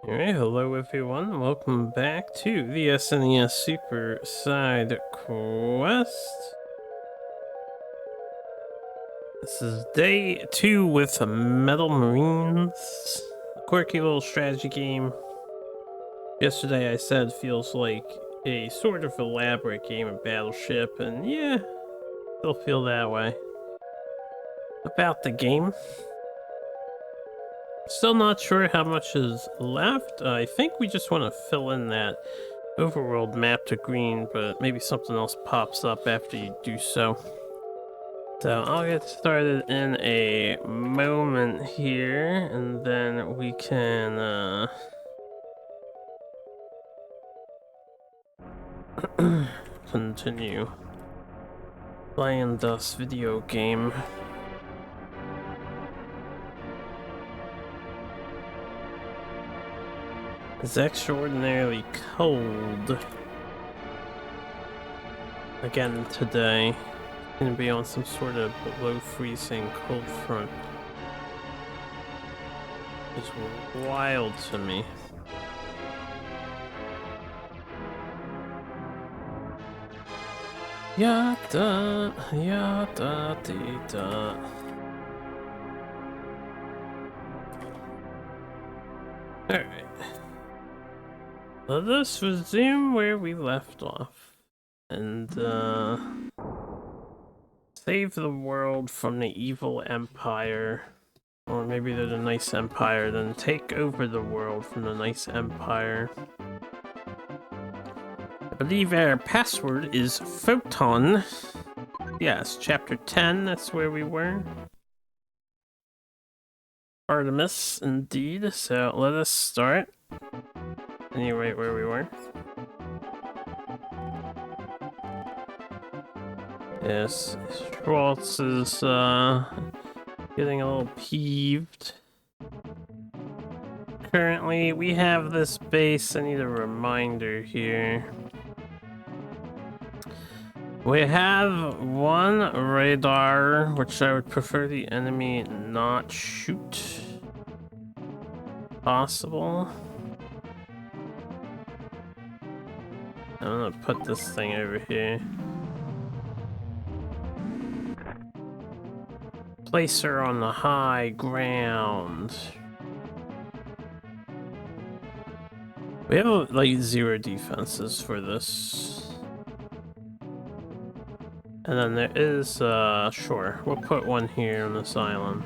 Alright, hello everyone, welcome back to the SNES Super Side Quest. This is day 2 with Metal Marines, a quirky little strategy game. Yesterday I said feels like a sort of elaborate game of Battleship, and yeah, still feel that way about the game. Still not sure how much is left. I think we just want to fill in that overworld map to green, but maybe something else pops up after you do so. So I'll get started in a moment here, and then we can continue playing this video game. It's extraordinarily cold again today. It's gonna be on some sort of below freezing cold front. It's wild to me. Yada, yada, dee da. Alright. Let us resume where we left off. And, save the world from the evil empire. Or maybe they're the nice empire, then take over the world from the nice empire. I believe our password is Photon. Yes, chapter 10, that's where we were. Artemis, indeed. So let us start. Anyway, where we were. Yes, Schwartz is getting a little peeved. Currently, we have this base. I need a reminder here. We have one radar, which I would prefer the enemy not shoot. Possible. I'm gonna put this thing over here. Place her on the high ground. We have like 0 defenses for this. And then there is, sure, we'll put one here on this island.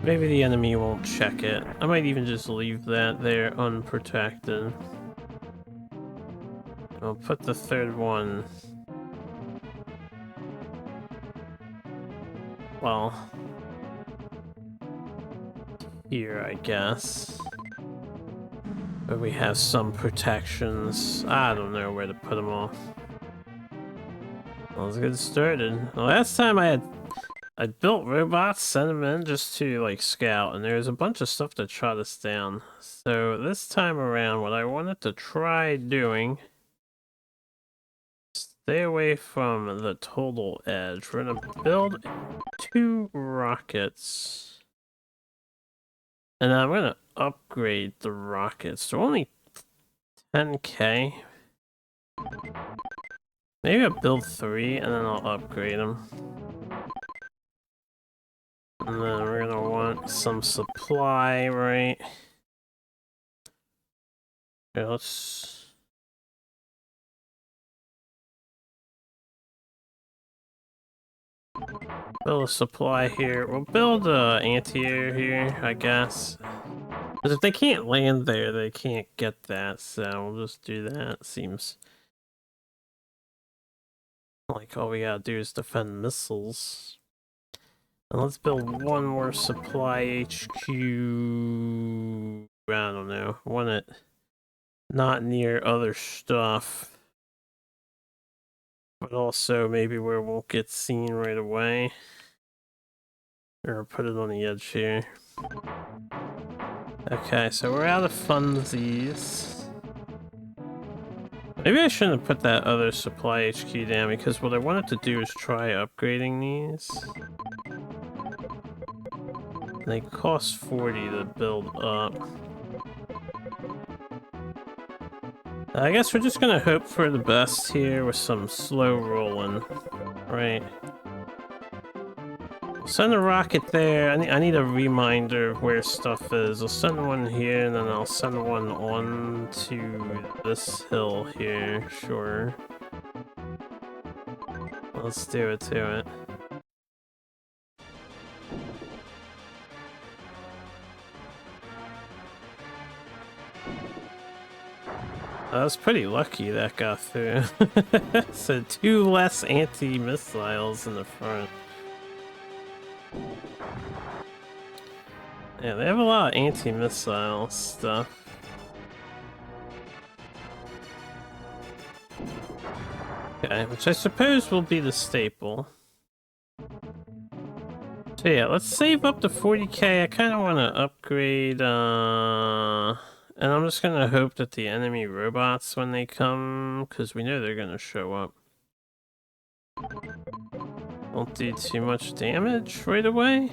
Maybe the enemy won't check it. I might even just leave that there unprotected. I'll put the third one. Well, here, I guess. But we have some protections. I don't know where to put them all. Well, let's get started. The last time I built robots, sent them in just to like scout, and there was a bunch of stuff that shot us down. So this time around, what I wanted to try doing, stay away from the total edge. We're gonna build 2 rockets. And I'm gonna upgrade the rockets. They're only 10k. Maybe I'll build 3 and then I'll upgrade them. And then we're gonna want some supply, right? Okay, let's... build a supply here. We'll build a anti-air here, I guess. Because if they can't land there, they can't get that, so we'll just do that. Seems like all we gotta do is defend missiles. And let's build one more supply HQ. I don't know. Want it not near other stuff. But also maybe where it won't get seen right away. Or put it on the edge here. Okay, so we're out of funsies. Maybe I shouldn't have put that other supply HQ down, because what I wanted to do is try upgrading these. They cost 40 to build up. I guess we're just gonna hope for the best here with some slow rolling, right? Send a rocket there. I need a reminder of where stuff is. I'll send one here, and then I'll send one on to this hill here. Sure. Let's do it to it. I was pretty lucky that got through. So 2 less anti-missiles in the front. Yeah, they have a lot of anti-missile stuff. Okay, which I suppose will be the staple. So yeah, let's save up to 40k. I kind of want to upgrade, and I'm just gonna hope that the enemy robots, when they come, because we know they're gonna show up, won't do too much damage right away.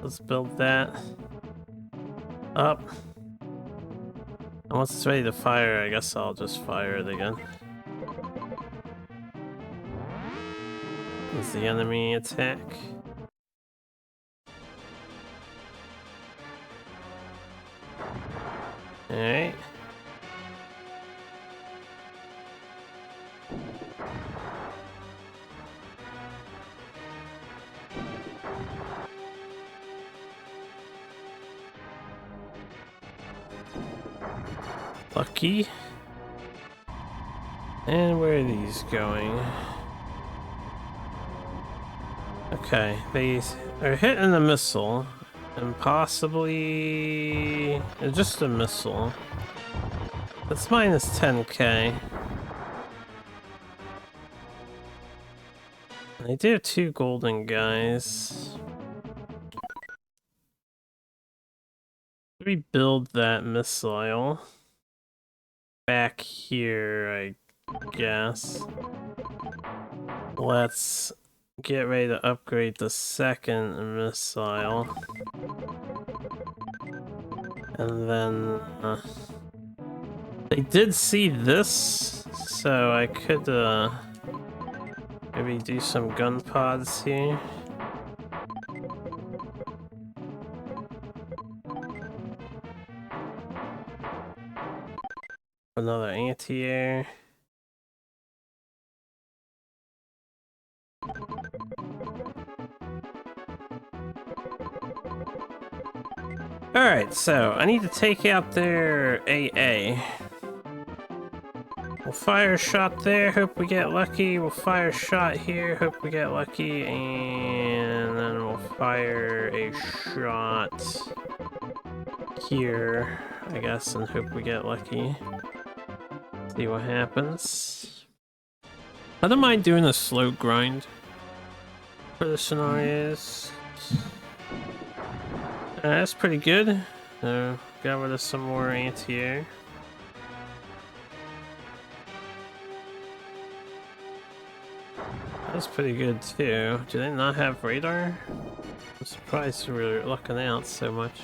Let's build that up. And once it's ready to fire, I guess I'll just fire it again. Is the enemy attack? Alright. Lucky. And where are these going? Okay, they are hitting a missile, and possibly just a missile. That's minus 10k. They do have 2 golden guys. Rebuild that missile back here, I guess. Let's get ready to upgrade the second missile. And then they did see this, so I could maybe do some gun pods here. Another anti-air. Alright, so I need to take out their AA. We'll fire a shot there, hope we get lucky. We'll fire a shot here, hope we get lucky. And then we'll fire a shot here, I guess, and hope we get lucky. See what happens. I don't mind doing a slow grind for the scenarios. That's pretty good. Got rid of some more anti-air. That's pretty good too. Do they not have radar? I'm surprised we're lucking out so much.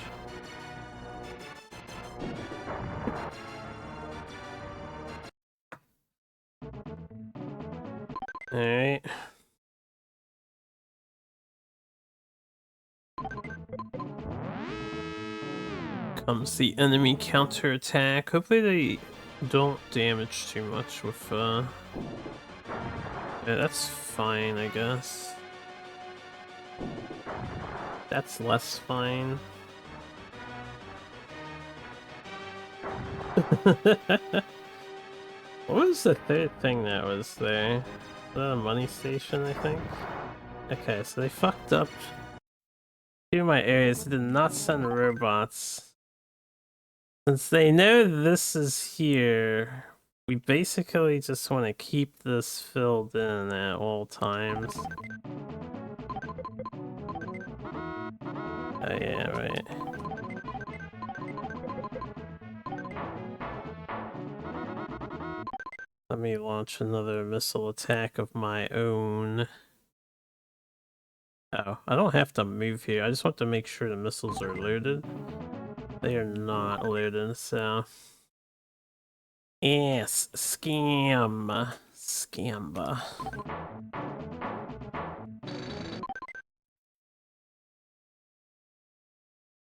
Alright. Comes the enemy counterattack. Hopefully they don't damage too much with yeah, that's fine, I guess. That's less fine. What was the third thing that was there? Was that a money station, I think? Okay, so they fucked up 2 of my areas. They did not send robots. Since they know this is here, we basically just want to keep this filled in at all times. Oh yeah, right. Let me launch another missile attack of my own. Oh, I don't have to move here. I just want to make sure the missiles are loaded. They are not loaded, so... Yes, scam. Scamba.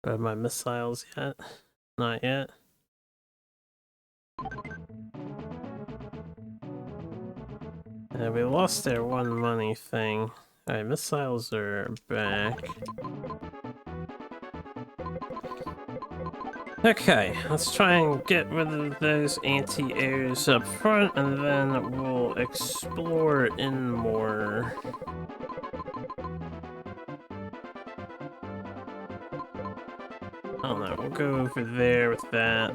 Are my missiles yet? Not yet. We lost our one money thing. Alright, missiles are back. Okay, let's try and get rid of those anti-airs up front, and then we'll explore in more. I don't know, we'll go over there with that.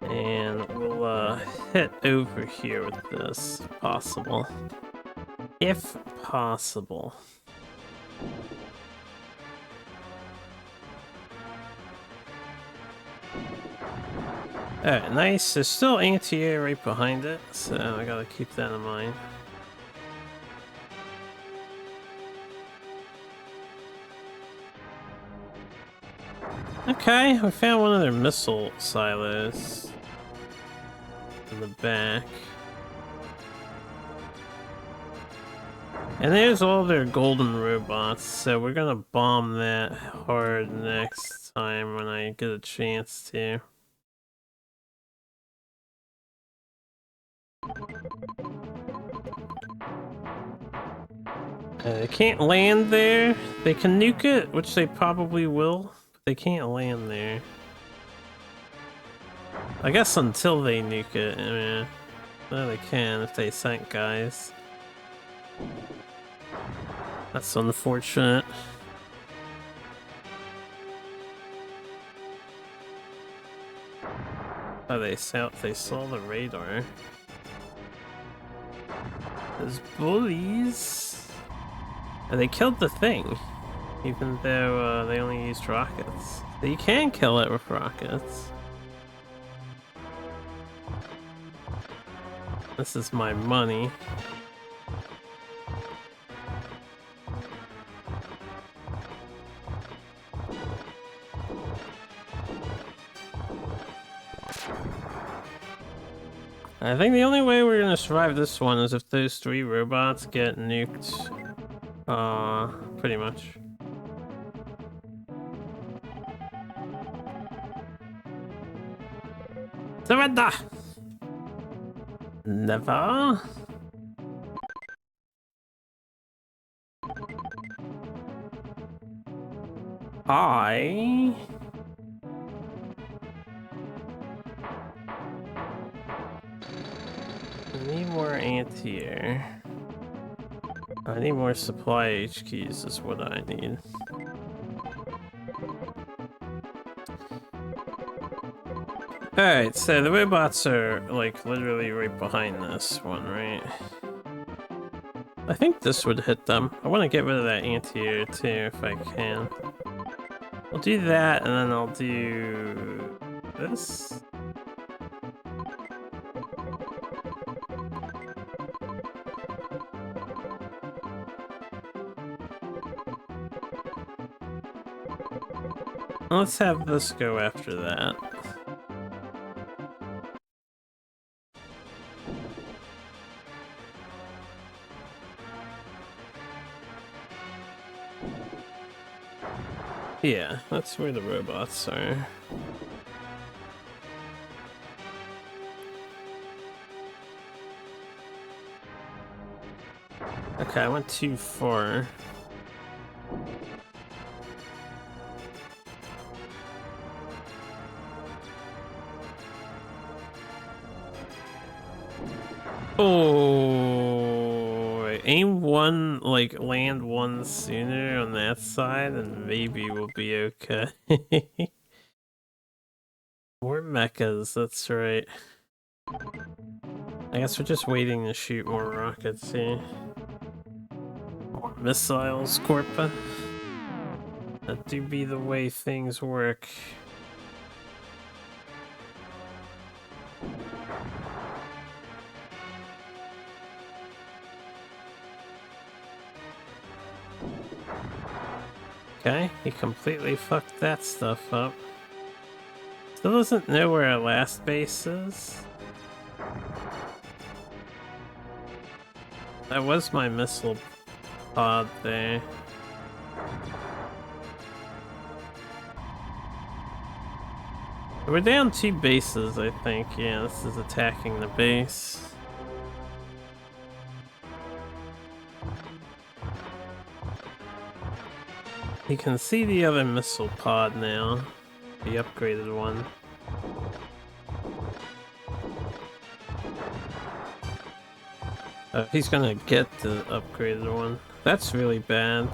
And we'll hit over here with this, if possible. If possible. Alright, nice. There's still anti-air right behind it, so I gotta keep that in mind. Okay, we found one of their missile silos in the back. And there's all their golden robots, so we're gonna bomb that hard next time when I get a chance to. They can't land there. They can nuke it, which they probably will, but they can't land there. I guess until they nuke it, I mean, well, they can if they sent guys. That's unfortunate. Oh, they saw the radar. Those bullies. And they killed the thing, even though they only used rockets. So you can kill it with rockets. This is my money. I think the only way we're gonna survive this one is if those 3 robots get nuked. Pretty much. Surrender! Never. I need more anti-air. I need more supply HQs is what I need. Alright, so the robots are like literally right behind this one, right? I think this would hit them. I want to get rid of that anti-air too if I can. I'll do that and then I'll do this. Let's have this go after that. Yeah, that's where the robots are. Okay, I went too far. Oh, aim one, like land one sooner on that side, and maybe we'll be okay. More mechas, that's right. I guess we're just waiting to shoot more rockets here. More missiles, Corpa. That do be the way things work. Okay, he completely fucked that stuff up. Still doesn't know where our last base is. That was my missile pod there. We're down 2 bases, I think. Yeah, this is attacking the base. You can see the other missile pod now. The upgraded one. He's gonna get the upgraded one. That's really bad.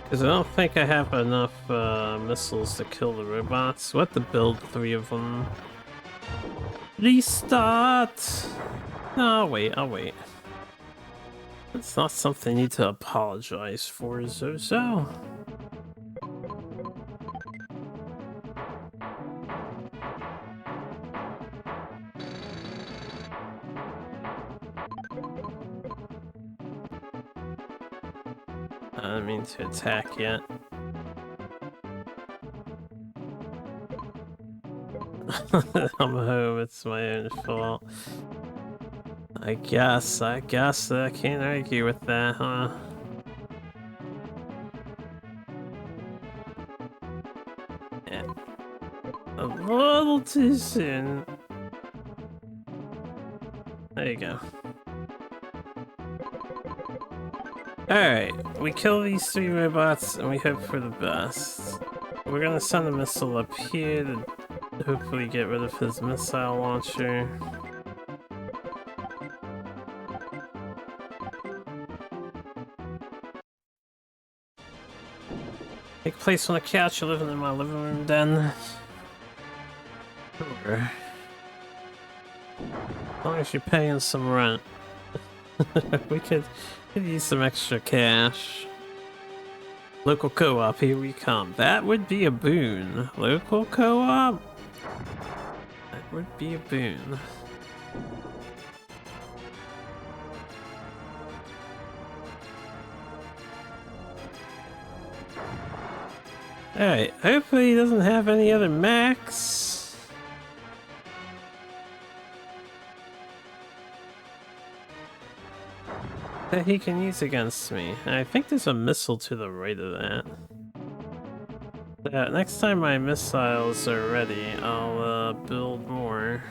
Because I don't think I have enough missiles to kill the robots. We'll have to build 3 of them. Restart! No, I'll wait. It's not something you need to apologize for, Zozo. I didn't mean to attack yet. I'm home, it's my own fault. I guess I can't argue with that, huh? Yeah. A little too soon. There you go. Alright, we kill these 3 robots and we hope for the best. We're gonna send a missile up here to hopefully get rid of his missile launcher. Take place on the couch, you're living in my living room den. Sure. As long as you're paying some rent. we could use some extra cash. Local co-op, here we come. That would be a boon. Local co-op? That would be a boon. Alright, hopefully he doesn't have any other mechs. That he can use against me. I think there's a missile to the right of that. Next time my missiles are ready, I'll build more.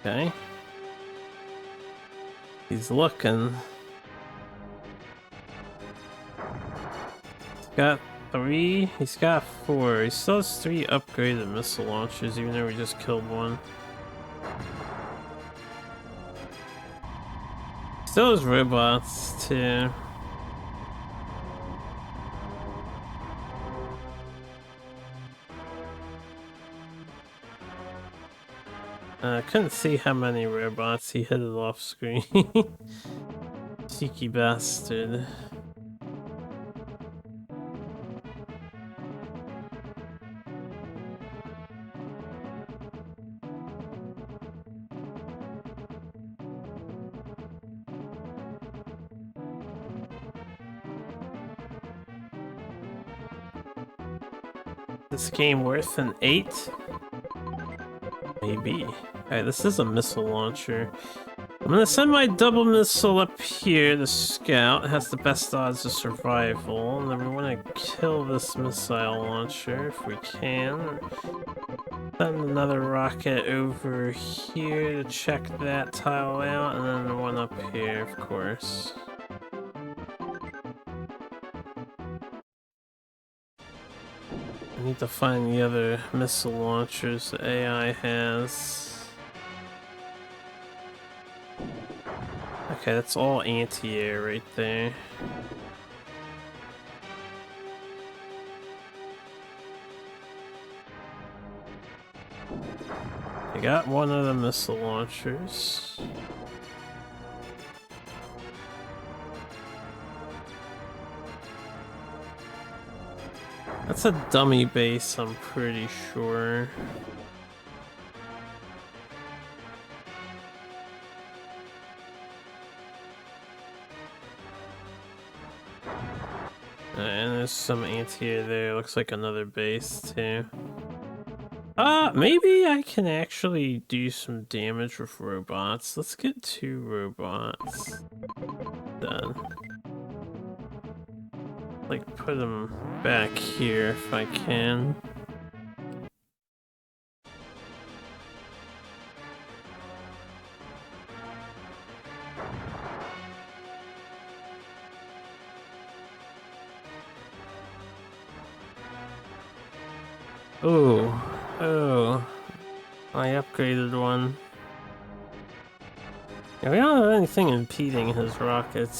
Okay. He's looking. He's got 3. He's got 4. He still has 3 upgraded missile launchers, even though we just killed one. Still has robots, too. I couldn't see how many robots he hit it off screen. Cheeky bastard. This game worth an 8? Maybe. Alright, this is a missile launcher. I'm gonna send my double missile up here to scout. It has the best odds of survival. And then we wanna kill this missile launcher if we can. Send another rocket over here to check that tile out, and then the one up here, of course. I need to find the other missile launchers the AI has. Okay, that's all anti-air right there. I got one of the missile launchers. That's a dummy base, I'm pretty sure. And there's some anti-air there. Looks like another base too. Maybe I can actually do some damage with robots. Let's get 2 robots done. Like, put them back here if I can. Oh, I upgraded one. Yeah, we don't have anything impeding his rockets.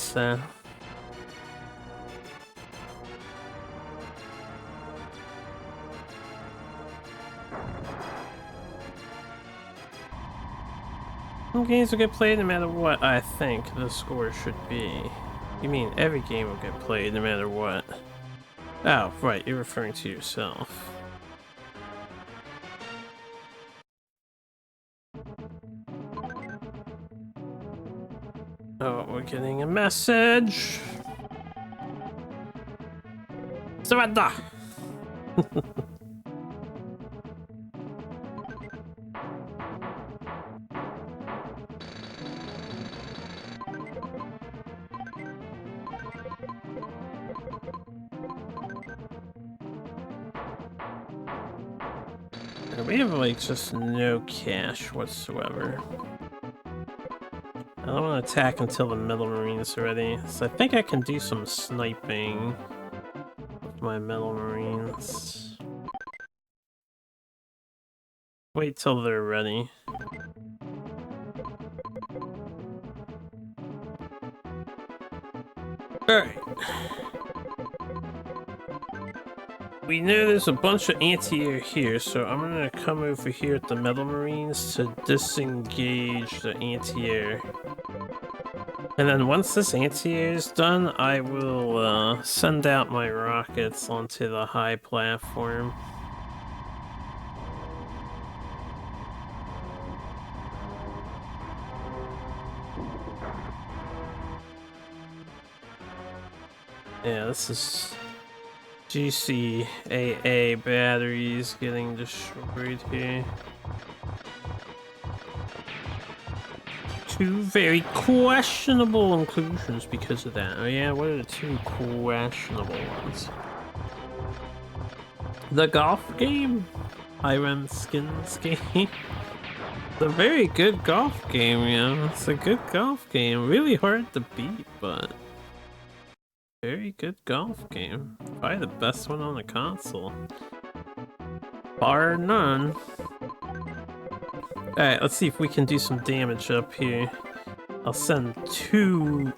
Some games will get played no matter what I think the score should be. You mean every game will get played no matter what? Oh, right, you're referring to yourself. Oh, we're getting a message! Surrender! We have like just no cash whatsoever. I don't want to attack until the Metal Marines are ready, so I think I can do some sniping with my Metal Marines. Wait till they're ready. Alright. We know there's a bunch of anti-air here, so I'm gonna come over here at the Metal Marines to disengage the anti-air. And then once this anti-air is done, I will send out my rockets onto the high platform. Yeah, this is GCAA batteries getting destroyed here. 2 very questionable inclusions because of that. Oh yeah, what are the 2 questionable ones? The golf game? Hiram Skins game? It's a very good golf game, yeah. It's a good golf game. Really hard to beat, but very good golf game. Probably the best one on the console. Bar none. Alright, let's see if we can do some damage up here. I'll send 2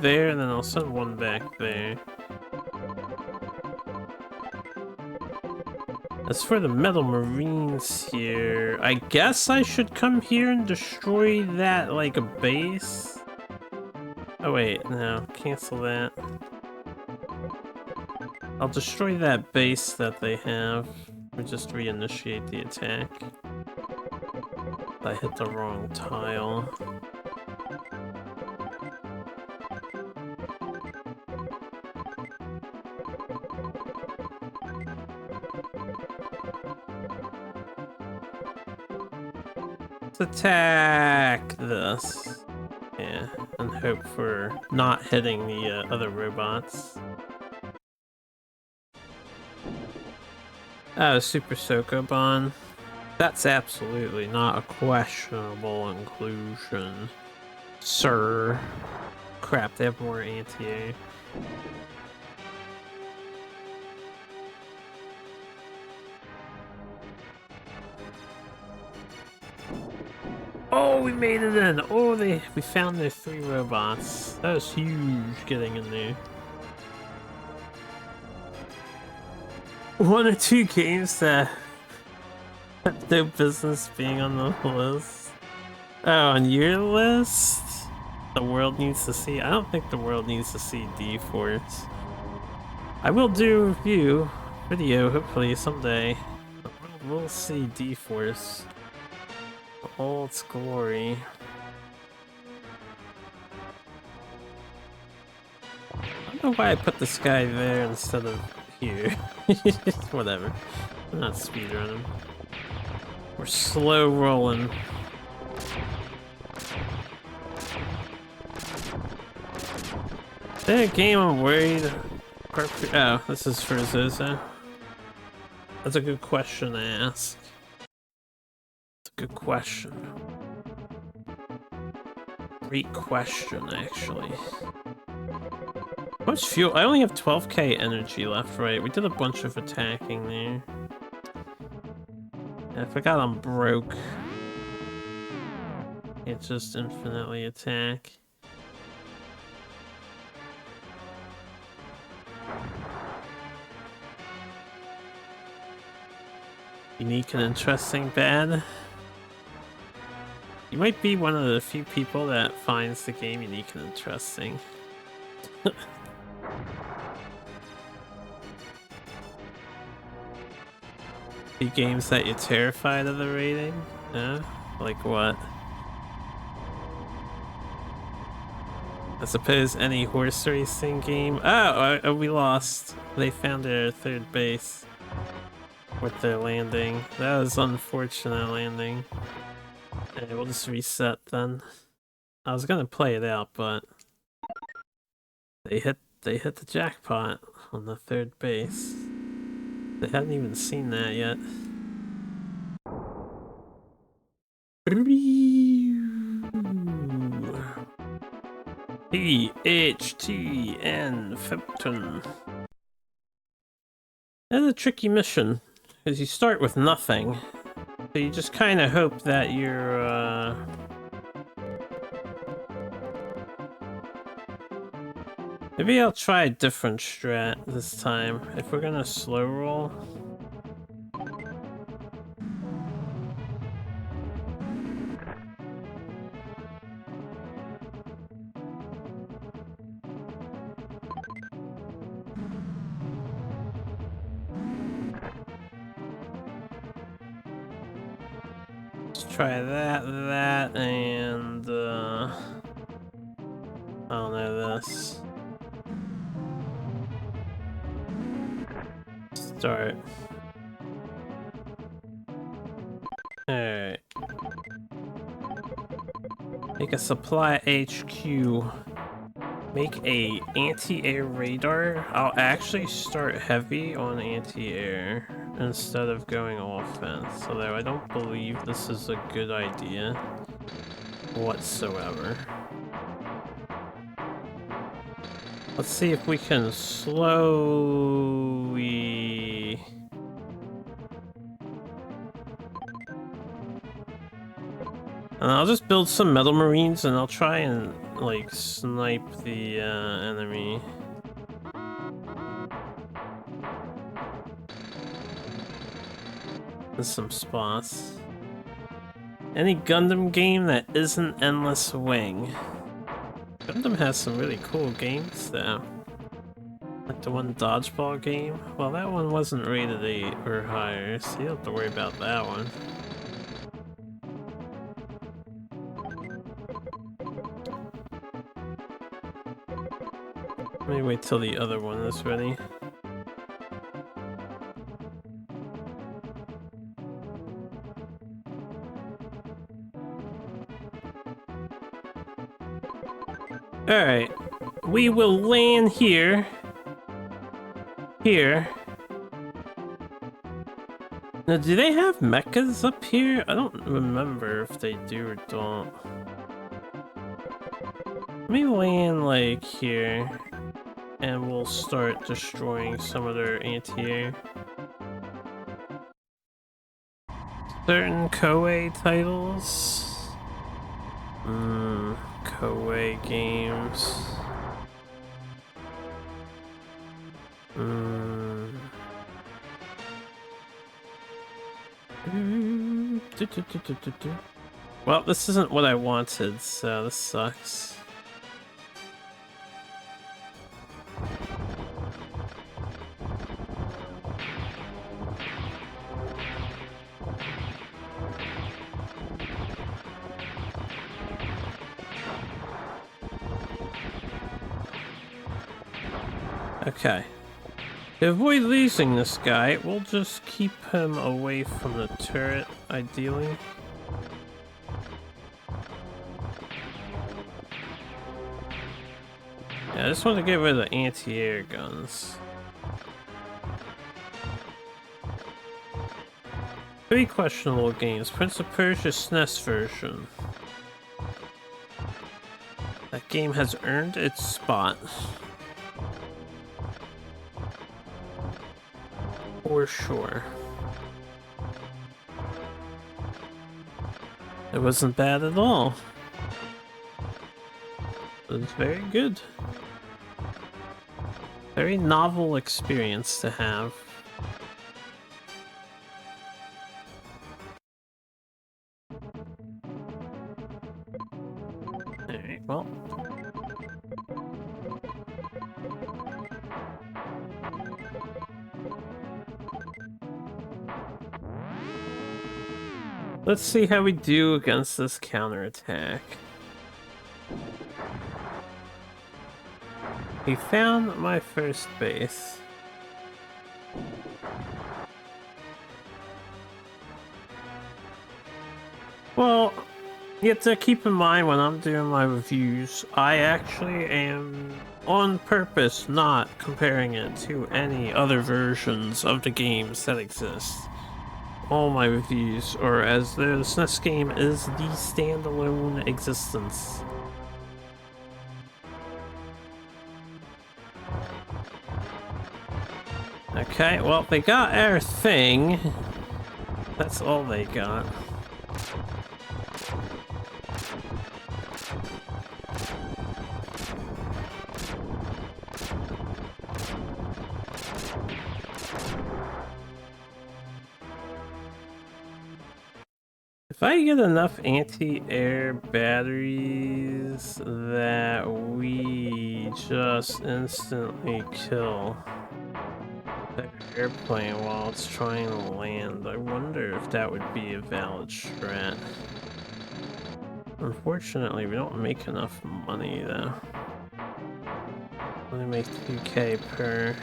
there, and then I'll send 1 back there. As for the Metal Marines here, I guess I should come here and destroy that like a base? Oh wait, no, cancel that. I'll destroy that base that they have. Or just reinitiate the attack. I hit the wrong tile. Let's attack this. Yeah, and hope for not hitting the other robots. Oh, Super Sokoban. That's absolutely not a questionable inclusion, sir. Crap, they have more anti-air. Oh, we made it in! Oh, we found their 3 robots. That was huge getting in there. 1 or 2 games that have no business being on the list. Oh, on your list? The world needs to see? I don't think the world needs to see D-Force. I will do a review video hopefully someday. We'll see D-Force. All its glory. I don't know why I put this guy there instead of here. Whatever. I'm not speedrunning. We're slow rolling. That game I'm worried. Oh, this is for Zoza. That's a good question to ask. It's a good question. Great question, actually. How much fuel? I only have 12k energy left, right? We did a bunch of attacking there. I forgot I'm broke. Can't just infinitely attack. Unique and interesting bad. You might be one of the few people that finds the game unique and interesting. The games that you're terrified of the rating? Yeah? Like what? I suppose any horse racing game. Oh, we lost. They found their third base with their landing. That was unfortunate landing. Okay, we'll just reset then. I was gonna play it out, but they hit the jackpot on the third base. They hadn't even seen that yet. THTN Fountain. That's a tricky mission, because you start with nothing. So you just kind of hope that you're, Maybe I'll try a different strat this time. If we're gonna slow roll. Try that, and I don't know this. Start. Alright. Make a supply HQ. Make a anti-air radar. I'll actually start heavy on anti-air instead of going offense, although I don't believe this is a good idea whatsoever. Let's see if we can slowly... And I'll just build some metal marines and I'll try and like snipe the enemy. There's some spots. Any Gundam game that isn't Endless Wing. Gundam has some really cool games though. Like the one dodgeball game. Well, that one wasn't rated 8 or higher, so you don't have to worry about that one. Let me wait till the other one is ready. Alright, we will land here. Here. Now, do they have mechas up here? I don't remember if they do or don't. Let me land like here. And we'll start destroying some of their anti-air. Certain Koei titles. Koei games. Well, this isn't what I wanted, so this sucks. Okay. To avoid losing this guy, we'll just keep him away from the turret, ideally. Yeah, I just want to get rid of the anti-air guns. 3 questionable games. Prince of Persia SNES version. That game has earned its spot. For sure. It wasn't bad at all. It was very good. Very novel experience to have. Alright, well. Let's see how we do against this counterattack. We found my first base. Well, you have to keep in mind when I'm doing my reviews, I actually am on purpose not comparing it to any other versions of the games that exist. All my reviews, or as the SNES game is the standalone existence. Okay, well, they got our thing. That's all they got. If I get enough anti-air batteries that we just instantly kill the airplane while it's trying to land, I wonder if that would be a valid strat. Unfortunately, we don't make enough money though. Only make 2k per.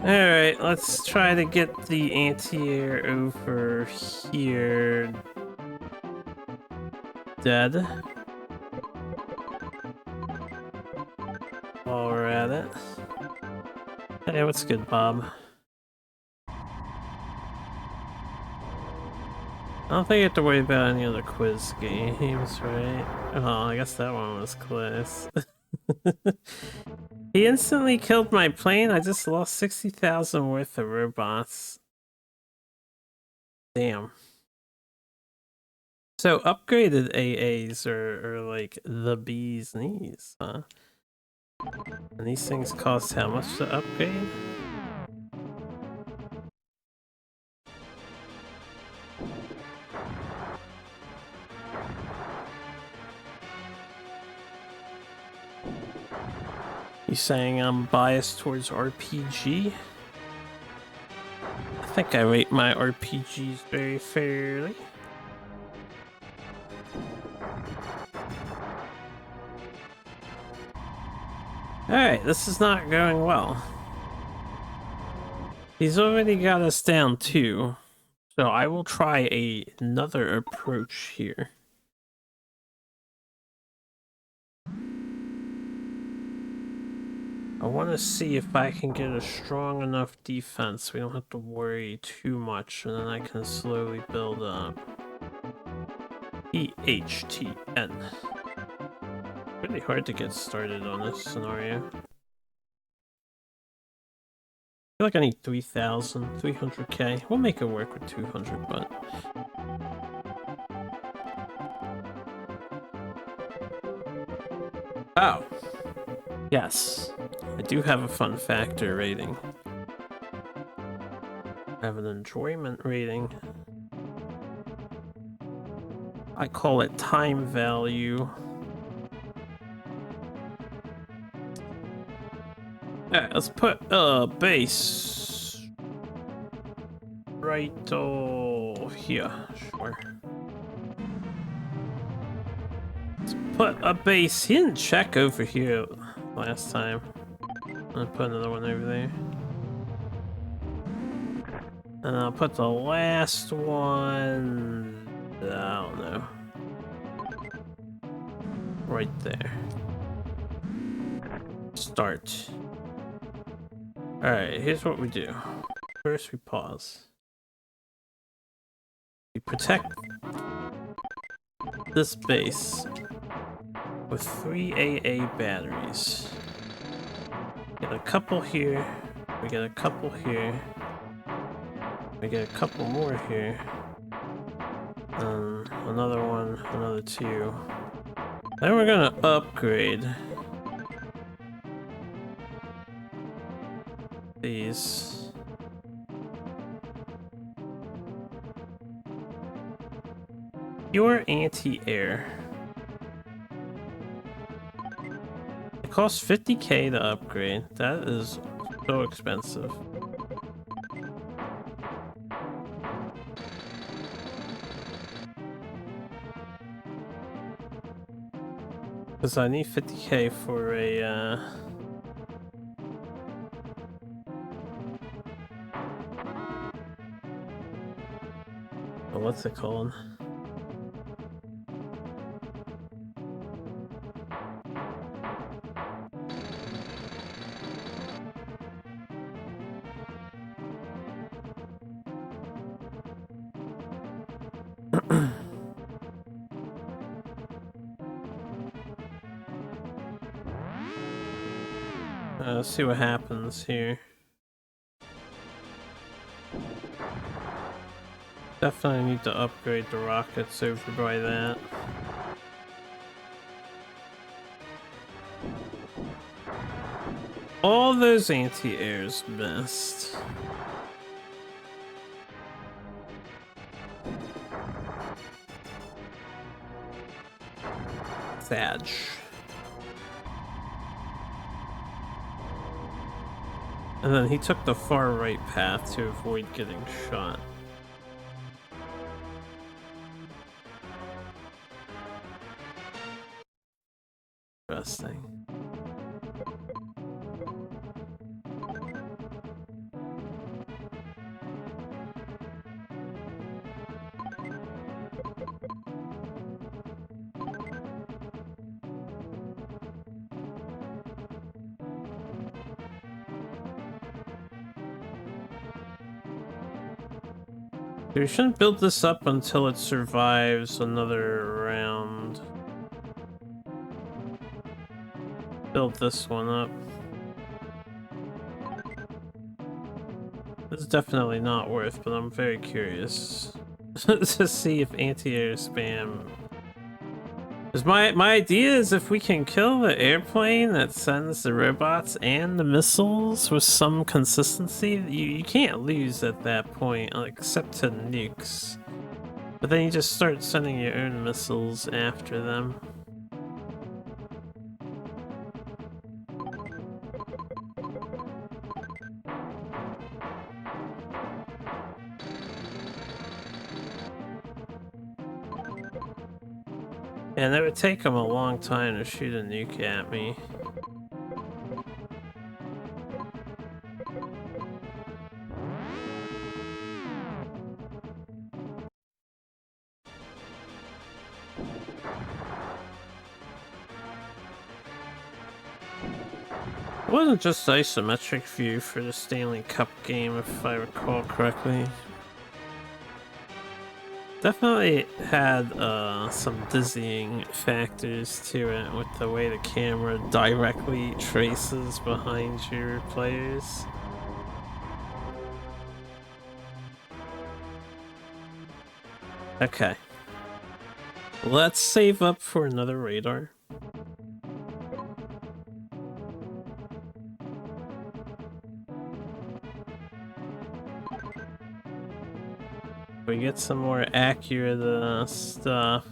Alright, let's try to get the anti-air over here. Dead. While we're at it. Hey, what's good, Bob? I don't think you have to worry about any other quiz games, right? Oh, I guess that one was close. He instantly killed my plane. I just lost 60,000 worth of robots. Damn. So upgraded AAs are like the bee's knees, huh? And these things cost how much to upgrade? You saying I'm biased towards RPG? I think I rate my RPGs very fairly. Alright, this is not going well. He's already got us down 2, so I will try another approach here. I want to see if I can get a strong enough defense we don't have to worry too much, and then I can slowly build up. EHTN. Really hard to get started on this scenario. I feel like I need 3,000, 300k. We'll make it work with 200, but... Oh! Yes. I do have a fun factor rating. I have an enjoyment rating. I call it time value. Alright, let's put a base right here. Sure. Let's put a base. He didn't check over here last time. I'm gonna put another one over there. And I'll put the last one... I don't know. Right there. Start. Alright, here's what we do. First we pause. We protect this base with 3 AA batteries. Get a couple here. We get a couple here. We get a couple more here. Another one, another 2. Then we're gonna upgrade these. Pure anti-air. It costs 50k to upgrade. That is so expensive. Because I need 50k for a, what's it called? Let's see what happens here. Definitely need to upgrade the rockets over by that. All those anti-airs missed. Sad. And then he took the far right path to avoid getting shot. Interesting. We shouldn't build this up until it survives another round. Build this one up. It's definitely not worth, but I'm very curious to see if anti-air spam. Because my idea is if we can kill the airplane that sends the robots and the missiles with some consistency, you can't lose at that point, except to nukes. But then you just start sending your own missiles after them. And it would take them a long time to shoot a nuke at me. It wasn't just isometric view for the Stanley Cup game, if I recall correctly. Definitely had some dizzying factors to it with the way the camera directly traces behind your players. Okay. Let's save up for another radar. We get some more accurate stuff.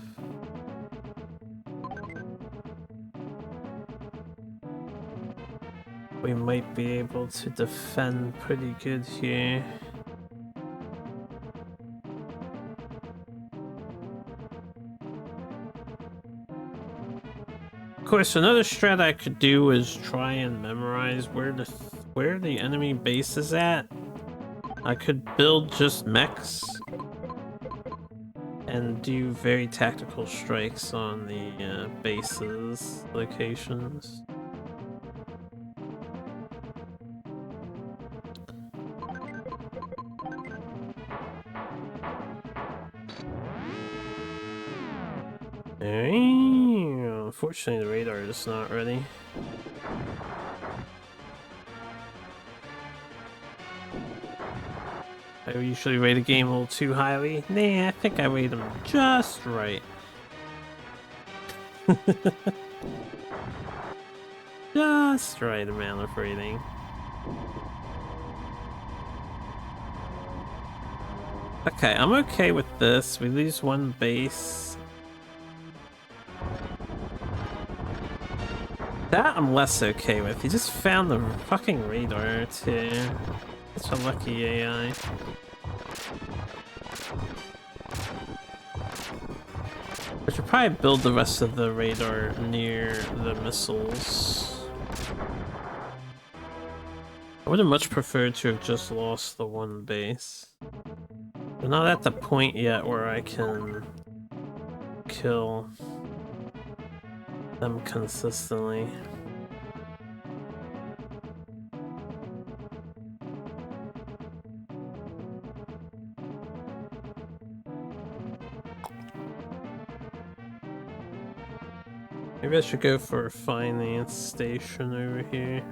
We might be able to defend pretty good here. course, another strat I could do is try and memorize where the enemy base is at. I could build just mechs and do very tactical strikes on the bases locations. Unfortunately, the radar is not ready. I usually rate a game a little too highly. Nah, I think I rate them just right. Just right amount of rating. Okay, I'm okay with this. We lose one base. That I'm less okay with. He just found the fucking radar too. Such a lucky AI. I should probably build the rest of the radar near the missiles. I would have much preferred to have just lost the one base. We're not at the point yet where I can kill them consistently. Maybe I should go for a finance station over here.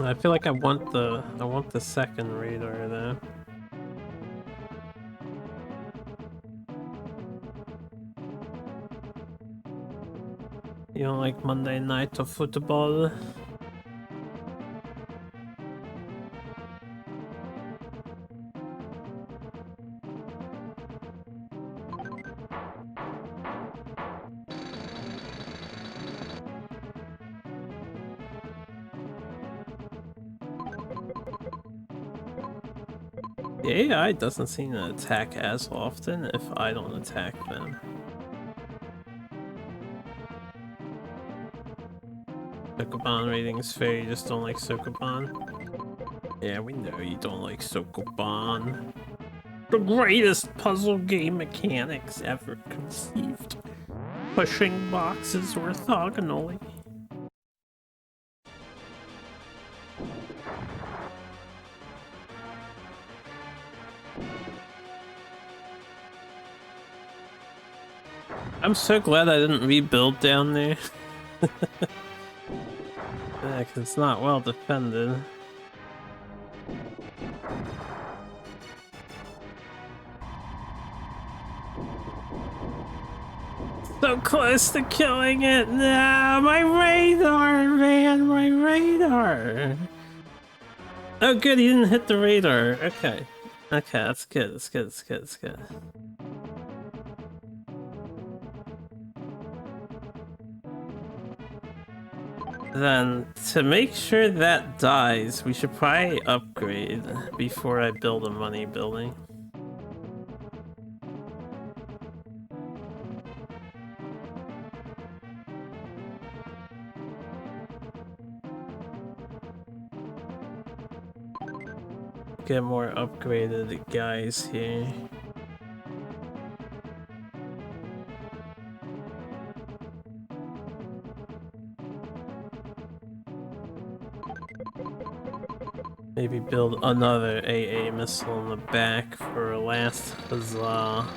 I feel like I want the second radar though. You don't like Monday night of football? The AI doesn't seem to attack as often if I don't attack them. Sokoban rating is fair, you just don't like Sokoban? Yeah, we know you don't like Sokoban. The greatest puzzle game mechanics ever conceived. Pushing boxes orthogonally. I'm so glad I didn't rebuild down there. Yeah, 'cause it's not well defended. So close to killing it! No, my radar, man, my radar! Oh good, he didn't hit the radar. Okay. Okay, that's good, that's good, that's good, that's good. Then, to make sure that dies, we should probably upgrade before I build a money building. Get more upgraded guys here. Maybe build another AA missile in the back for a last huzzah.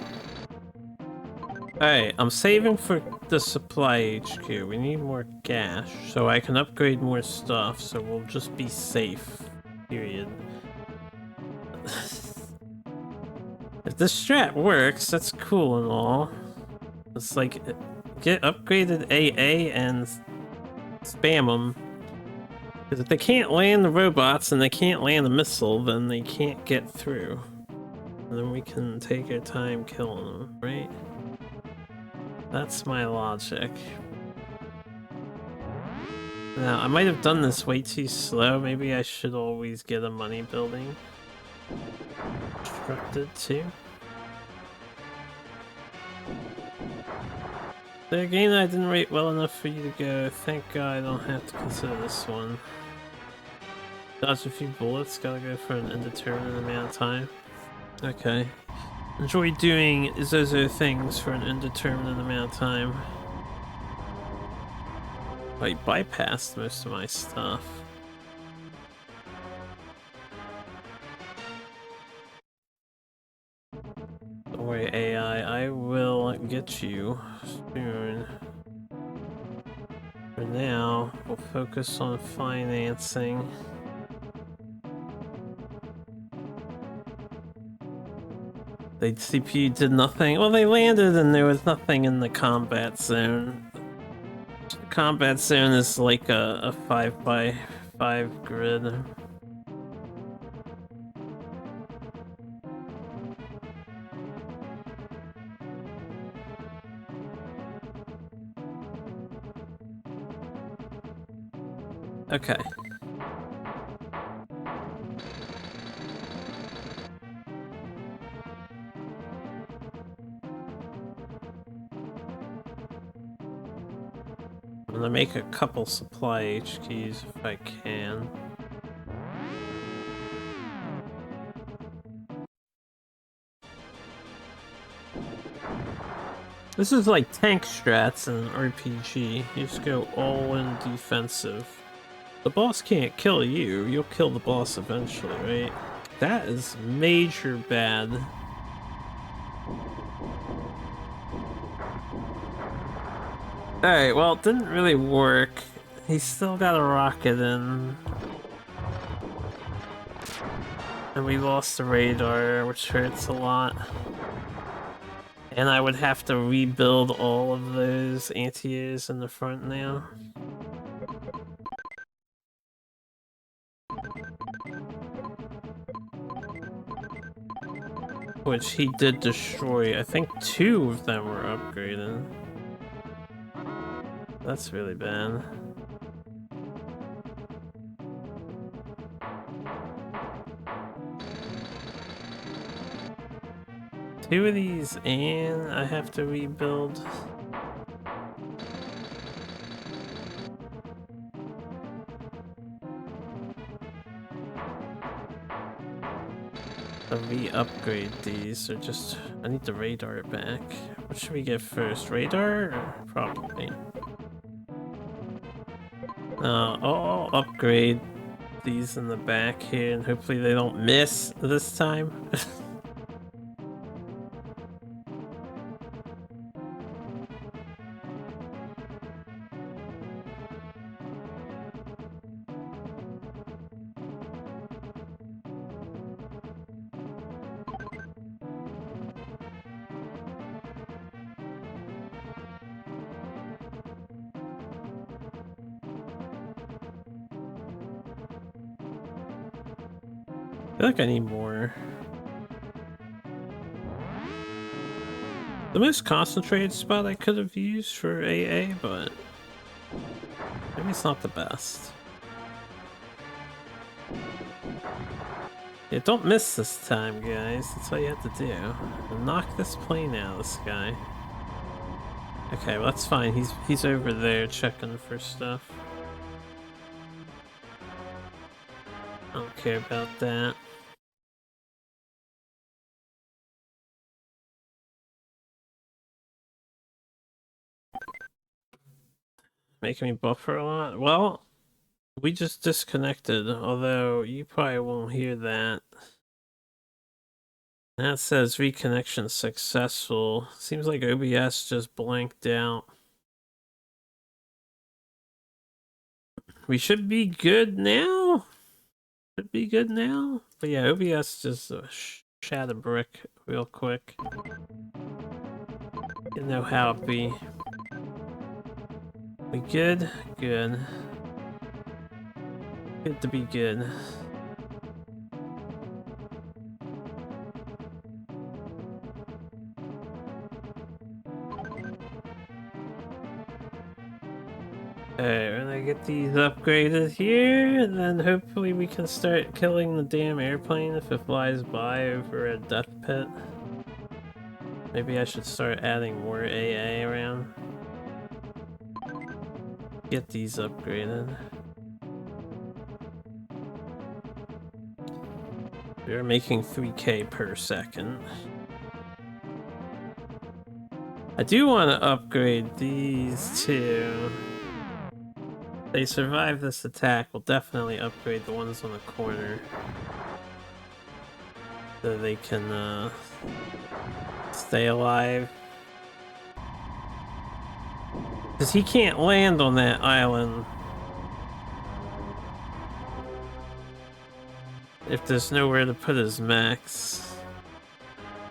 Alright, I'm saving for the supply HQ. We need more gas so I can upgrade more stuff, so we'll just be safe. Period. If this strat works, that's cool and all. It's like, get upgraded AA and spam them. Because if they can't land the robots and they can't land the missile, then they can't get through. And then we can take our time killing them, right? That's my logic. Now, I might have done this way too slow. Maybe I should always get a money building constructed too. The game that I didn't rate well enough for you to go. Thank God I don't have to consider this one. Dodge a few bullets, gotta go for an indeterminate amount of time. Okay. Enjoy doing Zozo things for an indeterminate amount of time. I bypassed most of my stuff. Don't worry, AI, I will get you soon. For now, we'll focus on financing. The CPU did nothing. Well, they landed and there was nothing in the combat zone. The combat zone is like a 5x5 grid. Okay. I'm gonna make a couple supply HQs if I can. This is like tank strats in RPG. You just go all in defensive. The boss can't kill you, you'll kill the boss eventually, right? That is major bad. Alright, well, it didn't really work. He's still got a rocket in. And we lost the radar, which hurts a lot. And I would have to rebuild all of those anti-airs in the front now. Which he did destroy. I think 2 of them were upgraded. That's really bad. Two of these and I have to rebuild. Re-upgrade these, or just I need the radar back. What should we get first? Radar? Or probably. I'll upgrade these in the back here and hopefully they don't miss this time. I feel like I need more. The most concentrated spot I could have used for AA, but maybe it's not the best. Yeah, don't miss this time, guys. That's all you have to do. Knock this plane out of the sky. Okay, well that's fine. He's over there checking for stuff. I don't care about that. Making me buffer a lot? Well, we just disconnected, although you probably won't hear that. That says reconnection successful. Seems like OBS just blanked out. We should be good now? Should be good now? But yeah, OBS just shat a brick real quick. You know how it be. We good? Good. Good to be good. Alright, we're gonna get these upgraded here, and then hopefully we can start killing the damn airplane if it flies by over a death pit. Maybe I should start adding more AA around. get these upgraded. They're making 3K per second. I do want to upgrade these two. If they survive this attack, we'll definitely upgrade the ones on the corner. So they can stay alive. Because he can't land on that island if there's nowhere to put his mechs.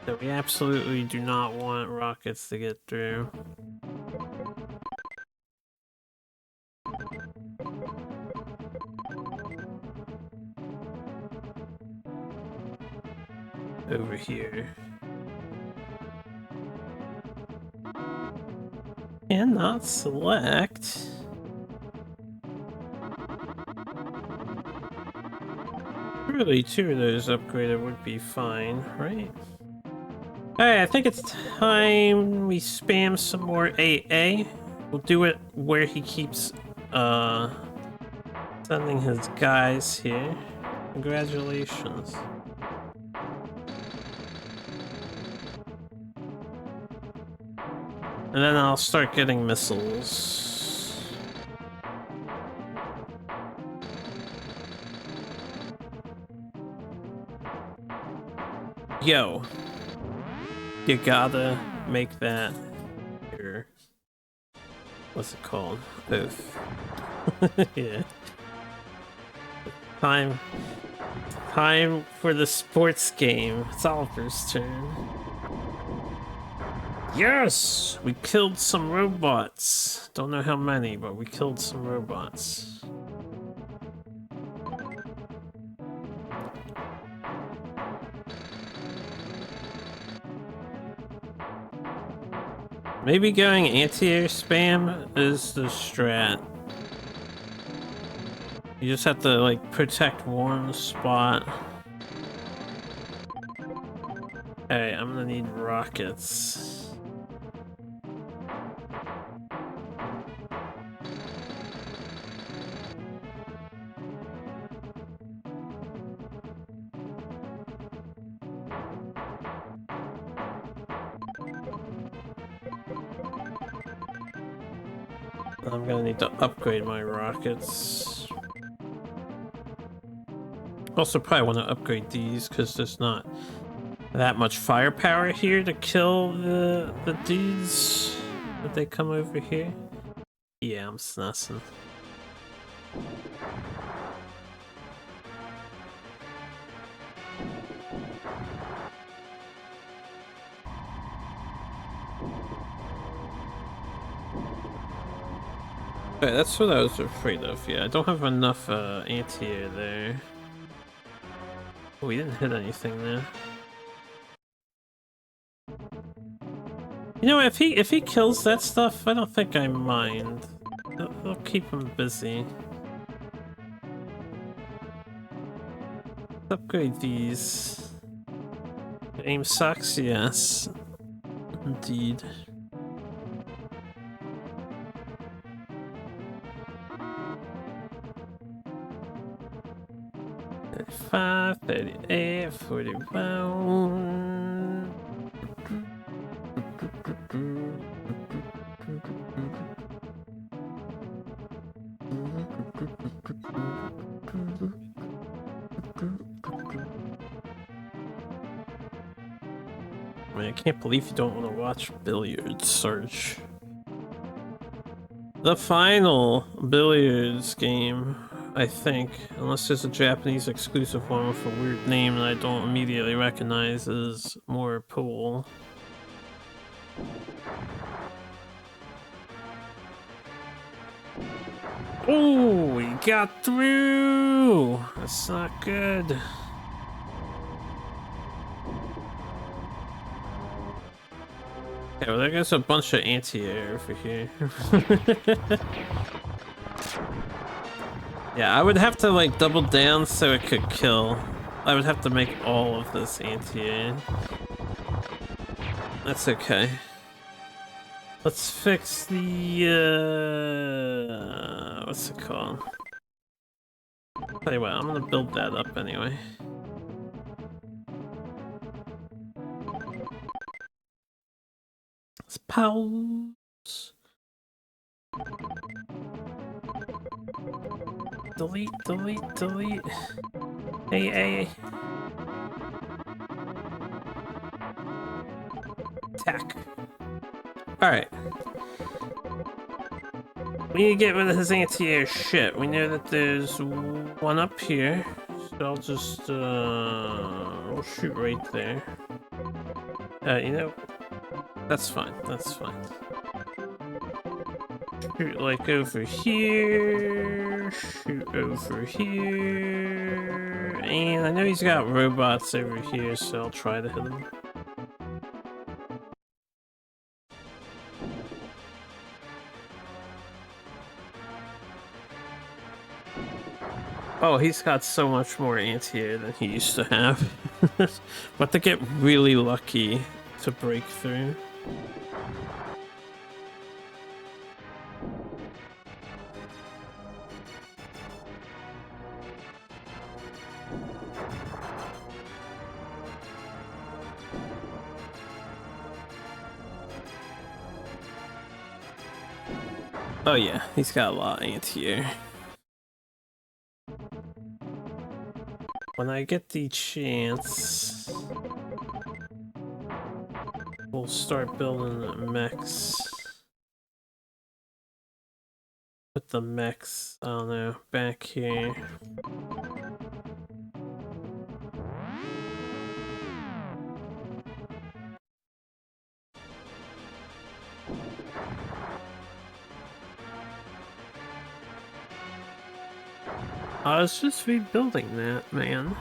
So we absolutely do not want rockets to get through. Over here. Cannot select. Really, two of those upgraded would be fine, right? Alright, I think it's time we spam some more AA. We'll do it where he keeps sending his guys here. Congratulations. And then I'll start getting missiles. Yo. You gotta make that your... What's it called? Oath. Yeah. Time for the sports game. It's Oliver's turn. Yes! We killed some robots. Don't know how many, but we killed some robots. Maybe going anti-air spam is the strat. You just have to, like, protect one spot. Okay, I'm gonna need rockets. I'm gonna need to upgrade my rockets. Also probably want to upgrade these because there's not that much firepower here to kill the dudes if they come over here. Yeah, I'm SNESing. Okay, that's what I was afraid of. Yeah, I don't have enough anti-air there. Oh, we didn't hit anything there. You know, if he kills that stuff, I don't think I mind. It'll keep him busy. Let's upgrade these. Aim sucks, yes. Indeed. $35, $38, $41. I mean, I can't believe you don't want to watch billiards, Sarge. The final billiards game, I think, unless there's a Japanese exclusive one with a weird name that I don't immediately recognize, is more pool. Oh, we got through! That's not good. Okay, well, there goes a bunch of anti-air over here. Yeah, I would have to, like, double down so it could kill. I would have to make all of this anti-air. That's okay. Let's fix the, what's it called? Tell you what, I'm gonna build that up anyway. Let's pause. Delete, delete, delete. Hey. Attack. Alright. We need to get rid of his anti-air shit. We know that there's one up here. So I'll just, we'll shoot right there. You know, that's fine. That's fine. Shoot like over here. Shoot over here. And I know he's got robots over here, so I'll try to hit him. Oh, he's got so much more anti-air than he used to have. But to get really lucky to break through. Oh yeah, he's got a lot of anti-air. When I get the chance, we'll start building mechs. Put the mechs, I don't know, back here. I was just rebuilding that, man.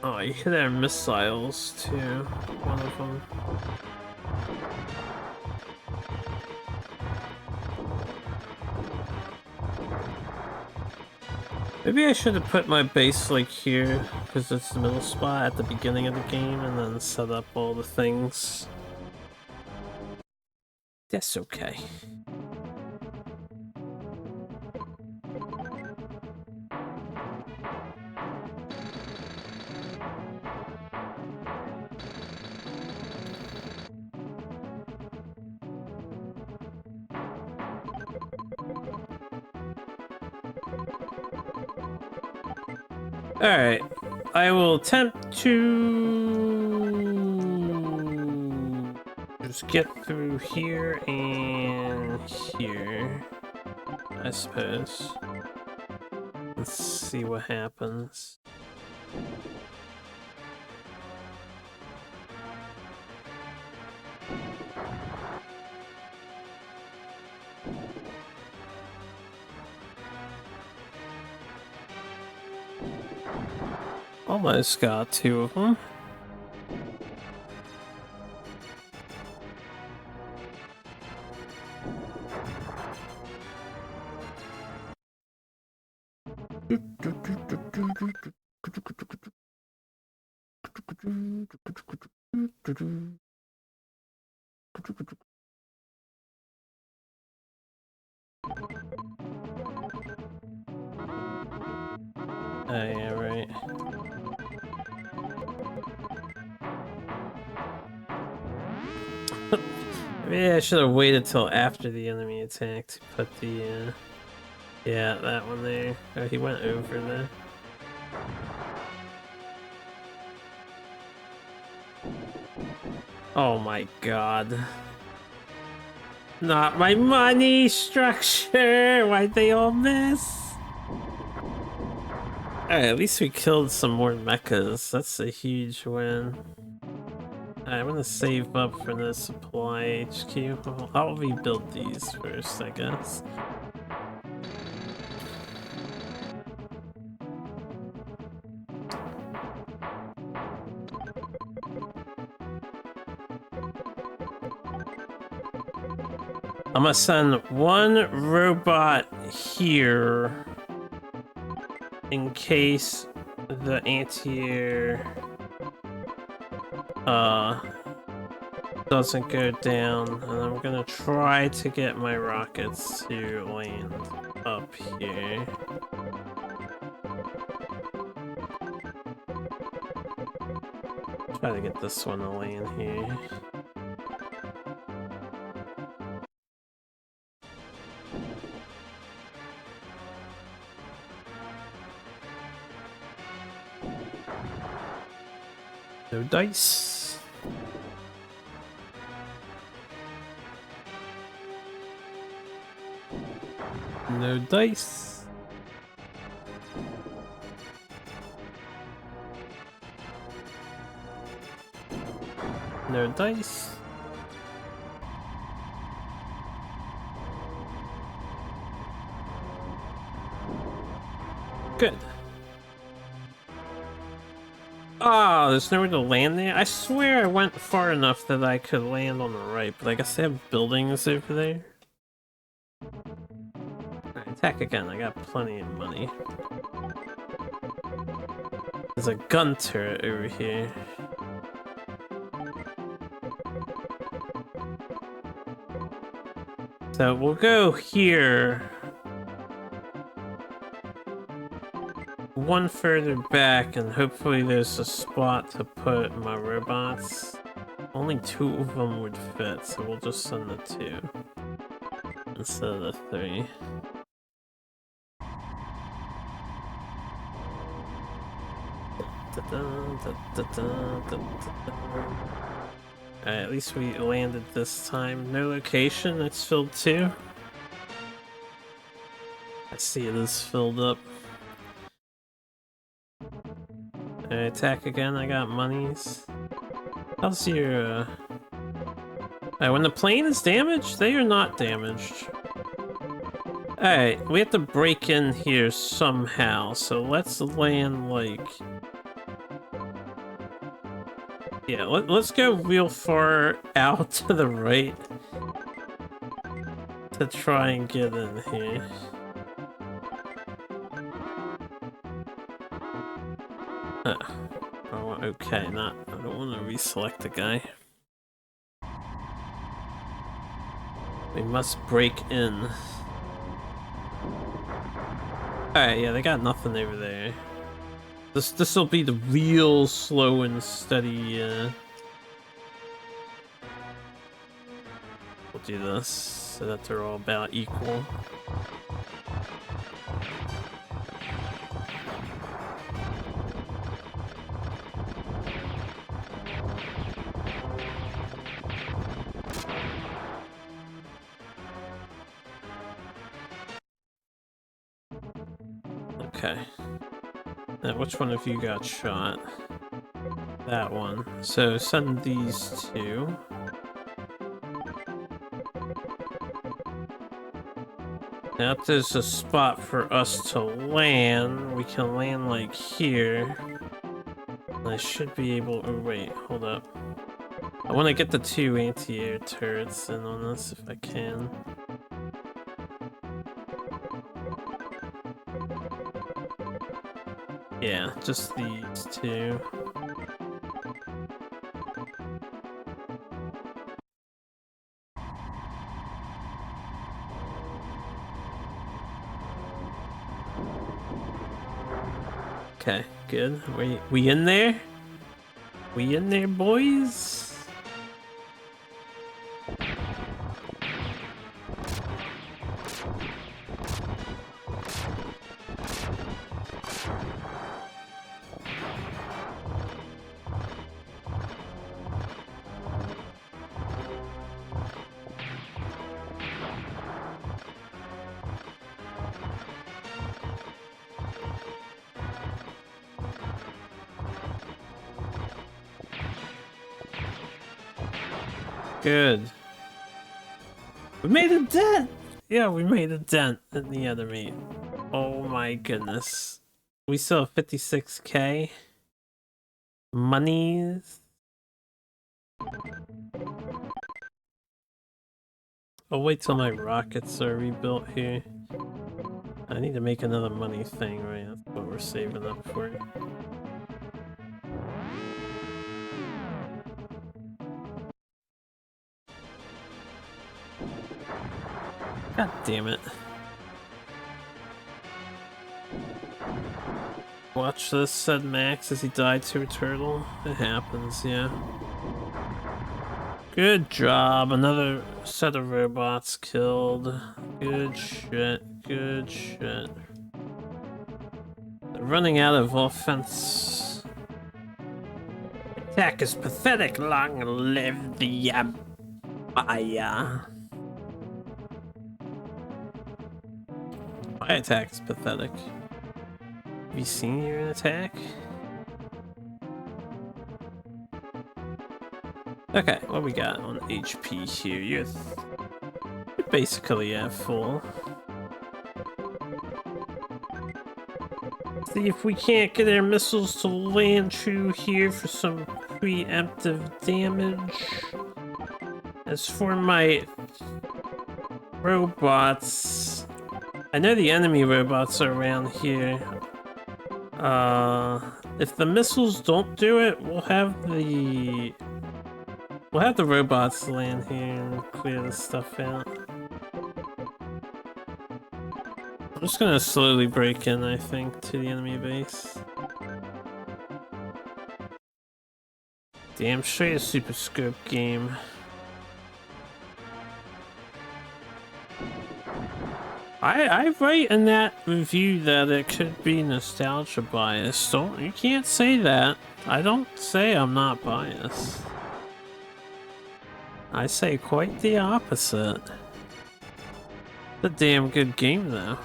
Oh, you hit our missiles too, one of them. Maybe I should have put my base like here, because it's the middle spot at the beginning of the game, and then set up all the things. That's okay. Alright, I will attempt to just get through here and here, I suppose. Let's see what happens. Almost got two of them. Oh yeah, right. Maybe I should have waited till after the enemy attack to put the, yeah, that one there. Oh, he went over there. Oh my god. Not my money structure! Why'd they all miss? Alright, at least we killed some more mechas. That's a huge win. I'm gonna save up for the supply HQ. I'll rebuild these first, I guess. I'm gonna send one robot here in case the anti-air doesn't go down, and I'm gonna try to get my rockets to land up here. Try to get this one to land here. No dice. No dice. No dice. Good. Ah, there's nowhere to land there? I swear I went far enough that I could land on the right, but I guess they have buildings over there. Alright, attack again, I got plenty of money. There's a gun turret over here. So we'll go here. One further back, and hopefully there's a spot to put my robots. Only 2 of them would fit, so we'll just send the 2 instead of the 3. Alright, at least we landed this time. No location, it's filled too. I see it is filled up. Alright, attack again, I got monies. How's your, Alright, when the plane is damaged, they are not damaged. Alright, we have to break in here somehow, so let's land, like... Yeah, let's go real far out to the right to try and get in here. Oh, okay, I don't want to reselect the guy. We must break in. Alright, yeah, they got nothing over there. This'll be the real slow and steady, We'll do this so that they're all about equal. Okay. Now, which one of you got shot? That one. So send these 2. Now if there's a spot for us to land, we can land like here. And I should be able... Oh wait, hold up. I want to get the 2 anti-air turrets in on this if I can. Yeah, just these 2. Okay, good. We in there? We in there, boys? Good. We made a dent! Yeah, we made a dent in the enemy. Oh my goodness. We still have 56k. Monies. I'll wait till my rockets are rebuilt here. I need to make another money thing, right? That's what we're saving up for. God damn it. Watch this, said Max as he died to a turtle. It happens, yeah. Good job. Another set of robots killed. Good shit. Good shit. They're running out of offense. Attack is pathetic. Long live the Empire. My attack is pathetic. Have you seen your attack? Okay, what we got on HP here? You're basically at full. See if we can't get our missiles to land true here for some preemptive damage. As for my robots, I know the enemy robots are around here. If the missiles don't do it, we'll have the robots land here and clear this stuff out. I'm just gonna slowly break in, I think, to the enemy base. Damn straight a Super Scope game. I write in that review that it could be nostalgia bias. You can't say that. I don't say I'm not biased. I say quite the opposite. It's a damn good game though.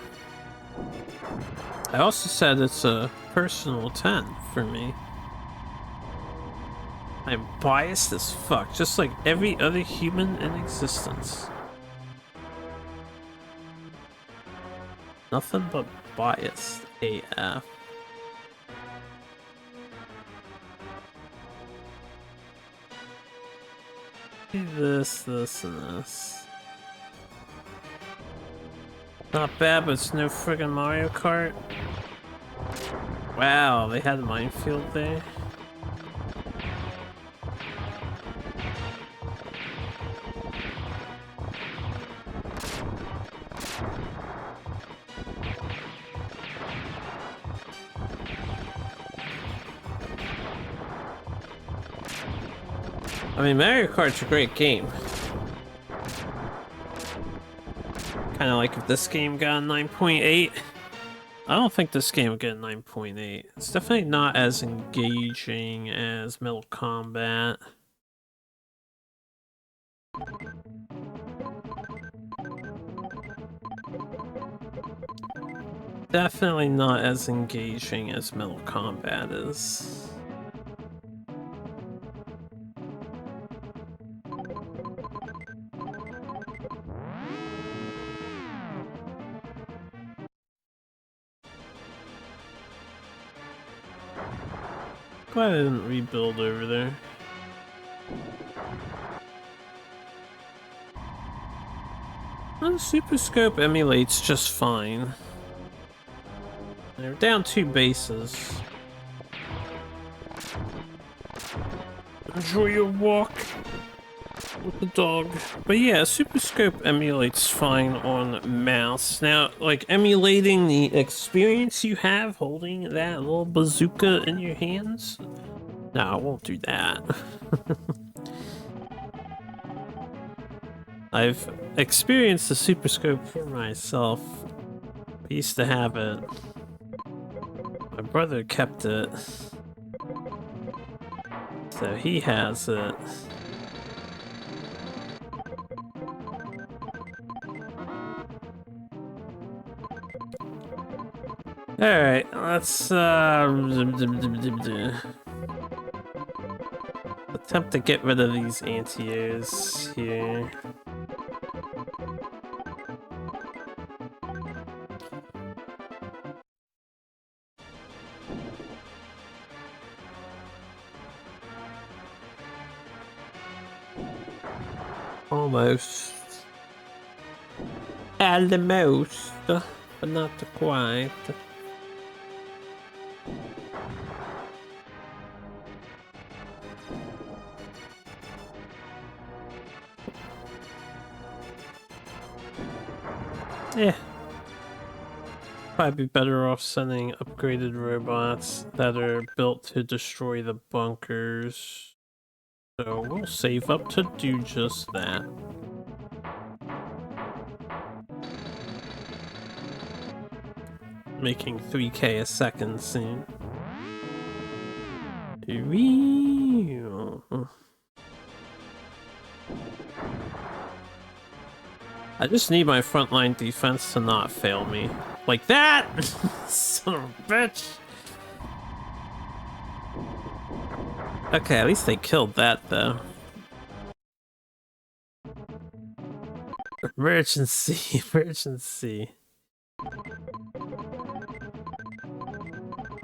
I also said it's a personal 10 for me. I'm biased as fuck, just like every other human in existence. Nothing but biased AF. This, and this. Not bad, but it's no friggin' Mario Kart. Wow, they had a minefield there. I mean, Mario Kart's a great game. Kind of like if this game got a 9.8. I don't think this game would get a 9.8. It's definitely not as engaging as Mortal Kombat. Definitely not as engaging as Mortal Kombat is. Glad I didn't rebuild over there. The Super Scope emulates just fine. They're down 2 bases. Enjoy your walk with the dog. But yeah, Super Scope emulates fine on mouse. Now, like, emulating the experience you have holding that little bazooka in your hands? No, I won't do that. I've experienced the Super Scope for myself. I used to have it. My brother kept it. So he has it. Alright, let's attempt to get rid of these anti-airs here. Almost. Almost, but not quite. Yeah. Probably be better off sending upgraded robots that are built to destroy the bunkers. So we'll save up to do just that. Making 3K a second soon. I just need my frontline defense to not fail me. Like that! Son of a bitch! Okay, at least they killed that though. Emergency, emergency.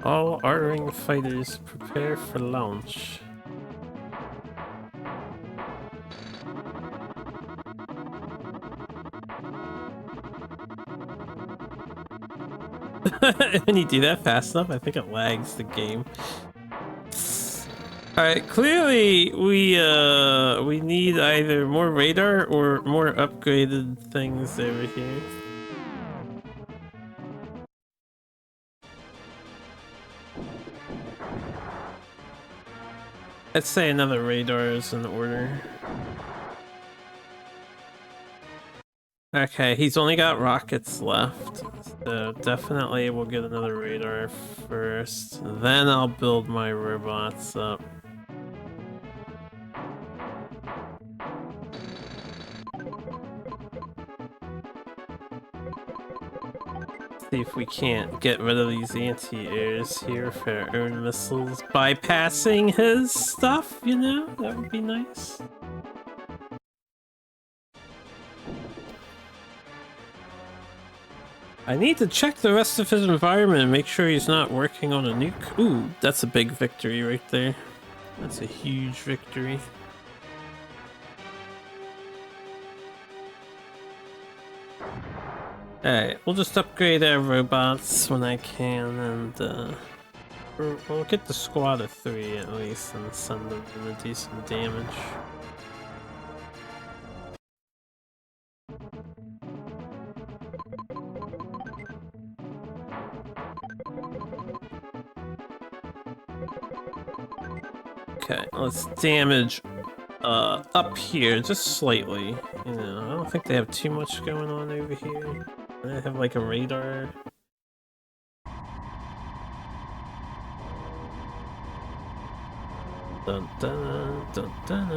All R-ring fighters prepare for launch. When you do that fast enough, I think it lags the game. Alright, clearly we need either more radar or more upgraded things over here. I'd say another radar is in order. Okay, he's only got rockets left, so definitely we'll get another radar first. Then I'll build my robots up. See if we can't get rid of these anti-airs here for our own missiles. Bypassing his stuff, you know? That would be nice. I need to check the rest of his environment and make sure he's not working on a nuke. Ooh, that's a big victory right there. That's a huge victory. Alright, we'll just upgrade our robots when I can, and we'll get the squad of 3 at least and send them to do some damage. Okay, let's damage up here just slightly. You know, I don't think they have too much going on over here. They have like a radar. Dun dun dun dun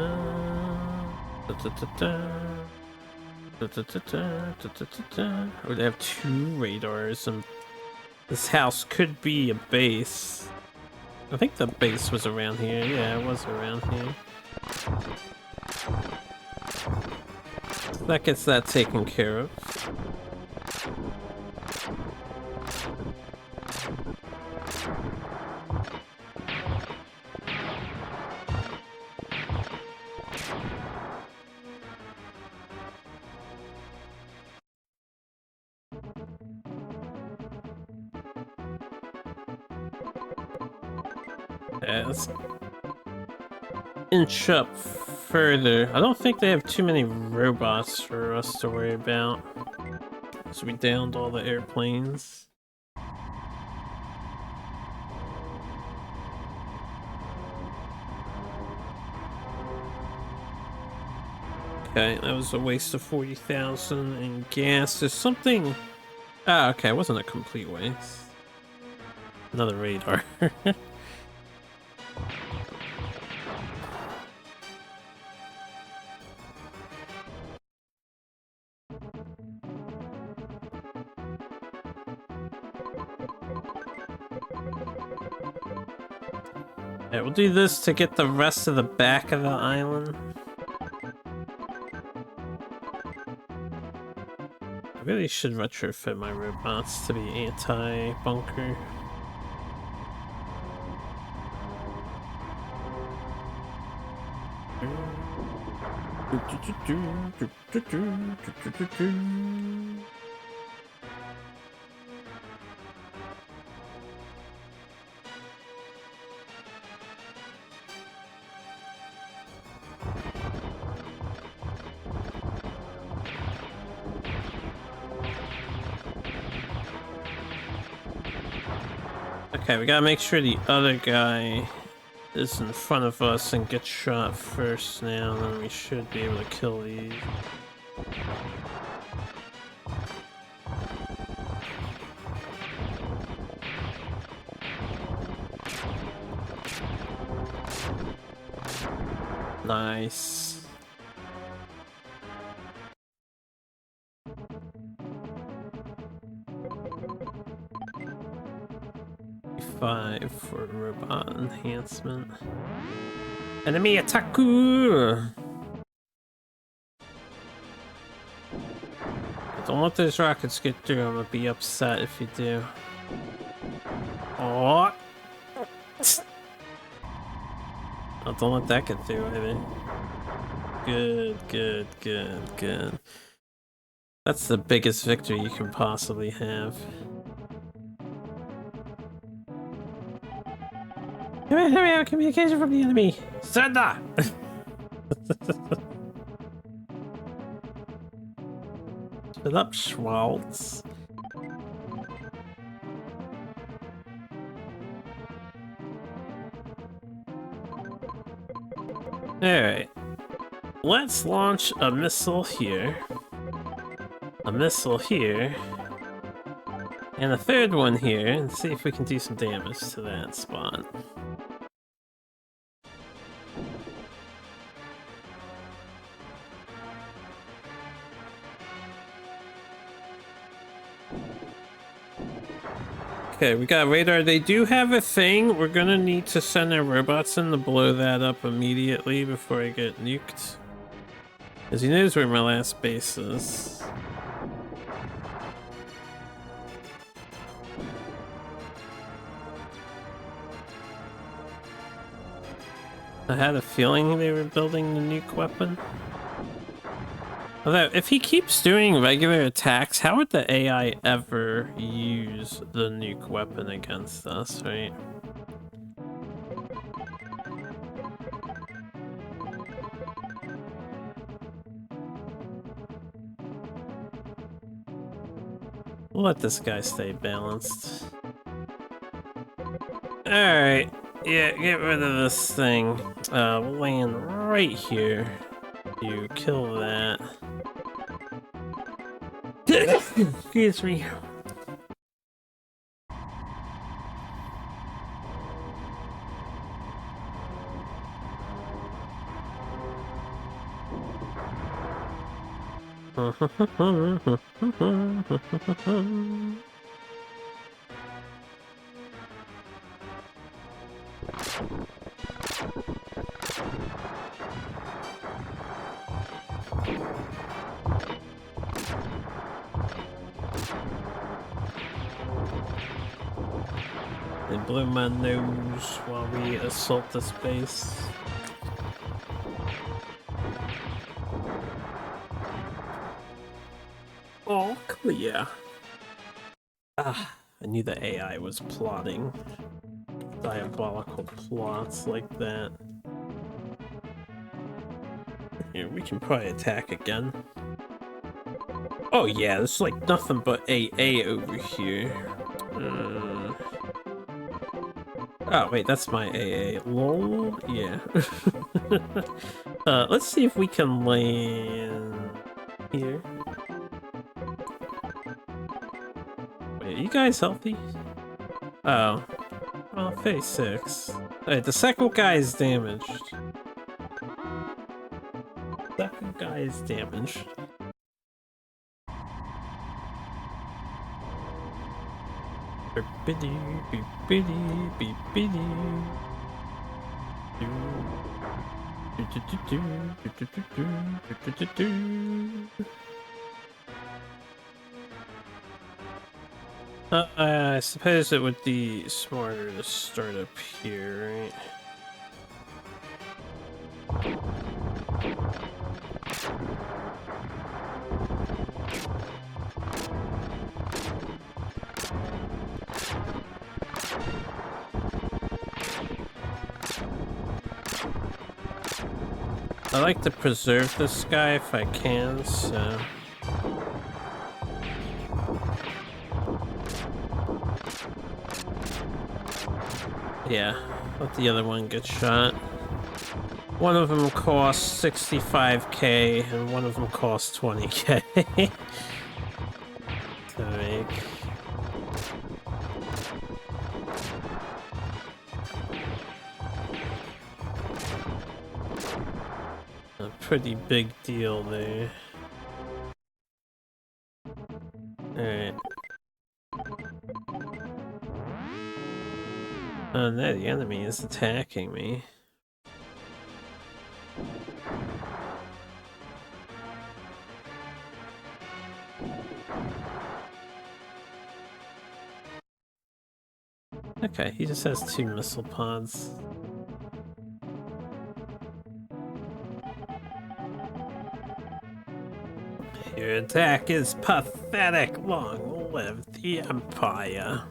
dun. Or they have 2 radars, and this house could be a base. I think the base was around here. Yeah, it was around here. That gets that taken care of. Yeah, let's inch up further. I don't think they have too many robots for us to worry about. So we downed all the airplanes. Okay, that was a waste of 40,000 in gas. There's something... Ah, okay, it wasn't a complete waste. Another radar. Yeah, we'll do this to get the rest of the back of the island. I really should retrofit my robots to be anti-bunker. Okay, we gotta make sure the other guy is in front of us and gets shot first now, then we should be able to kill these. Nice. 5 for robot enhancement. Enemy attack! Don't let those rockets get through. I'm gonna be upset if you do. Oh! Oh, don't let that get through, either. Good, good, good, good. That's the biggest victory you can possibly have. Here, communication from the enemy! Sender! Spit up, Schwartz. Alright. Let's launch a missile here. A missile here. And a third one here, and see if we can do some damage to that spot. Okay, we got radar. They do have a thing. We're gonna need to send our robots in to blow that up immediately before I get nuked. Because he knows where my last base is. I had a feeling they were building the nuke weapon. Although, if he keeps doing regular attacks, how would the AI ever use the nuke weapon against us, right? We'll let this guy stay balanced. Alright, yeah, get rid of this thing. We'll land right here. You kill that. Excuse me. They blew my nose while we assault this base. Oh, clear. Ah, I knew the AI was plotting diabolical plots like that. Here, we can probably attack again. Oh yeah, there's like nothing but AA over here. Oh wait, that's my AA. Lol, yeah. Let's see if we can land here. Wait, are you guys healthy? Oh. Well, phase 6. Alright, the second guy is damaged. Second guy is damaged. I suppose it would be smarter to start up here, right? I like to preserve this guy if I can, so... Yeah, let the other one get shot. One of them costs 65k and one of them costs 20k to make. A pretty big deal there. Alright. Oh no, the enemy is attacking me. Okay, he just has 2 missile pods. Your attack is pathetic. Long live the Empire.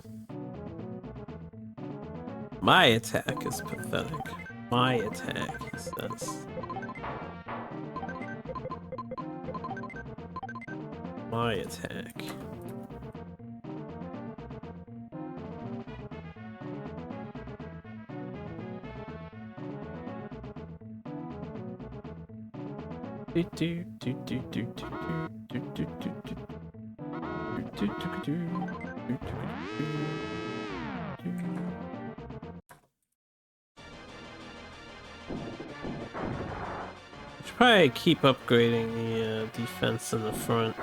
My attack is pathetic. My attack, he says. My attack. Should probably keep upgrading the defense in the front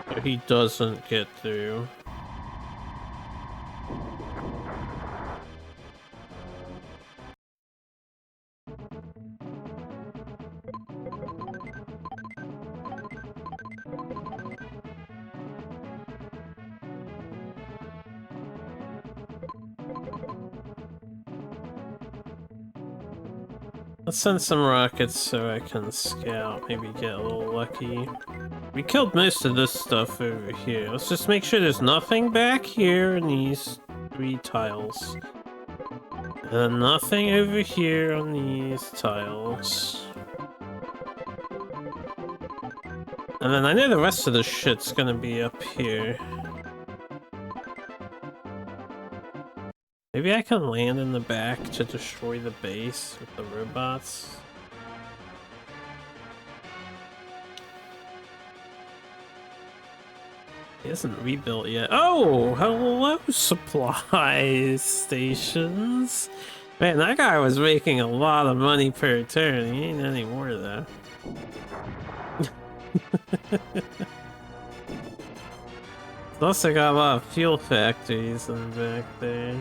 so he doesn't get through. Let's send some rockets so I can scout, maybe get a little lucky. We killed most of this stuff over here. Let's just make sure there's nothing back here in these 3 tiles. And nothing over here on these tiles. And then I know the rest of the shit's gonna be up here. Maybe I can land in the back to destroy the base with the robots. He isn't rebuilt yet. Oh, hello, supply stations. Man, that guy was making a lot of money per turn. He ain't anymore though. Plus, I got a lot of fuel factories in the back there.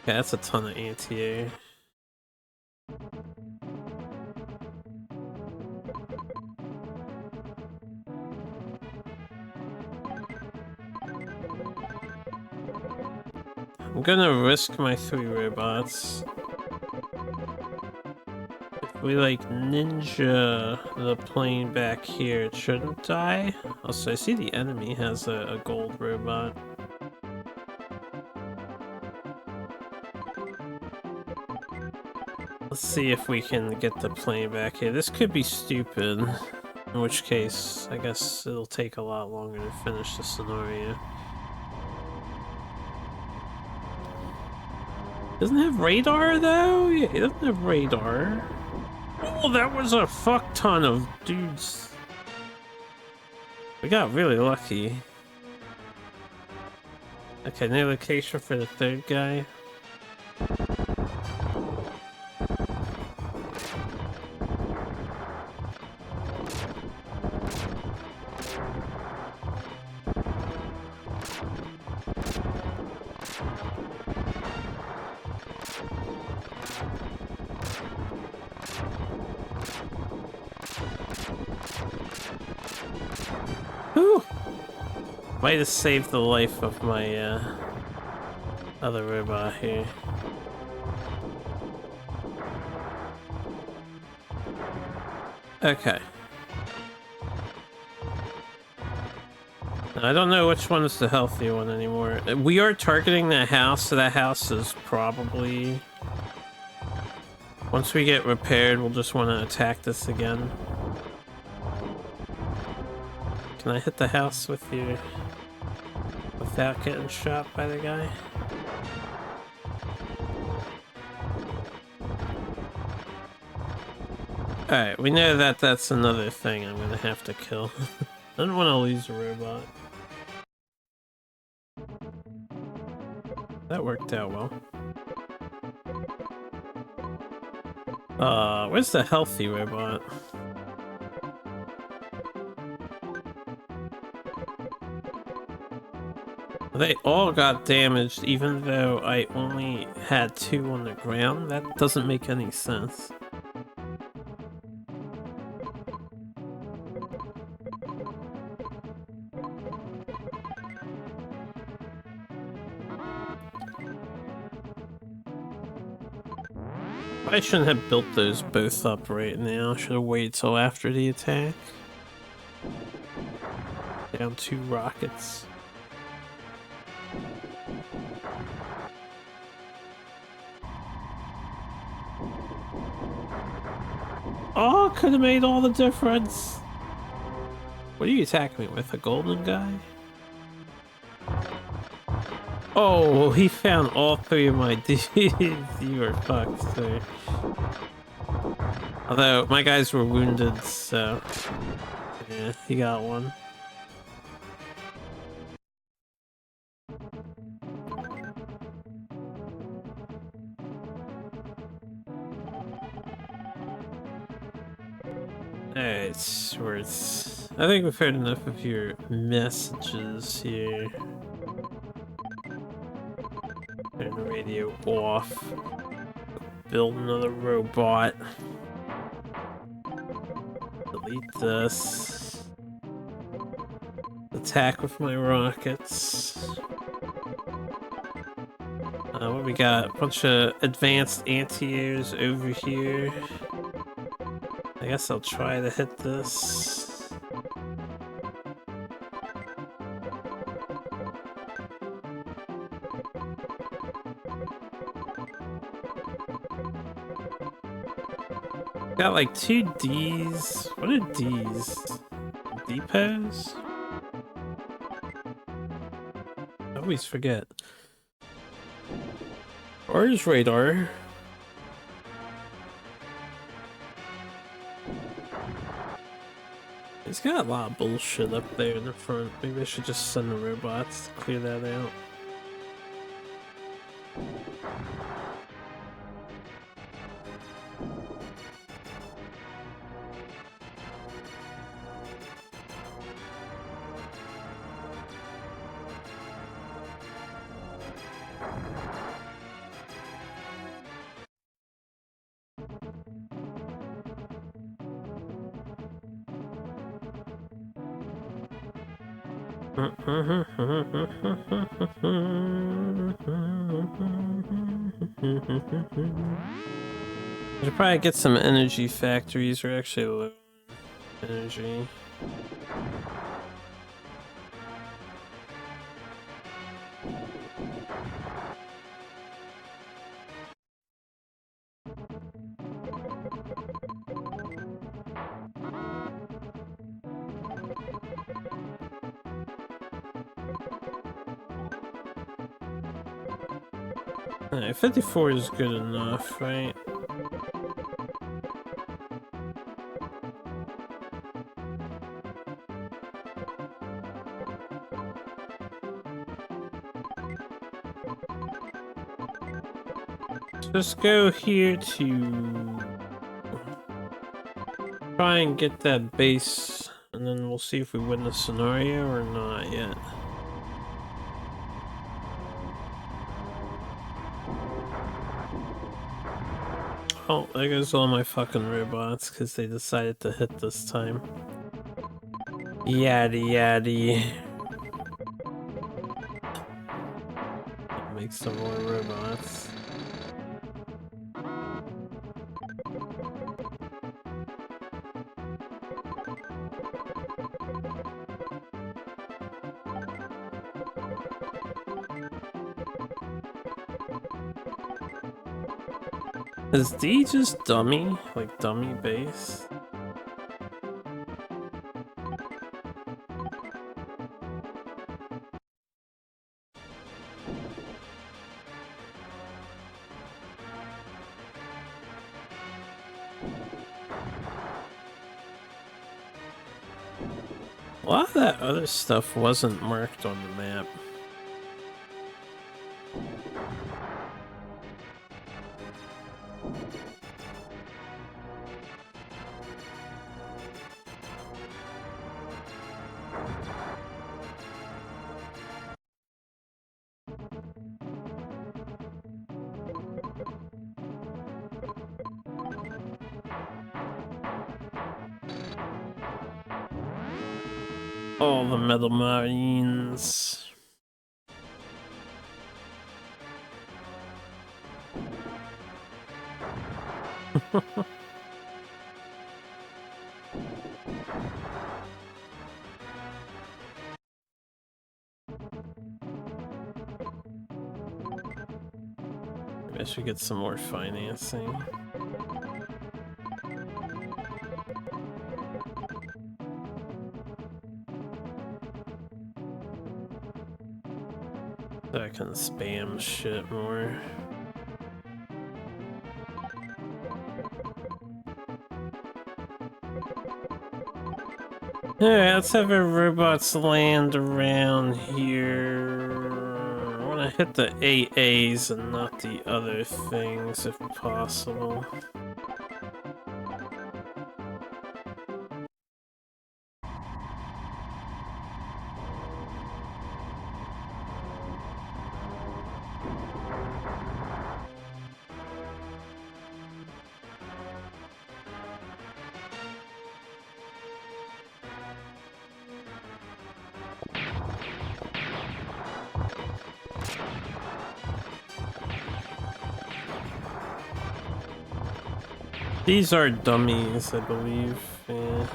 Okay, that's a ton of anti-air. I'm gonna risk my 3 robots. If we like ninja the plane back here, it shouldn't die. Also, I see the enemy has a gold robot. Let's see if we can get the plane back here. This could be stupid, in which case, I guess it'll take a lot longer to finish the scenario. Doesn't have radar though? Yeah, he doesn't have radar. Oh, that was a fuck ton of dudes. We got really lucky. Okay, no location for the 3rd guy. Whew! Might have saved the life of my other robot here. Okay. I don't know which one is the healthy one anymore. We are targeting that house, so that house is probably... Once we get repaired, we'll just want to attack this again. Can I hit the house with without getting shot by the guy. Alright, we know that that's another thing I'm gonna have to kill. I don't want to lose a robot. That worked out well. Where's the healthy robot? They all got damaged even though I only had 2 on the ground? That doesn't make any sense. I shouldn't have built those both up right now. Should have waited till after the attack. Down 2 rockets. Oh, could have made all the difference. What are you attacking me with? A golden guy? Oh, he found all 3 of my dudes. You were fucked, sir. Although, my guys were wounded, so... yeah, he got one. Alright, Schwartz. I think we've heard enough of your messages here. Turn the radio off. Build another robot. Delete this. Attack with my rockets. What we got? A bunch of advanced anti-airs over here. I guess I'll try to hit this. Got like 2 Ds. What are Ds? Depots? I always forget. Where's radar? He's got a lot of bullshit up there in the front. Maybe I should just send the robots to clear that out. I should probably get some energy factories or actually low energy. Alright, 54 is good enough, right? Let's go here to try and get that base, and then we'll see if we win the scenario or not yet. Oh, there goes all my fucking robots because they decided to hit this time. Yaddy yaddy. Make some more robots. Is D just dummy? Like dummy base? A lot of that other stuff wasn't marked on the map. All the metal marines. Maybe I should get some more financing. So I can spam shit more. Alright, let's have our robots land around here. I want to hit the AAs and not the other things if possible. These are dummies, I believe. Yeah.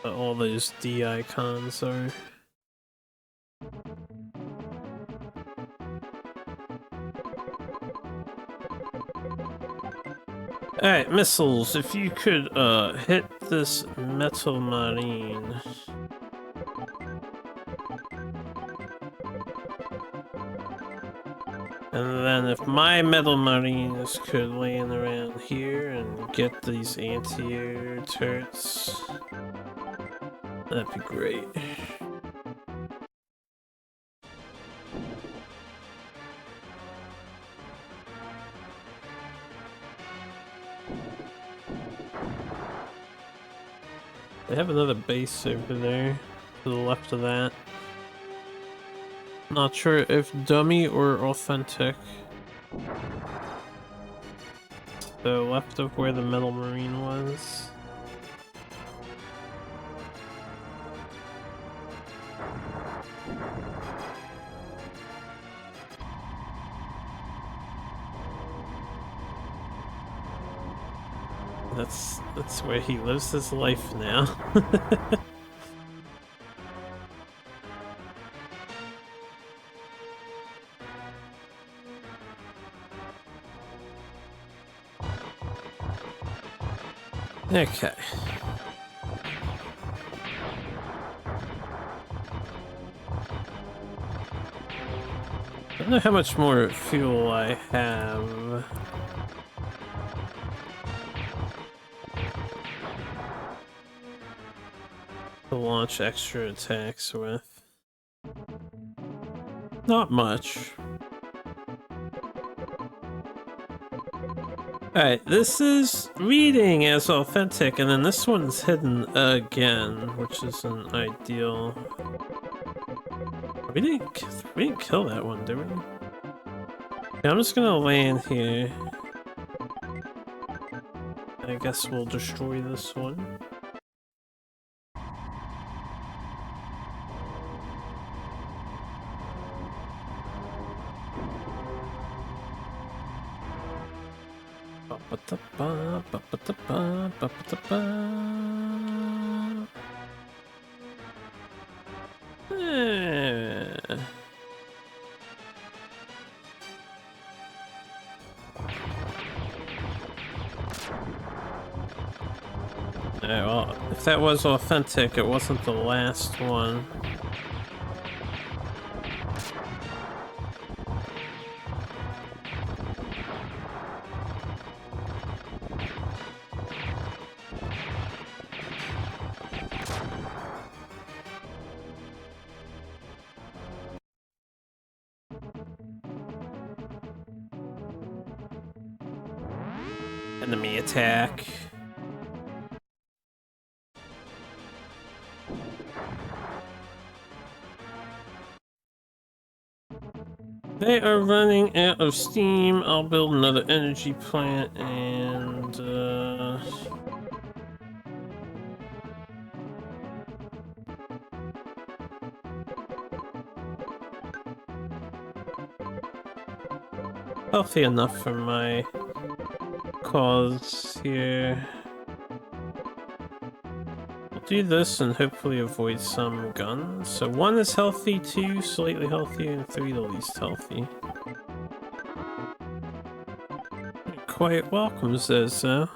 But all those D icons are. Alright, missiles, if you could hit this metal marine. And then if my metal marines could land around here and get these anti-air turrets, that'd be great. They have another base over there to the left of that. Not sure if dummy or authentic. The left of where the metal marine was. That's where he lives his life now. Okay. I don't know how much more fuel I have. To launch extra attacks with. Not much. Alright, this is reading as authentic, and then this one's hidden again, which isn't ideal. We didn't kill that one, did we? Yeah, I'm just gonna land here. I guess we'll destroy this one. Alright, well, if that was authentic, it wasn't the last one. enemy attack. They are running out of steam. I'll build another energy plant and healthy enough for my cause here. I'll do this and hopefully avoid some guns. So 1 is healthy, 2 slightly healthy, and 3 the least healthy. You're quite welcome, Zozo.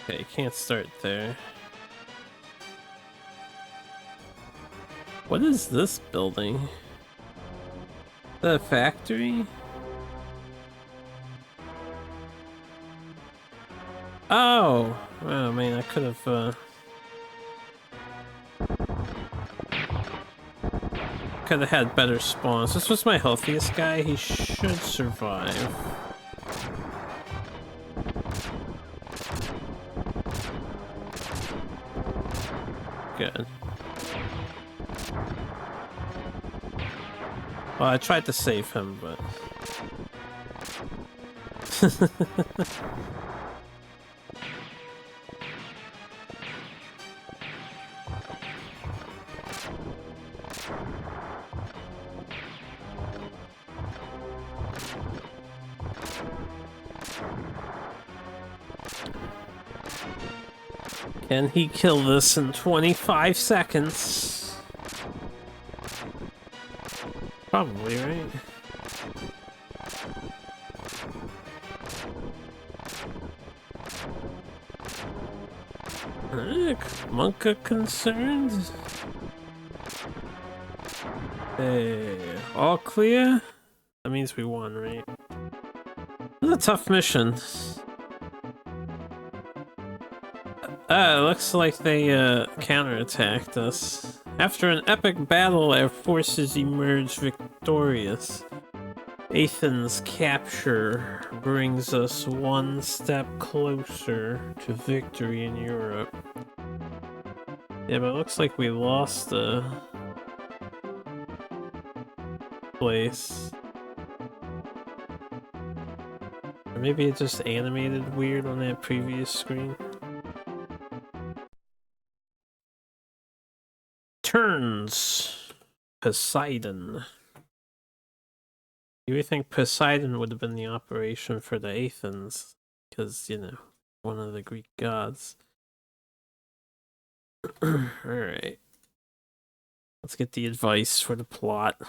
Okay, can't start there. What is this building? The factory? Oh! Oh man, I could have had better spawns. This was my healthiest guy. He should survive. Good. Well, I tried to save him, but... Can he kill this in 25 seconds? Probably, right? Monka concerned? Hey, all clear? That means we won, right? This is a tough mission. It looks like they counterattacked us. After an epic battle, our forces emerged victorious. Athens' capture brings us one step closer to victory in Europe. Yeah, but it looks like we lost a place. Or maybe it just animated weird on that previous screen. Turns. Poseidon. You would think Poseidon would have been the operation for the Athens, because, you know, one of the Greek gods. Alright. Let's get the advice for the plot.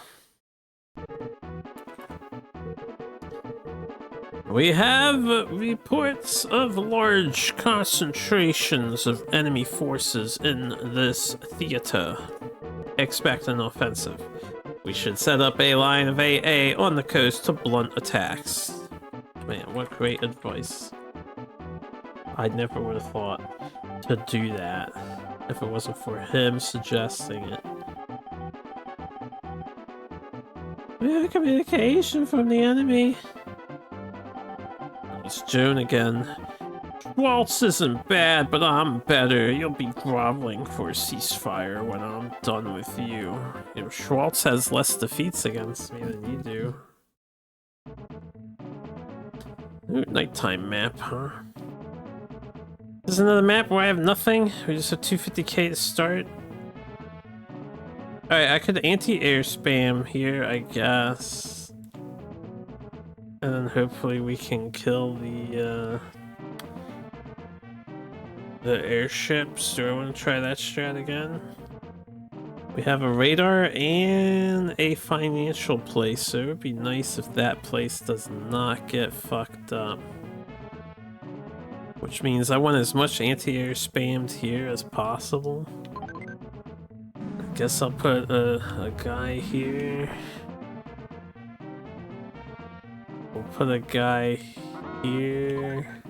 We have reports of large concentrations of enemy forces in this theater. Expect an offensive. We should set up a line of AA on the coast to blunt attacks. Man, what great advice. I never would have thought to do that if it wasn't for him suggesting it. We have communication from the enemy. It's Joan again. Waltz isn't bad, but I'm better. You'll be groveling for a ceasefire when I'm done with you. You know, Schwartz has less defeats against me than you do. Ooh, nighttime map, huh? There's another map where I have nothing. We just have 250k to start. Alright, I could anti-air spam here, I guess. And then hopefully we can kill the airships. Do I want to try that strat again? We have a radar and a financial place, so it would be nice if that place does not get fucked up. Which means I want as much anti-air spammed here as possible. I guess I'll put a guy here. put a guy here.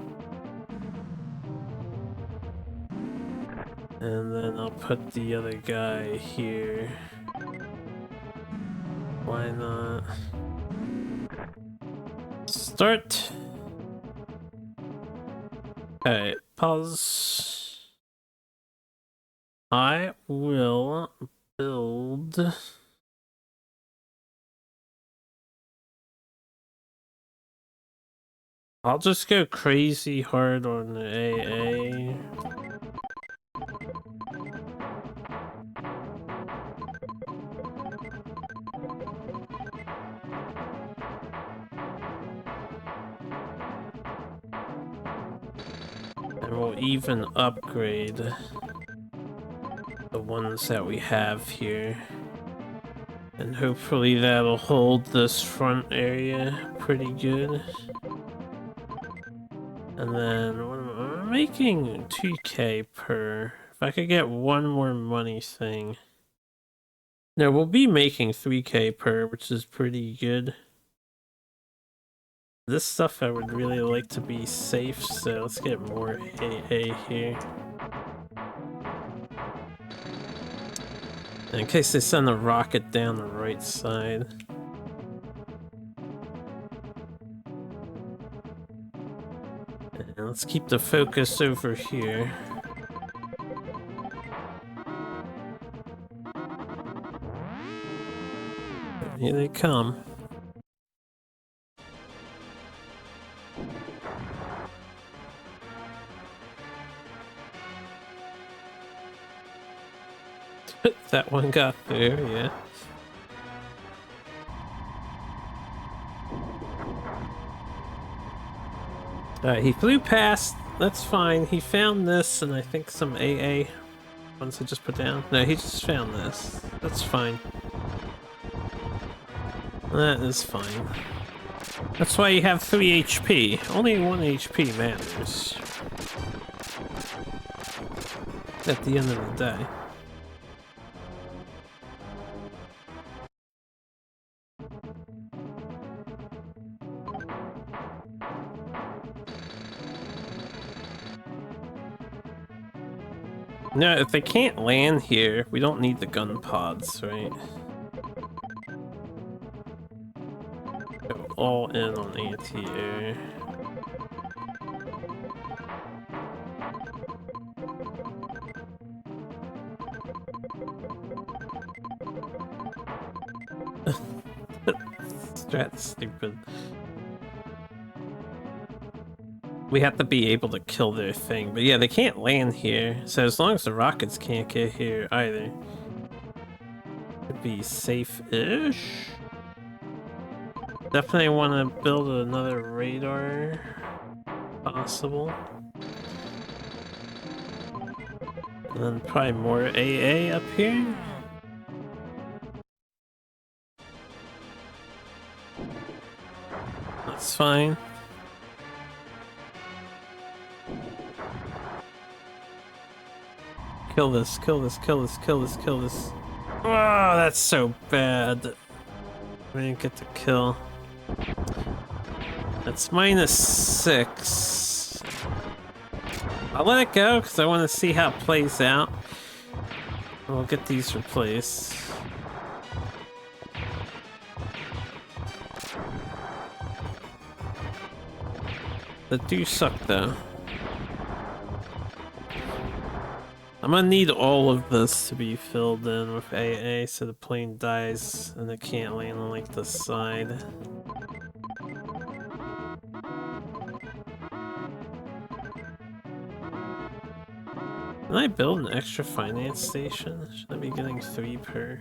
And then I'll put the other guy here. Why not? Start. Alright, pause. I will build. I'll just go crazy hard on the AA. And we'll even upgrade the ones that we have here. And hopefully that'll hold this front area pretty good. And then what am I making 2K per. If I could get one more money thing. No, we'll be making 3K per, which is pretty good. This stuff I would really like to be safe, so let's get more AA here. In case they send a rocket down the right side. And let's keep the focus over here. Here they come. That one got there, yeah. Alright, he flew past. That's fine. He found this and I think some AA ones I just put down. No, he just found this. That's fine. That is fine. That's why you have 3 HP. Only 1 HP matters. At the end of the day. No, if they can't land here, we don't need the gun pods, right? Go all in on anti-air. Strat's stupid. We have to be able to kill their thing, but yeah, they can't land here, so as long as the rockets can't get here either, it'd be safe-ish. Definitely want to build another radar, possible. And then probably more AA up here. That's fine. Kill this, kill this, kill this, kill this, kill this. Oh, that's so bad. I didn't get the kill. That's -6. I'll let it go because I want to see how it plays out. We'll get these replaced. They do suck though. I'm gonna need all of this to be filled in with AA so the plane dies and it can't land on like the side. Can I build an extra finance station? Should I be getting 3 per?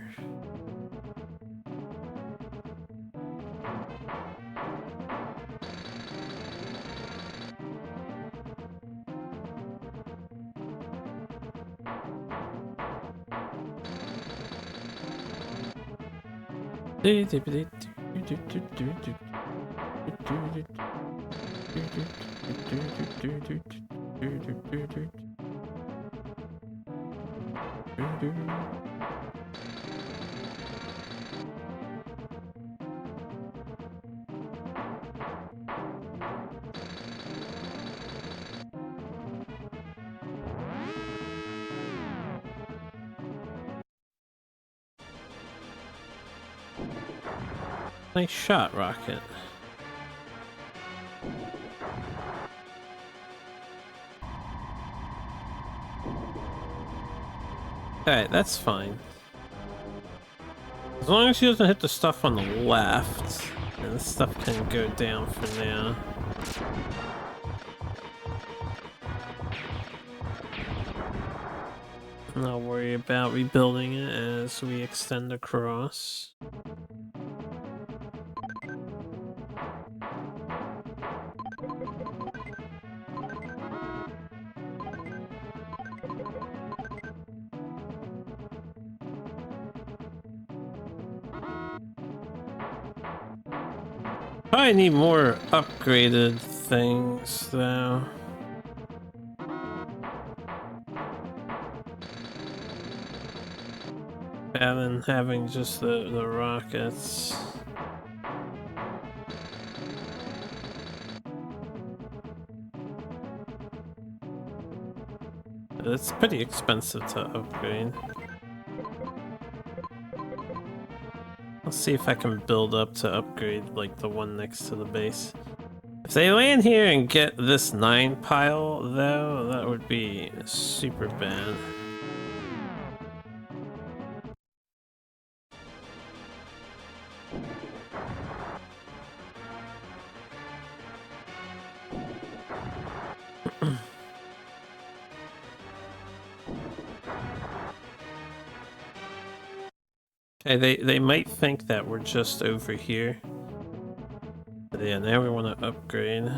Nice shot, Rocket. Alright, that's fine. As long as he doesn't hit the stuff on the left, and this stuff can go down for now. And I'll worry about rebuilding it as we extend across. Probably need more upgraded things, though. Rather than having just the rockets. It's pretty expensive to upgrade. I'll see if I can build up to upgrade like the one next to the base. If they land here and get this 9 pile though, that would be super bad. Okay, they might think that we're just over here. But yeah, now we want to upgrade.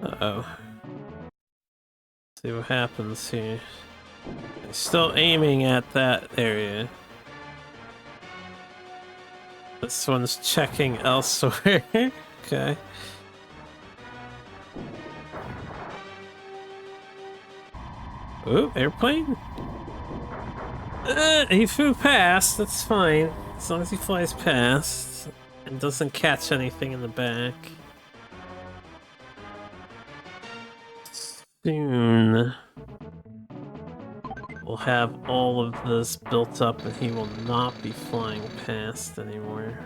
Uh-oh. See what happens here. He's still aiming at that area. This one's checking elsewhere. Okay. Ooh, airplane? He flew past, that's fine. As long as he flies past and doesn't catch anything in the back. Soon we'll have all of this built up and he will not be flying past anymore.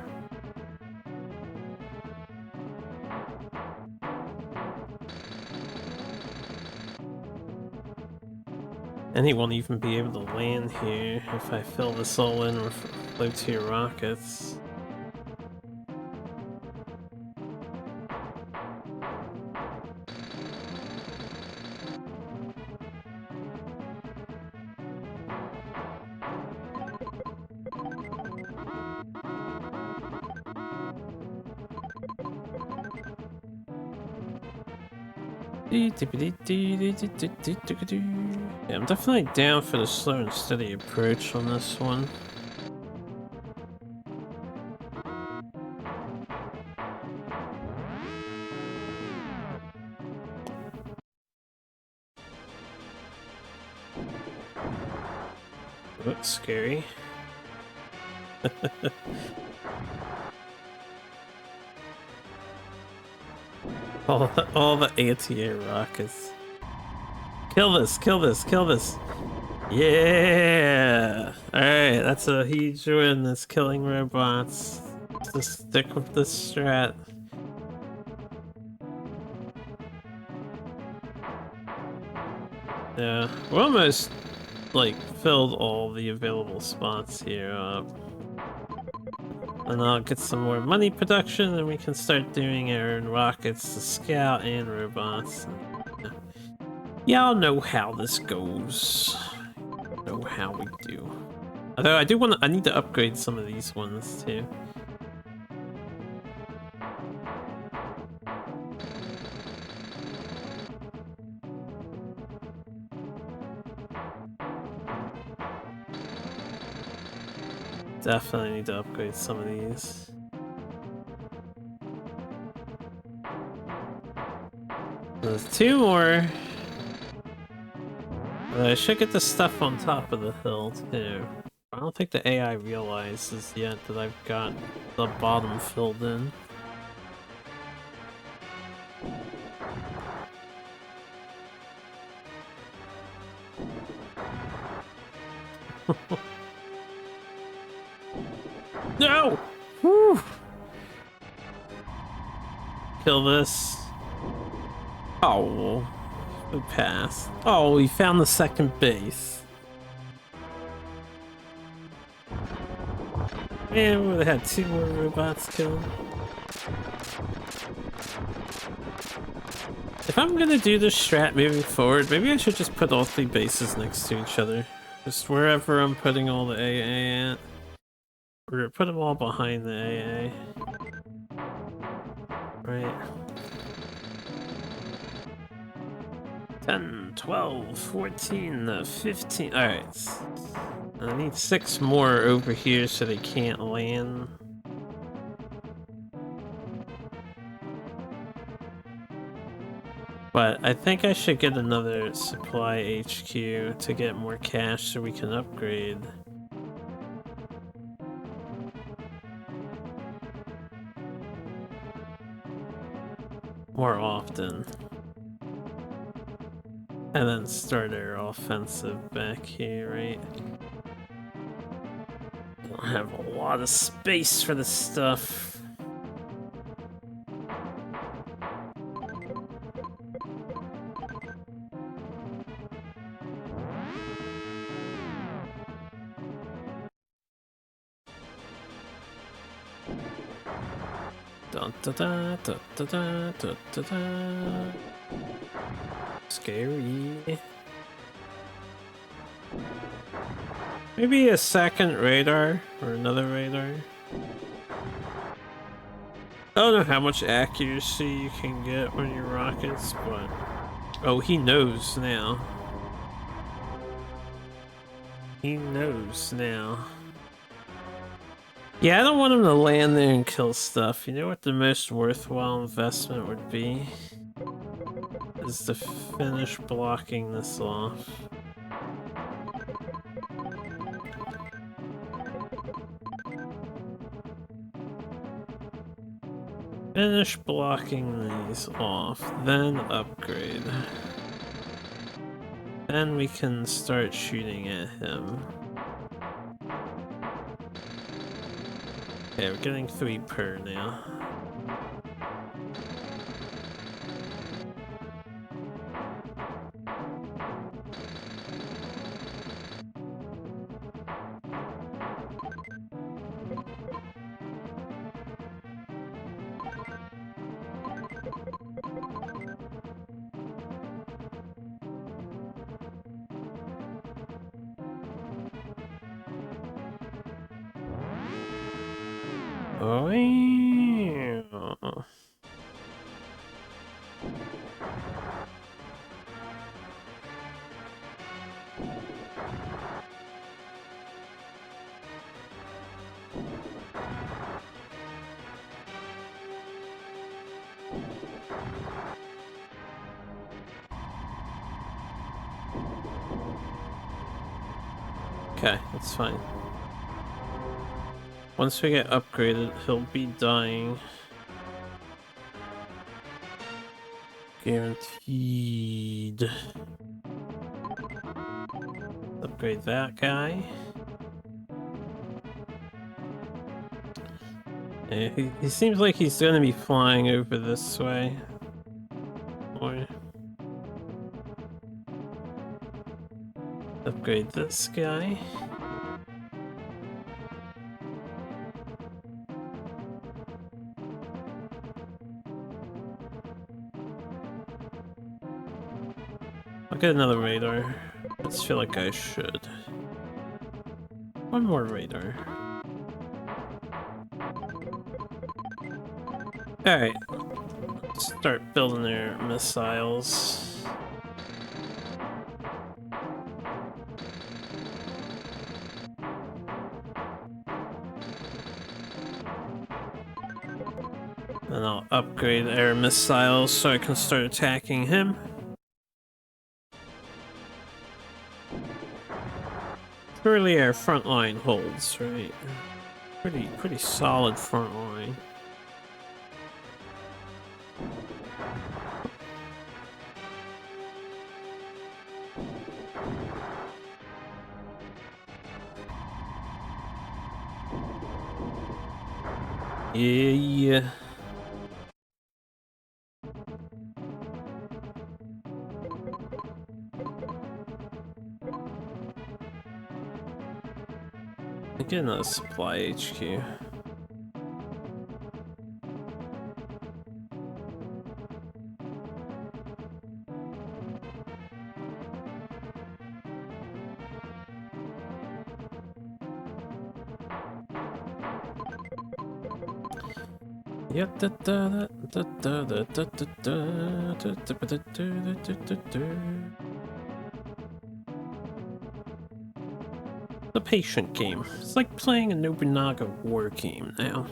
And he won't even be able to land here if I fill this all in with float-tier rockets. Yeah, I'm definitely down for the slow and steady approach on this one. Looks scary. all the anti-air rockets. Kill this, kill this, kill this. Yeah! Alright, that's a huge win. That's killing robots. Just stick with this strat. Yeah, we're almost like filled all the available spots here up. And I'll get some more money production and we can start doing our own rockets to scout and robots. Y'all know how this goes. Know how we do. Although I need to upgrade some of these ones too. Definitely need to upgrade some of these. There's 2 more. I should get the stuff on top of the hill too. I don't think the AI realizes yet that I've got the bottom filled in. No! Whew. Kill this. Oh, we passed. Oh, we found the second base. Man, we would have had 2 more robots killed. If I'm gonna do this strat moving forward, maybe I should just put all 3 bases next to each other. Just wherever I'm putting all the AA at. Or put them all behind the AA. Right. 10, 12, 14, 15. Alright. I need 6 more over here so they can't land. But I think I should get another supply HQ to get more cash so we can upgrade. More often. And then start our offensive back here, right? Don't have a lot of space for this stuff. Dun, da, da, da, da, da, da, da, da. Scary. Maybe a second radar or another radar. I don't know how much accuracy you can get on your rockets, but oh, he knows now. He knows now. Yeah, I don't want him to land there and kill stuff. You know what the most worthwhile investment would be? Is to finish blocking this off. Finish blocking these off, then upgrade. Then we can start shooting at him. Okay, we're getting 3 per now. Oh, yeah. Okay, that's fine. Once we get upgraded, he'll be dying. Guaranteed. Upgrade that guy. Yeah, he seems like he's gonna be flying over this way. Or upgrade this guy. I'll get another radar. I just feel like I should. One more radar. Alright. Start building their missiles. Then I'll upgrade air missiles so I can start attacking him. Surely our front line holds, right? Pretty solid front line. Yeah. Again, a supply HQ. Yeah, the patient game. It's like playing a Nobunaga war game now.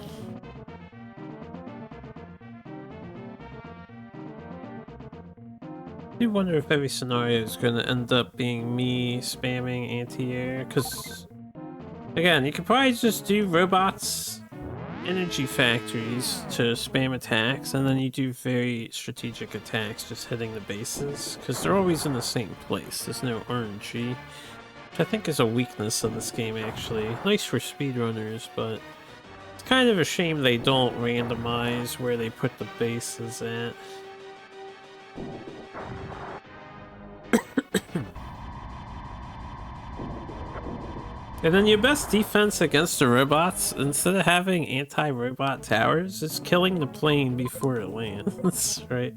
I do wonder if every scenario is going to end up being me spamming anti-air, because again, you could probably just do robots, energy factories to spam attacks, and then you do very strategic attacks just hitting the bases, because they're always in the same place. There's no RNG, which I think is a weakness of this game actually. Nice for speedrunners, but it's kind of a shame they don't randomize where they put the bases at. And then your best defense against the robots, instead of having anti-robot towers, is killing the plane before it lands, right?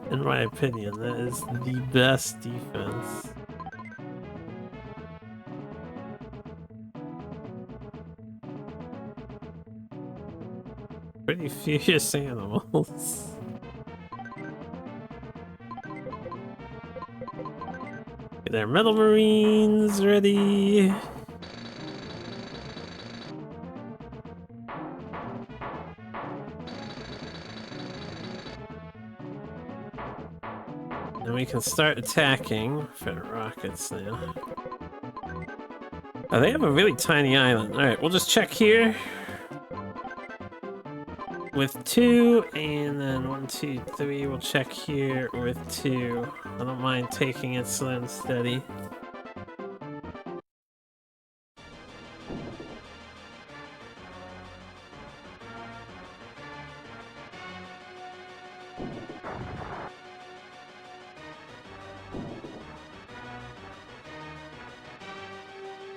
In my opinion, that is the best defense. Pretty furious animals. Get our metal marines ready. And we can start attacking for the rockets now. Oh, they have a really tiny island. Alright, we'll just check here. With 2, and then 1, 2, 3. We'll check here with 2. I don't mind taking it slow and steady.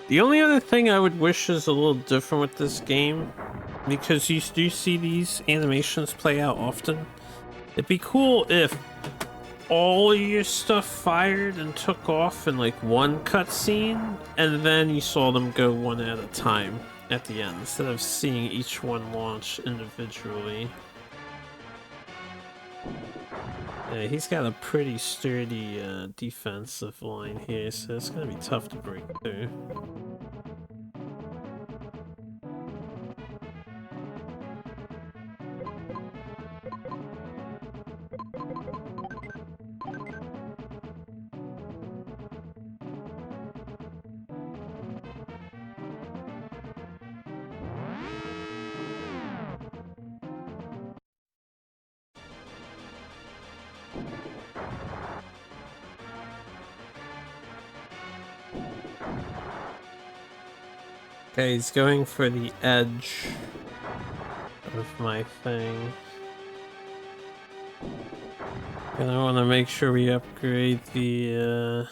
The only other thing I would wish is a little different with this game, because you do see these animations play out often. It'd be cool if all your stuff fired and took off in like one cutscene, and then you saw them go one at a time at the end, instead of seeing each one launch individually. Yeah, he's got a pretty sturdy defensive line here, so it's gonna be tough to break through. Okay, he's going for the edge of my thing. And I want to make sure we upgrade the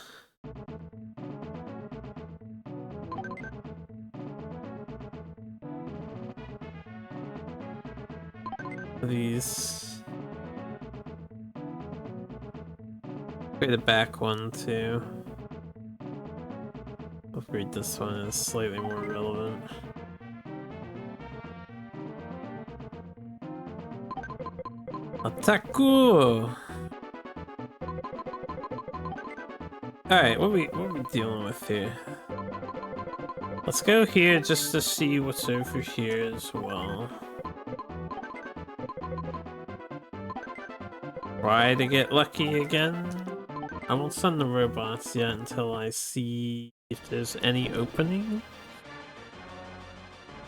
these. Upgrade the back one too. upgrade this one, it's slightly more relevant. Attaku! Alright, what are we dealing with here? Let's go here just to see what's over here as well. Try to get lucky again. I won't send the robots yet until I see if there's any opening.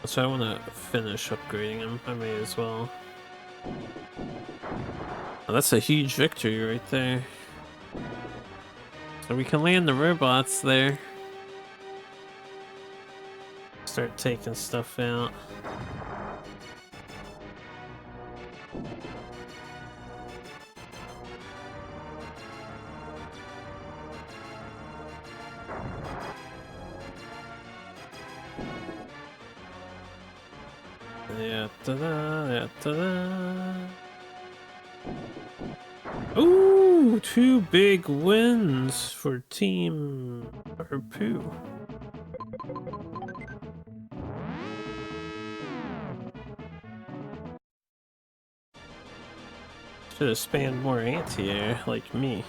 So I want to finish upgrading them. I may as well. Oh, that's a huge victory right there. So we can land the robots there. Start taking stuff out. Yeah, ta-da, ta-da. Ooh, 2 big wins for Team Harpoo. Should have spammed more anti-air like me.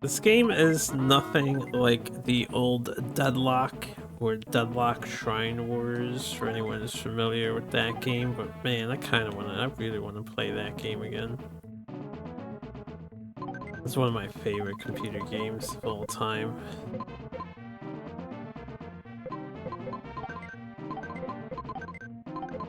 This game is nothing like the old Deadlock or Deadlock Shrine Wars for anyone who's familiar with that game, but man, I really want to play that game again. It's one of my favorite computer games of all time.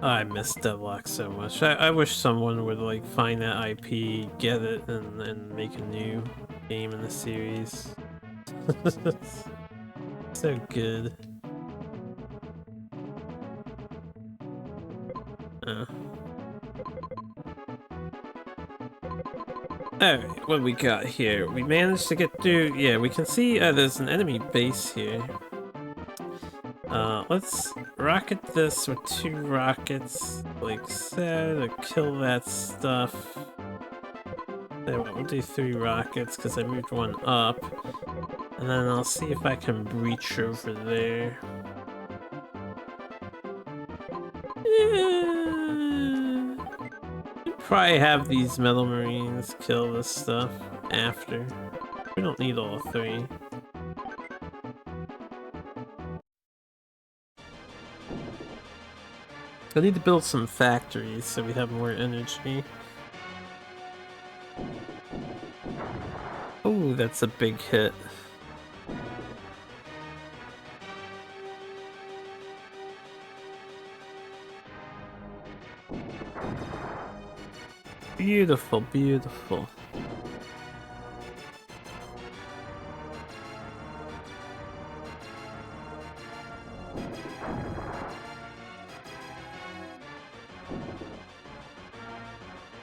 I miss Deadlock so much. I wish someone would like find that IP, get it, and make a new game in the series. So good. Alright, what we got here? We managed to get through. Yeah, we can see there's an enemy base here. Let's rocket this with 2 rockets, like so, to kill that stuff. We'll do 3 rockets because I moved one up. And then I'll see if I can breach over there. Probably have these metal marines kill this stuff after. We don't need all 3. I need to build some factories so we have more energy. Oh, that's a big hit. Beautiful, beautiful.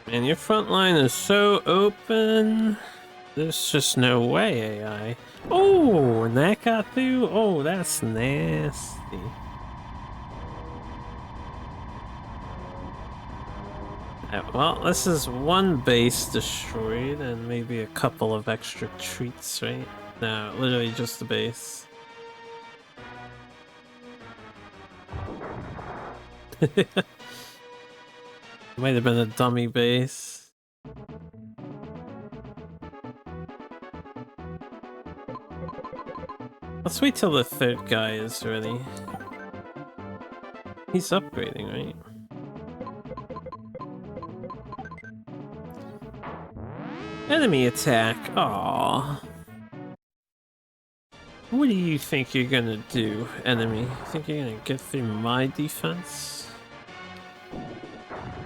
Man, your front line is so open. There's just no way, AI. Oh, and that got through? Oh, that's nasty. Well, this is 1 base destroyed and maybe a couple of extra treats, right? No, literally just the base. Might have been a dummy base. Let's wait till the 3rd guy is ready. He's upgrading, right? Enemy attack. Aww. What do you think you're gonna do, enemy? Think you're gonna get through my defense?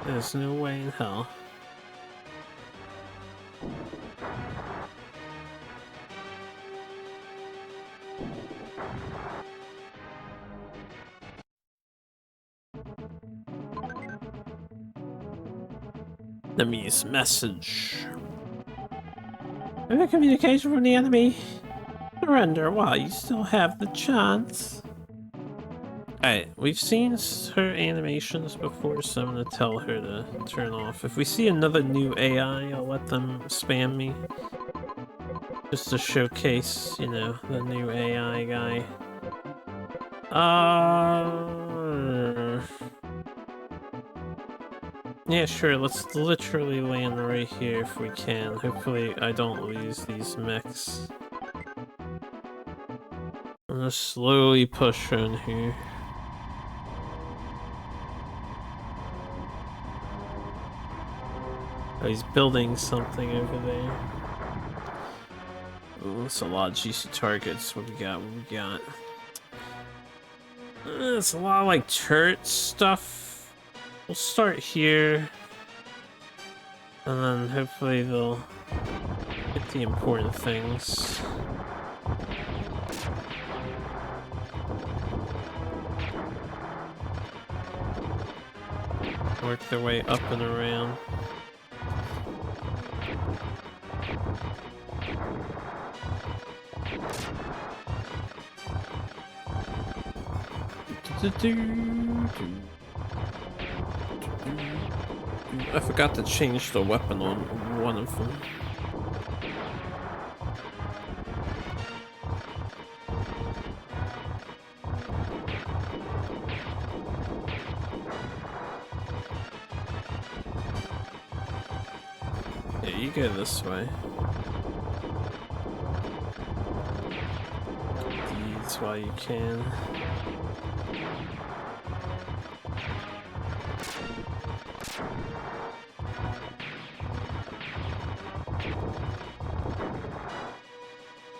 There's no way in hell. Enemy's message. I have communication from the enemy. Surrender while you still have the chance. Alright, we've seen her animations before, so I'm gonna tell her to turn off. If we see another new AI, I'll let them spam me. Just to showcase, you know, the new AI guy. Yeah, sure, let's literally land right here if we can. Hopefully I don't lose these mechs. I'm gonna slowly push in here. Oh, he's building something over there. Ooh, that's a lot of GC targets. What we got? What we got? It's a lot of like turret stuff. We'll start here. And then hopefully they'll get the important things. Work their way up and around. I forgot to change the weapon on one of them. Yeah, you go this way. These while you can.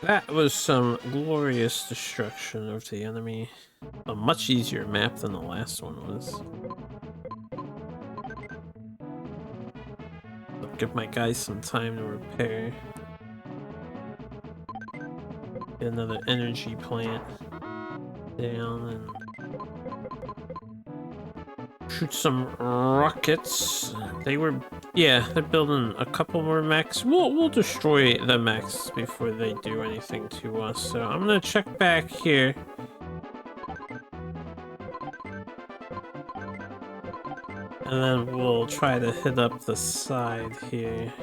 That was some glorious destruction of the enemy. A much easier map than the last one was. I'll give my guys some time to repair. Get another energy plant down and shoot some rockets. They were, yeah, they're building a couple more mechs. We'll destroy the mechs before they do anything to us. So I'm gonna check back here. And then we'll try to hit up the side here.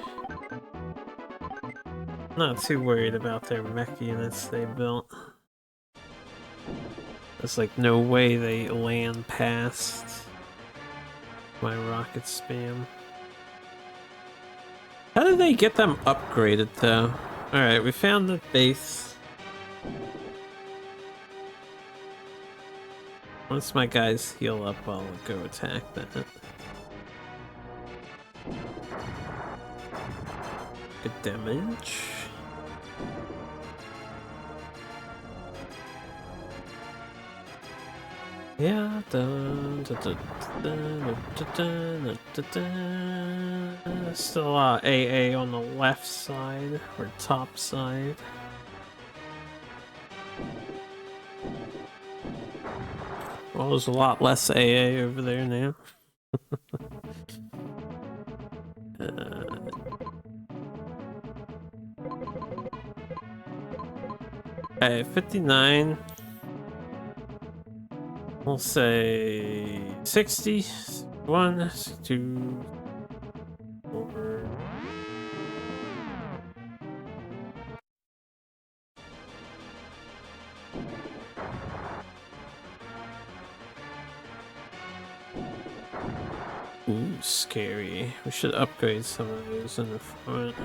Not too worried about their mech units they built. There's like no way they land past my rocket spam. How did they get them upgraded though? Alright, we found the base. Once my guys heal up, I'll go attack that. Good damage. Yeah, still AA on the left side, or top side. Well, there's a lot less AA over there now. Hey, 59. We'll say 60, 1, 2, 4. Ooh, scary. We should upgrade some of those in the front.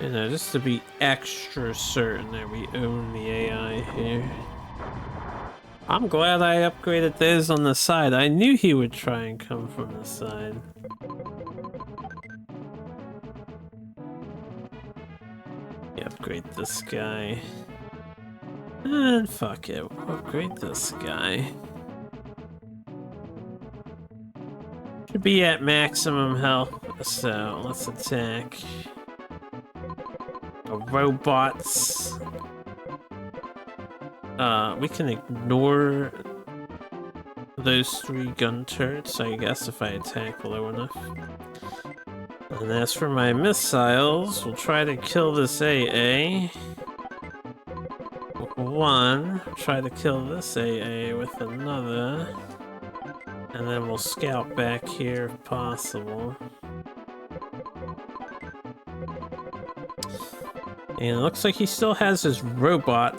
You know, just to be extra certain that we own the AI here. I'm glad I upgraded those on the side. I knew he would try and come from the side. Yeah, upgrade this guy. And fuck it, we'll upgrade this guy. Should be at maximum health, so let's attack. The robots. We can ignore those 3 gun turrets, I guess, if I attack low enough. And as for my missiles, we'll try to kill this AA. one, try to kill this AA with another, and then we'll scout back here if possible. And it looks like he still has his robot.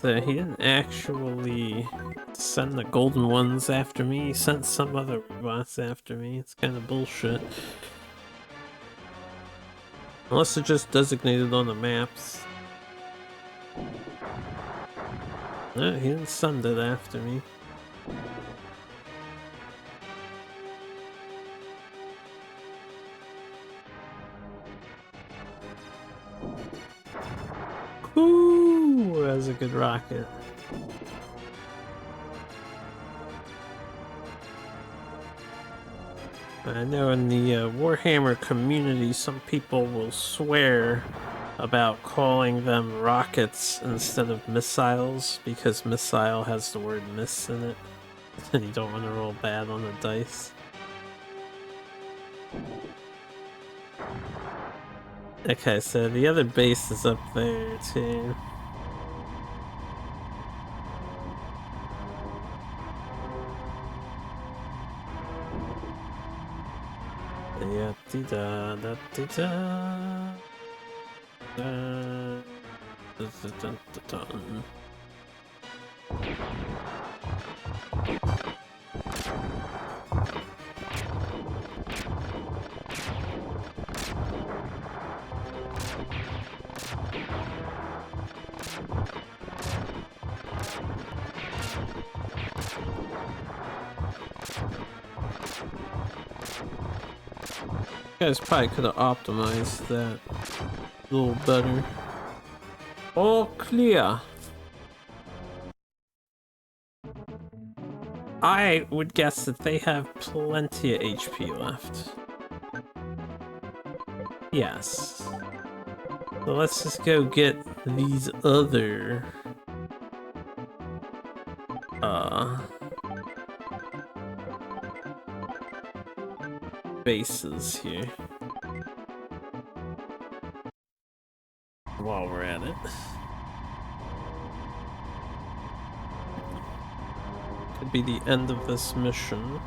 That he didn't actually send the golden ones after me. He sent some other robots after me. It's kind of bullshit. Unless it's just designated on the maps. No, he didn't send it after me. Ooh, that was a good rocket. I know in the Warhammer community, some people will swear about calling them rockets instead of missiles because missile has the word miss in it, and you don't want to roll bad on the dice. Okay, so the other base is up there too. Yeah, da da da da da da. You guys probably could have optimized that a little better. All clear. I would guess that they have plenty of HP left. Yes. So let's just go get these other bases here while we're at it. Could be the end of this mission.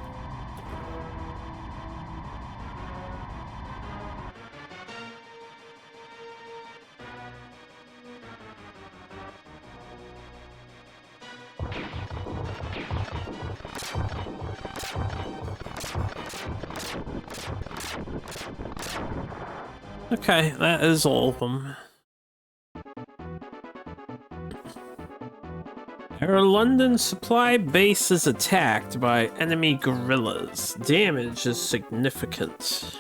Okay, that is all of them. Our London supply base is attacked by enemy guerrillas. Damage is significant.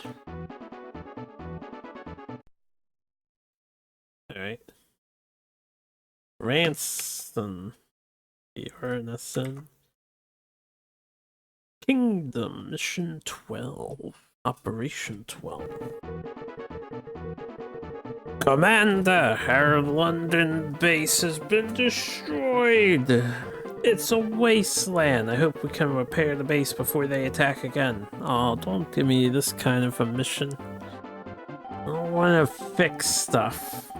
Alright. Ransom. RNSN. Kingdom Mission 12. Operation 12. Commander, our London base has been destroyed. It's a wasteland. I hope we can repair the base before they attack again. Oh, don't give me this kind of a mission. I don't want to fix stuff.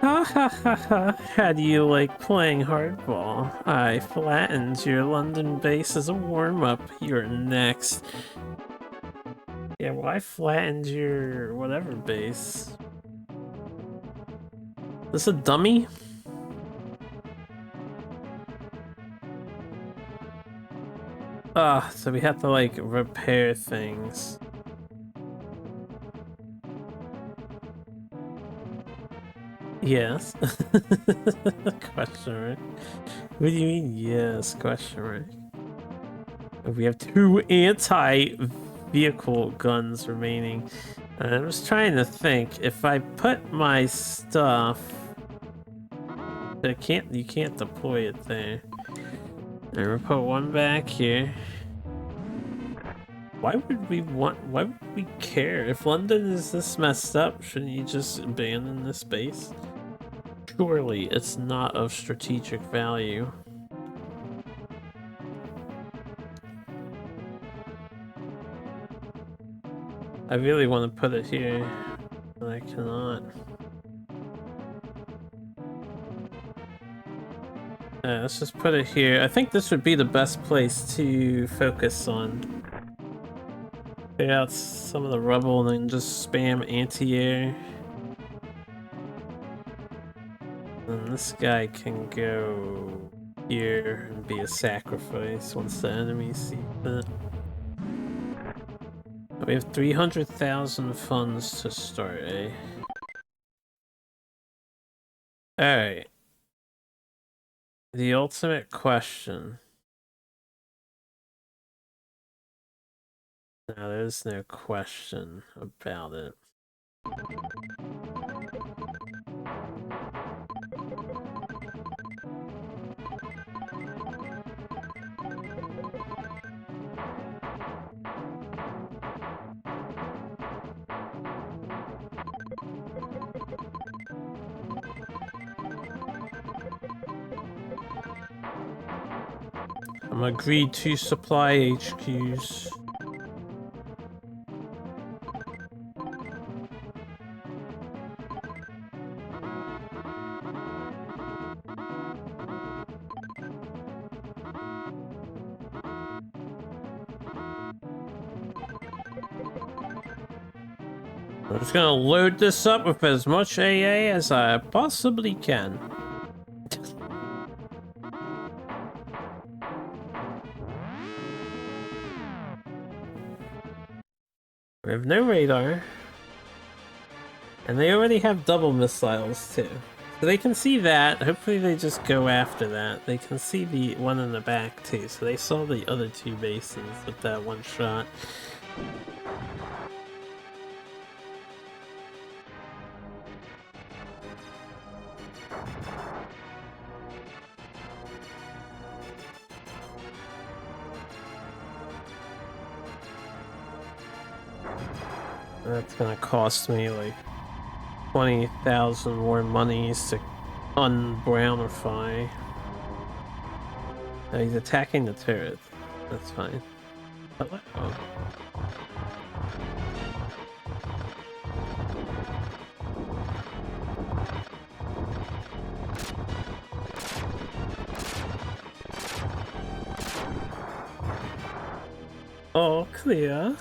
Ha ha ha ha. How do you like playing hardball? I flattened your London base as a warm-up. You're next. Yeah, well, I flattened your whatever base. This a dummy? So we have to like repair things. Yes. Question mark. What do you mean yes? Question mark. We have 2 anti-vehicle guns remaining. I'm just trying to think if I put my stuff. You can't deploy it there. And we'll put one back here. Why would we care? If London is this messed up, shouldn't you just abandon this base? Surely it's not of strategic value. I really want to put it here, but I cannot. Let's just put it here. I think this would be the best place to focus on. Clear out some of the rubble and then just spam anti-air. And this guy can go here and be a sacrifice once the enemy sees it. We have 300,000 funds to start, eh? Alright. The ultimate question. Now, there's no question about it. I'm agreed to supply HQs. I'm just gonna load this up with as much AA as I possibly can. We have no radar. And they already have double missiles too. So they can see that. Hopefully they just go after that. They can see the one in the back too. So they saw the other two bases with that one shot. That's gonna cost me like 20,000 more monies to unbrownify. Now he's attacking the turret. That's fine. Oh. All clear.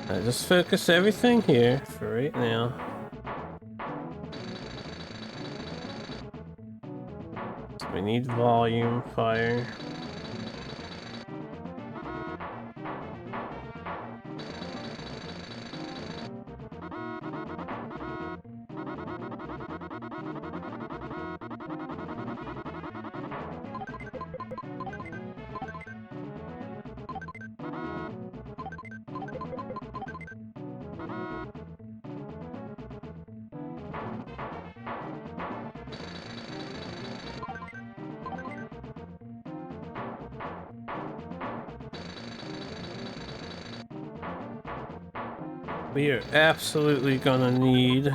I just focus everything here for right now. So we need volume fire. We are absolutely gonna need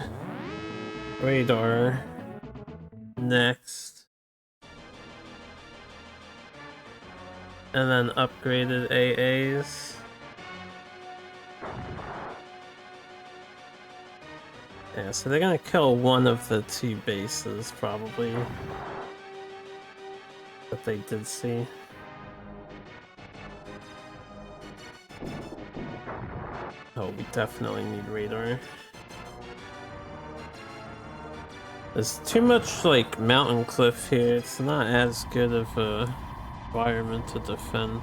radar next. And then upgraded AAs. Yeah, so they're gonna kill one of the two bases, probably. That they did see. Oh, we definitely need radar. There's too much, like, mountain cliff here. It's not as good of a environment to defend.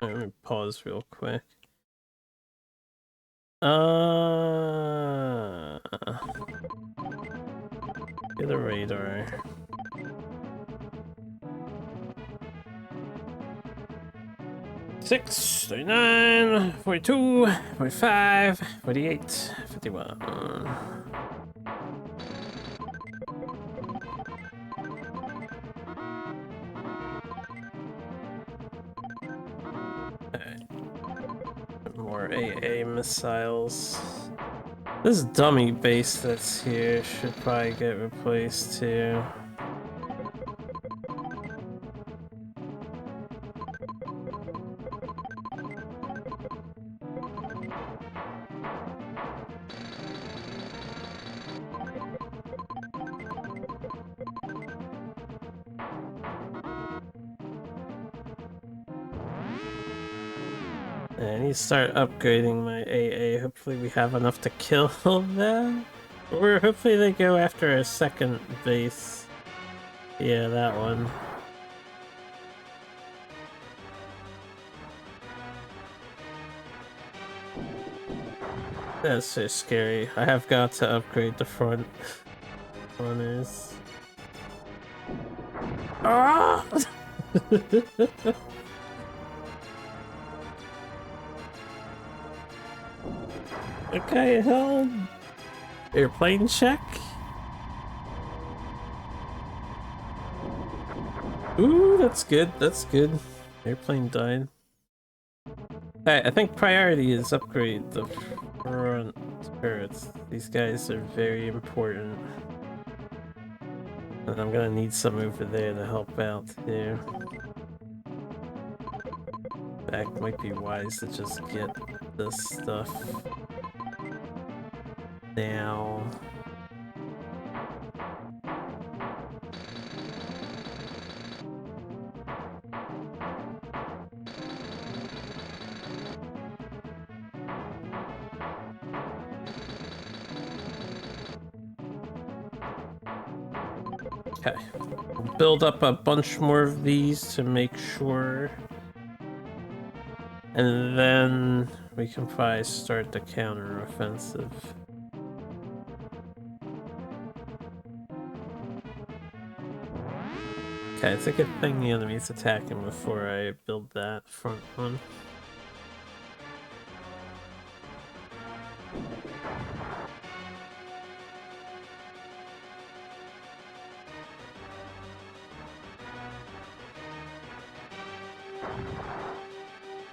Let me pause real quick. Get a radar. Six, 39, 42, 45, 48, 51. Okay. More AA missiles. This dummy base that's here should probably get replaced too. I need to start upgrading my AA. Hopefully we have enough to kill them. Or hopefully they go after a second base. Yeah, that one. That's so scary. I have got to upgrade the front runners. Ah! Okay, hell. Airplane check. Ooh, that's good. That's good. Airplane died. I think priority is upgrade the front turrets. These guys are very important. And I'm gonna need some over there to help out too. In fact, might be wise to just get this stuff now. Okay, we'll build up a bunch more of these to make sure. And then we can probably start the counter-offensive. Okay, it's a good thing the enemy's attacking before I build that front one.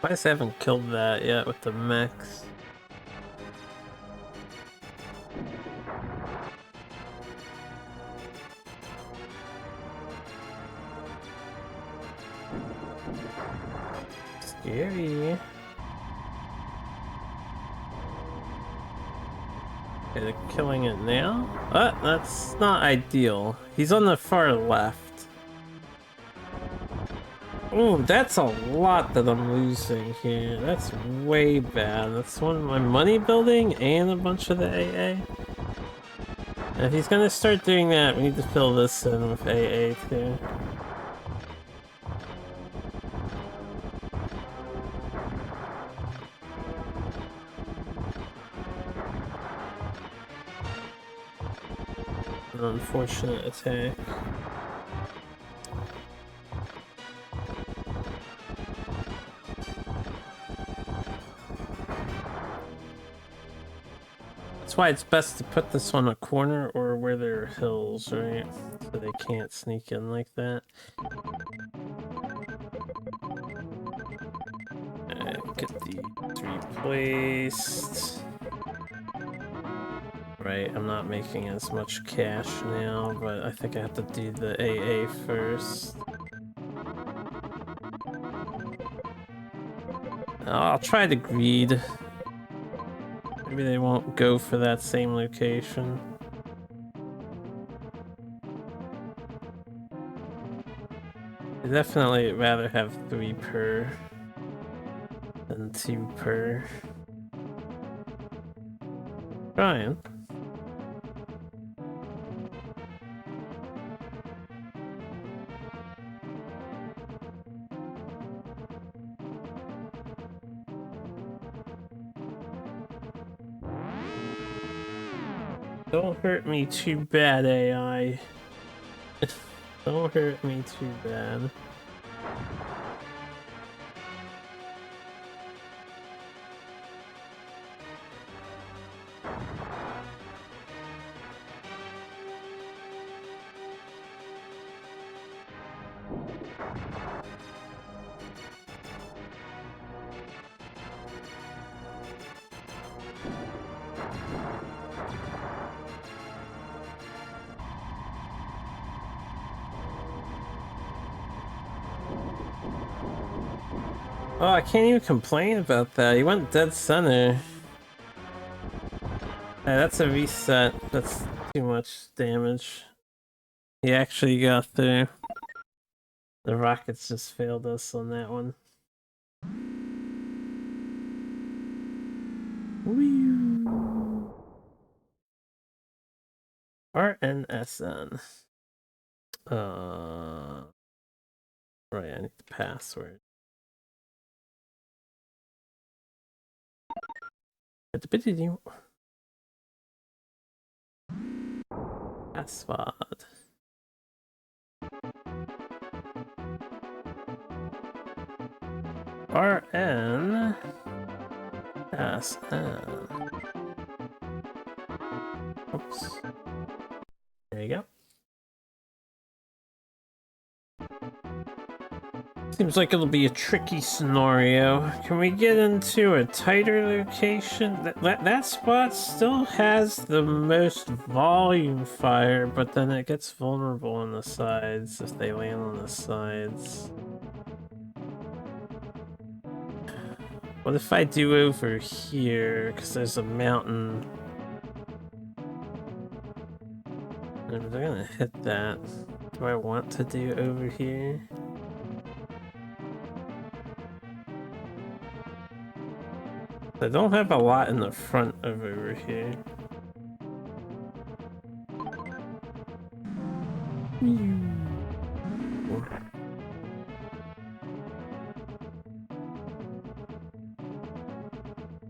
I just haven't killed that yet with the mechs. Scary. Okay, they're killing it now? That's not ideal. He's on the far left. Ooh, that's a lot that I'm losing here. That's way bad. That's one of my money building and a bunch of the AA. And if he's gonna start doing that, we need to fill this in with AA too. An unfortunate attack. That's why it's best to put this on a corner or where there are hills, right? So they can't sneak in like that. Get these replaced. Right, I'm not making as much cash now, but I think I have to do the AA first. I'll try the greed. Maybe they won't go for that same location. I'd definitely rather have 3 per than 2 per. Trying. Don't hurt me too bad, AI. Don't hurt me too bad. Oh, I can't even complain about that. He went dead center. That's a reset. That's too much damage. He actually got through. The rockets just failed us on that one. Whee! RNSN. Right, I need the password. Password. RN SN. Oops. There you go. Seems like it'll be a tricky scenario. Can we get into a tighter location? That spot still has the most volume fire, but then it gets vulnerable on the sides if they land on the sides. What if I do over here? Because there's a mountain. And they're gonna hit that. Do I want to do over here? I don't have a lot in the front of over here.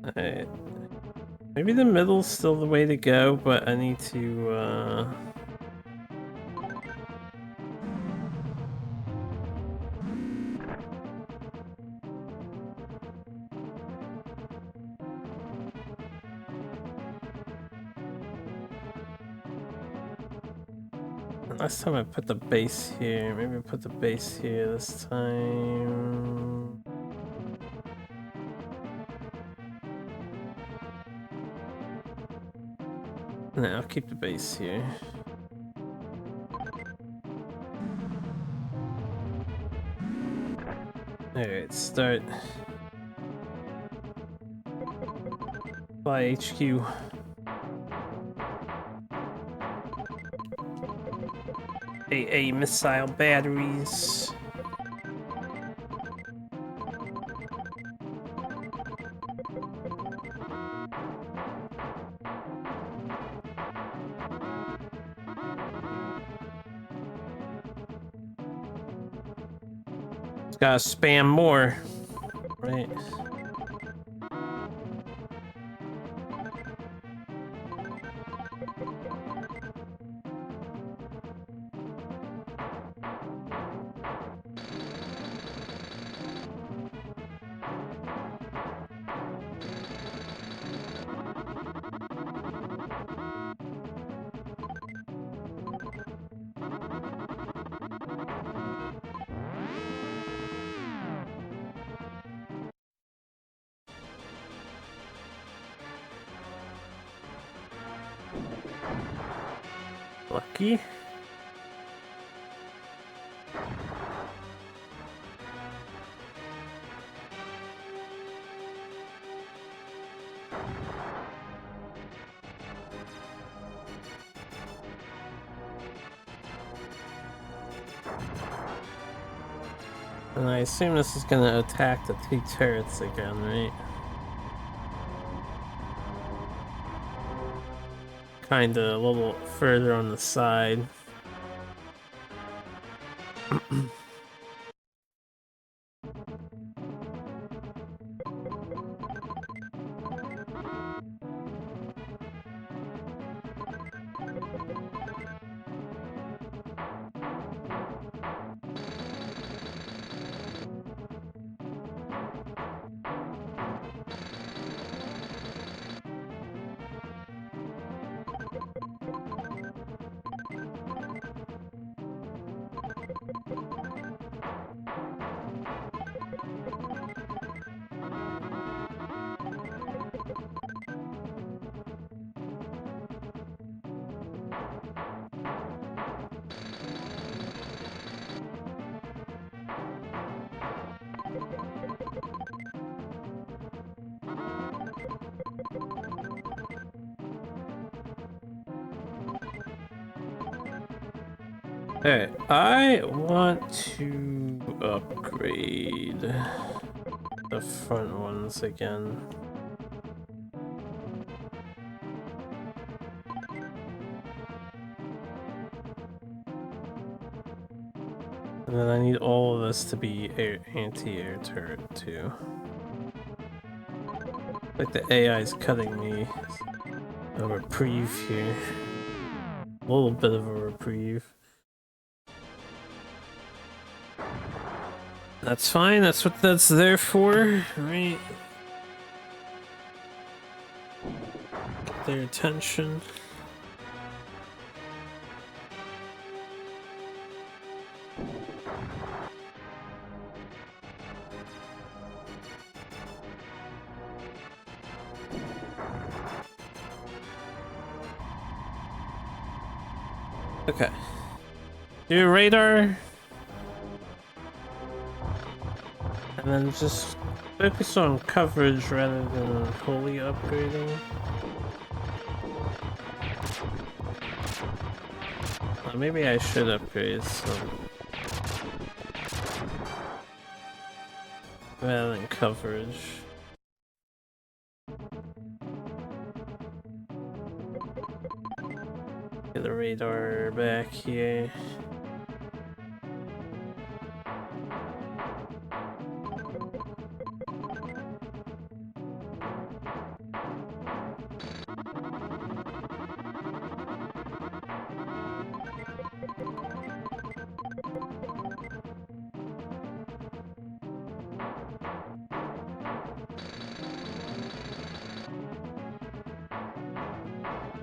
Alright. Maybe the middle's still the way to go, but I need to, last time I put the base here. Maybe I put the base here this time. No, I'll keep the base here. Alright, start. Fly HQ. AA missile batteries. Just gotta spam more. Right. Lucky. And I assume this is gonna attack the two turrets again, right? Kinda a little further on the side. Okay, I want to upgrade the front ones again. And then I need all of this to be anti-air turret too. Like the AI is cutting me a reprieve here. A little bit of a reprieve. That's fine, that's what that's there for, right? Get their attention. Okay. Do radar. And then just focus on coverage rather than wholly upgrading. Maybe I should upgrade some rather than coverage. Get the radar back here.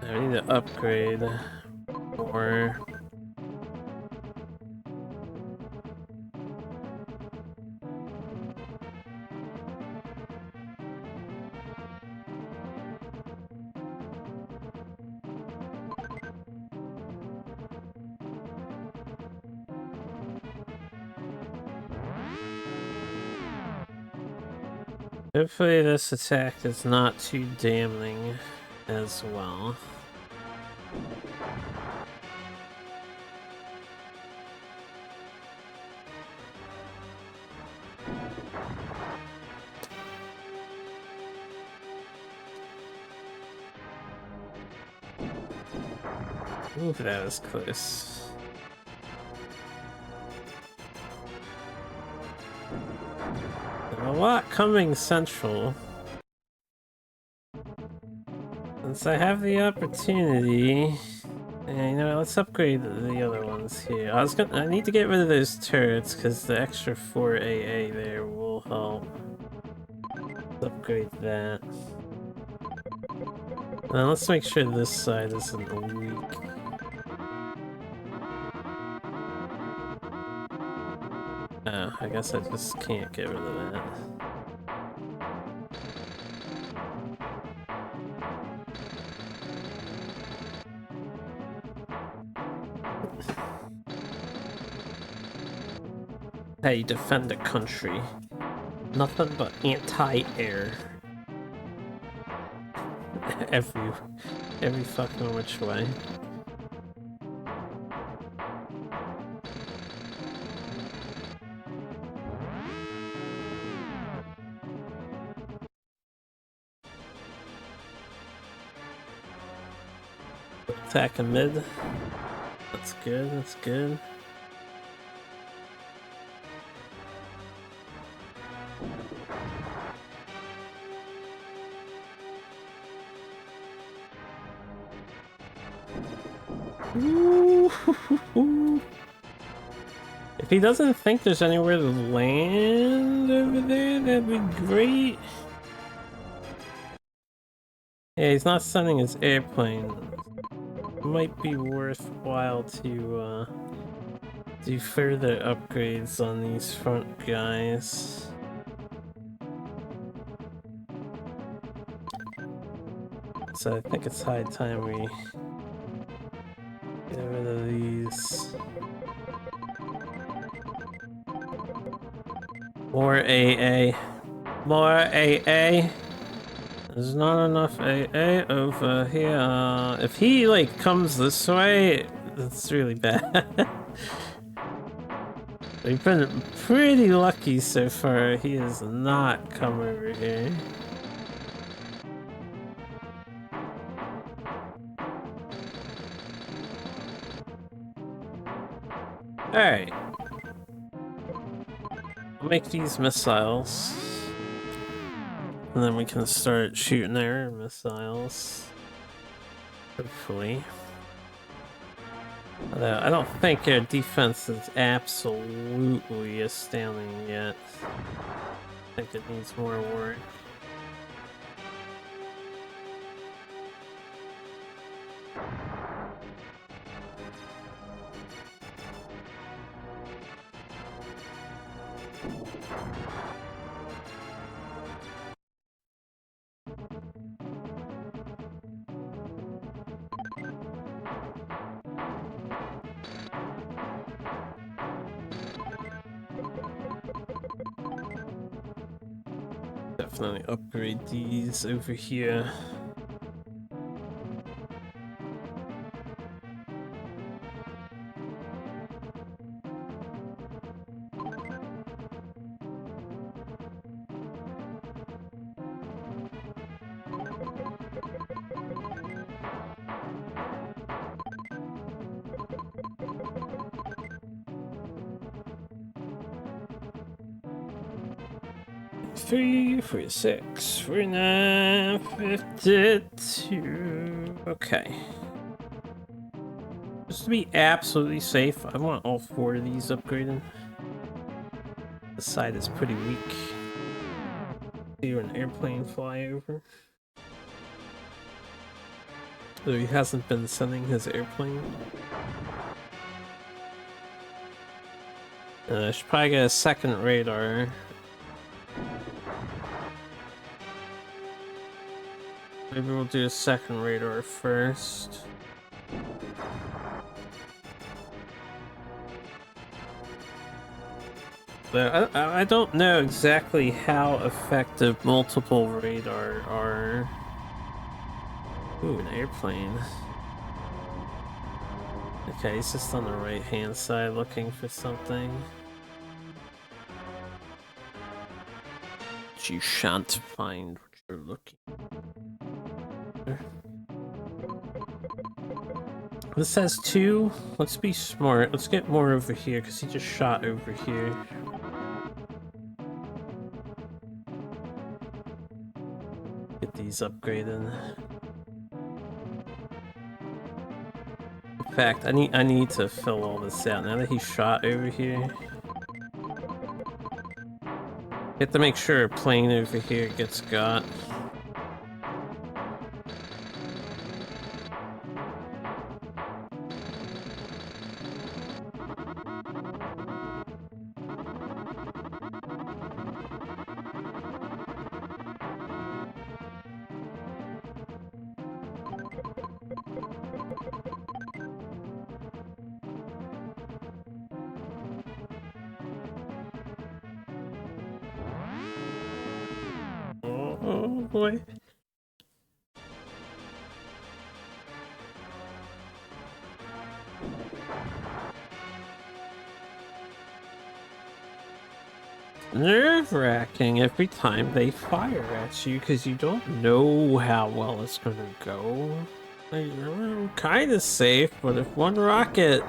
I need to upgrade more. Hopefully this attack is not too damning as well. Ooh, that was close. And a lot coming central. Since I have the opportunity, you know, let's upgrade the other ones here. I need to get rid of those turrets because the extra 4 AA there will help. Let's upgrade that. Now let's make sure this side isn't weak. Oh, I guess I just can't get rid of that. How you defend a country. Nothing but anti-air. every fucking which way. Attack a mid. That's good, that's good. If he doesn't think there's anywhere to land over there, that'd be great. Yeah, he's not sending his airplane. It might be worthwhile to do further upgrades on these front guys. So I think it's high time we get rid of these. More AA. More AA. There's not enough AA over here. If he like comes this way, that's really bad. We've been pretty lucky so far. He has not come over here. Alright. We'll make these missiles. And then we can start shooting their missiles. Hopefully. Although I don't think their defense is absolutely astounding yet. I think it needs more work. Definitely upgrade these over here. Three, 46, 49, 52. Okay. Just to be absolutely safe, I want all 4 of these upgraded. The side is pretty weak. See an airplane fly over. Though he hasn't been sending his airplane. I should probably get a second radar. Maybe we'll do a second radar first. But I don't know exactly how effective multiple radar are. Ooh, an airplane. Okay, he's just on the right hand side looking for something. But you shan't find what you're looking for. This has 2. Let's be smart. Let's get more over here because he just shot over here. Get these upgraded. In fact, I need to fill all this out now that he shot over here. Have to make sure a plane over here gets got. Oh boy. Nerve-wracking every time they fire at you because you don't know how well it's gonna go. I'm kind of safe, but if one rocket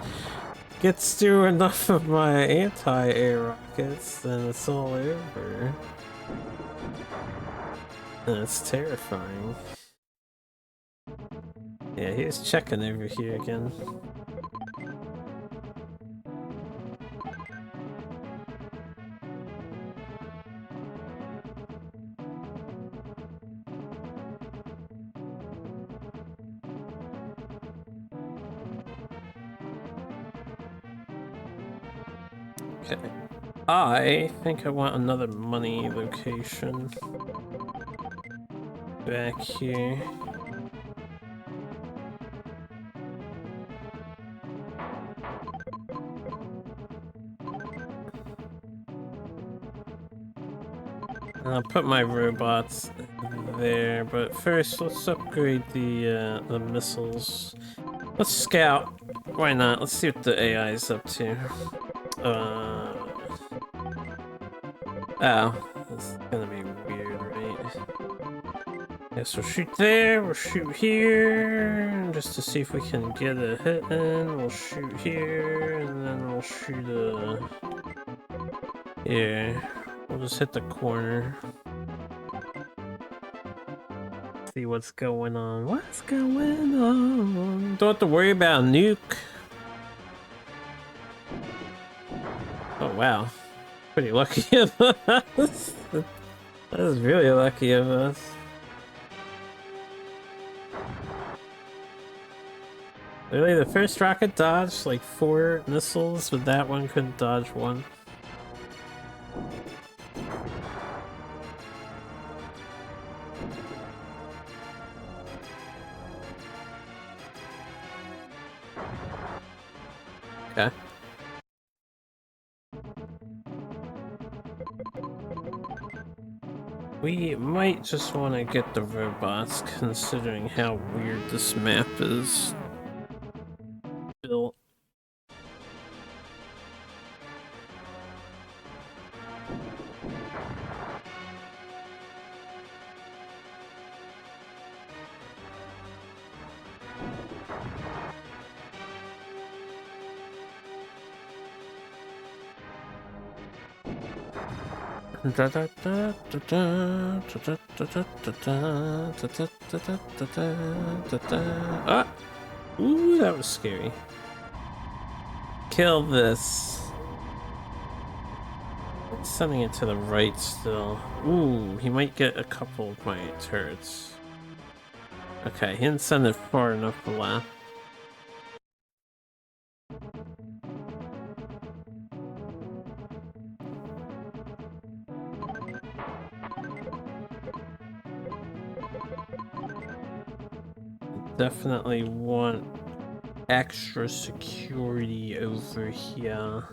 gets through enough of my anti-air rockets, then it's all over. And it's terrifying. Yeah, he was checking over here again. Okay. I think I want another money location. Back here. I'll put my robots there, but first let's upgrade the missiles. Let's scout why not? Let's see what the AI is up to. Oh, this is gonna be weird, right? Yes, we'll shoot there, we'll shoot here, just to see if we can get a hit in. We'll shoot here, and then we'll shoot here. We'll just hit the corner. See what's going on. What's going on? Don't have to worry about a nuke. Oh, wow. Pretty lucky of us. That was really lucky of us. Really, the first rocket dodged like 4 missiles, but that one couldn't dodge 1. Okay. We might just want to get the robots, considering how weird this map is built. Ah! Ooh, that was scary. Kill this. Sending it to the right still. Ooh, he might get a couple of my turrets. Okay, he didn't send it far enough left. Definitely want extra security over here.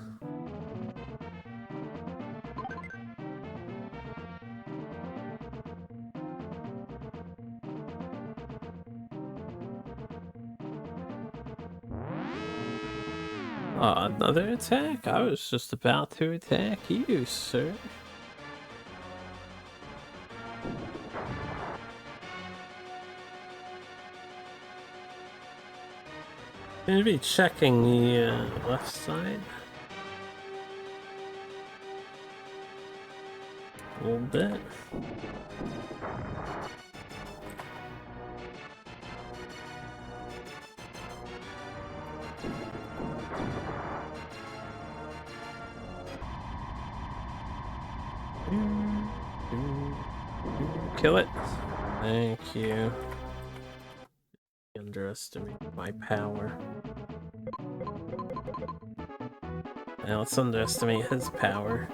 Another attack? I was just about to attack you, sir. Gonna be checking the left side a little bit. Kill it. Thank you. You underestimate my power. Now let's underestimate his power.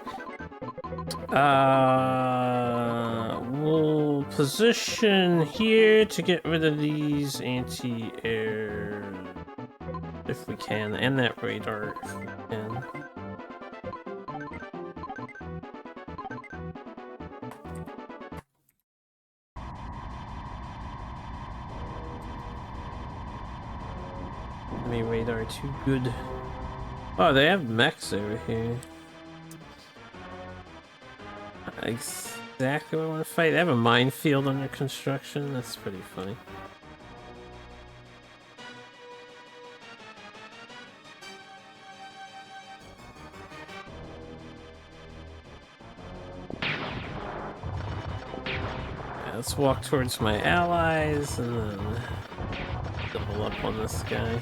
We'll position here to get rid of these anti-air if we can, and that radar if we can. Enemy radar too good. Oh, they have mechs over here. Exactly what I want to fight. They have a minefield under construction. That's pretty funny. Yeah, let's walk towards my allies and then double up on this guy.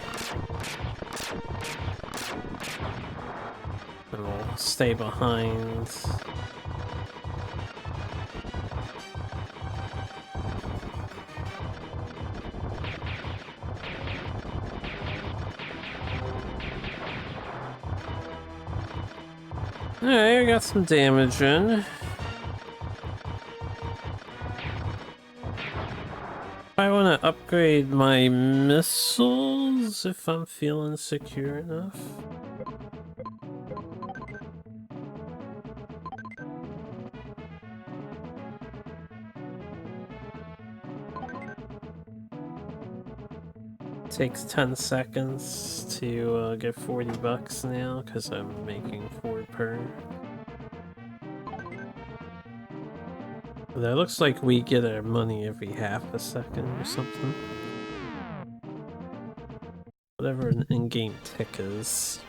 And we'll stay behind. Alright, I got some damage in. I want to upgrade my missiles if I'm feeling secure enough. takes 10 seconds to get 40 bucks now because I'm making 4 per. That looks like we get our money every half a second or something. Whatever an in-game tick is.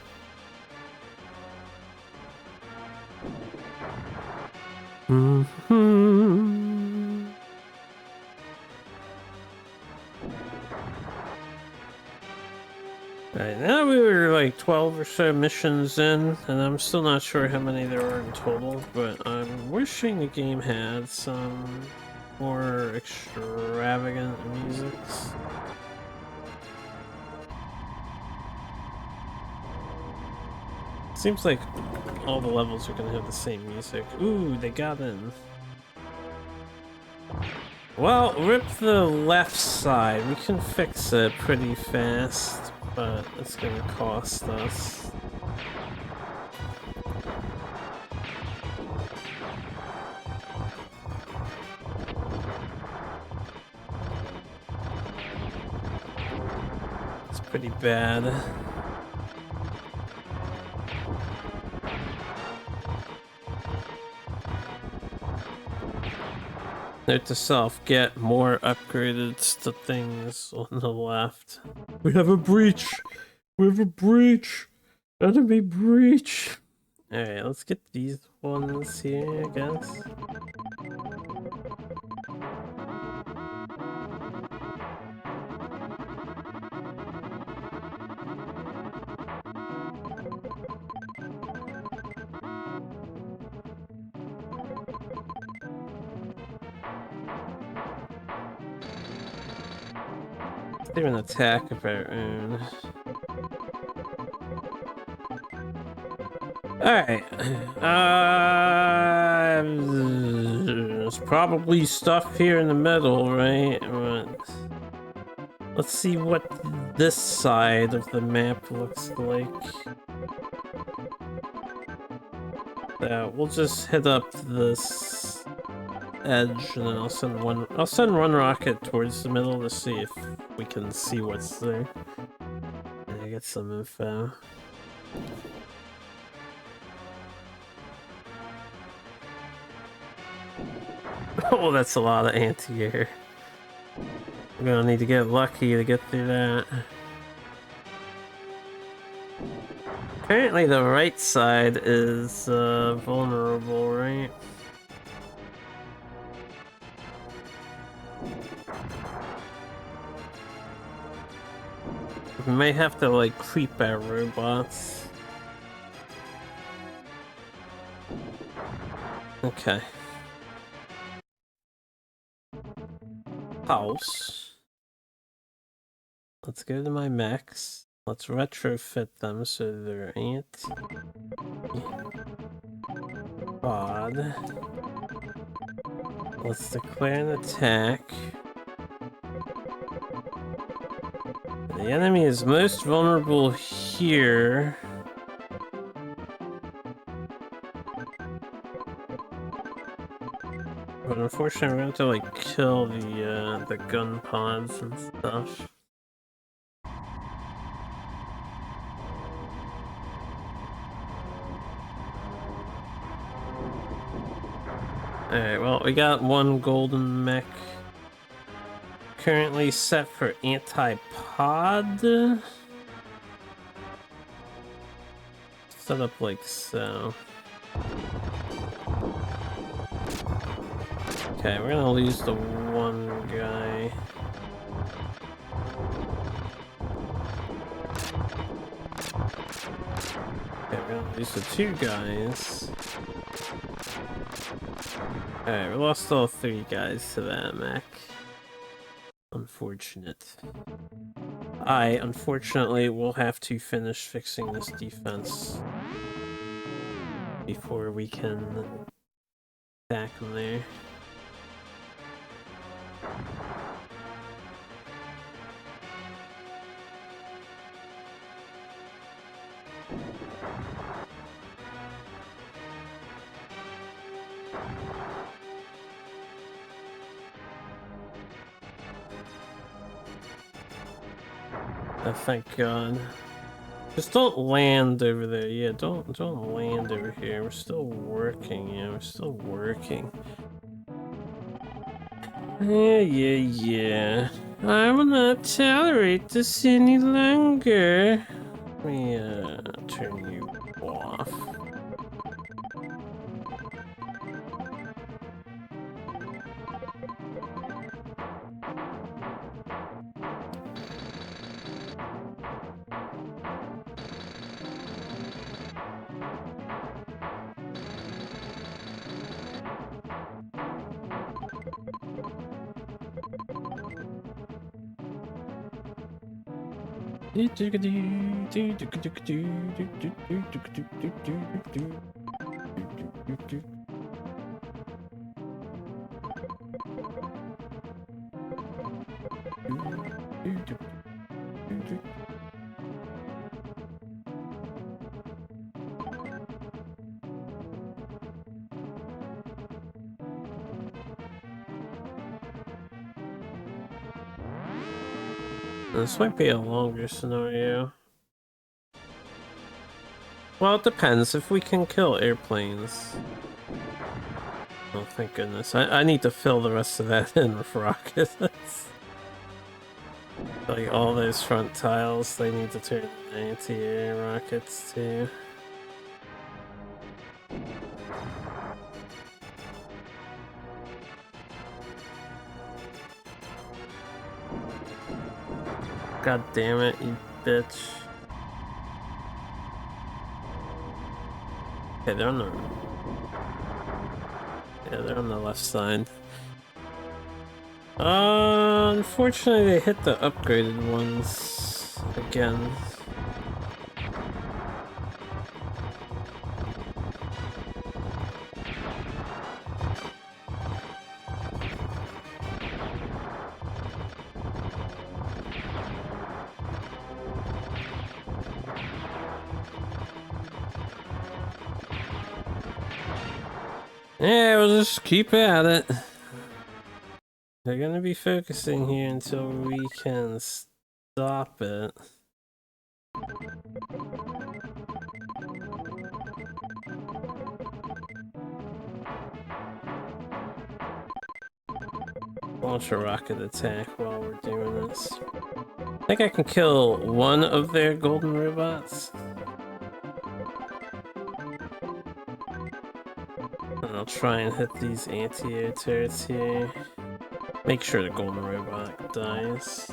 Alright, now we were like 12 or so missions in, and I'm still not sure how many there are in total, but I'm wishing the game had some more extravagant musics. Seems like all the levels are gonna have the same music. Ooh, they got in. Well, rip the left side. We can fix it pretty fast, but it's gonna cost us. It's pretty bad. Note to self, get more upgraded to things on the left. We have a breach! We have a breach! Enemy breach! Alright, let's get these ones here, I guess. They're an attack of our own. Alright. There's probably stuff here in the middle, right? Let's see what this side of the map looks like. We'll just hit up this edge, and then I'll send one rocket towards the middle to see if we can see what's there. And I get some info. Oh, that's a lot of anti-air. We're gonna need to get lucky to get through that. Apparently the right side is vulnerable, right? We may have to like creep our robots. Okay. House. Let's go to my mechs. Let's retrofit them so there ain't pod. Let's declare an attack. The enemy is most vulnerable here. But unfortunately, we're going to have to like kill the gun pods and stuff. Alright, well, we got one golden mech. Currently set for anti-pod. Set up like so. Okay, we're gonna lose the one guy. Okay, we're gonna lose the two guys. Alright, we lost all 3 guys to that mech. Unfortunate. I, unfortunately, will have to finish fixing this defense before we can attack them there. Oh, thank God. Just don't land over there. Yeah, don't land over here. We're still working. Yeah, we're still working. Yeah. I will not tolerate this any longer. Let me turn you off. This might be a longer scenario. Well, it depends if we can kill airplanes. Oh, thank goodness. I need to fill the rest of that in with rockets. Like all those front tiles, they need to turn anti-air rockets too. God damn it, you bitch. Okay, they're on the... Yeah, they're on the left side. Unfortunately they hit the upgraded ones again. Yeah, we'll just keep at it. They're gonna be focusing here until we can stop it. Launch a rocket attack while we're doing this. I think I can kill one of their golden robots. And I'll try and hit these anti-air turrets here. Make sure the golden robot dies.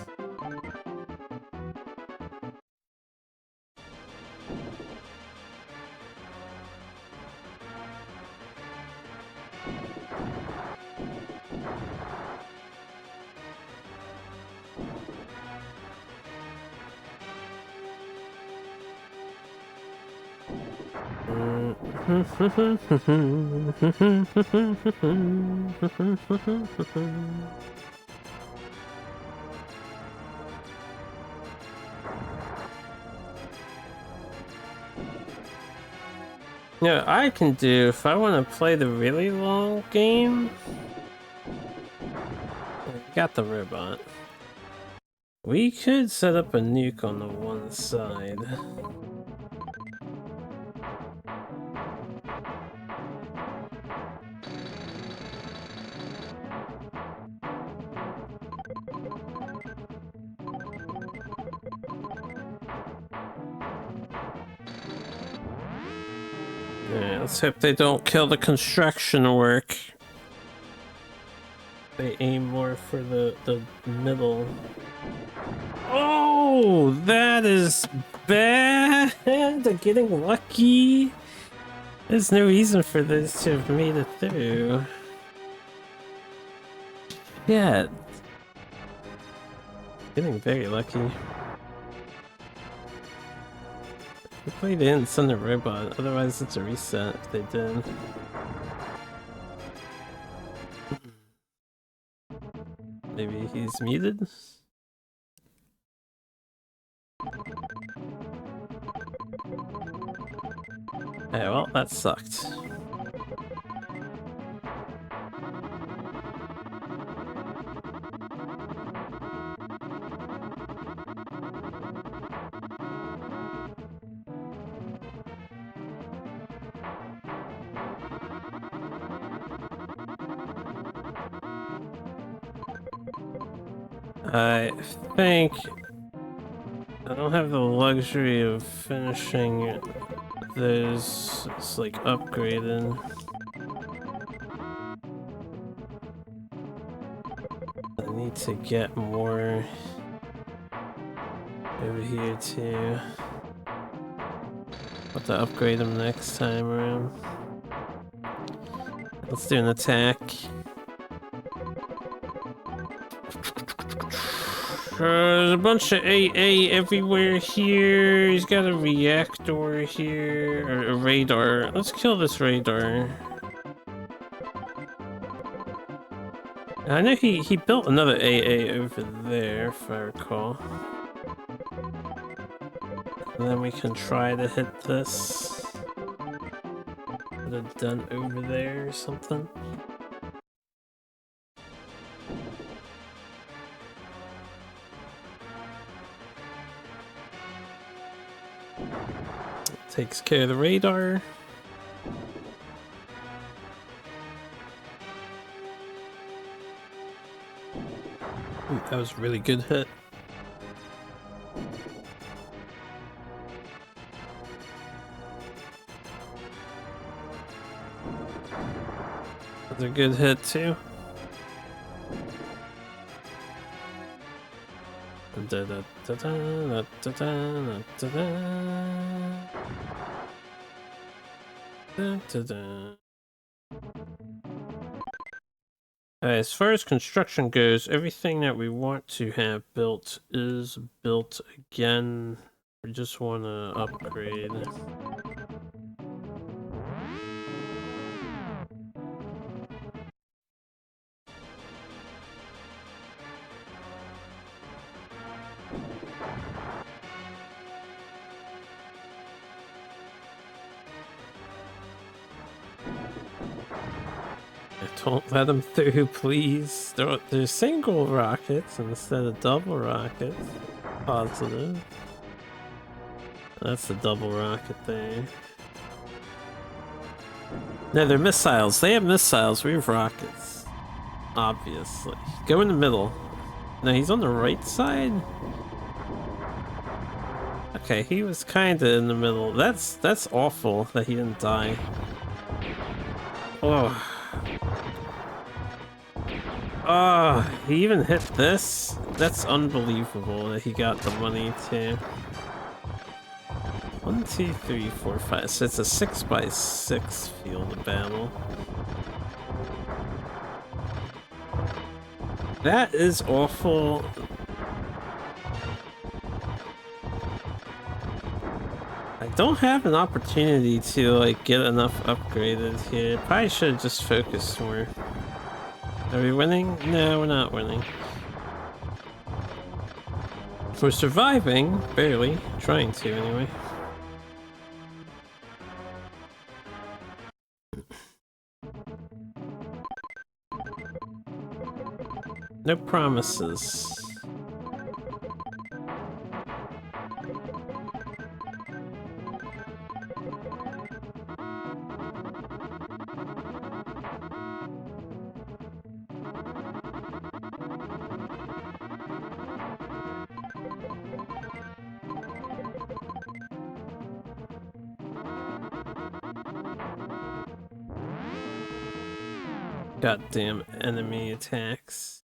Yeah, I can do, if I want to play the really long game, I got the robot. We could set up a nuke on the one side. Yeah, let's hope they don't kill the construction work. They aim more for the middle. Oh, that is bad! They're getting lucky. There's no reason for this to have made it through. Yeah. Getting very lucky. Hopefully they didn't send a robot, otherwise it's a reset if they did. Maybe he's muted? Yeah, well, that sucked. I think I don't have the luxury of finishing those. It's like upgraded. I need to get more over here too. I'll have to upgrade them next time around. Let's do an attack. There's a bunch of AA everywhere here. He's got a reactor here, or a radar. Let's kill this radar. I know he built another AA over there, if I recall. And then we can try to hit this. Put it done over there or something. Takes care of the radar. Ooh, that was a really good hit. That's a good hit too. Da, da, da, da, da, da, da, da, da, da. As far as construction goes, everything that we want to have built is built again. We just want to upgrade. Don't let them through, please. They're single rockets instead of double rockets. Positive. That's the double rocket there. No, they're missiles. They have missiles. We have rockets. Obviously. Go in the middle. No, he's on the right side? Okay, he was kinda in the middle. That's awful that he didn't die. Oh. Oh, he even hit this? That's unbelievable that he got the money too. 1, 2, 3, 4, 5. So it's a 6x6 field of battle. That is awful. I don't have an opportunity to like get enough upgraded here. Probably should have just focused more. Are we winning? No, we're not winning. We're surviving, barely. Trying to, anyway. No promises. Goddamn enemy attacks.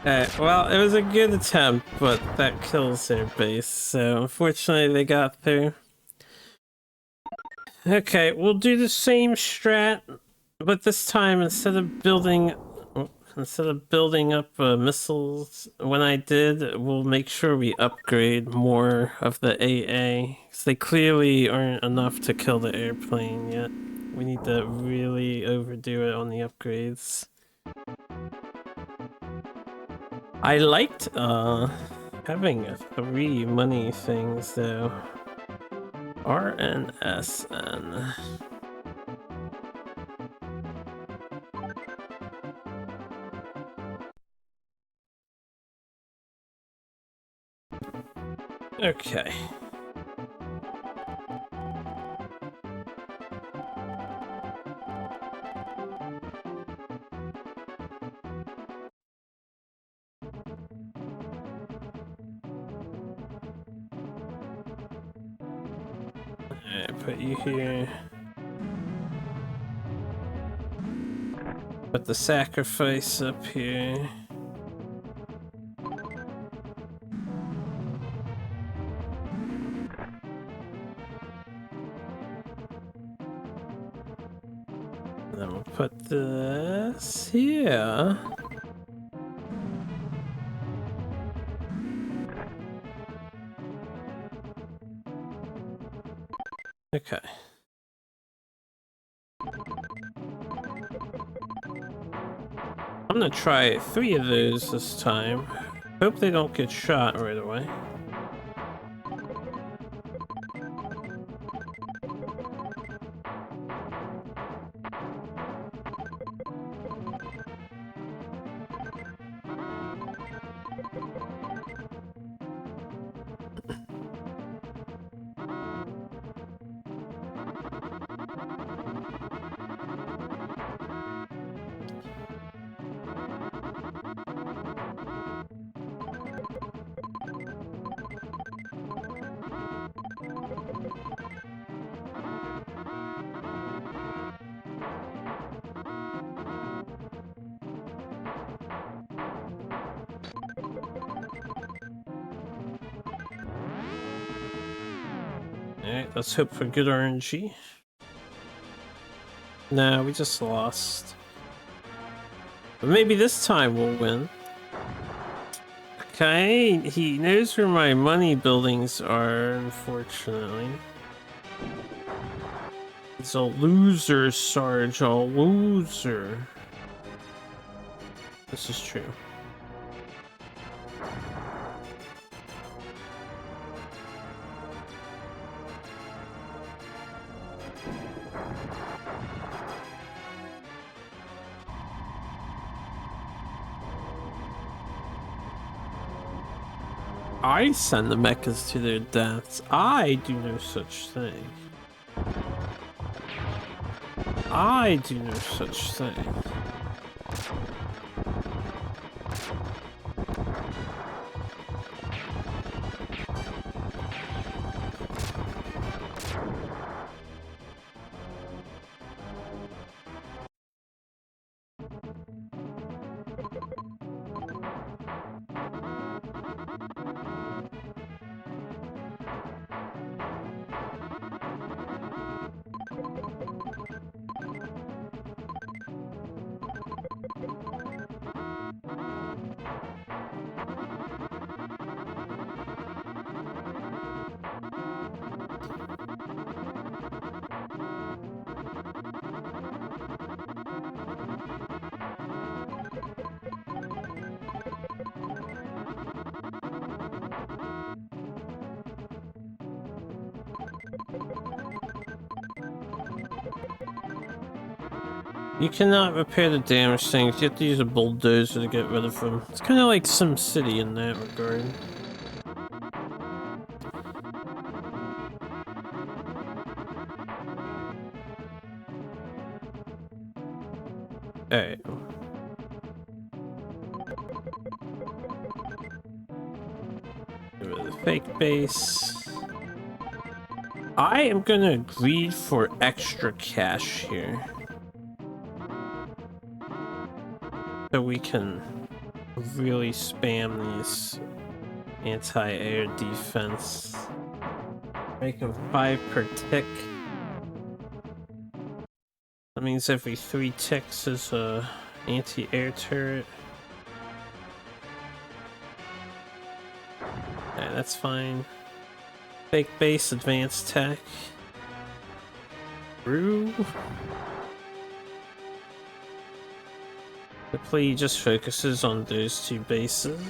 Alright, well, it was a good attempt, but that kills their base, so unfortunately they got through. Okay, we'll do the same strat, but this time instead of building... Oh, instead of building up missiles, when I did, we'll make sure we upgrade more of the AA, because they clearly aren't enough to kill the airplane yet. We need to really overdo it on the upgrades. I liked having 3 money things though. R and SN. Okay. Alright, put you here. Put the sacrifice up here. Then we'll put this here. Okay. I'm gonna try 3 of those this time. Hope they don't get shot right away. Alright, let's hope for good RNG. Nah, we just lost. But maybe this time we'll win. Okay, he knows where my money buildings are, unfortunately. He's a loser, Sarge, a loser. This is true. I send the mechas to their deaths. I do no such thing. I do no such thing. You cannot repair the damaged things. You have to use a bulldozer to get rid of them. It's kind of like SimCity in that regard. Alright. Get rid of the fake base. I am gonna greed for extra cash here. So we can really spam these anti-air defense. Make them 5 per tick. That means every 3 ticks is a anti-air turret. Alright, that's fine. Fake base, advanced tech. Brew. The play just focuses on those two bases.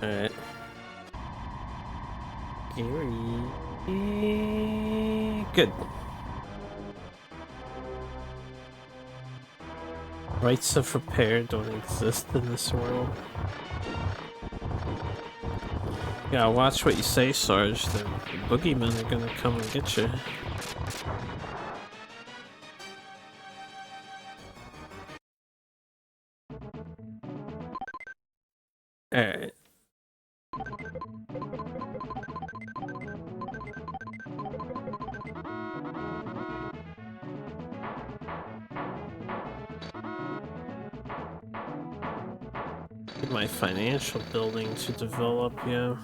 Alright. Good. Rights of repair don't exist in this world. Yeah, watch what you say, Sarge. The boogeymen are gonna come and get you. Alright. Need my financial building to develop, yeah.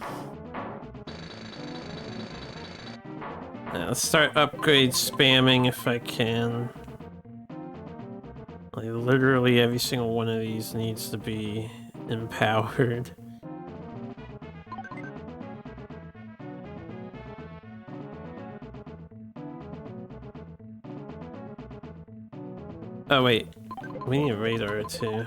Let's start upgrade spamming if I can. Like, literally every single one of these needs to be empowered. Oh wait, we need a radar too.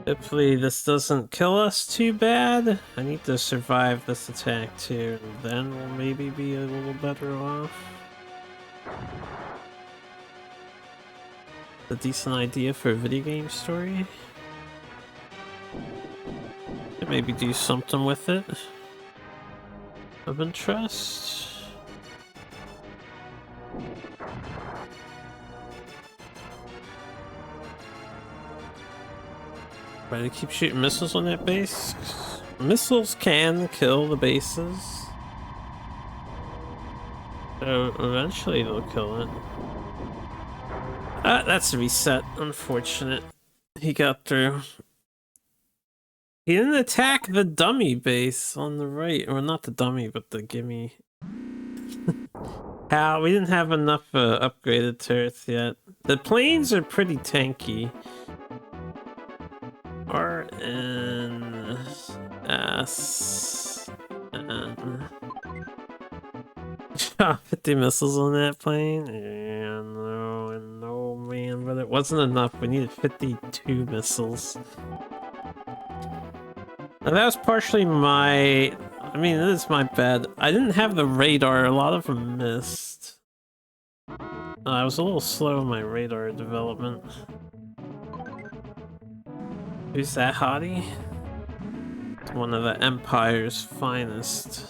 Hopefully this doesn't kill us too bad. I need to survive this attack too, and then we'll maybe be a little better off. A decent idea for a video game story. Could maybe do something with it of interest. Try to keep shooting missiles on that base. Missiles can kill the bases. So eventually they'll kill it. Ah, that's a reset. Unfortunate. He got through. He didn't attack the dummy base on the right. Or not the dummy, but the gimme. How? We didn't have enough upgraded turrets yet. The planes are pretty tanky. R N S N. 50 missiles on that plane? Yeah, no, man, but it wasn't enough. We needed 52 missiles. And that was partially my... I mean, it is my bad. I didn't have the radar. A lot of them missed. I was a little slow in my radar development. Who's that hottie? One of the Empire's finest.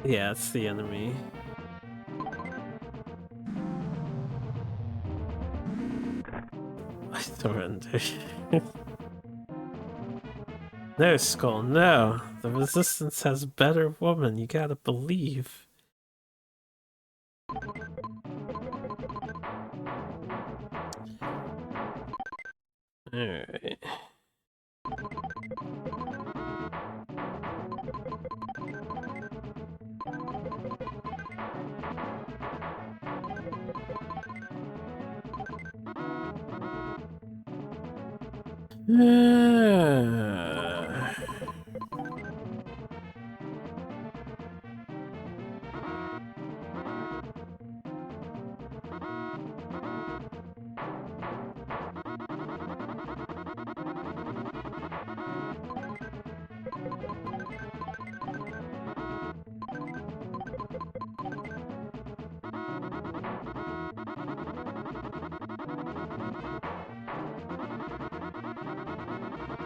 Yeah, it's the enemy. I surrender. No, Skull, no. The Resistance has better woman, you gotta believe. Alright.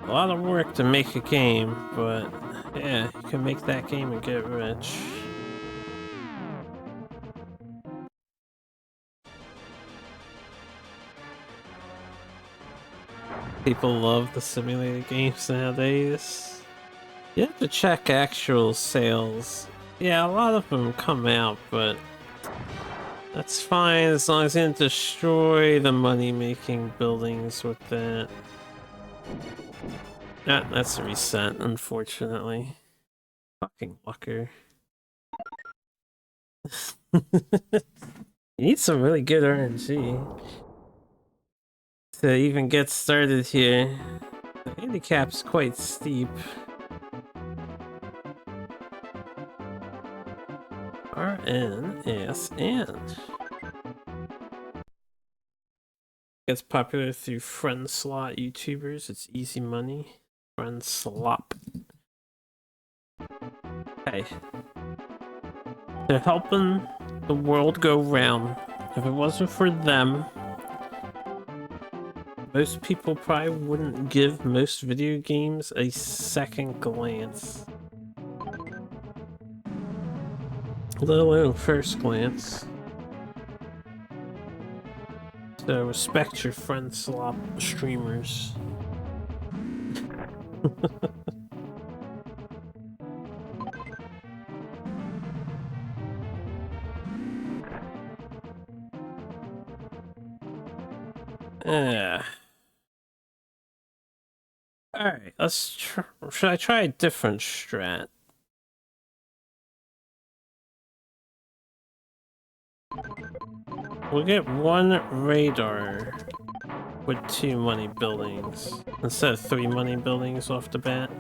A lot of work to make a game, but yeah, you can make that game and get rich. People love the simulated games nowadays. You have to check actual sales. Yeah, a lot of them come out, but that's fine as long as you didn't destroy the money-making buildings with that. That's a reset, unfortunately. Fucking lucker. You need some really good RNG to even get started here. The handicap's quite steep. RNSN. Gets popular through friend slot YouTubers. It's easy money. Friend slop. Hey. They're helping the world go round. If it wasn't for them, most people probably wouldn't give most video games a second glance. Let alone first glance. So respect your friend slop streamers. Alright, let's try. Should I try a different strat? We'll get one radar with 2 money buildings instead of 3 money buildings off the bat.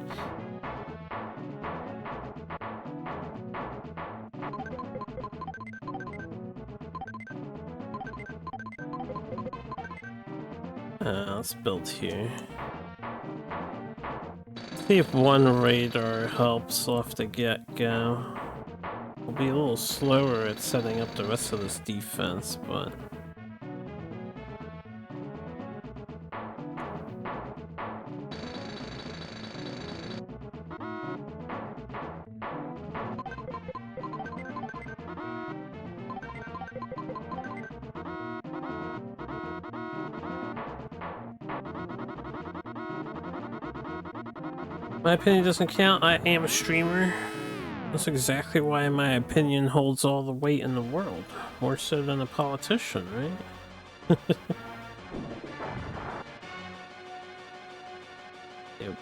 Let's build here. See if one radar helps off the get-go. We'll be a little slower at setting up the rest of this defense, but... My opinion doesn't count. I am a streamer. That's exactly why my opinion holds all the weight in the world. More so than a politician, right?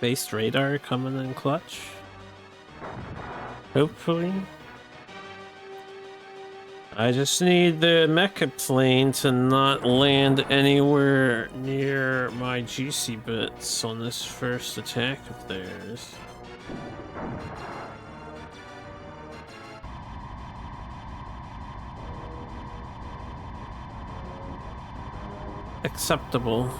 Based radar coming in clutch. Hopefully. I just need the mecha plane to not land anywhere near my juicy bits on this first attack of theirs. Acceptable.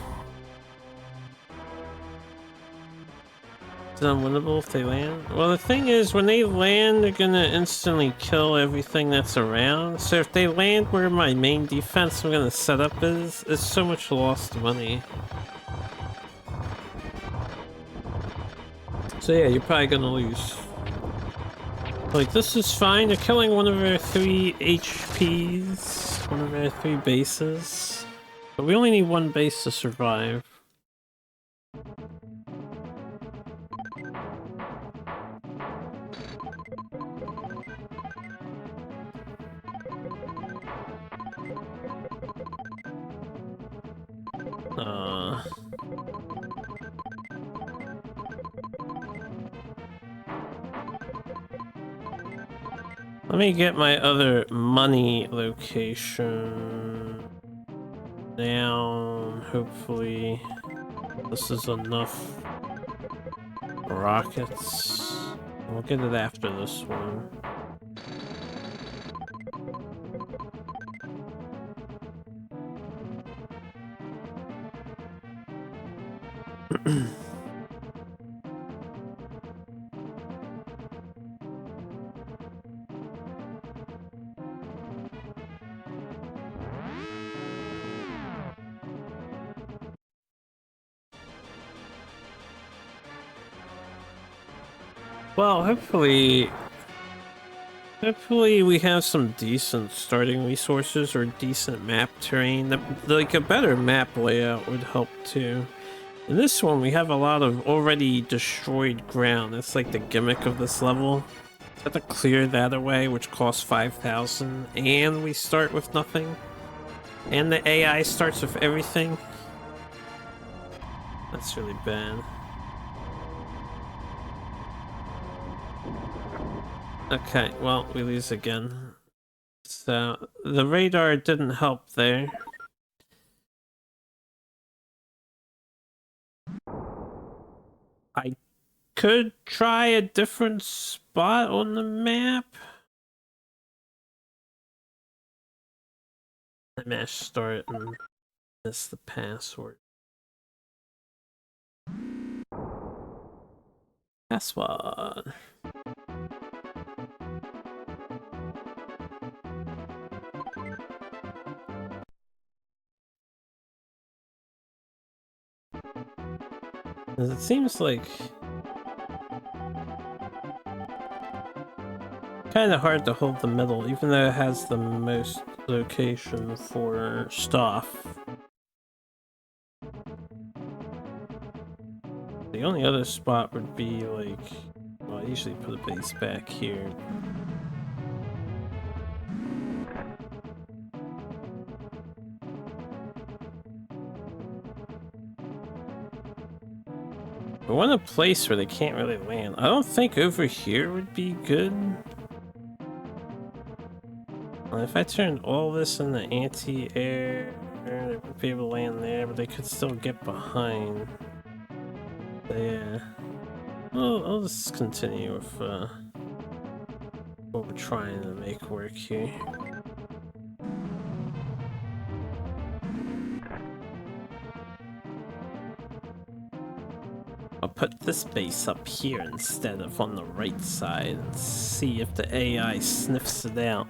It's unwinnable if they land. Well, the thing is, when they land, they're gonna instantly kill everything that's around. So if they land where my main defense I'm gonna set up is, it's so much lost money. So yeah, you're probably gonna lose. Like, this is fine. You're killing one of our 3 HPs, one of our 3 bases. But we only need 1 base to survive. Let me get my other money location down. Hopefully this is enough rockets. We'll get it after this one. Well, hopefully we have some decent starting resources or decent map terrain. Like a better map layout would help too. In this one, we have a lot of already destroyed ground. That's like the gimmick of this level. We have to clear that away, which costs 5,000, and we start with nothing. And the AI starts with everything. That's really bad. Okay, well, we lose again. So, the radar didn't help there. I could try a different spot on the map. I mashed start and miss the password. Password. It seems like kind of hard to hold the middle, even though it has the most location for stuff. The only other spot would be like, well, I usually put a base back here. I want a place where they can't really land. I don't think over here would be good. If I turned all this into anti-air, they wouldn't be able to land there, but they could still get behind. But yeah. Well, I'll just continue with what we're trying to make work here. I'll put this base up here instead of on the right side and see if the AI sniffs it out.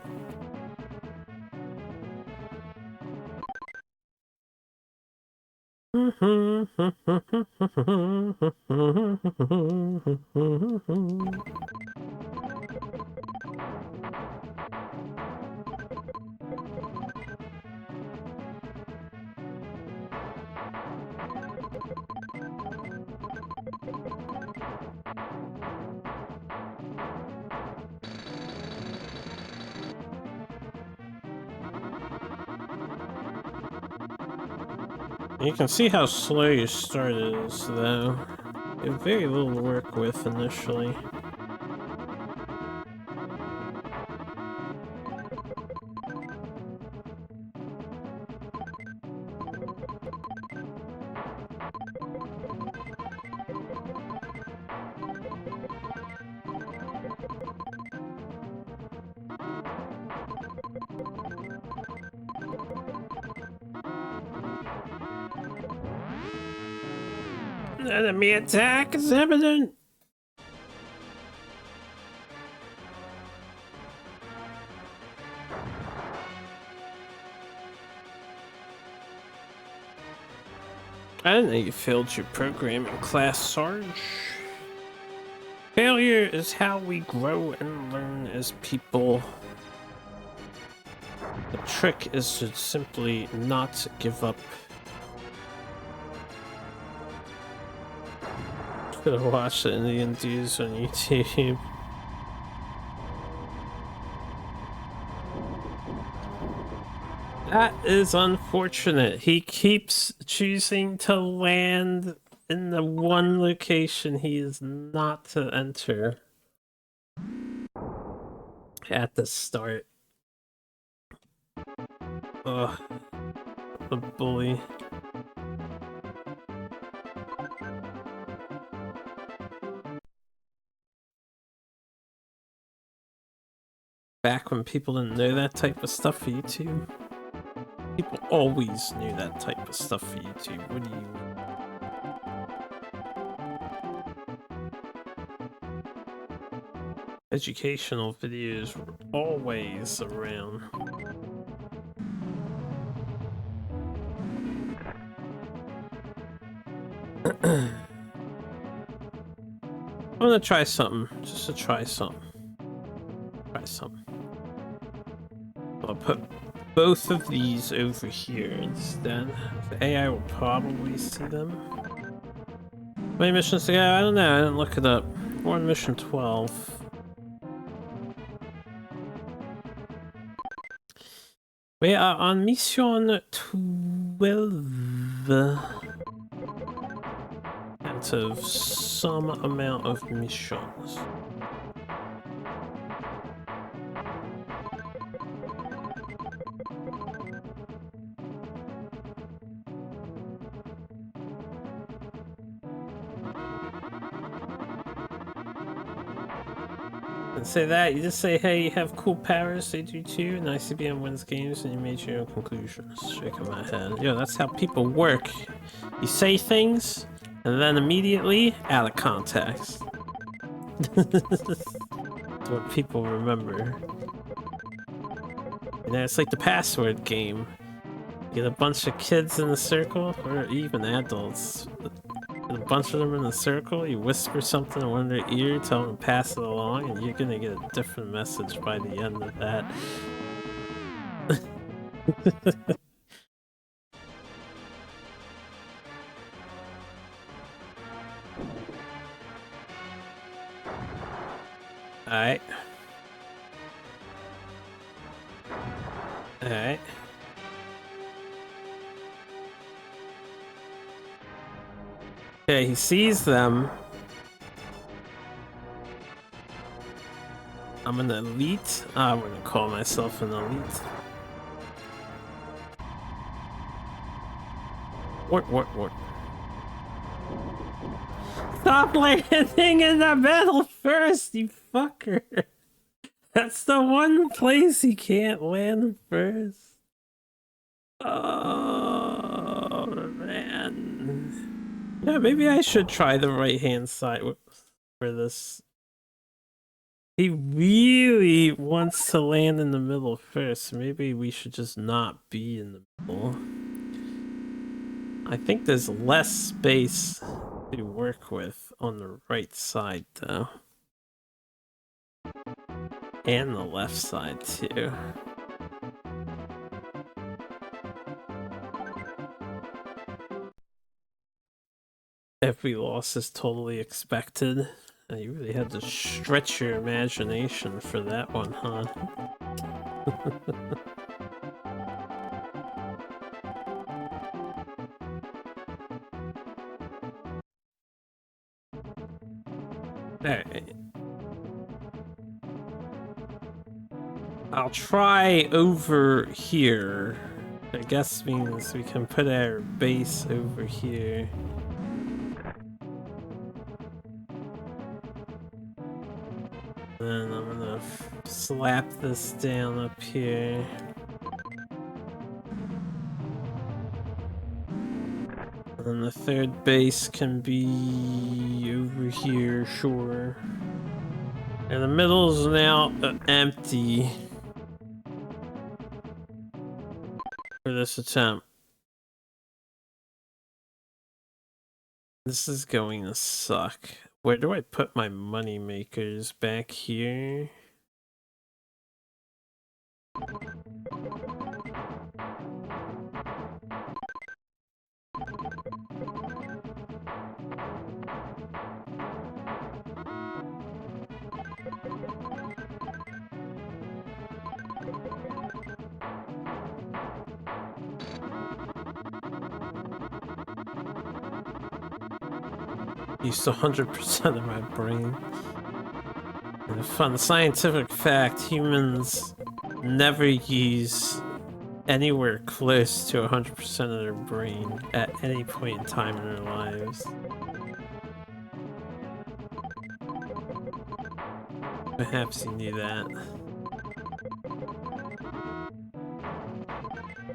You can see how slow your start is, though. You have very little to work with initially. Enemy attack is imminent! I didn't know you failed your programming class, Sarge. Failure is how we grow and learn as people. The trick is to simply not give up. Could have watched the Indian dudes on YouTube. That is unfortunate. He keeps choosing to land in the one location he is not to enter at the start. Ugh, the bully. Back when people didn't know that type of stuff for YouTube. People always knew that type of stuff for YouTube. What do you mean? Educational videos were always around. I'm gonna try something, just to try something. Try something. I'll put both of these over here instead. The AI will probably see them. How many missions to go? I don't know, I didn't look it up. We're on mission 12. We are on mission 12. Out of some amount of missions. And say that, you just say, hey, you have cool powers, they do too, and ICBM wins games, and you made your own conclusions. Shaking my head. Yo, that's how people work. You say things, and then immediately, out of context. That's what people remember. You know, it's like the password game. You get a bunch of kids in a circle, or even adults. Get a bunch of them in a circle, you whisper something in one of their ear, tell them to pass it along, and you're gonna get a different message by the end of that. Alright. Alright. Okay, he sees them. I'm an elite. I'm gonna call myself an elite. What? Stop landing in the middle first, you fucker! That's the one place he can't land first. Oh, man. Yeah, maybe I should try the right-hand side for this. He really wants to land in the middle first. Maybe we should just not be in the middle. I think there's less space to work with on the right side, though. And the left side, too. Every loss is totally expected. You really had to stretch your imagination for that one, huh? Alright. I'll try over here. I guess means we can put our base over here. Then I'm gonna slap this down up here. And then the third base can be over here, sure. And the middle is now empty for this attempt. This is going to suck. Where do I put my money makers? Back here? Used 100% of my brain. And a fun scientific fact, humans never use anywhere close to 100% of their brain at any point in time in their lives. Perhaps you knew that.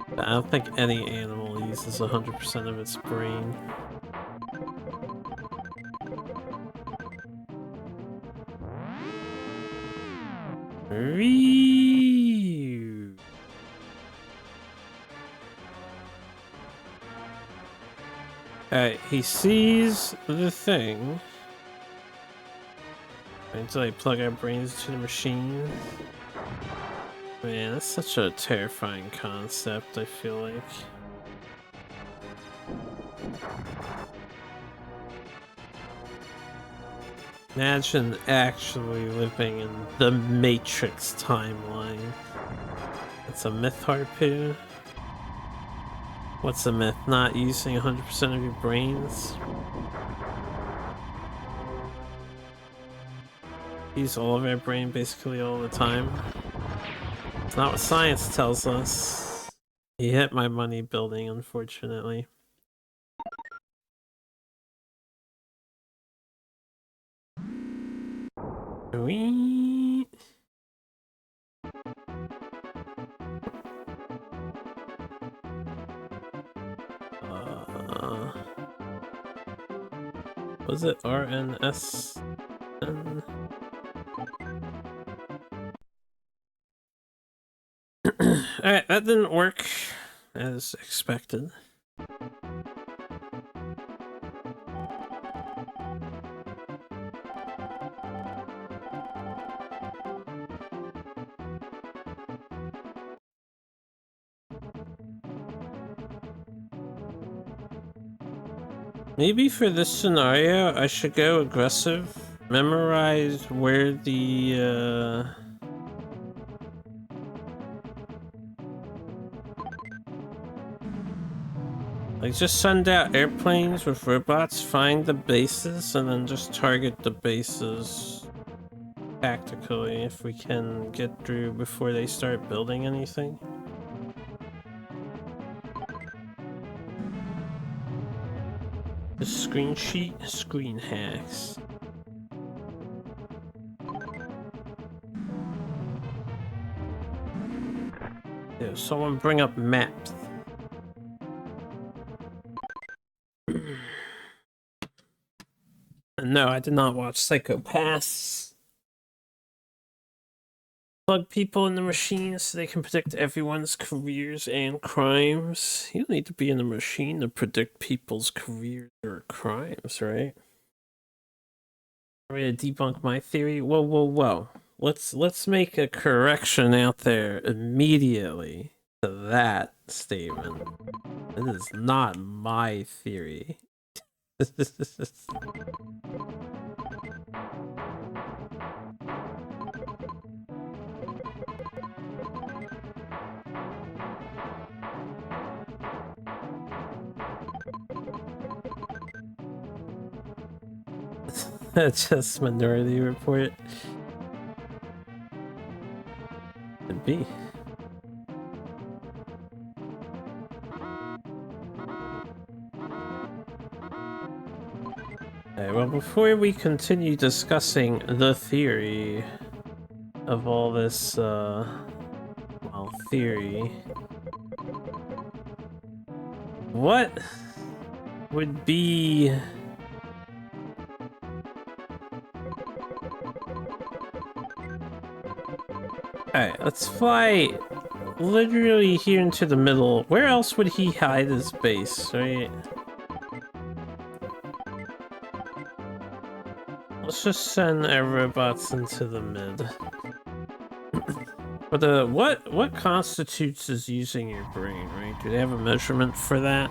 But I don't think any animal uses 100% of its brain. Alright, he sees the thing. Until I plug our brains to the machine. Man, that's such a terrifying concept, I feel like. Imagine actually living in the Matrix timeline. It's a myth harpoon. What's a myth? Not using 100% of your brains? Use all of our brain basically all the time. It's not what science tells us. He hit my money building, unfortunately. Whee! Was it RNS? Alright, that didn't work as expected. Maybe for this scenario, I should go aggressive. Memorize where the, like, just send out airplanes with robots, find the bases, and then just target the bases tactically if we can get through before they start building anything. The screen sheet, screen hacks. Yeah, someone bring up maps. No, I did not watch Psychopaths. Plug people in the machine so they can predict everyone's careers and crimes. You don't need to be in a machine to predict people's careers or crimes, right? Ready to debunk my theory? Whoa, whoa, whoa. Let's make a correction out there immediately to that statement. It is not my theory. Just Minority Report. Could be. Okay, well, before we continue discussing the theory of all this, well, theory, what would be alright, let's fly literally here into the middle. Where else would he hide his base, right? Let's just send our robots into the mid. But what constitutes as using your brain, right? Do they have a measurement for that?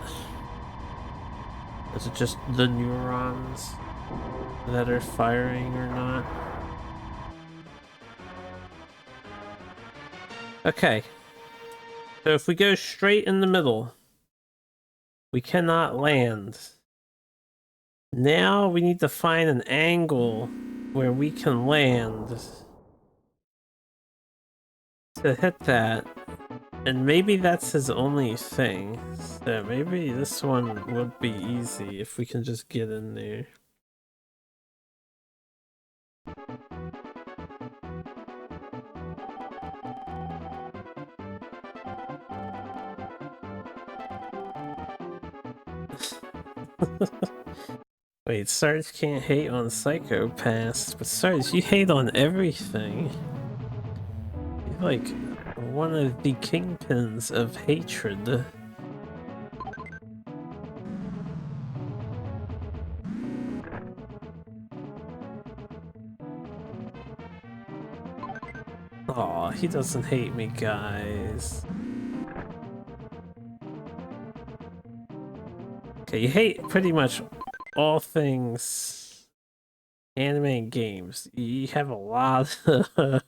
Is it just the neurons that are firing or not? Okay. So if we go straight in the middle, we cannot land. Now we need to find an angle where we can land to hit that. And maybe that's his only thing. So maybe this one would be easy if we can just get in there. Wait, Sarge can't hate on Psychopaths, but Sarge, you hate on everything. You're like one of the kingpins of hatred. Aw, he doesn't hate me, guys. Okay, you hate pretty much all things Anime games. You have a lot of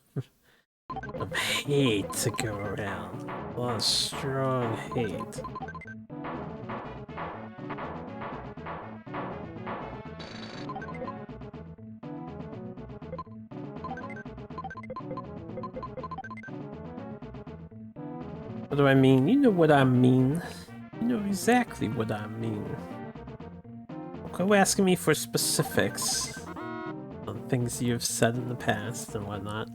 hate to go around. A lot of strong hate. What do I mean? You know what I mean. You know exactly what I mean. Go asking me for specifics on things you've said in the past and whatnot.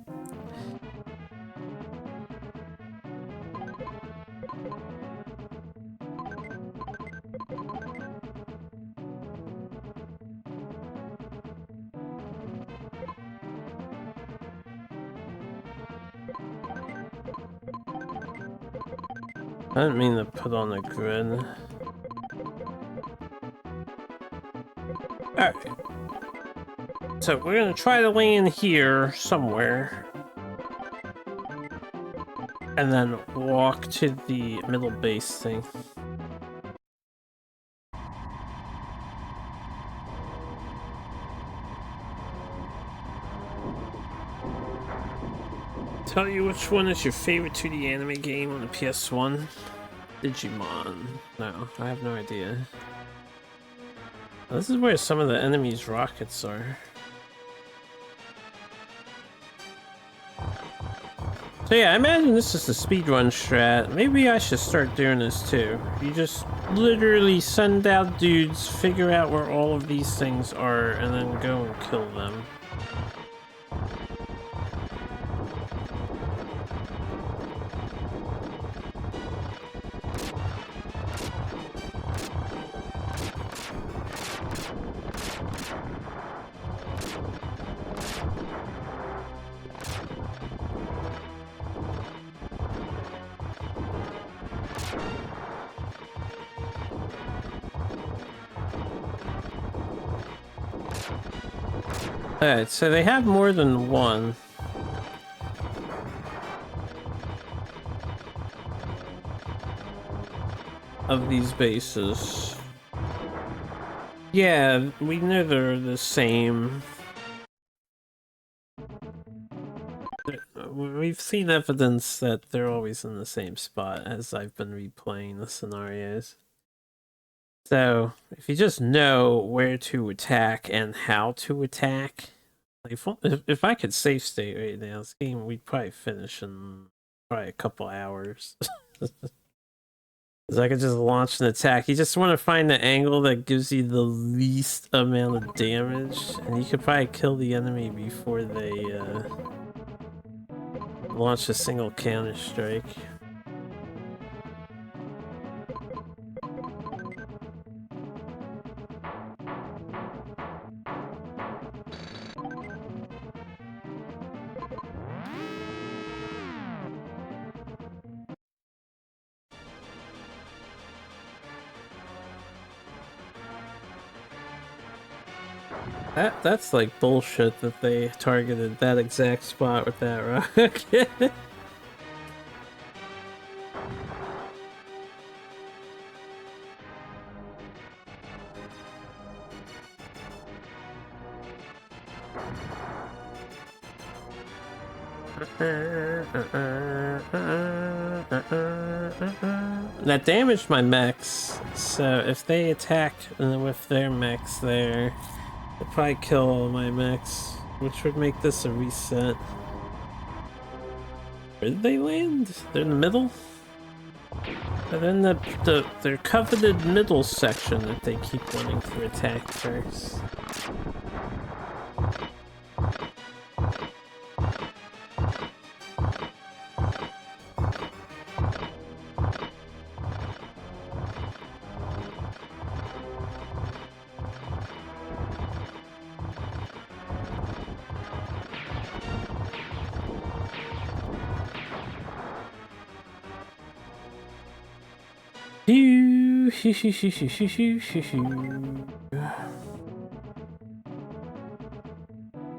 I didn't mean to put on a grin. Alright. So we're gonna try to land here somewhere. And then walk to the middle base thing. Tell you which one is your favorite 2D anime game on the PS1? Digimon. No, I have no idea. This is where some of the enemies' rockets are. So yeah, I imagine this is the speedrun strat. Maybe I should start doing this too. You just literally send out dudes, figure out where all of these things are, and then go and kill them. Alright, so they have more than one. Of these bases. Yeah, we know they're the same. We've seen evidence that they're always in the same spot as I've been replaying the scenarios. So, if you just know where to attack and how to attack, like if I could save state right now, this game we'd probably finish in probably a couple hours. Because I could just launch an attack. You just want to find the angle that gives you the least amount of damage, and you could probably kill the enemy before they launch a single counter strike. That's like bullshit that they targeted that exact spot with that rocket. That damaged my mechs, so if they attack with their mechs there, they'll probably kill all my mechs, which would make this a reset. Where did they land? They're in the middle? They're in their coveted middle section that they keep wanting to attack first.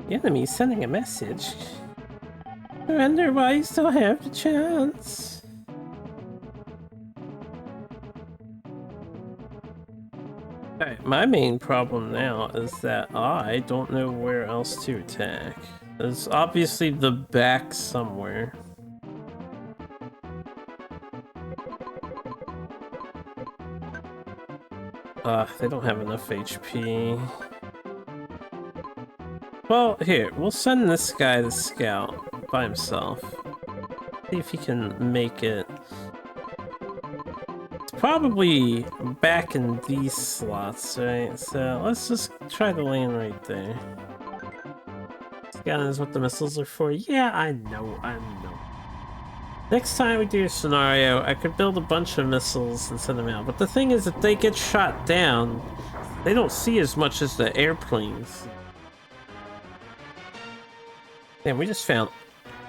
The enemy's sending a message. I wonder why you still have the chance. Alright, my main problem now is that I don't know where else to attack. There's obviously the back somewhere. They don't have enough HP. Well, here, we'll send this guy to scout by himself. See if he can make it. It's probably back in these slots, right? So let's just try to land right there. Scouting is what the missiles are for. Yeah, I know. Next time we do a scenario, I could build a bunch of missiles and send them out. But the thing is, if they get shot down, they don't see as much as the airplanes. Yeah, we just found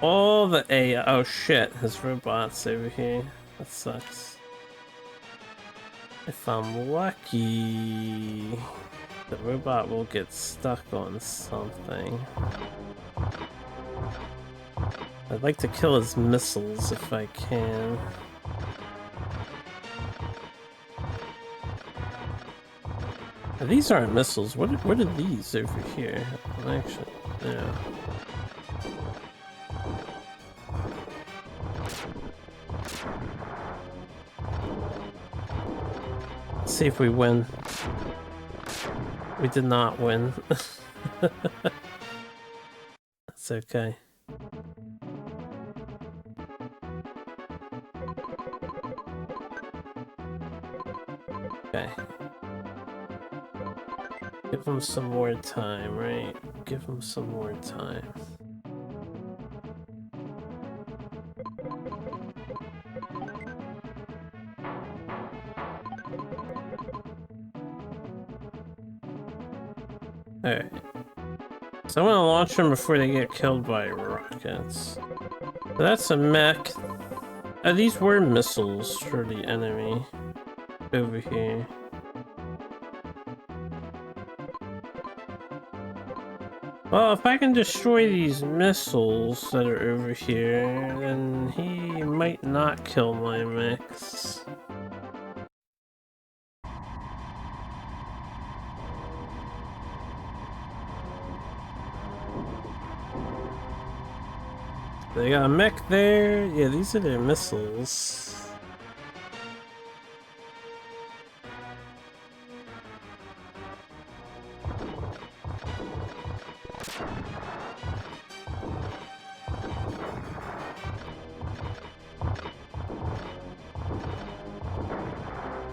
all the AI. Oh shit, his robots over here. That sucks. If I'm lucky, the robot will get stuck on something. I'd like to kill his missiles if I can. These aren't missiles. What are these over here? Actually, yeah. Let's see if we win. We did not win. That's okay. Okay. Give him some more time, right? Give him some more time. Alright. So I'm gonna launch them before they get killed by rockets. So that's a mech. These were missiles for the enemy over here. Well, if I can destroy these missiles that are over here, then he might not kill my mechs. They got a mech there. Yeah, these are their missiles.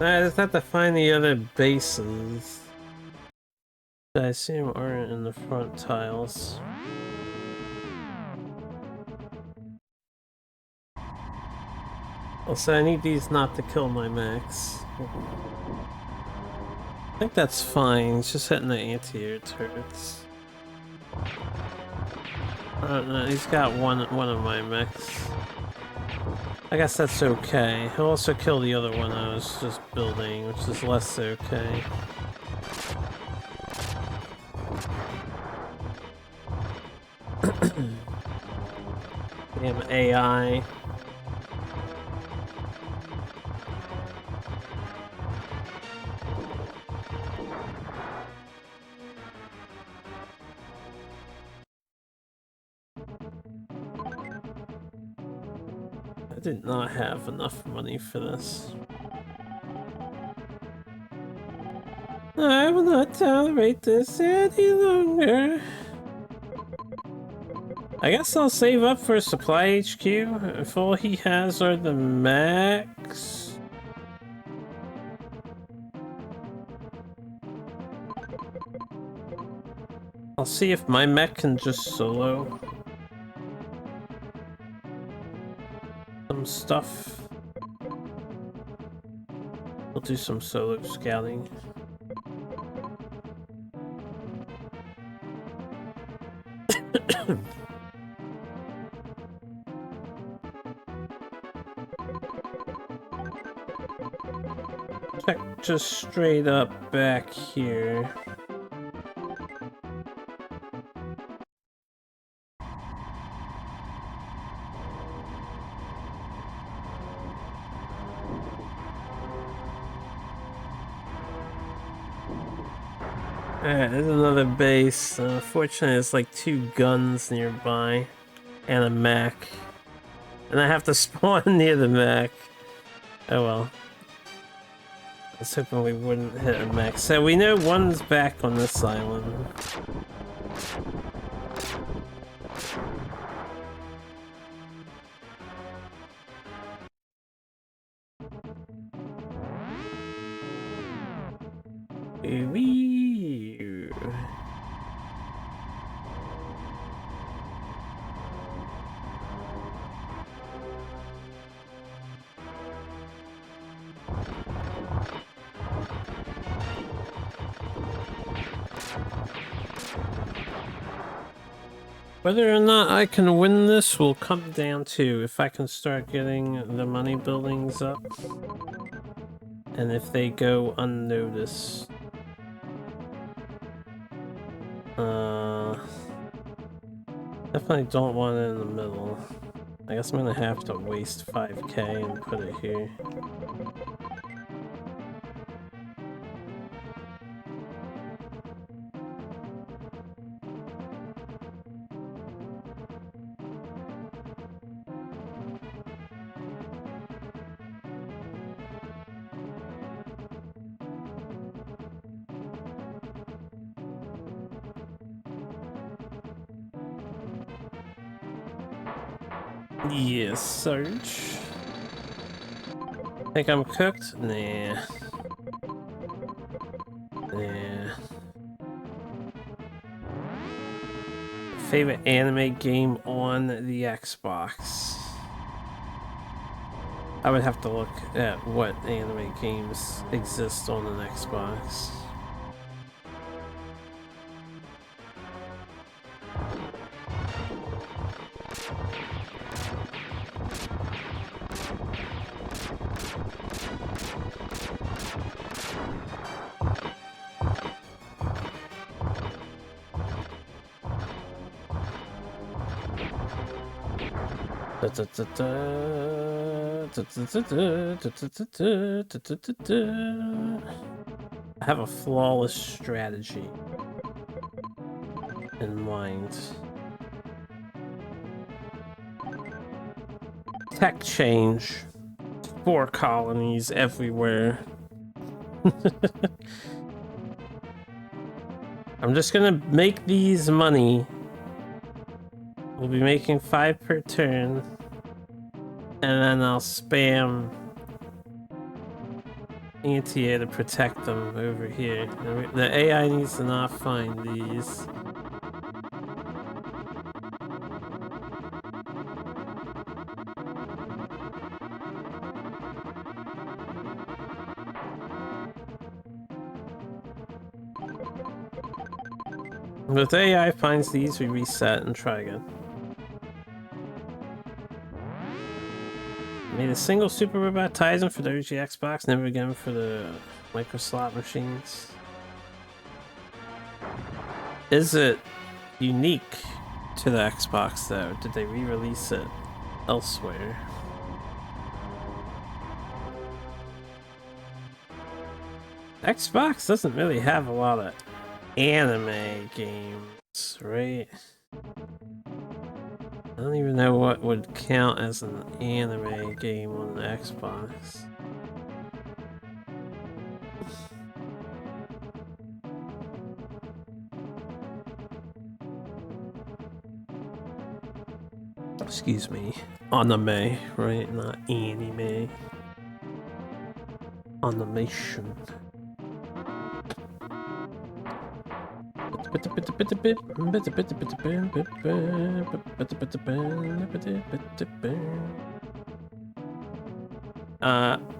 I just have to find the other bases that I assume aren't in the front tiles. Also, I need these not to kill my mechs. I think that's fine. It's just hitting the anti-air turrets. No, he's got one of my mechs. I guess that's okay. He'll also kill the other one I was just building, which is less okay. Damn AI. I did not have enough money for this. I will not tolerate this any longer. I guess I'll save up for a supply HQ if all he has are the mechs. I'll see if my mech can just solo some stuff. We'll do some solo scouting. Check just straight up back here. Alright, there's another base. Fortunately, there's like 2 guns nearby and a mech. And I have to spawn near the mech. Oh well. I was hoping we wouldn't hit a mech. So we know one's back on this island. Wee. Whether or not I can win this will come down to if I can start getting the money buildings up. And if they go unnoticed. Definitely don't want it in the middle. I guess I'm gonna have to waste 5k and put it here. Yes, Sarge. Think I'm cooked? Nah. Nah. Favorite anime game on the Xbox? I would have to look at what anime games exist on an Xbox. I have a flawless strategy in mind. Tech change. 4 colonies everywhere. I'm just gonna make these money. We'll be making 5 per turn. And then I'll spam anti-air to protect them over here. The AI needs to not find these. If the AI finds these, we reset and try again. Made a single super robot Tizen for the OG Xbox, never again for the micro slot machines. Is it unique to the Xbox though? Did they re-release it elsewhere? Xbox doesn't really have a lot of anime games, right? I don't even know what would count as an anime game on the Xbox. Excuse me. Anime, right? Not anime. Animation.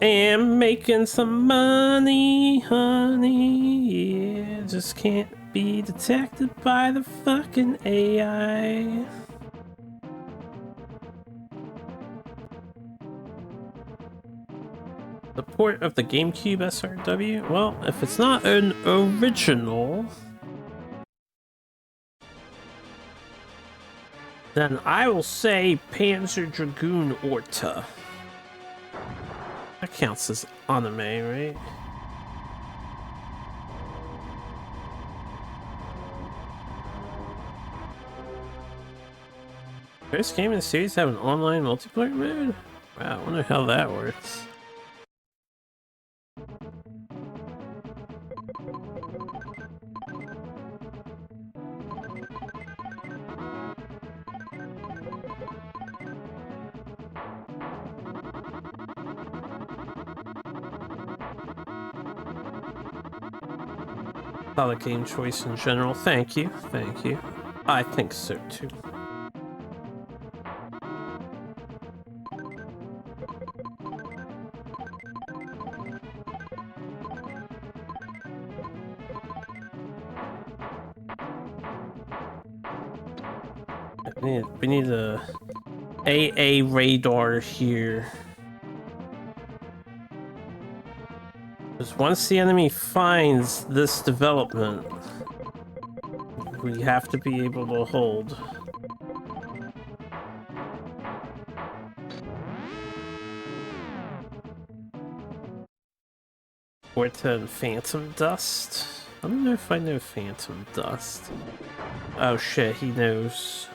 Am making some money, honey. Yeah, just can't be detected by the fucking AI. The port of the GameCube SRW? Well, if it's not an original, then I will say Panzer Dragoon Orta. That counts as anime, right? First game in the series have an online multiplayer mode? Wow, I wonder how that works. Solid game choice in general. Thank you. Thank you. I think so too. We need a AA radar here. Because once the enemy finds this development, we have to be able to hold. Contend Phantom Dust? I don't know if I know Phantom Dust. Oh shit, he knows.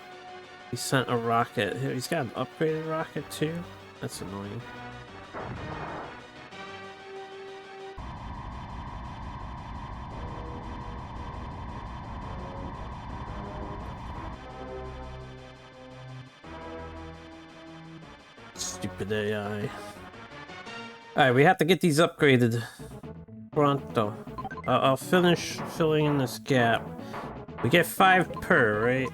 He sent a rocket. He's got an upgraded rocket too? That's annoying. Stupid AI. Alright, we have to get these upgraded. Pronto. I'll finish filling in this gap. We get 5 per, right?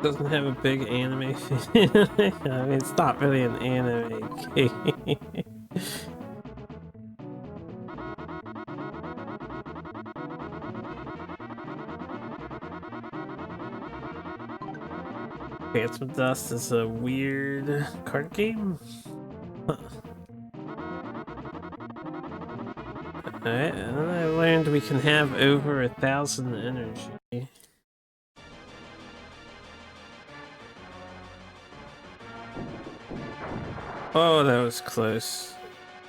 Doesn't have a big anime. I mean, it's not really an anime game. Phantom Dust is a weird card game. Huh. Alright, and then I learned we can have over 1,000 energy. Oh, that was close.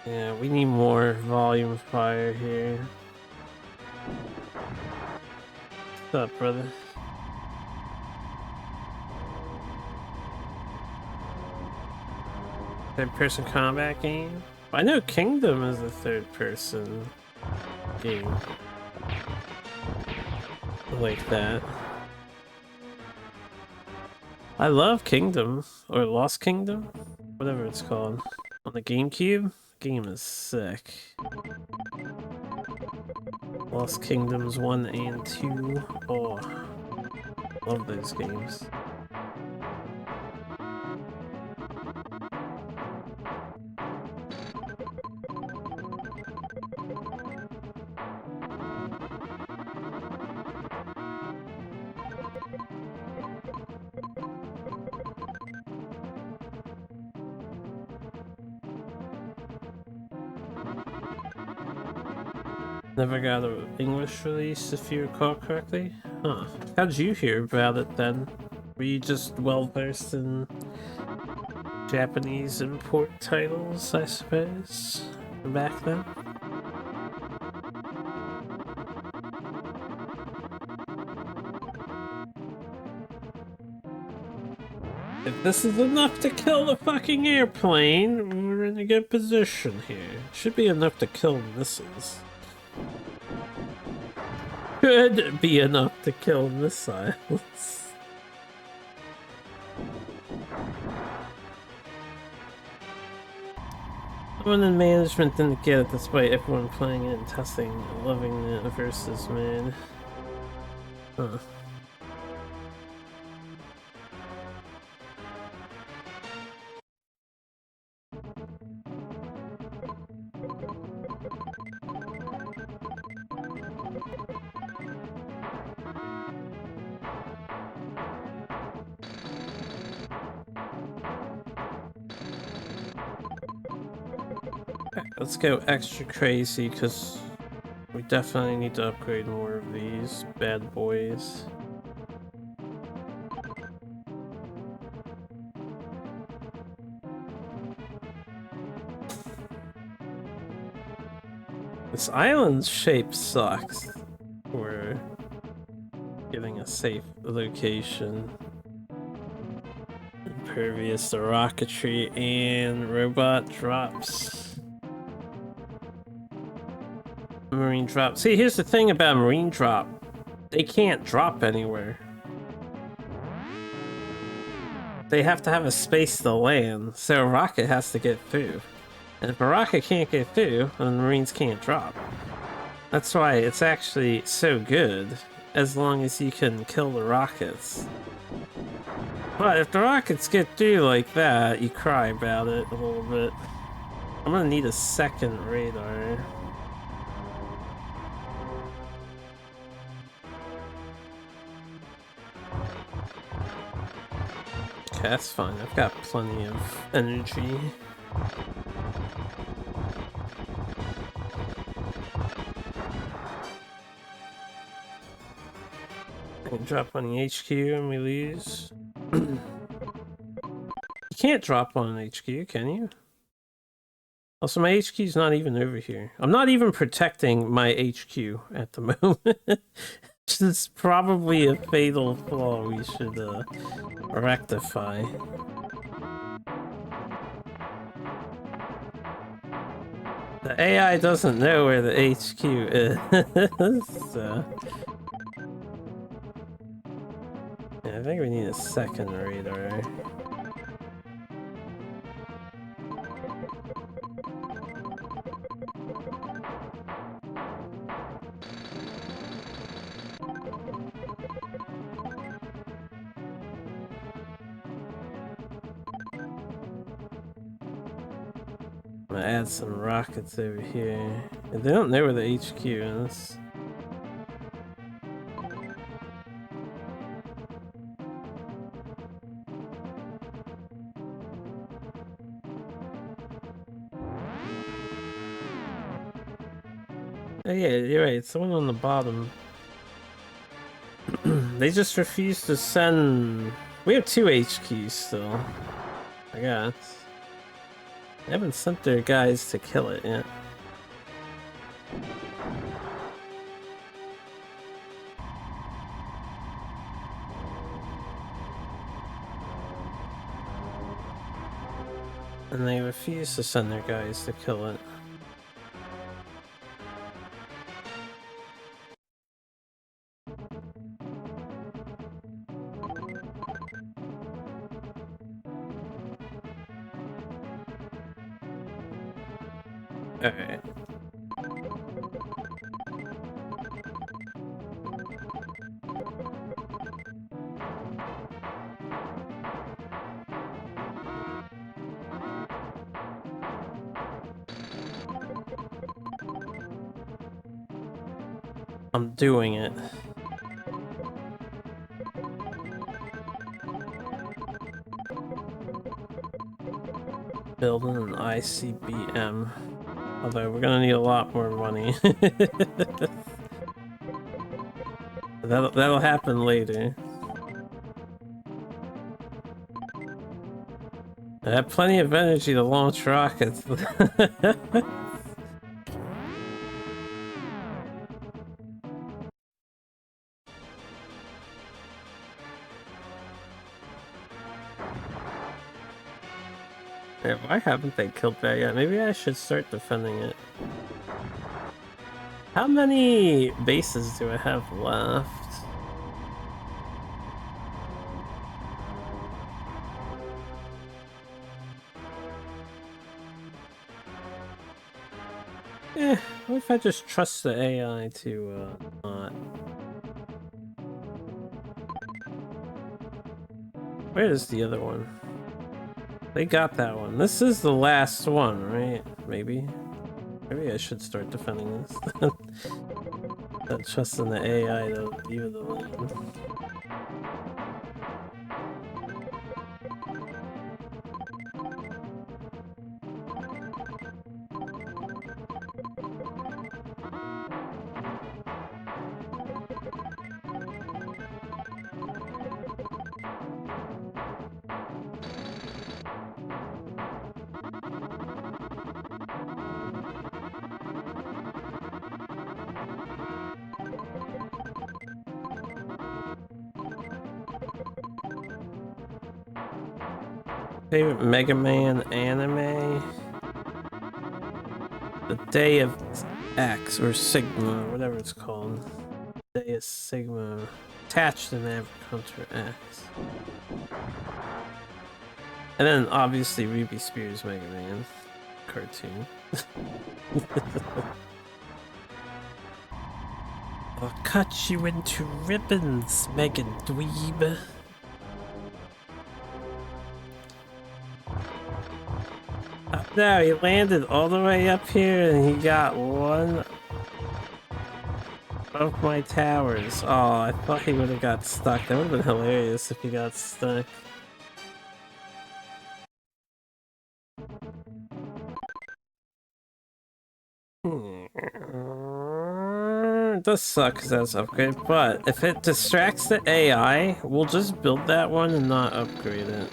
Yeah, we need more volume fire here. What's up, brother? Third-person combat game? I know Kingdom is a third-person game. Like that. I love Kingdom, or Lost Kingdom, whatever it's called. On the GameCube, game is sick. Lost Kingdoms 1 and 2. Oh, love those games. Never got an English release, if you recall correctly. Huh. How'd you hear about it then? Were you just well versed in Japanese import titles, I suppose, back then? If this is enough to kill the fucking airplane, we're in a good position here. Should be enough to kill missiles. Could be enough to kill missiles. Someone in management didn't get it despite everyone playing it and testing and loving it versus man. Huh. let's go extra crazy because we definitely need to upgrade more of these bad boys. This island shape sucks for getting a safe location. Impervious to rocketry and robot drops. Marine drop. See, here's the thing about marine drop. They can't drop anywhere. They have to have a space to land, so a rocket has to get through. And if a rocket can't get through, then Marines can't drop. That's why it's actually so good, as long as you can kill the rockets. But if the rockets get through like that, you cry about it a little bit. I'm gonna need a second radar. Okay, that's fine. I've got plenty of energy. I can drop on the HQ and we lose. You can't drop on an HQ, can you? Also, my HQ is not even over here. I'm not even protecting my HQ at the moment. It's probably a fatal flaw we should rectify. The AI doesn't know where the HQ is, so... Yeah, I think we need a second radar. I'm gonna add some rockets over here. They don't know where the HQ is. Oh yeah, you're right, it's the one on the bottom. They just refuse to send... We have 2 HQs still, I guess. They haven't sent their guys to kill it yet. And they refuse to send their guys to kill it. Alright. I'm doing it. Building an ICBM. Although we're gonna need a lot more money. That'll happen later. I have plenty of energy to launch rockets. Yeah, why haven't they killed that yet? Maybe I should start defending it. How many bases do I have left? What if I just trust the AI to not? Where is the other one? They got that one. This is the last one, right? Maybe. Maybe I should start defending this. Not trusting the AI to view the land. Favorite Mega Man anime? The Day of X or Sigma, whatever it's called. Day of Sigma. Attached to Maverick Hunter X. And then obviously Ruby Spears Mega Man cartoon. I'll cut you into ribbons, Mega Dweeb. No, he landed all the way up here and he got one of my towers. Oh, I thought he would have got stuck. That would have been hilarious if he got stuck. It does suck because that's upgrade, but if it distracts the AI, we'll just build that one and not upgrade it.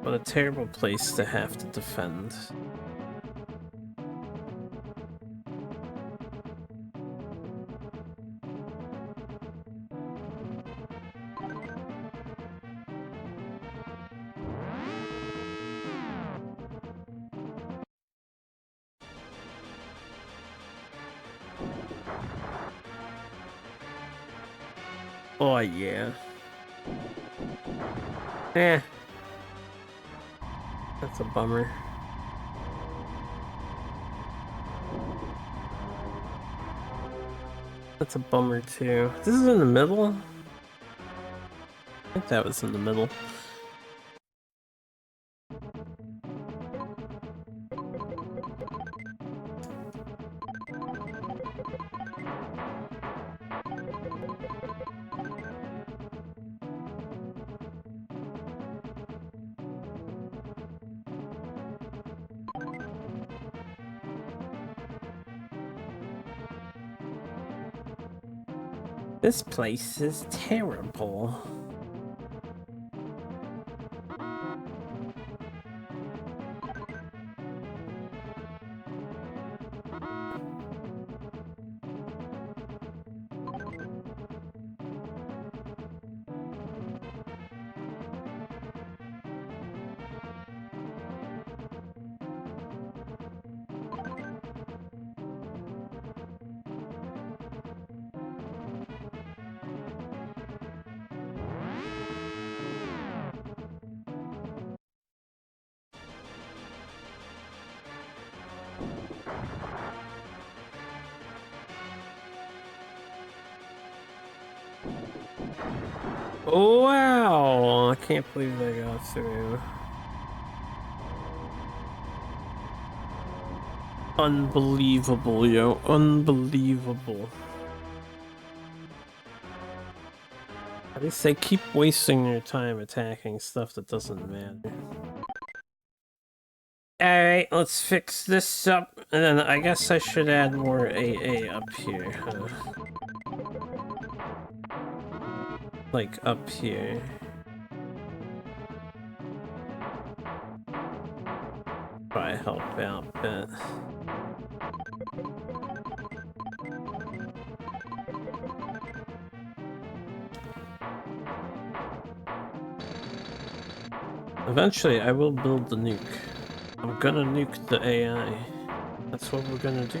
What a terrible place to have to defend. Oh yeah. That's a bummer. That's a bummer too. This is in the middle? I think that was in the middle. This place is terrible. Wow! I can't believe they got through. Unbelievable, yo. Unbelievable. At least they keep wasting their time attacking stuff that doesn't matter. Alright, let's fix this up. And then I guess I should add more AA up here, huh? Like up here. Probably help out a bit. Eventually, I will build the nuke. I'm gonna nuke the AI. That's what we're gonna do.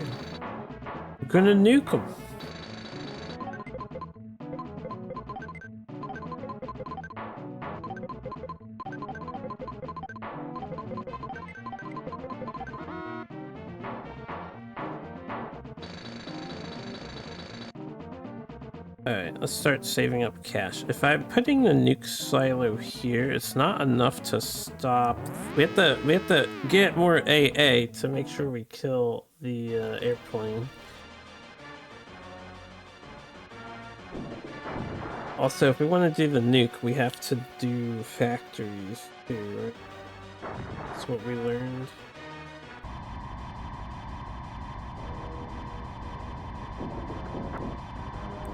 We're gonna nuke them. Alright, let's start saving up cash. If I'm putting the nuke silo here, it's not enough to stop. We have to get more AA to make sure we kill the airplane. Also, if we want to do the nuke, we have to do factories too, right? That's what we learned.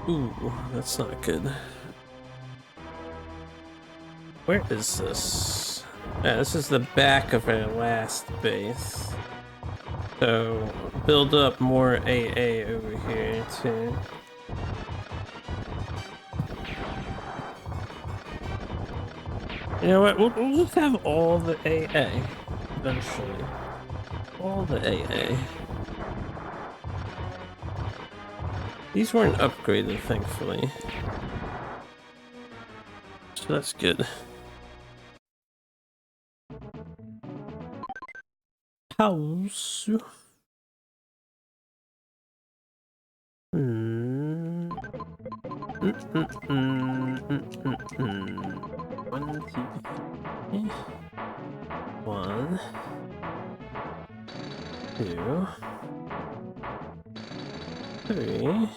Ooh, that's not good. Where is this? Yeah, this is the back of our last base. So, build up more AA over here too. You know what? We'll just have all the AA eventually. All the AA. These weren't upgraded, thankfully. So that's good. House. Hmm. 1, 2, 3. 1, 2, 3.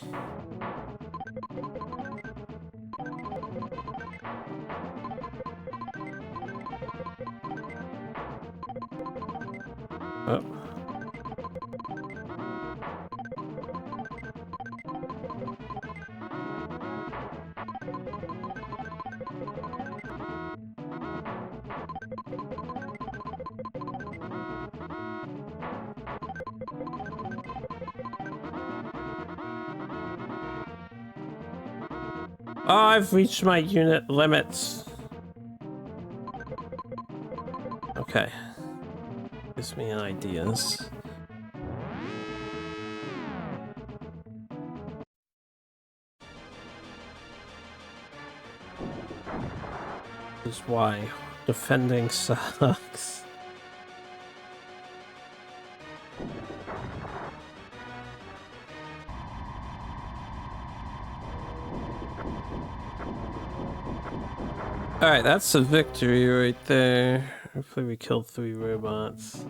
Oh. Oh, I've reached my unit limits. Okay. Gives me ideas. This is why defending sucks. Alright, that's a victory right there. Hopefully we killed 3 robots.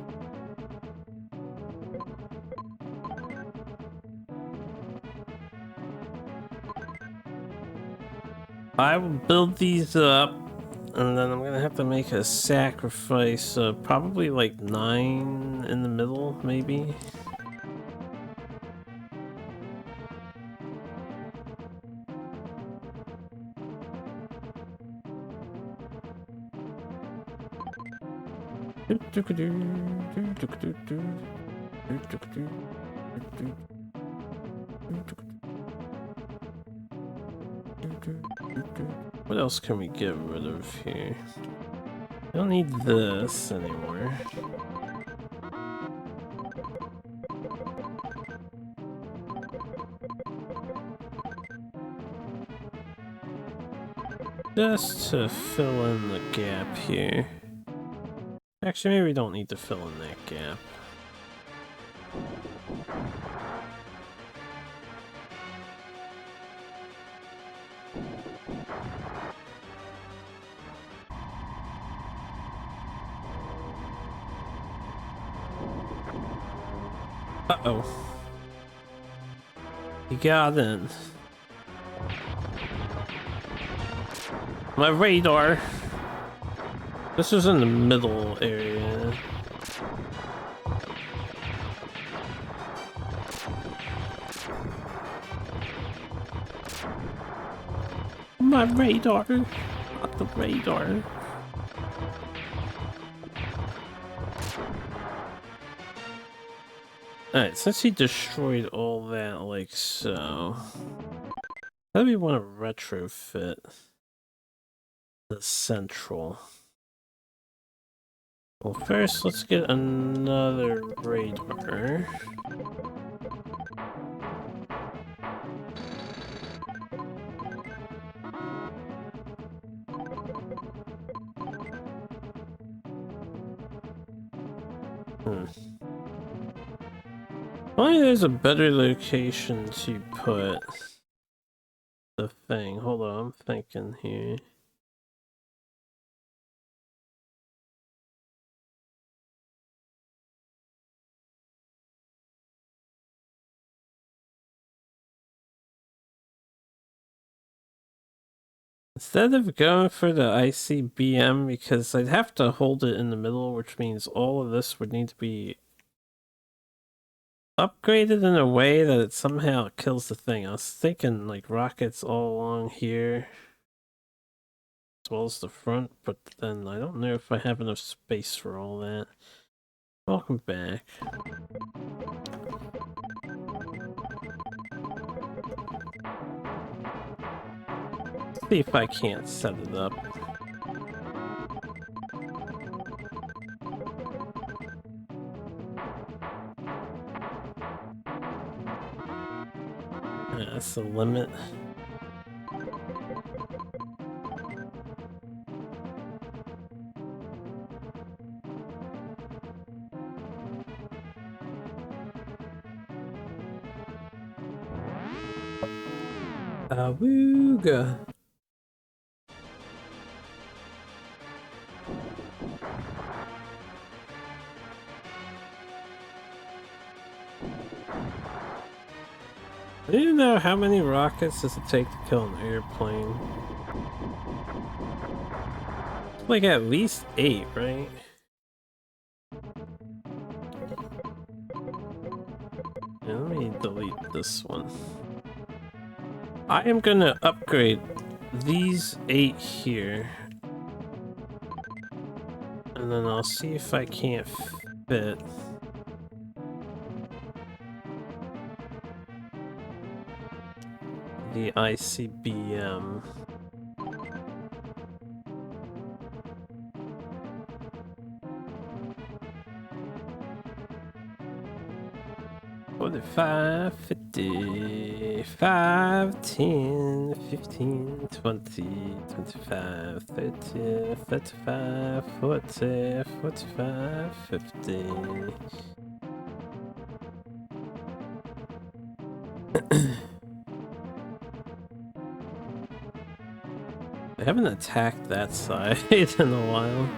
I will build these up, and then I'm gonna have to make a sacrifice of probably like 9 in the middle, maybe. What else can we get rid of here? I don't need this anymore. Just to fill in the gap here. Actually, maybe we don't need to fill in that gap. Uh-oh. He got in. My radar. This is in the middle area. My radar. Not the radar. Alright, since he destroyed all that like so, how do we want to retrofit the central? Well, first let's get another radar. Only there's a better location to put the thing. Hold on, I'm thinking here. Instead of going for the ICBM, because I'd have to hold it in the middle, which means all of this would need to be upgraded in a way that it somehow kills the thing. I was thinking like rockets all along here, as well as the front, but then I don't know if I have enough space for all that. Welcome back. See if I can't set it up. That's the limit. Awooga. I don't know how many rockets does it take to kill an airplane. Like at least 8, right? Yeah, let me delete this one. I am gonna upgrade these 8 here. And then I'll see if I can't fit. The ICBM. $45, $50, $5, $10, $15, $20, $25, $30, $35, $40, $45, $50. I haven't attacked that side in a while.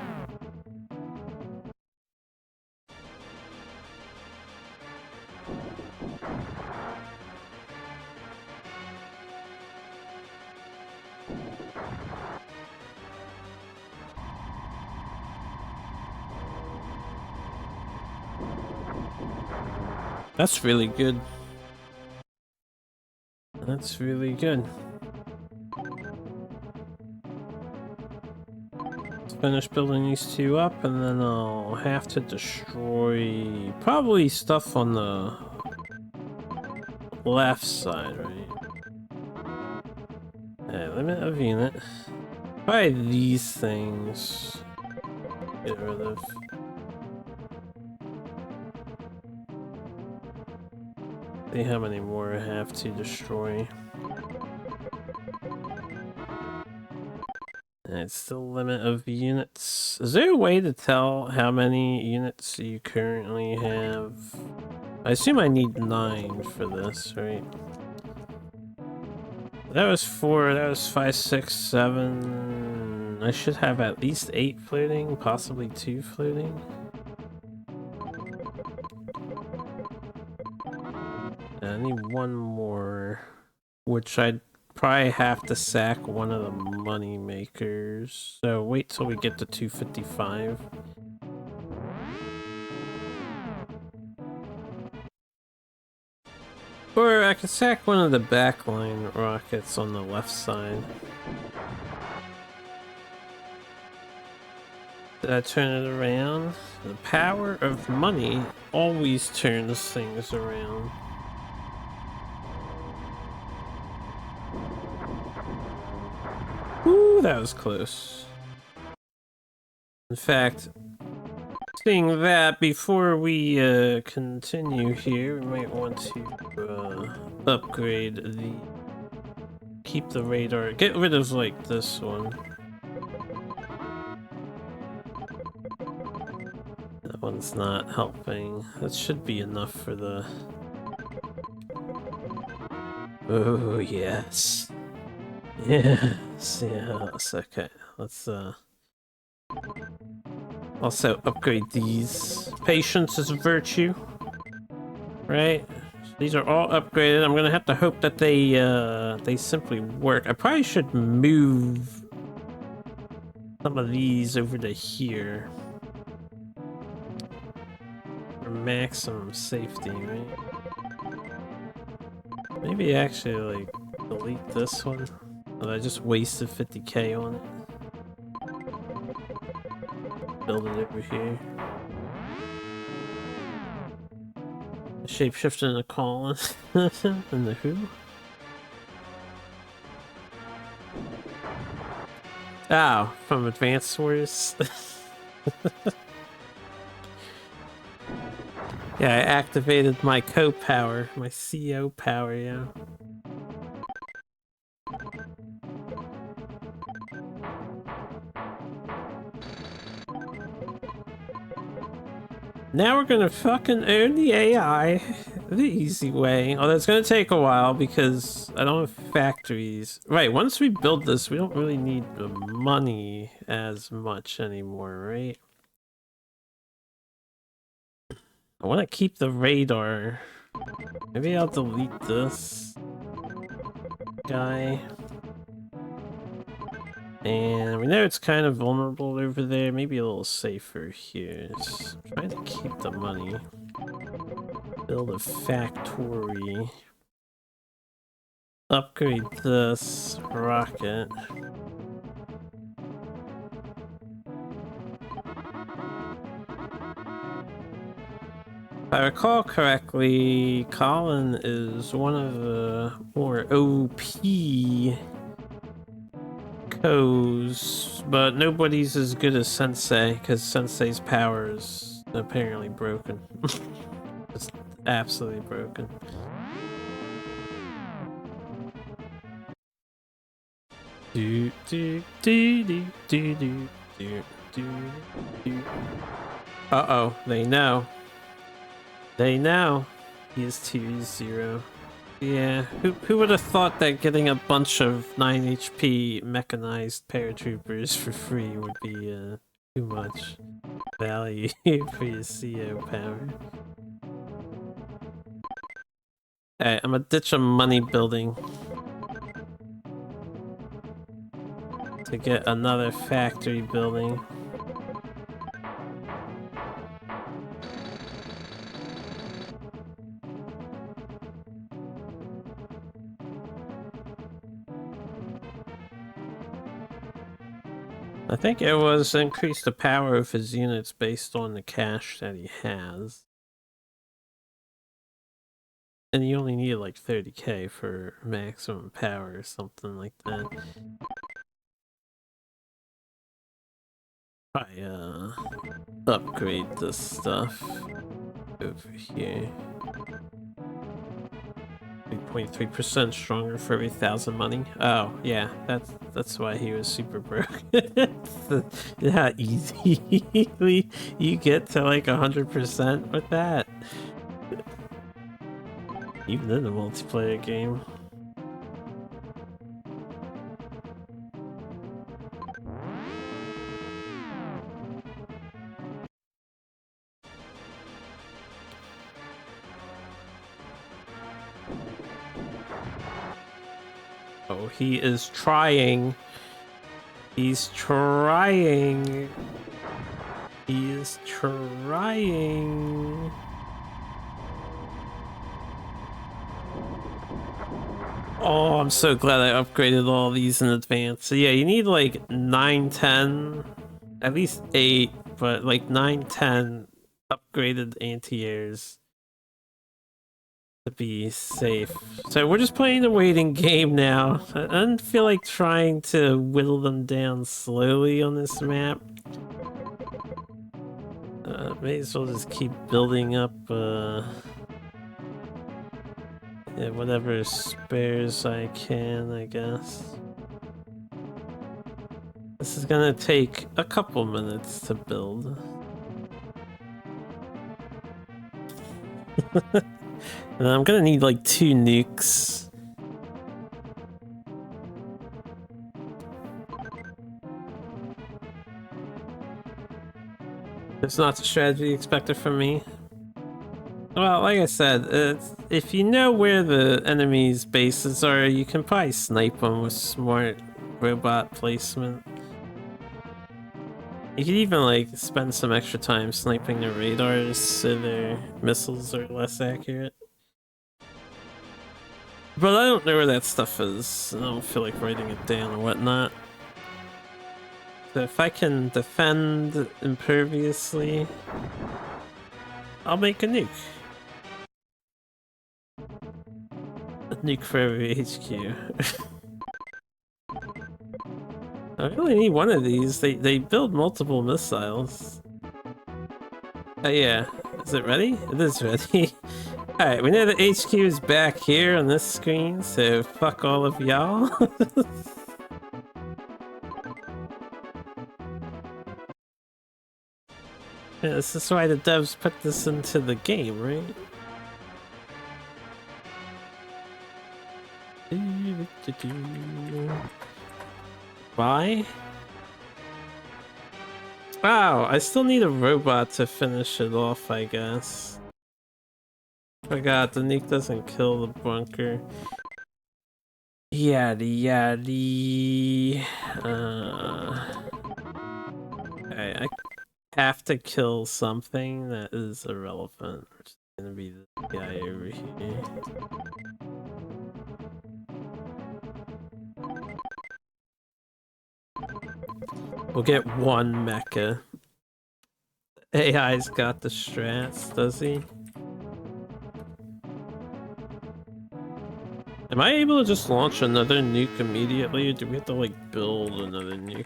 That's really good. That's really good. Let's finish building these 2 up, and then I'll have to destroy probably stuff on the left side, right? Okay, limit of unit. Probably these things. Get rid of. See how many more I have to destroy. And it's still limit of units. Is there a way to tell how many units you currently have? I assume I need 9 for this, right? That was 4, that was 5, 6, 7. I should have at least 8 floating, possibly 2 floating. I need 1 more, which I'd probably have to sack one of the money makers. So wait till we get to 255. Or I could sack one of the backline rockets on the left side. Did I turn it around? The power of money always turns things around. Ooh, that was close. In fact, seeing that, before we continue here, we might want to upgrade the... Keep the radar... Get rid of, like, this one. That one's not helping. That should be enough for the... Oh, yes. Yes, yes. Okay, let's also upgrade these. Patience is a virtue, right? These are all upgraded. I'm gonna have to hope that they simply work. I probably should move some of these over to here for maximum safety, right? Maybe actually like delete this one. But I just wasted 50k on it. Build it over here. Shapeshifter in the Colin and the Who. Oh, from Advanced Wars. Yeah, I activated my co-power, my CO power, yeah. Now we're gonna fucking own the AI the easy way. Although it's gonna take a while because I don't have factories. Right, once we build this, we don't really need the money as much anymore, right? I want to keep the radar. Maybe I'll delete this guy. And we know it's kind of vulnerable over there. Maybe a little safer here. Just trying to keep the money. Build a factory. Upgrade this rocket. If I recall correctly, Colin is one of the more OP Ko's, but nobody's as good as Sensei, because Sensei's power is apparently broken. It's absolutely broken. Do do do do do do do do do. Uh-oh, they know. They know. He is 2-0. Yeah, who would have thought that getting a bunch of 9 HP mechanized paratroopers for free would be too much value for your CO power. Alright, I'm gonna ditch a money building to get another factory building. I think it was increase the power of his units based on the cash that he has. And you only need like 30k for maximum power or something like that. I upgrade this stuff over here. 3.3% stronger for every 1,000 money. Oh yeah, that's why he was super broke. How easy you get to like 100% with that. Even in a multiplayer game. Oh, he is trying. He's trying. He is trying. Oh, I'm so glad I upgraded all these in advance. So yeah, you need like 9, 10, at least 8, but like 9, 10 upgraded anti-airs to be safe. So we're just playing a waiting game now. I don't feel like trying to whittle them down slowly on this map. May as well just keep building up yeah, whatever spares I can, I guess. This is gonna take a couple minutes to build. And I'm gonna need like 2 nukes. It's not the strategy expected from me. Well, like I said, if you know where the enemies' bases are, you can probably snipe them with smart robot placement. You could even like spend some extra time sniping their radars so their missiles are less accurate. But I don't know where that stuff is. I don't feel like writing it down or whatnot. So if I can defend imperviously, I'll make a nuke. A nuke for every HQ. I really need one of these. They build multiple missiles. Oh yeah. Is it ready? It is ready. Alright, we know the HQ is back here on this screen, so fuck all of y'all. Yeah, this is why the devs put this into the game, right? Bye? Wow, I still need a robot to finish it off, I guess. Forgot, the nuke doesn't kill the bunker. Yada yada. Okay, I have to kill something that is irrelevant. Which is gonna be this guy over here. We'll get one mecha. AI's got the strats, does he? Am I able to just launch another nuke immediately, or do we have to like build another nuke?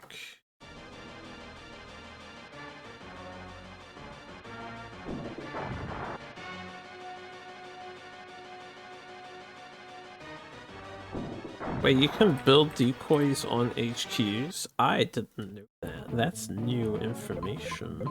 Wait, you can build decoys on HQs? I didn't know that. That's new information.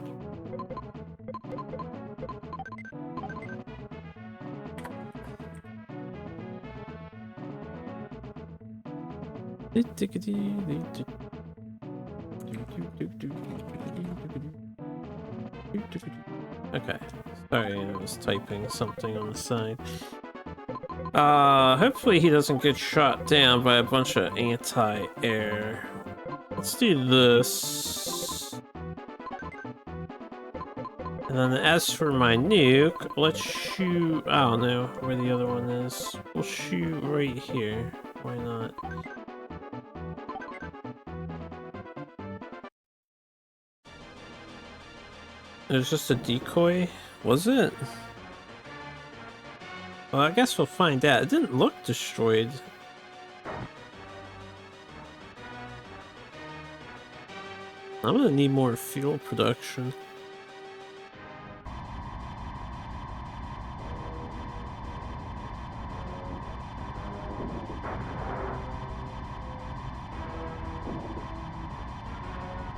Okay. Sorry, I was typing something on the side. Hopefully he doesn't get shot down by a bunch of anti-air. Let's do this. And then as for my nuke, let's shoot... I don't know where the other one is. We'll shoot right here. Why not? It was just a decoy? Was it? Well, I guess we'll find out. It didn't look destroyed. I'm gonna need more fuel production.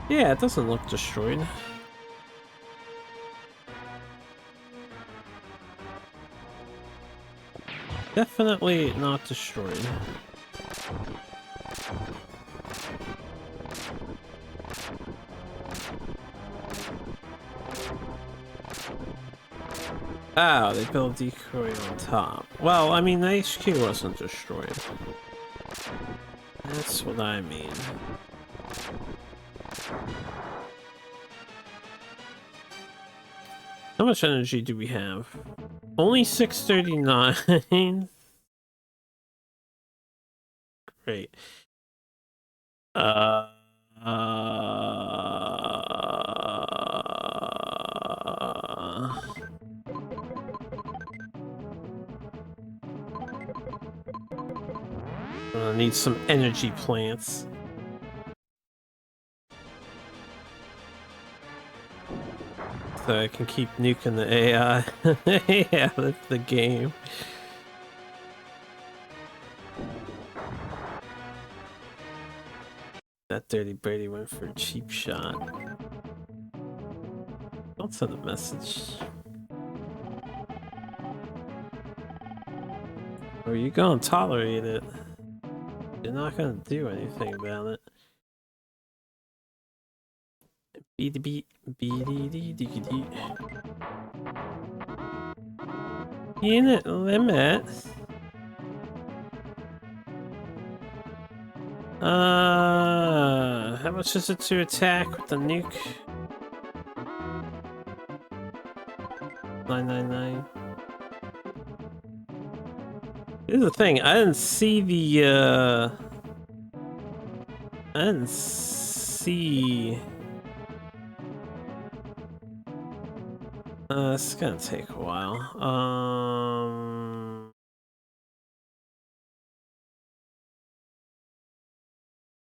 Yeah, it doesn't look destroyed. Definitely not destroyed. Oh, they built decoy on top. Well, I mean, the HQ wasn't destroyed. That's what I mean. How much energy do we have? Only 639. Great. Uh, I need some energy plants. So I can keep nuking the AI. Yeah, that's the game. That dirty birdie went for a cheap shot. Don't send a message. Or you gonna tolerate it? You're not gonna do anything about it. Beat the beat, beat. Unit limit? How much is it to attack with the nuke? 999. Here's the thing, I didn't see the, I didn't see... this is gonna take a while.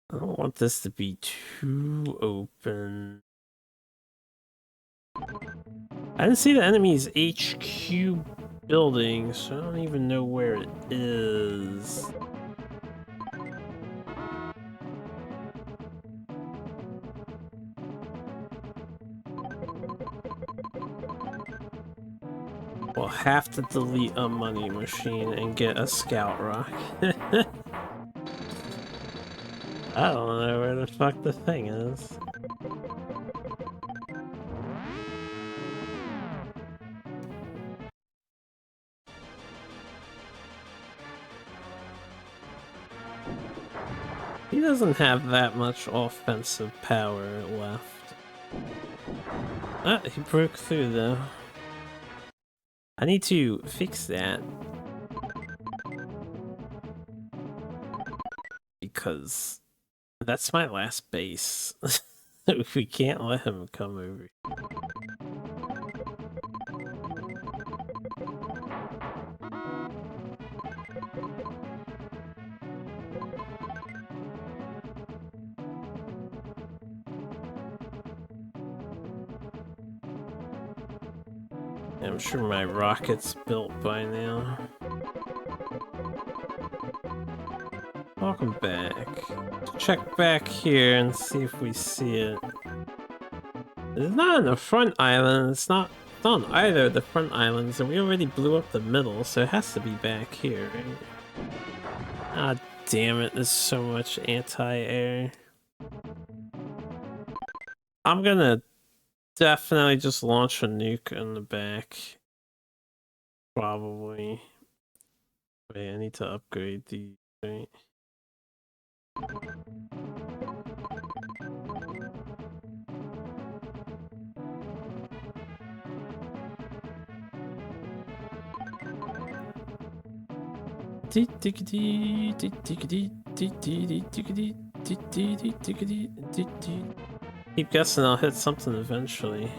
I don't want this to be too open. I didn't see the enemy's HQ building, so I don't even know where it is. We'll have to delete a money machine and get a scout rocket. I don't know where the fuck the thing is. He doesn't have that much offensive power left. Ah, he broke through though. I need to fix that. Because that's my last base. We can't let him come over. I'm sure my rocket's built by now. Welcome back. Let's check back here and see if we see it. It's not on the front island, it's not on either of the front islands, and we already blew up the middle, so it has to be back here, right? Ah, damn it, there's so much anti-air. I'm gonna definitely just launch a nuke in the back. Probably. Wait, I need to upgrade these, right? Keep guessing I'll hit something eventually.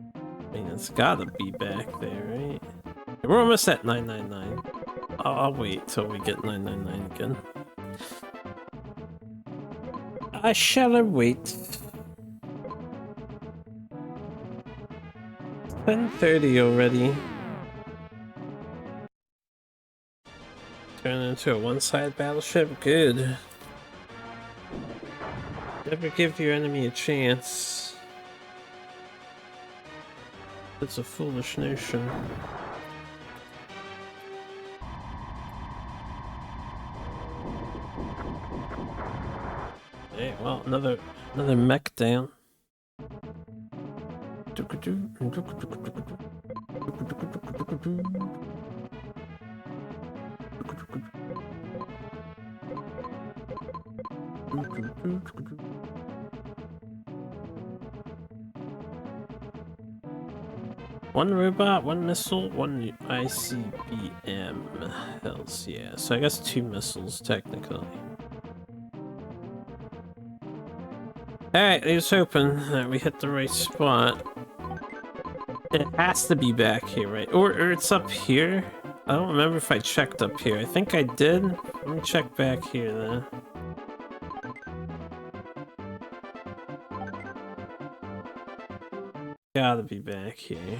I mean, it's gotta be back there, right? We're almost at 999. I'll wait till we get 999 again. I shall wait. 10:30 already. Turn into a one-side battleship? Good. Never give your enemy a chance. It's a foolish notion. Hey, well, another mech down. One robot, one missile, one ICBM. Hells yeah. So I guess 2 missiles, technically. Alright, let's hoping that we hit the right spot. It has to be back here, right? Or it's up here? I don't remember if I checked up here. I think I did. Let me check back here then. Gotta be back here.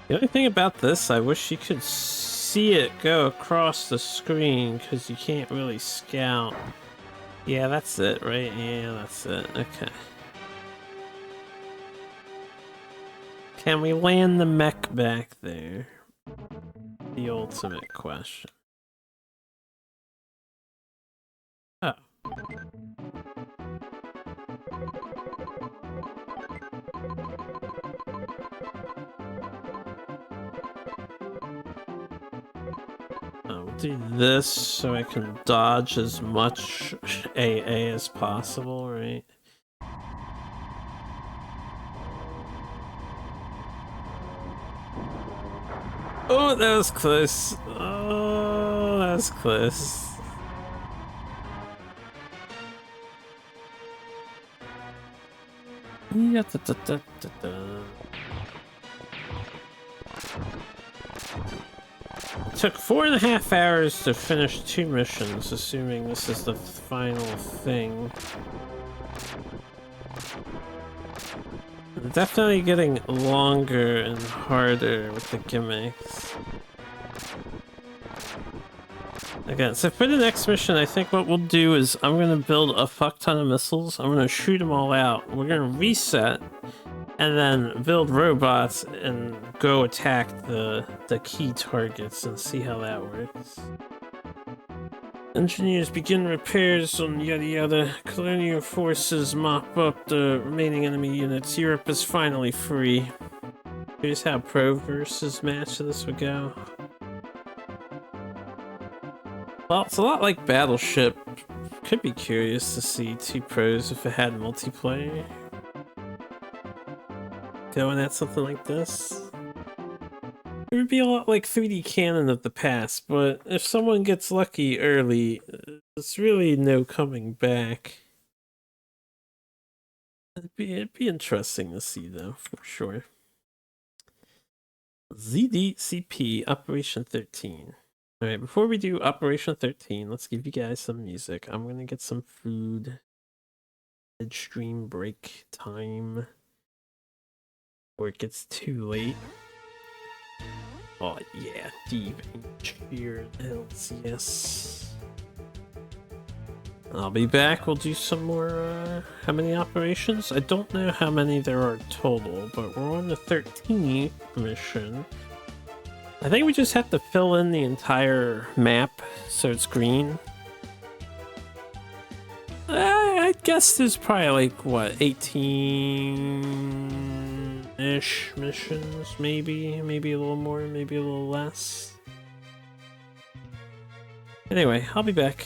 The only thing about this, I wish you could see it go across the screen, because you can't really scout. Yeah, that's it, right? Yeah, that's it. Okay. Can we land the mech back there? The ultimate question. Oh. do this so I can dodge as much AA as possible, right? Oh, that was close. Oh, that was close. Yeah, It took 4.5 hours to finish 2 missions, assuming this is the final thing. Definitely getting longer and harder with the gimmicks. Again, so for the next mission, I think what we'll do is I'm gonna build a fuck ton of missiles. I'm gonna shoot them all out. We're gonna reset, and then build robots and go attack the key targets and see how that works. Engineers begin repairs on yada yada. Colonial forces mop up the remaining enemy units. Europe is finally free. Here's how pro versus match this would go. Well, it's a lot like Battleship. Could be curious to see 2 pros if it had multiplayer. Going at something like this. It would be a lot like 3D canon of the past, but if someone gets lucky early, there's really no coming back. It'd be interesting to see though, for sure. ZDCP Operation 13. Alright, before we do Operation 13, let's give you guys some music. I'm gonna get some food. Midstream break time. Before it gets too late. Oh yeah, deep cheer LCS. I'll be back. We'll do some more, how many operations? I don't know how many there are total, but we're on the 13th mission. I think we just have to fill in the entire map so it's green. I guess there's probably like, what, 18-ish missions, maybe? Maybe a little more, maybe a little less. Anyway, I'll be back.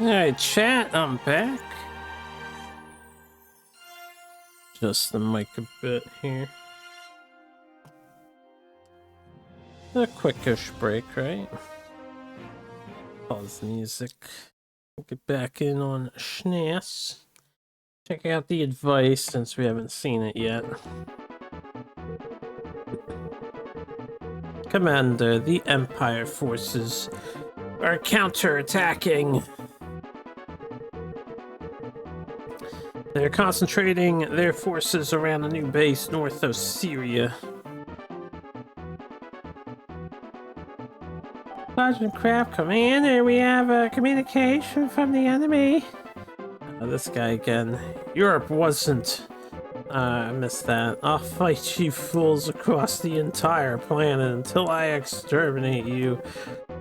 Alright, chat, I'm back. Just the mic a bit here. A quickish break, right? Pause music. Get back in on SNES. Check out the advice since we haven't seen it yet. Commander, the Empire forces are counterattacking. They're concentrating their forces around a new base north of Syria. Sergeant Craft, Commander, we have a communication from the enemy. This guy again. Europe wasn't. I missed that. I'll fight you fools across the entire planet until I exterminate you,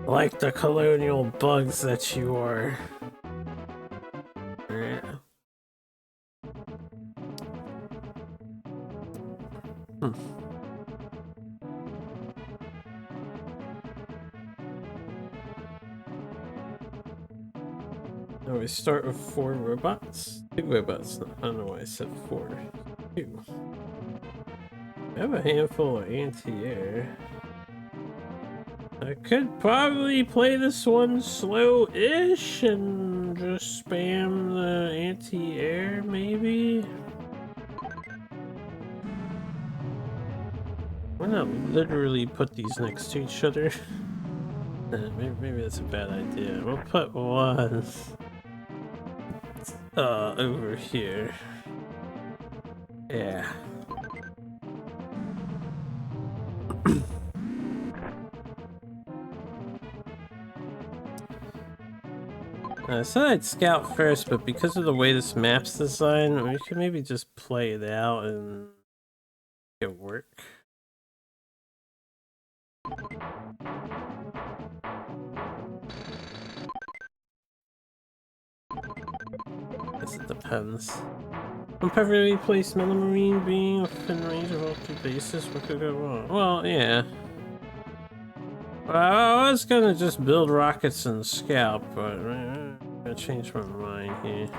like the colonial bugs that you are. Now we start with 4 robots. 2 robots. I don't know why I said 4. 2. I have a handful of anti-air. I could probably play this one slow-ish and just spam the anti-air, maybe? Why not literally put these next to each other? Maybe that's a bad idea. We'll put one over here. Yeah. I said I'd scout first, but because of the way this map's designed, we could maybe just play it out and make it work. Guess it depends. On perfectly placed metal marine being within range of all 2 bases, what could go wrong? Well, yeah. Well, I was gonna just build rockets and scout, but I'm gonna change my mind here.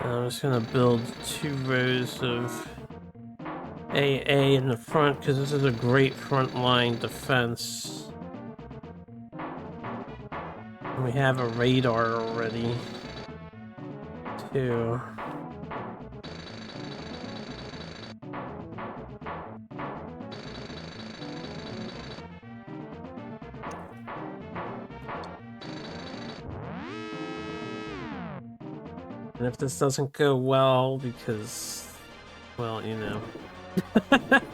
I'm just gonna build 2 rows of AA in the front because this is a great frontline defense. And we have a radar already, too. And if this doesn't go well, because, well, you know,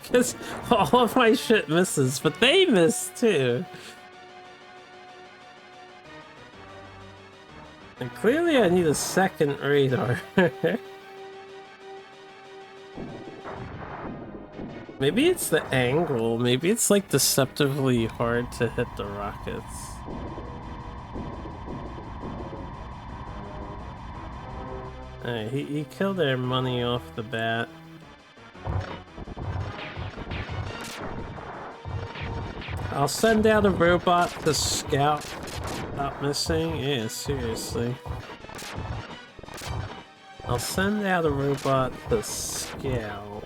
because all of my shit misses, but they miss too. And clearly I need a second radar. Maybe it's the angle, maybe it's like deceptively hard to hit the rockets. Alright, he killed their money off the bat. I'll send out a robot to scout. Stop missing? Yeah, seriously. I'll send out a robot to scout.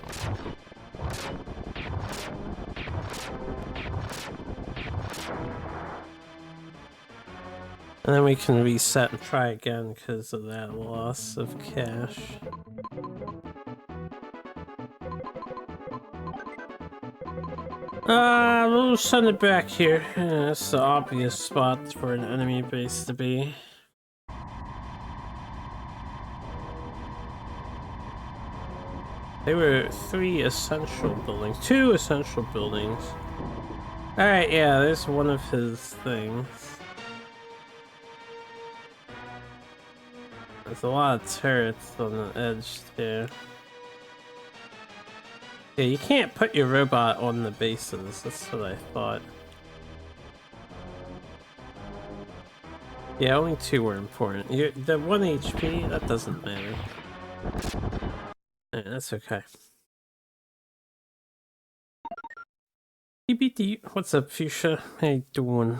And then we can reset and try again because of that loss of cash. We'll send it back here. Yeah, that's the obvious spot for an enemy base to be. There were 3 essential buildings. 2 essential buildings. Alright, yeah, there's one of his things. There's a lot of turrets on the edge there. Yeah, you can't put your robot on the bases, that's what I thought. Yeah, only 2 were important. The 1 HP, that doesn't matter. Yeah, that's okay. TBD, what's up, Fuchsia? How you doing?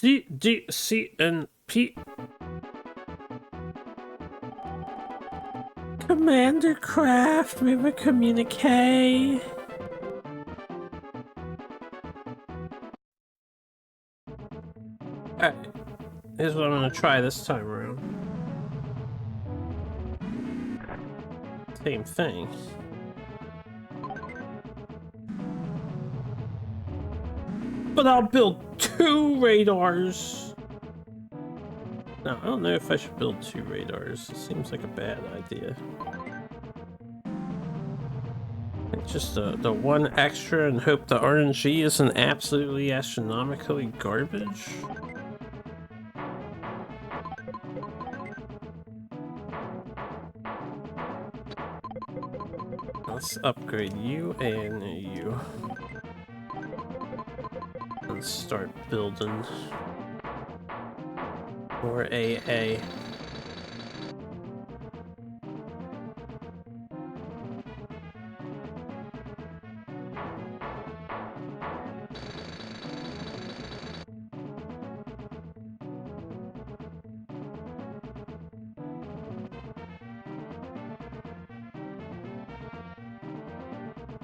C, D, C, and P. Commander Craft, we have a communique. Alright, here's what I'm gonna try this time around. Same thing. But I'll build 2 radars. Now, I don't know if I should build 2 radars. It seems like a bad idea. Just the one extra and hope the RNG isn't absolutely astronomically garbage. Let's upgrade you and you. Let's start building more AA.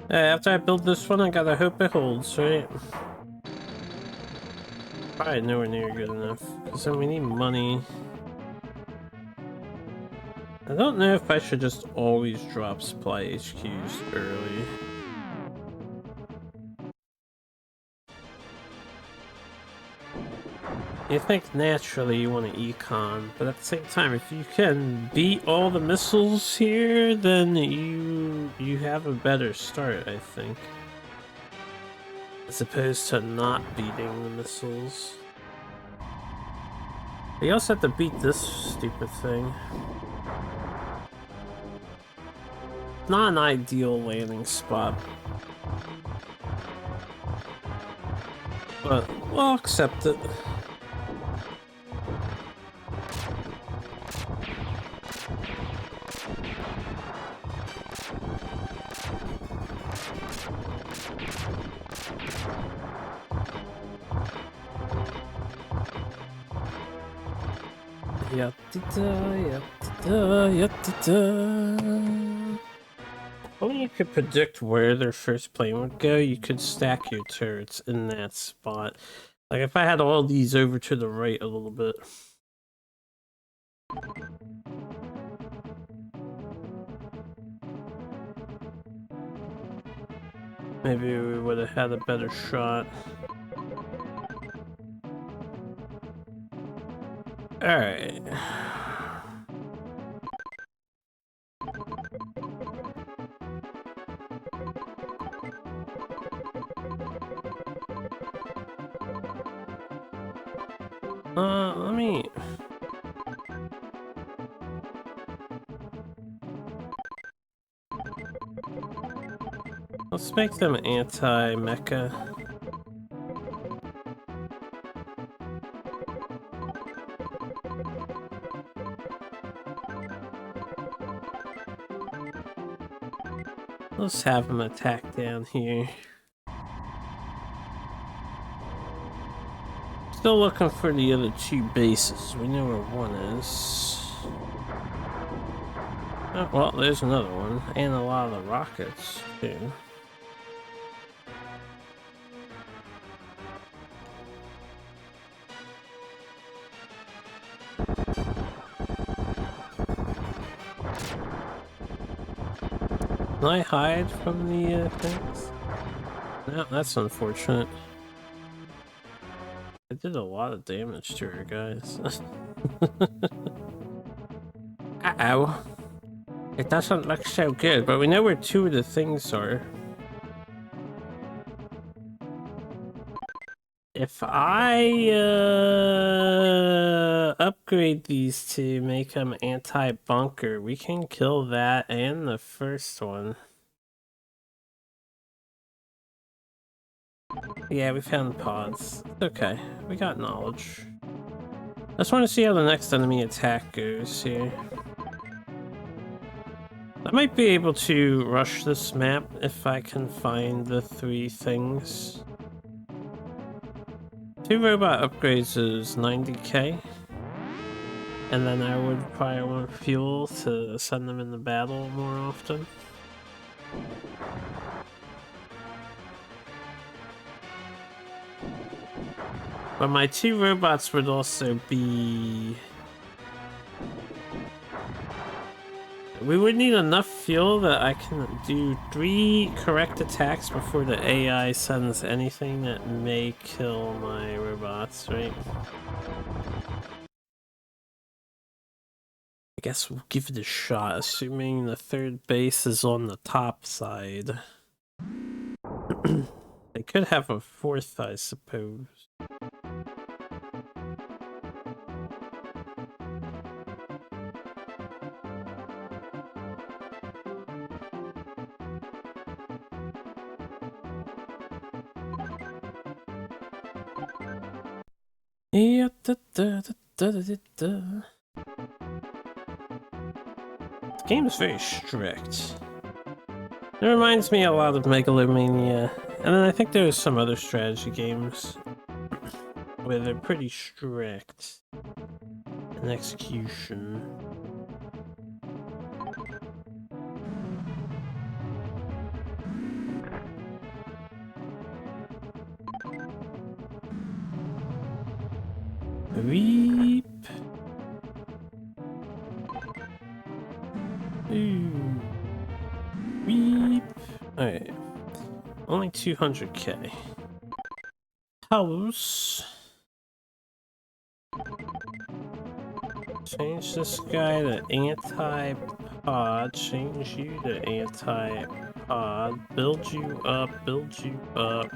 After I build this one, I gotta hope it holds, right? Probably nowhere near good enough, because then we need money. I don't know if I should just always drop supply HQs early. You think naturally you want to econ, but at the same time, if you can beat all the missiles here, then you have a better start, I think. As opposed to not beating the missiles. You also have to beat this stupid thing. Not an ideal landing spot. But we'll accept it. Only you could predict where their first plane would go, you could stack your turrets in that spot. Like if I had all these over to the right a little bit. Maybe we would have had a better shot. Alright. Let me... Let's make them anti-mecha. Let's have them attack down here. Still looking for the other 2 bases. We know where one is. Oh, well, there's another one. And a lot of the rockets, too. Can I hide from the things? No, that's unfortunate. I did a lot of damage to her, guys. Uh-oh. It doesn't look so good, but we know where 2 of the things are. If I upgrade these to make them anti-bunker, we can kill that and the first one. Yeah, we found pods. Okay, we got knowledge. I just want to see how the next enemy attack goes here. I might be able to rush this map if I can find the 3 things. 2 robot upgrades is 90k. And then I would probably want fuel to send them into battle more often. But my 2 robots would also be... We would need enough fuel that I can do 3 correct attacks before the AI sends anything that may kill my robots, right? I guess we'll give it a shot, assuming the 3rd base is on the top side. They could have a 4th, I suppose. Yeah, The game is very strict. It reminds me a lot of Megalomania, and then I think there's some other strategy games where they're pretty strict in execution. Weep. Ooh. Weep. Alright. Only 200k. House. Change this guy to anti-pod. Change you to anti-pod. Build you up. Build you up.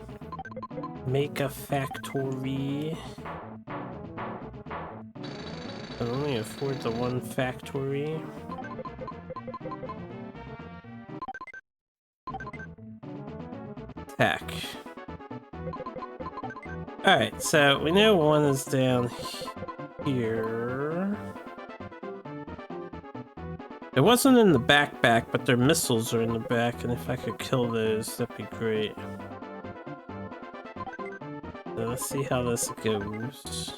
Make a factory. I can only afford the 1 factory. Attack. Alright, so we know 1 is down here. It wasn't in the backpack, but their missiles are in the back, and if I could kill those, that'd be great. So let's see how this goes.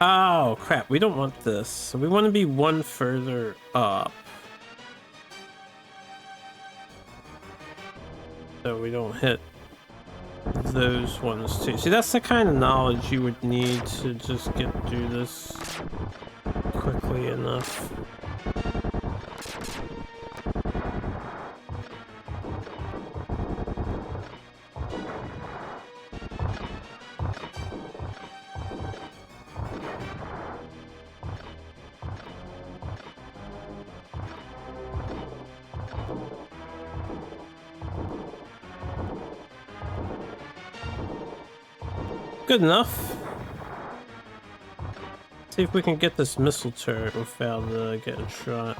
Oh crap, we don't want this. So we want to be 1 further up. So we don't hit those ones too. See, that's the kind of knowledge you would need to just get through this quickly enough. Good enough. See if we can get this missile turret without getting shot.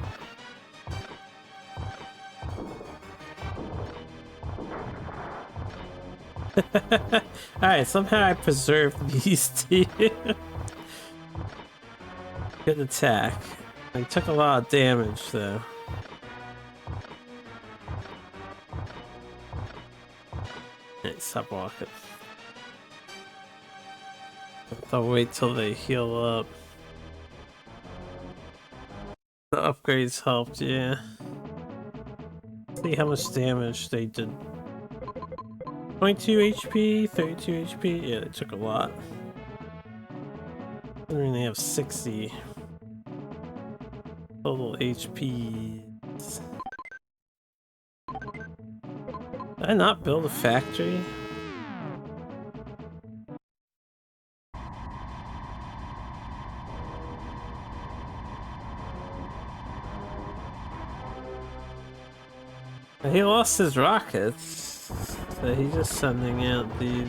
Alright, somehow I preserved these 2. Good attack. They took a lot of damage though. Hey, stop walking. I'll wait till they heal up. The upgrades helped, yeah. See how much damage they did. 22 HP, 32 HP, yeah, they took a lot. I mean, they have 60 total HP. Did I not build a factory? He lost his rockets, so he's just sending out these.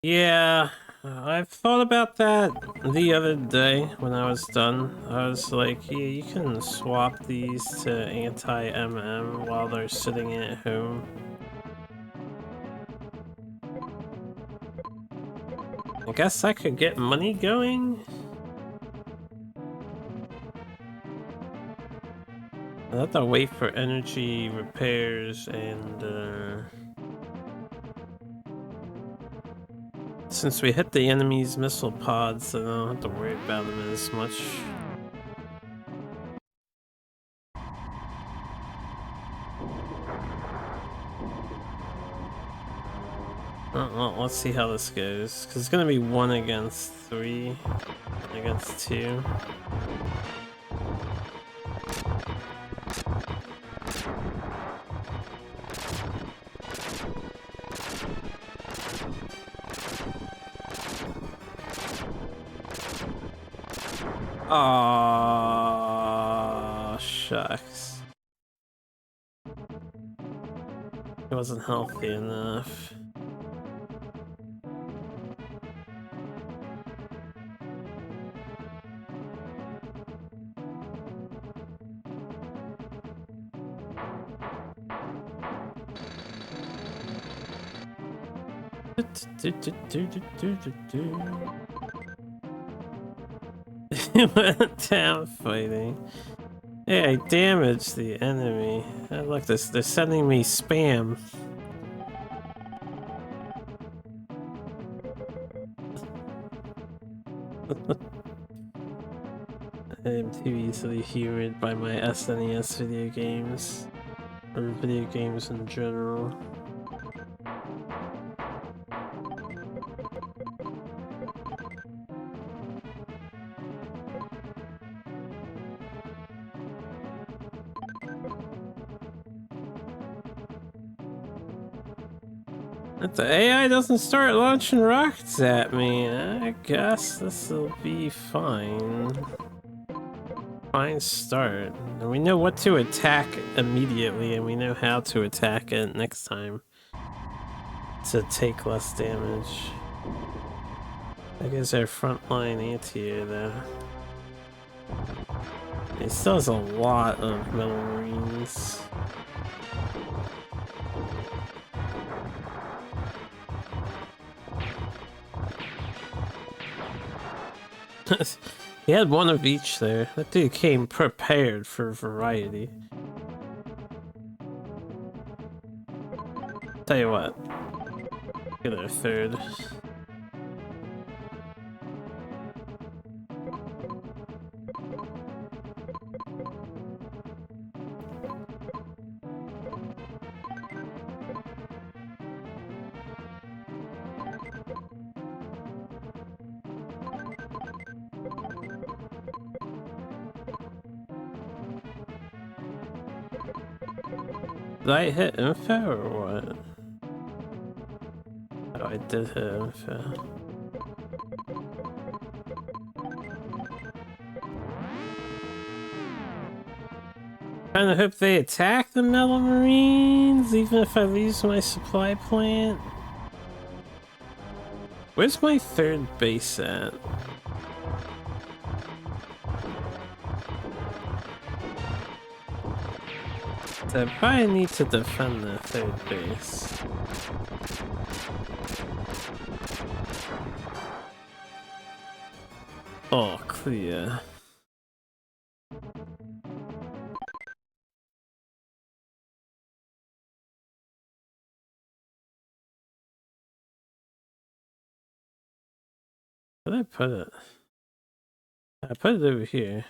Yeah, I've thought about that the other day when I was done. I was like, yeah, you can swap these to anti-MM while they're sitting at home. I guess I could get money going? I have to wait for energy repairs and since we hit the enemy's missile pods, then I don't have to worry about them as much. Well, let's see how this goes. Because it's going to be 1 against 3, 1 against 2. Aww, shucks. It wasn't healthy enough. It went down fighting. Hey, I damaged the enemy. Look, they're sending me spam. I am too easily humored by my SNES video games. Or video games in general. If the AI doesn't start launching rockets at me, I guess this'll be fine. Fine start. And we know what to attack immediately, and we know how to attack it next time to take less damage. That gives our frontline anti-air though. It still has a lot of metal marines. He had one of each there. That dude came prepared for variety. Tell you what. Get a third. Did I hit info or what? Oh, I did hit info. Kinda hope they attack the metal marines, even if I lose my supply plant. Where's my third base at? I probably need to defend the third base. Oh, clear. Where did I put it? I put it over here.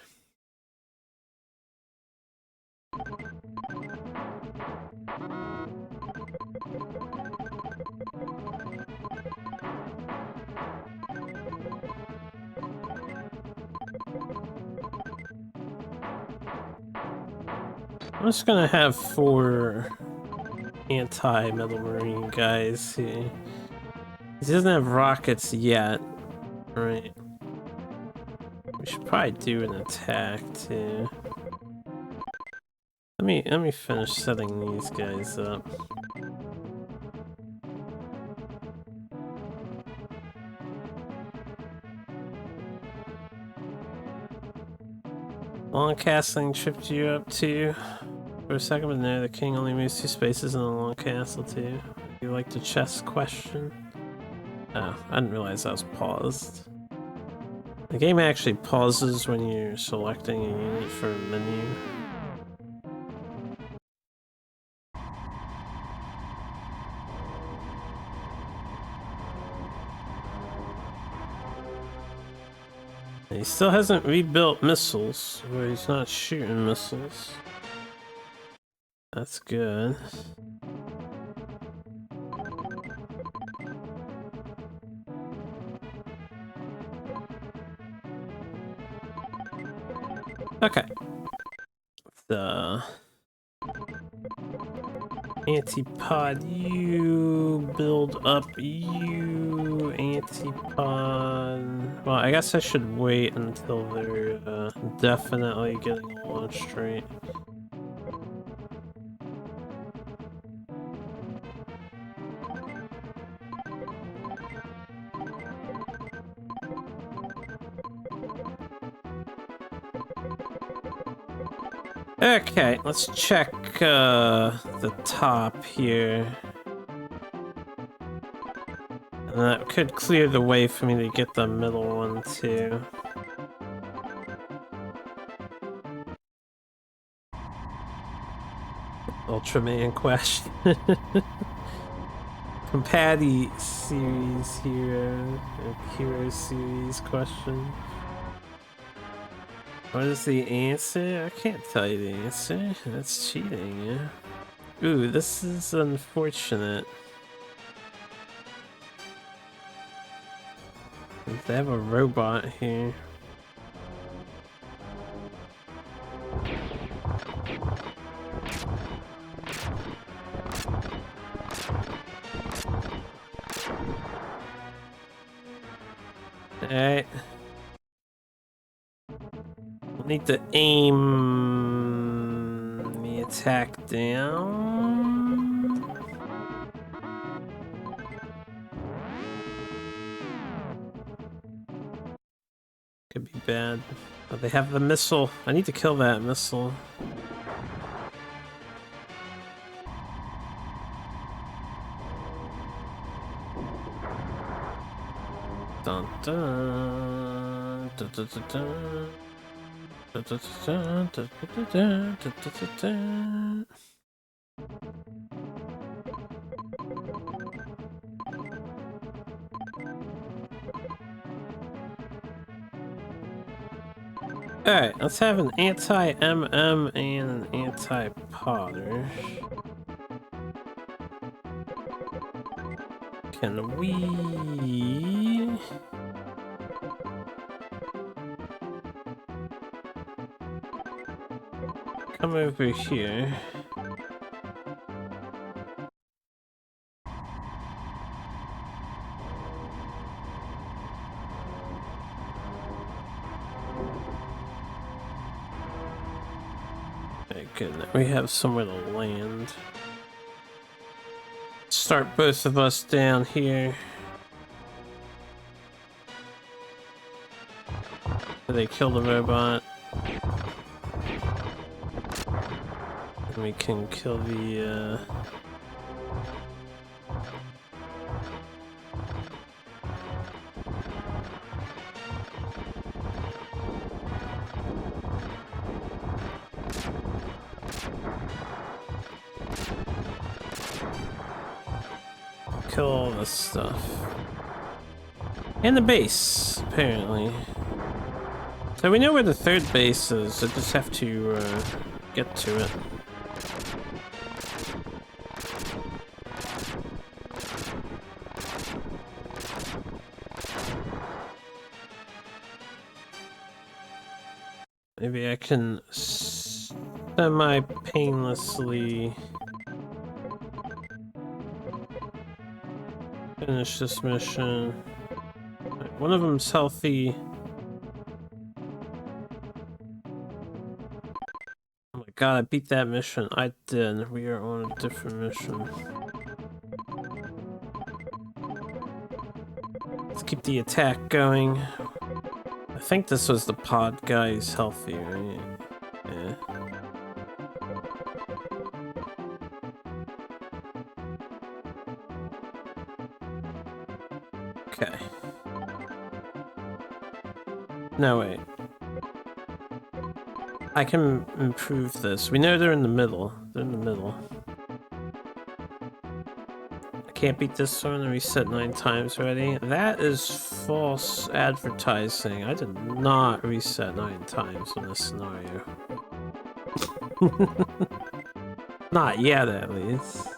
I'm just gonna have 4 anti-metal marine guys here. He doesn't have rockets yet, right? We should probably do an attack too. Let me finish setting these guys up. Long castle tripped you up too. For a second, but no, the king only moves 2 spaces in the long castle too. You like the chess question? Oh, I didn't realize I was paused. The game actually pauses when you're selecting a unit for a menu. And he still hasn't rebuilt missiles, where he's not shooting missiles. That's good. Okay. The antipod you, build up you, antipod. Well, I guess I should wait until they're definitely getting a launch rate. Okay, let's check the top here. And that could clear the way for me to get the middle one too. Ultraman question. Compati series hero, hero series question. What is the answer? I can't tell you the answer. That's cheating, yeah. Ooh, this is unfortunate. They have a robot here. Alright. Need to aim the attack down. Could be bad. Oh, they have the missile. I need to kill that missile. Dun dun dun dun dun dun. Alright, let's have an anti-MM and an anti-Potter. Can we... come over here? Okay, good. We have somewhere to land. Start both of us down here. They kill the robot. And we can kill the kill all this stuff. And the base, apparently. So we know where the third base is, I just have to get to it. Maybe I can semi-painlessly finish this mission. One of them's healthy. Oh my god, I beat that mission. I did. We are on a different mission. Let's keep the attack going. I think this was the pod guy's healthy, right? Yeah. Okay. No, wait. I can improve this. We know they're in the middle. They're in the middle. I can't beat this one and reset 9 times already. That is false advertising. I did not reset 9 times in this scenario. Not yet, at least.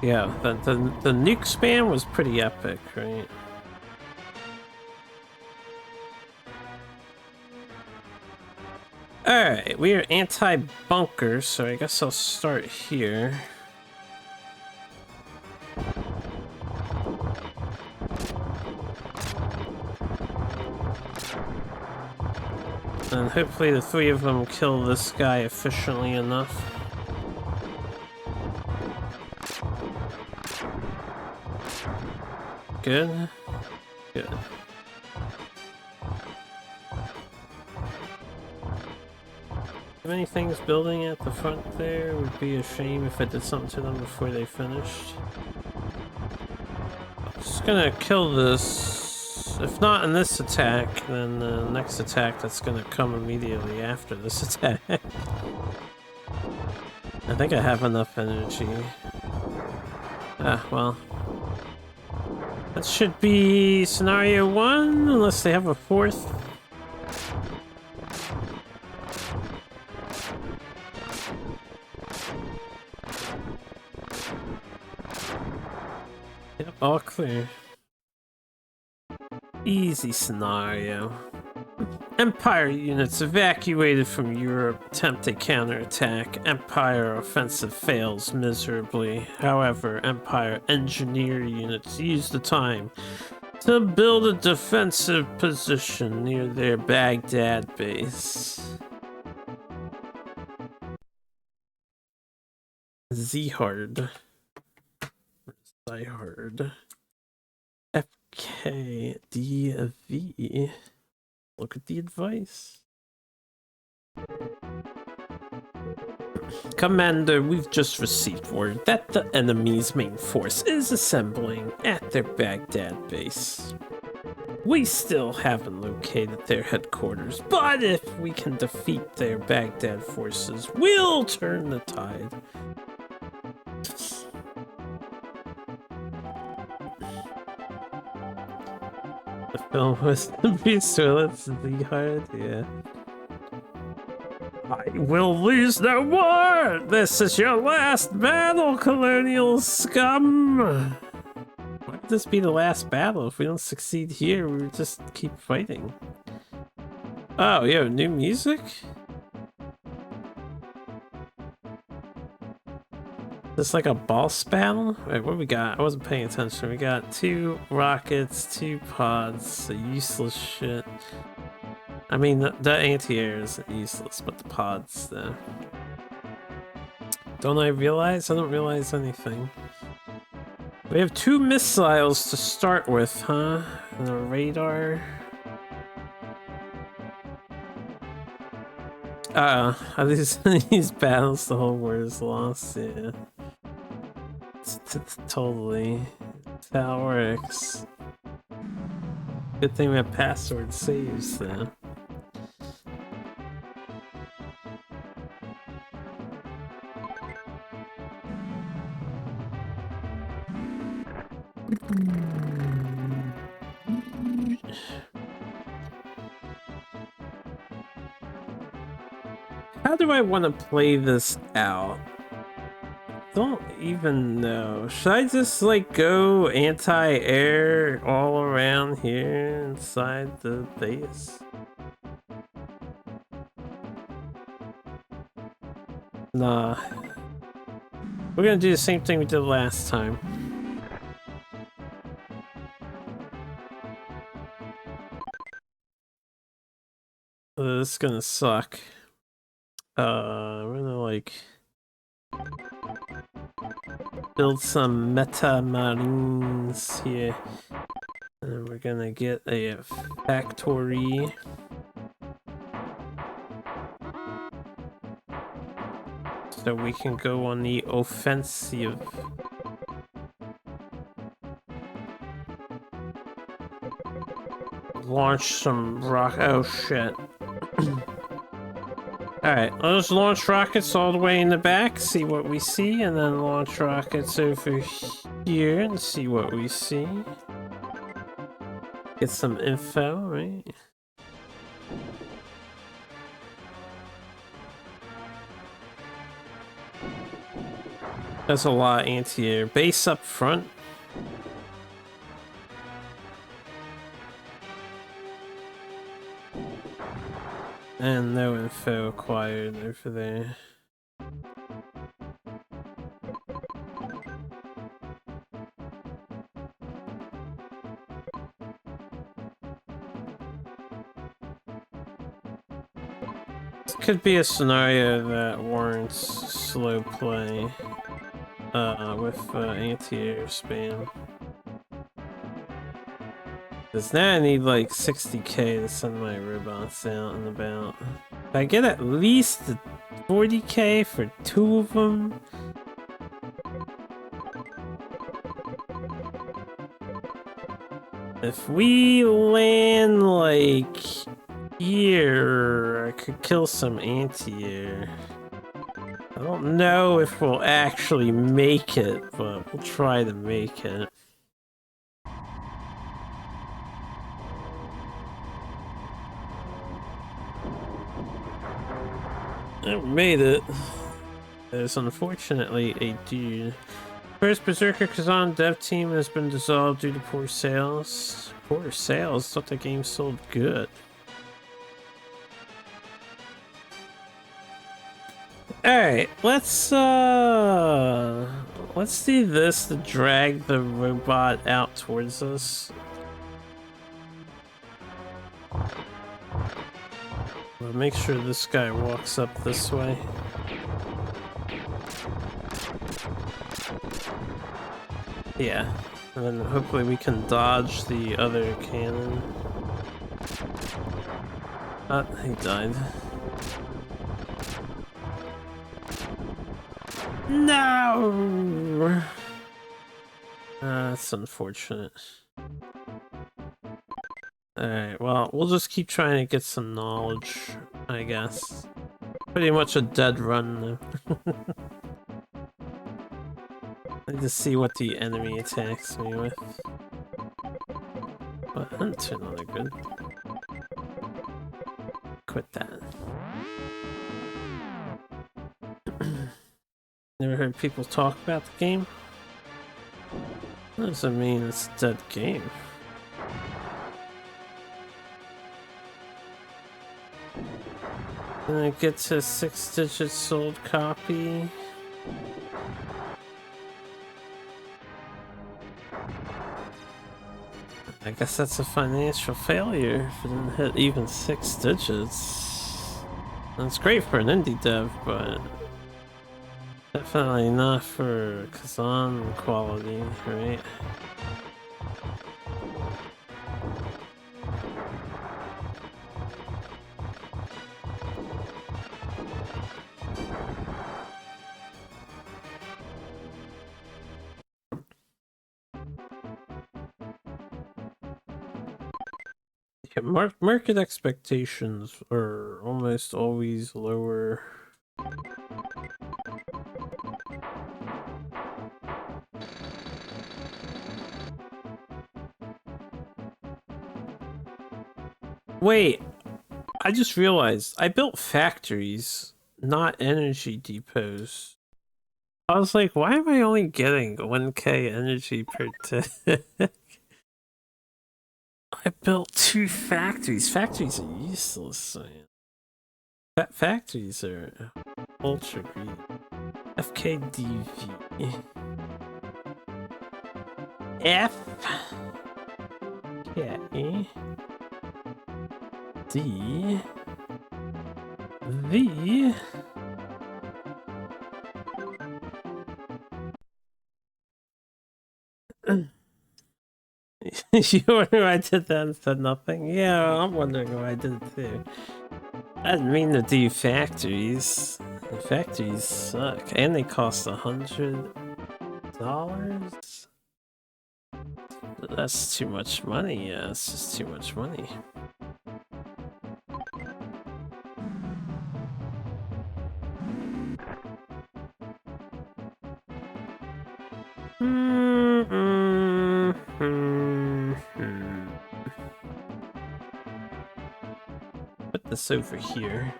Yeah, the nuke spam was pretty epic, right? Alright, we are anti-bunker, so I guess I'll start here. And hopefully the 3 of them kill this guy efficiently enough. Good. Good. Many things building at the front there would be a shame if I did something to them before they finished. Just gonna kill this. If not in this attack, then the next attack that's gonna come immediately after this attack. I think I have enough energy. Ah, well. That should be scenario 1, unless they have a 4th. Yep, all clear. Easy scenario. Empire units evacuated from Europe attempt a counterattack. Empire offensive fails miserably. However, Empire engineer units use the time to build a defensive position near their Baghdad base. Zhard. FKDV. Look at the advice. Commander, we've just received word that the enemy's main force is assembling at their Baghdad base. We still haven't located their headquarters, but if we can defeat their Baghdad forces, we'll turn the tide. The film was the beast, so let's be hard, yeah. I will lose no more! This is your last battle, colonial scum! Why would this be the last battle? If we don't succeed here, we would just keep fighting. Oh, yo, new music? This like a boss battle? Wait, what do we got? I wasn't paying attention. We got 2 rockets, 2 pods, useless shit. I mean, the anti-air is useless, but the pods, though. Don't I realize? I don't realize anything. We have 2 missiles to start with, huh? And a radar. Are these battles the whole war is lost? Yeah. Totally. That works. Good thing we have password saves, though. How do I want to play this out? Don't even know. Should I just like go anti-air all around here inside the base? Nah. We're gonna do the same thing we did last time. this is gonna suck. I'm gonna like build some meta marines here. And we're gonna get a factory. So we can go on the offensive. Launch some rock. Oh shit. Alright, let's launch rockets all the way in the back, see what we see, and then launch rockets over here and see what we see. Get some info, right? There's a lot of anti-air. Base up front. And no info acquired over there. This could be a scenario that warrants slow play with anti-air spam. Because now I need like 60k to send my robots out and about. If I get at least 40k for 2 of them. If we land like here, I could kill some anti-air. I don't know if we'll actually make it, but we'll try to make it. I made it. There's unfortunately a dude. First Berserker Kazan dev team has been dissolved due to poor sales. Poor sales? Thought the game sold good. Alright, let's do this to drag the robot out towards us. We'll make sure this guy walks up this way. Yeah, and then hopefully we can dodge the other cannon. Ah, he died. No! That's unfortunate. Alright, well, we'll just keep trying to get some knowledge, I guess. Pretty much a dead run, though. I need to see what the enemy attacks me with. But hunter not good. Quit that. Never heard people talk about the game? That doesn't mean it's a dead game. And I get to 6-digit sold copy. I guess that's a financial failure if it didn't hit even 6 digits. That's great for an indie dev, but definitely not for Kazan quality, right? Yeah, market expectations are almost always lower. Wait, I just realized I built factories, not energy depots. I was like, why am I only getting 1k energy per tick? I built 2 factories. Factories are useless, man. Factories are ultra greedy. FKDV. F. K. D. the you wonder why I did that and said nothing? Yeah, I'm wondering why I did it too. I didn't mean to do factories. The factories suck, and they cost $100. That's too much money. Yeah, it's just too much money. Put this over here.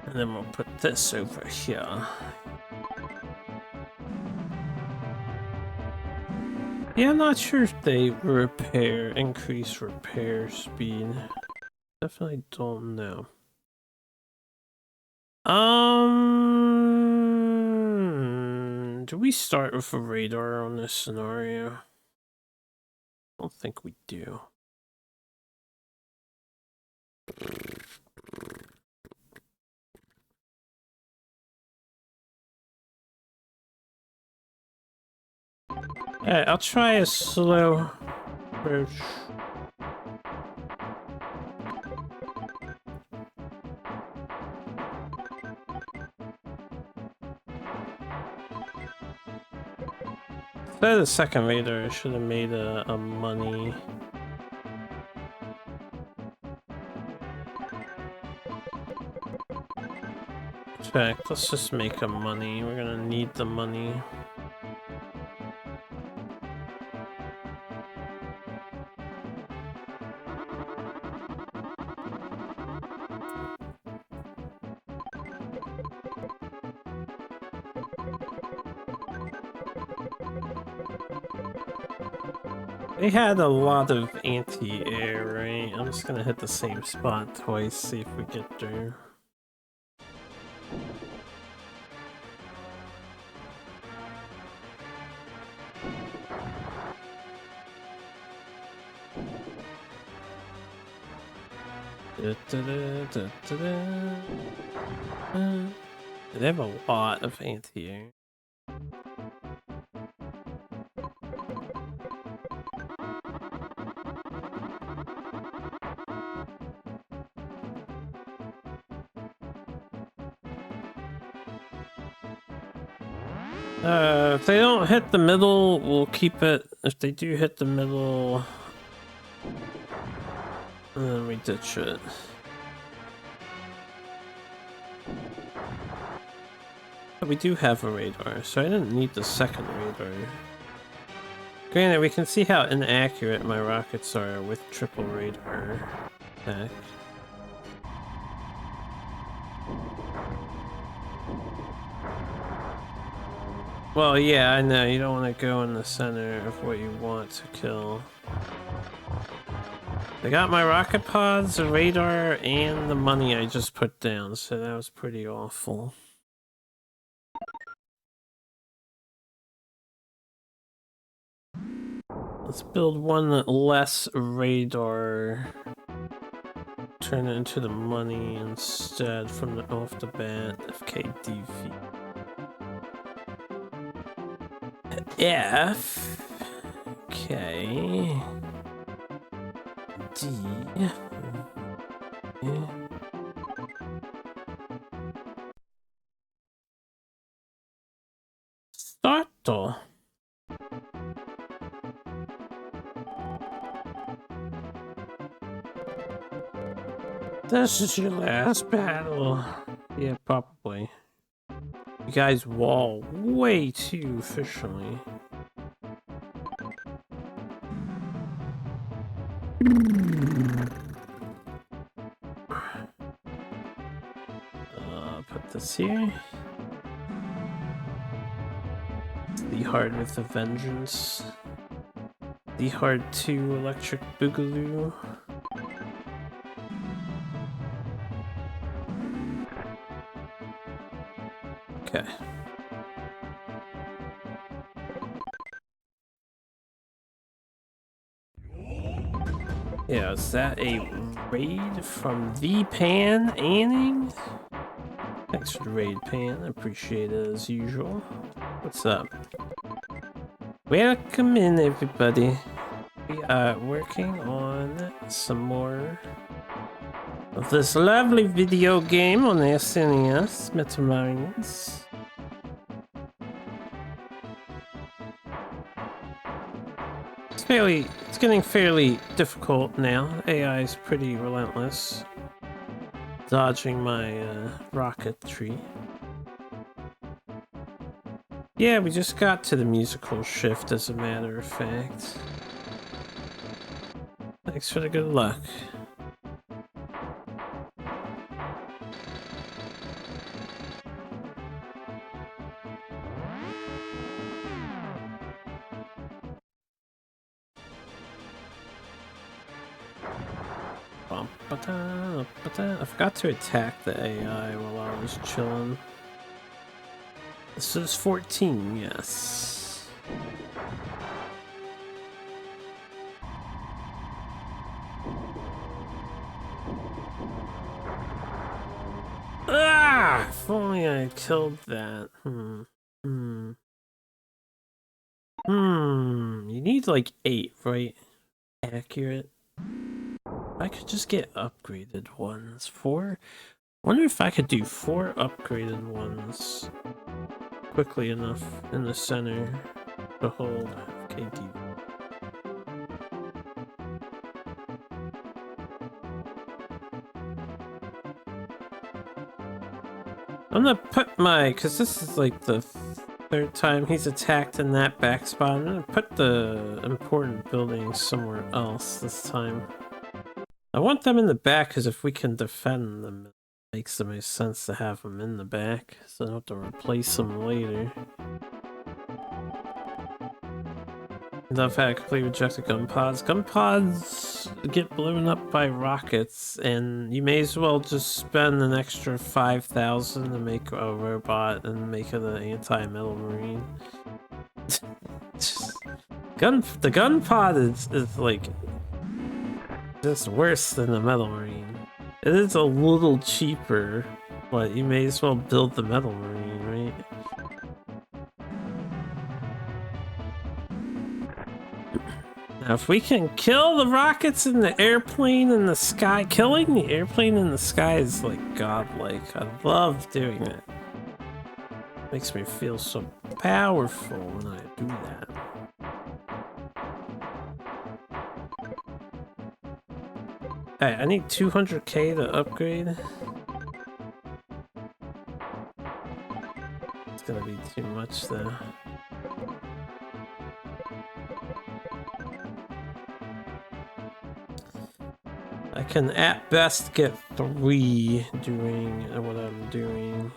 And then we'll put this over here. Yeah, I'm not sure if they increase repair speed. Definitely don't know. Do we start with a radar on this scenario? I don't think we do. Alright, I'll try a slow approach. Instead of the second radar, I should have made a money. In fact, let's just make a money. We're gonna need the money. They had a lot of anti-air, right? I'm just gonna hit the same spot twice, see if we get through. They have a lot of anti-air. If they don't hit the middle, we'll keep it. If they do hit the middle, then we ditch it. But we do have a radar, so I didn't need the second radar. Granted, we can see how inaccurate my rockets are with triple radar attack. Well, yeah, I know, you don't want to go in the center of what you want to kill. They got my rocket pods, the radar, and the money I just put down, so that was pretty awful. Let's build one less radar. Turn it into the money instead from the off the bat. FKDV. F. Okay. D. Starto. This is your last battle. Yeah, probably. You guys wall way too efficiently. Put this here. The hard with a vengeance. The hard 2 electric boogaloo. Okay. Yeah, is that a raid from the Pan Anning? Thanks for the raid, Pan. I appreciate it as usual. What's up? Welcome in, everybody. We are working on some more of this lovely video game on the SNES, Metal Marines. It's getting fairly difficult now. AI is pretty relentless. Dodging my rocketry. Yeah, we just got to the musical shift, as a matter of fact. Thanks for the good luck. I forgot to attack the AI while I was chilling. This is 14, yes. Ah! If only I killed that. You need like 8, right? Accurate. I could just get upgraded ones. 4? Wonder if I could do 4 upgraded ones quickly enough in the center to hold KD. I'm gonna put my, cause this is like the 3rd time he's attacked in that back spot. I'm gonna put the important buildings somewhere else this time. I want them in the back because if we can defend them, it makes the most sense to have them in the back, so I don't have to replace them later. I've had completely rejected gun pods. Gun pods get blown up by rockets, and you may as well just spend an extra 5,000 to make a robot and make it an anti-metal marine. The gun pod is like just worse than the metal marine. It is a little cheaper, but you may as well build the metal marine, right? Now, if we can kill the rockets in the airplane in the sky, killing the airplane in the sky is like godlike. I love doing it. Makes me feel so powerful when I do that. Hey, I need 200k to upgrade. It's gonna be too much though. I can at best get 3 doing what I'm doing.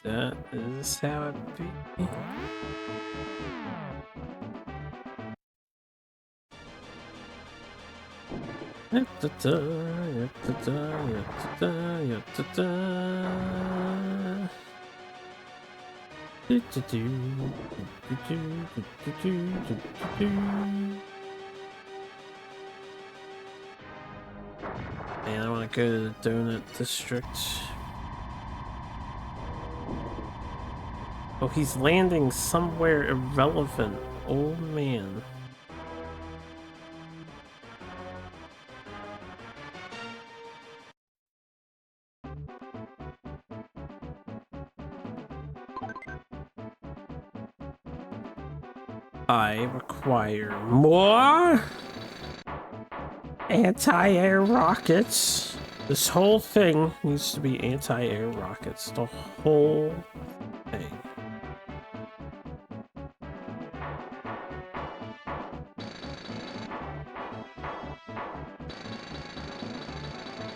That is how it be. Man, I want to go to the donut district. Oh, he's landing somewhere irrelevant. Oh man. I require more anti-air rockets. This whole thing needs to be anti-air rockets. The whole thing.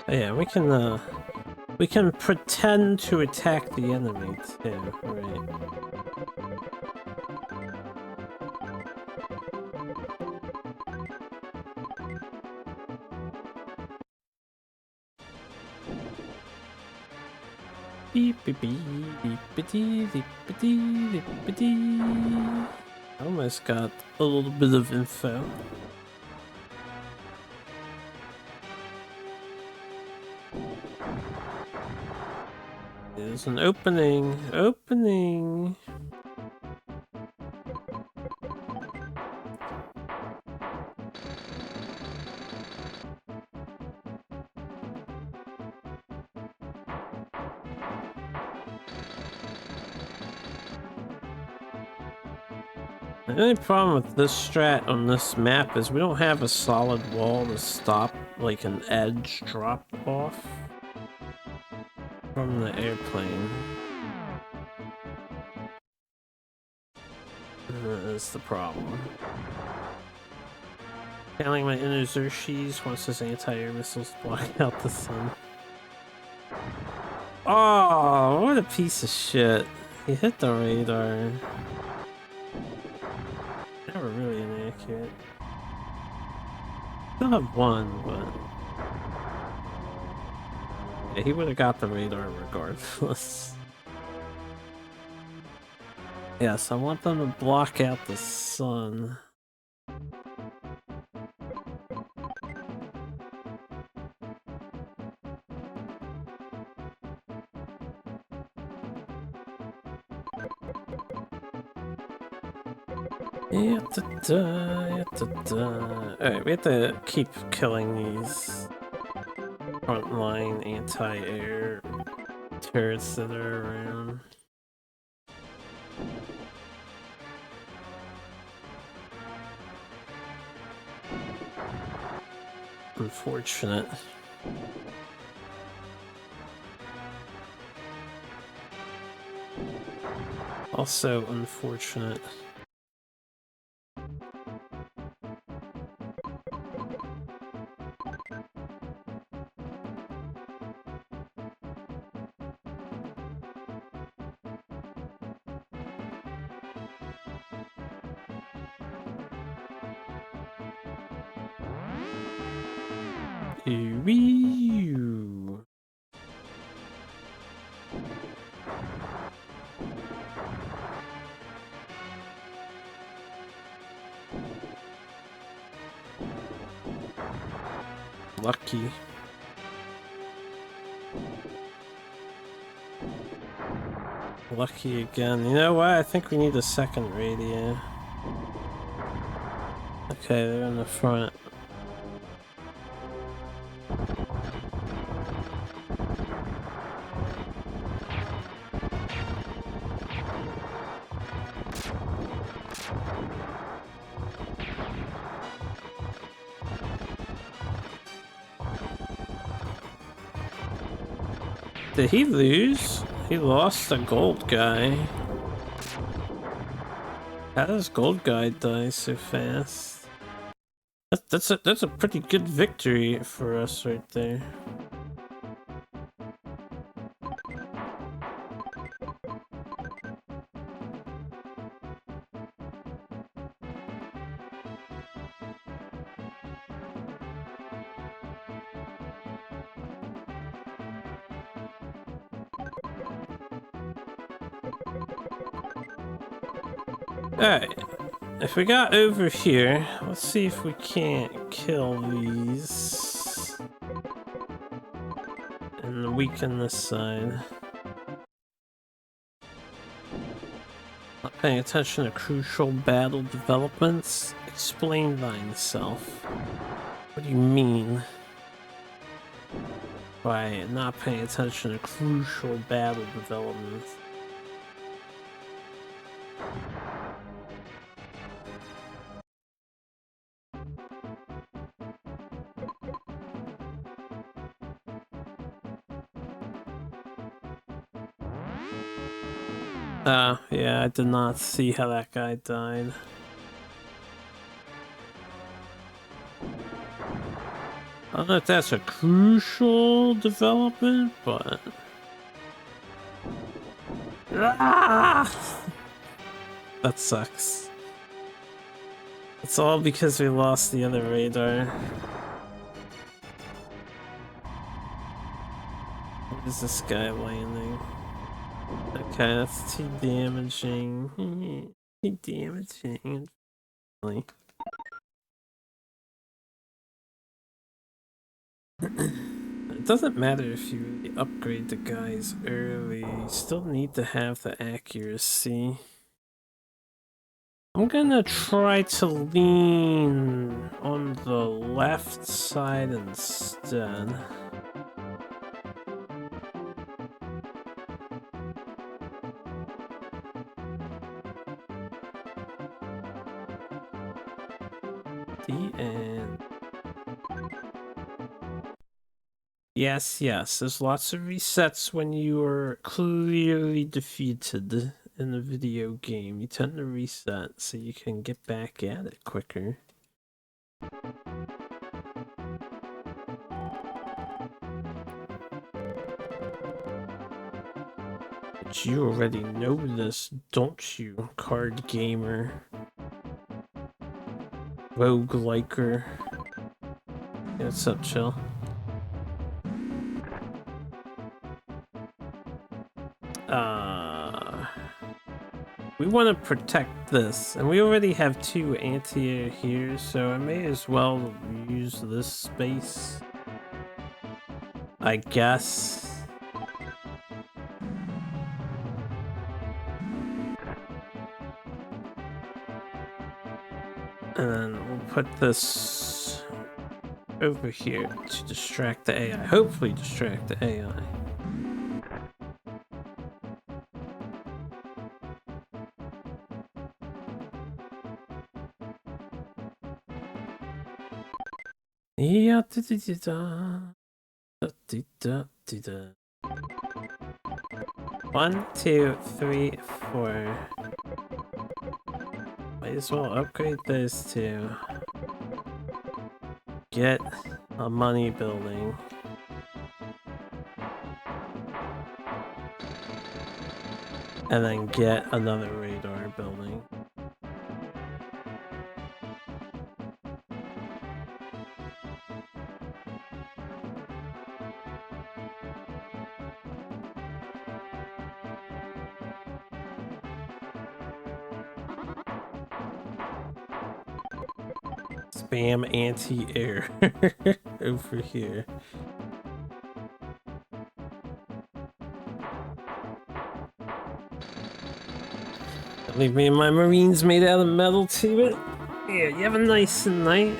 Yeah, we can We can pretend to attack the enemy too, right? Beep beep beep beep beep beep beep beep beep beep. Almost got a little bit of info. There's an opening. Opening. The only problem with this strat on this map is we don't have a solid wall to stop, like an edge drop off from the airplane. That is the problem. Counting my inner Xerxes wants his anti-air missiles to block out the sun. Oh, what a piece of shit. He hit the radar. Never really inaccurate. Still have one, but... yeah, he would have got the radar regardless. Yes, I want them to block out the sun. Alright, we have to keep killing these frontline anti-air turrets that are around. Unfortunate. Also unfortunate. Ew. Lucky. Lucky again. You know what? I think we need a second radio. Okay, they're in the front. Did he lose? He lost the gold guy. How does gold guy die so fast? That's a pretty good victory for us right there. Alright, if we got over here, let's see if we can't kill these and weaken this side. Not paying attention to crucial battle developments? Explain thyself. What do you mean by not paying attention to crucial battle developments? Yeah, I did not see how that guy died. I don't know if that's a crucial development, but... Ah! That sucks. It's all because we lost the other radar. What is this guy landing? Okay, that's too damaging. Too damaging. It doesn't matter if you really upgrade the guys early, you still need to have the accuracy. I'm gonna try to lean on the left side instead. The end. Yes, yes, there's lots of resets when you are clearly defeated in a video game. You tend to reset so you can get back at it quicker. But you already know this, don't you, card gamer? Rogueliker. Yeah, what's up, Chill? We want to protect this, and we already have 2 anti-air here, so I may as well use this space, I guess. And then we'll put this over here to distract the AI, hopefully distract the AI. Yeah, da da da da da da da da. 1, 2, 3, 4. Might as well upgrade those 2. Get a money building. And then get another radar building. Spam anti-air over here. Leave me and my marines made out of metal to it. Yeah, you have a nice night,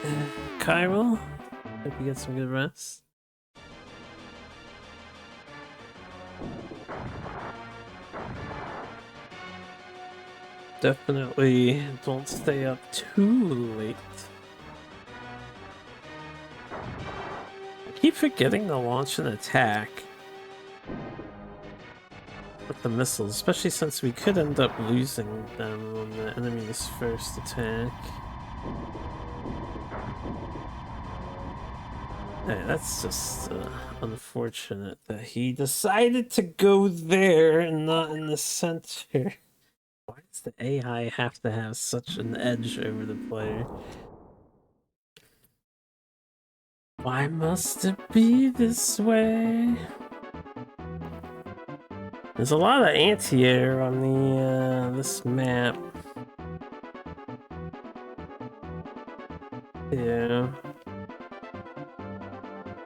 Cairo. Hope you get some good rest. Definitely don't stay up too late. I keep forgetting to launch an attack with the missiles, especially since we could end up losing them on the enemy's first attack. Hey, that's just unfortunate that he decided to go there and not in the center. Why does the AI have to have such an edge over the player? Why must it be this way? There's a lot of anti-air on the this map. Yeah.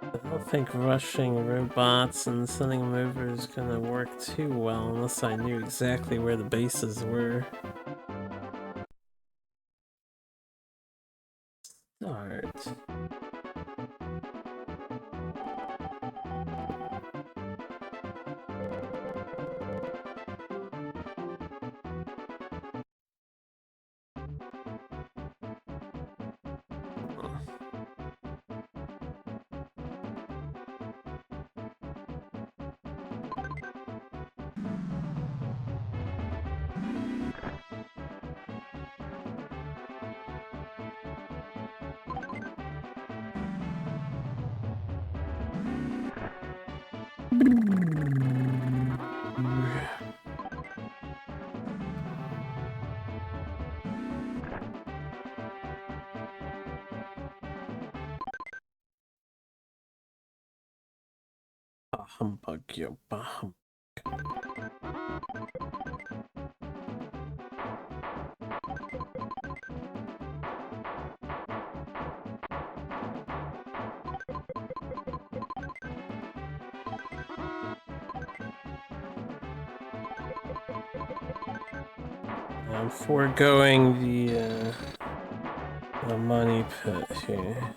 I don't think rushing robots and sending them over is gonna work too well unless I knew exactly where the bases were. Start. Humbug you, bah. I'm foregoing the money pit here.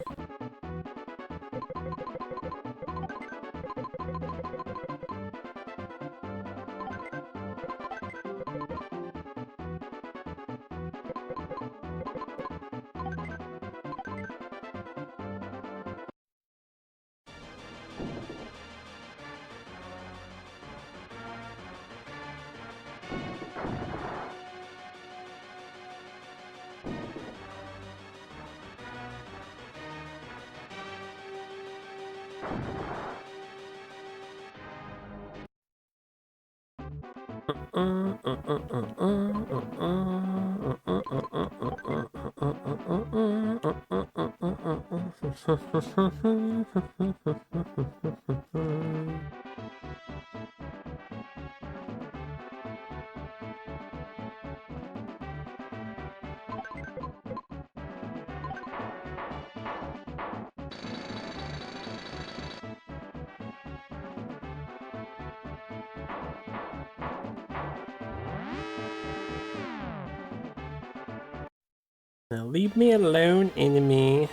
Now leave me alone, enemy.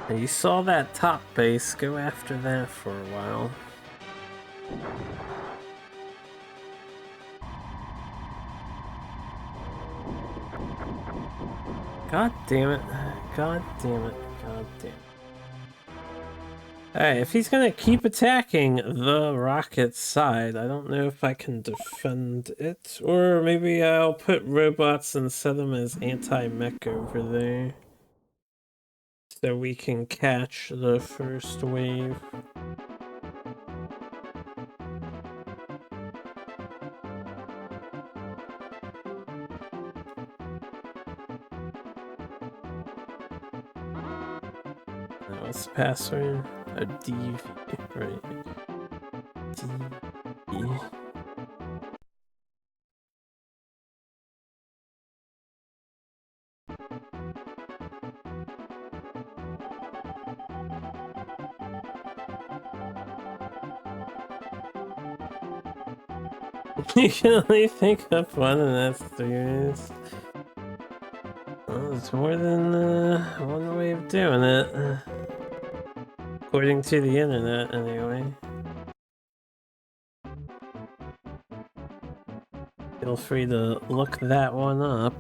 You saw that top base, go after that for a while. God damn it. God damn it. God damn it. Alright, if he's gonna keep attacking the rocket side, I don't know if I can defend it. Or maybe I'll put robots and set them as anti-mech over there. So we can catch the first wave. What's the password? A DV, right? DV. You can only pick up one and that's 3 minutes. Well, it's more than one way of doing it. According to the internet, anyway. Feel free to look that one up.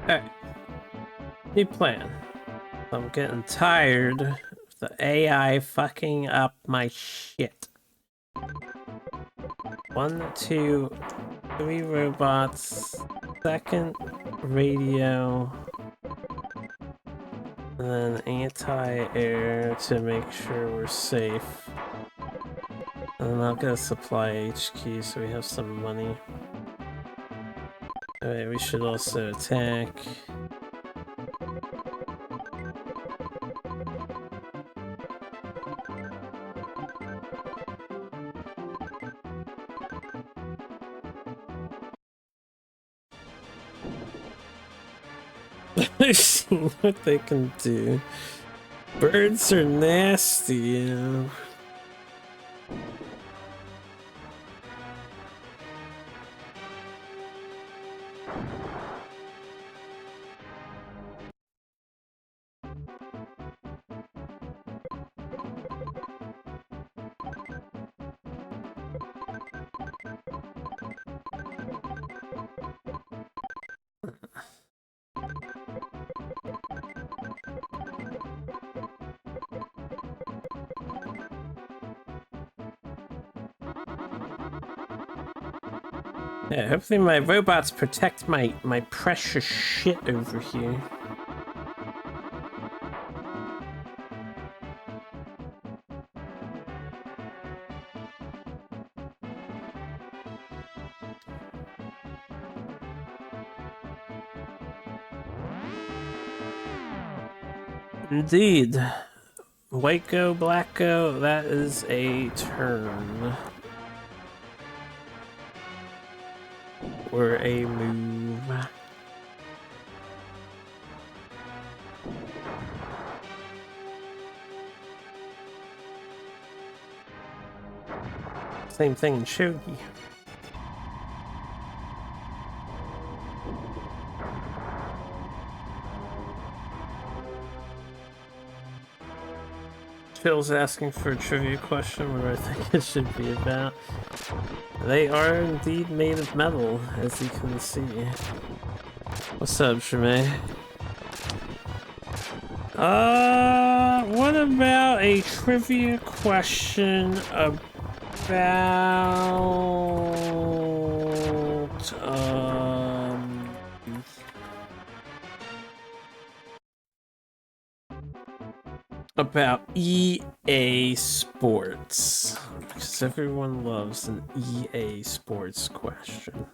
Alright. New plan. I'm getting tired of the AI fucking up my shit. 1, 2, 3 robots. Second radio. And then anti-air to make sure we're safe. And then I'll get a supply HQ so we have some money. Alright, we should also attack. I've seen what they can do. Birds are nasty, you know. Yeah, hopefully my robots protect my precious shit over here. Indeed. White go, black go, that is a turn. Or a move. Same thing in shogi. Phil's asking for a trivia question, what do I think it should be about? They are indeed made of metal, as you can see. What's up, Shimei? What about a trivia question about EA Sports, because everyone loves an EA Sports question.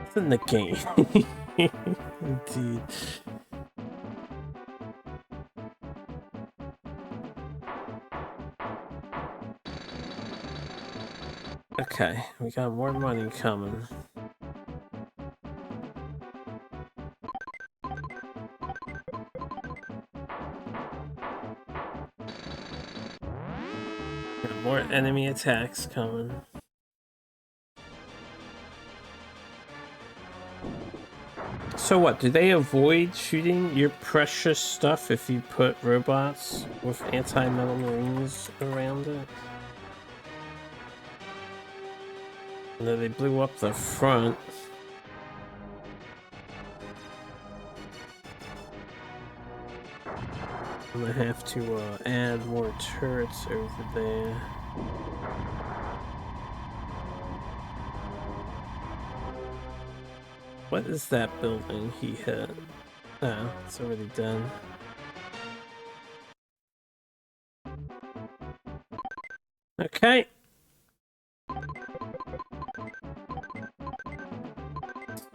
It's in the game. Indeed. Okay, we got more money coming. Got more enemy attacks coming. So what, do they avoid shooting your precious stuff if you put robots with anti-metal marines around it? And then they blew up the front. I'm gonna have to add more turrets over there. What is that building he hit? Oh, it's already done. Okay.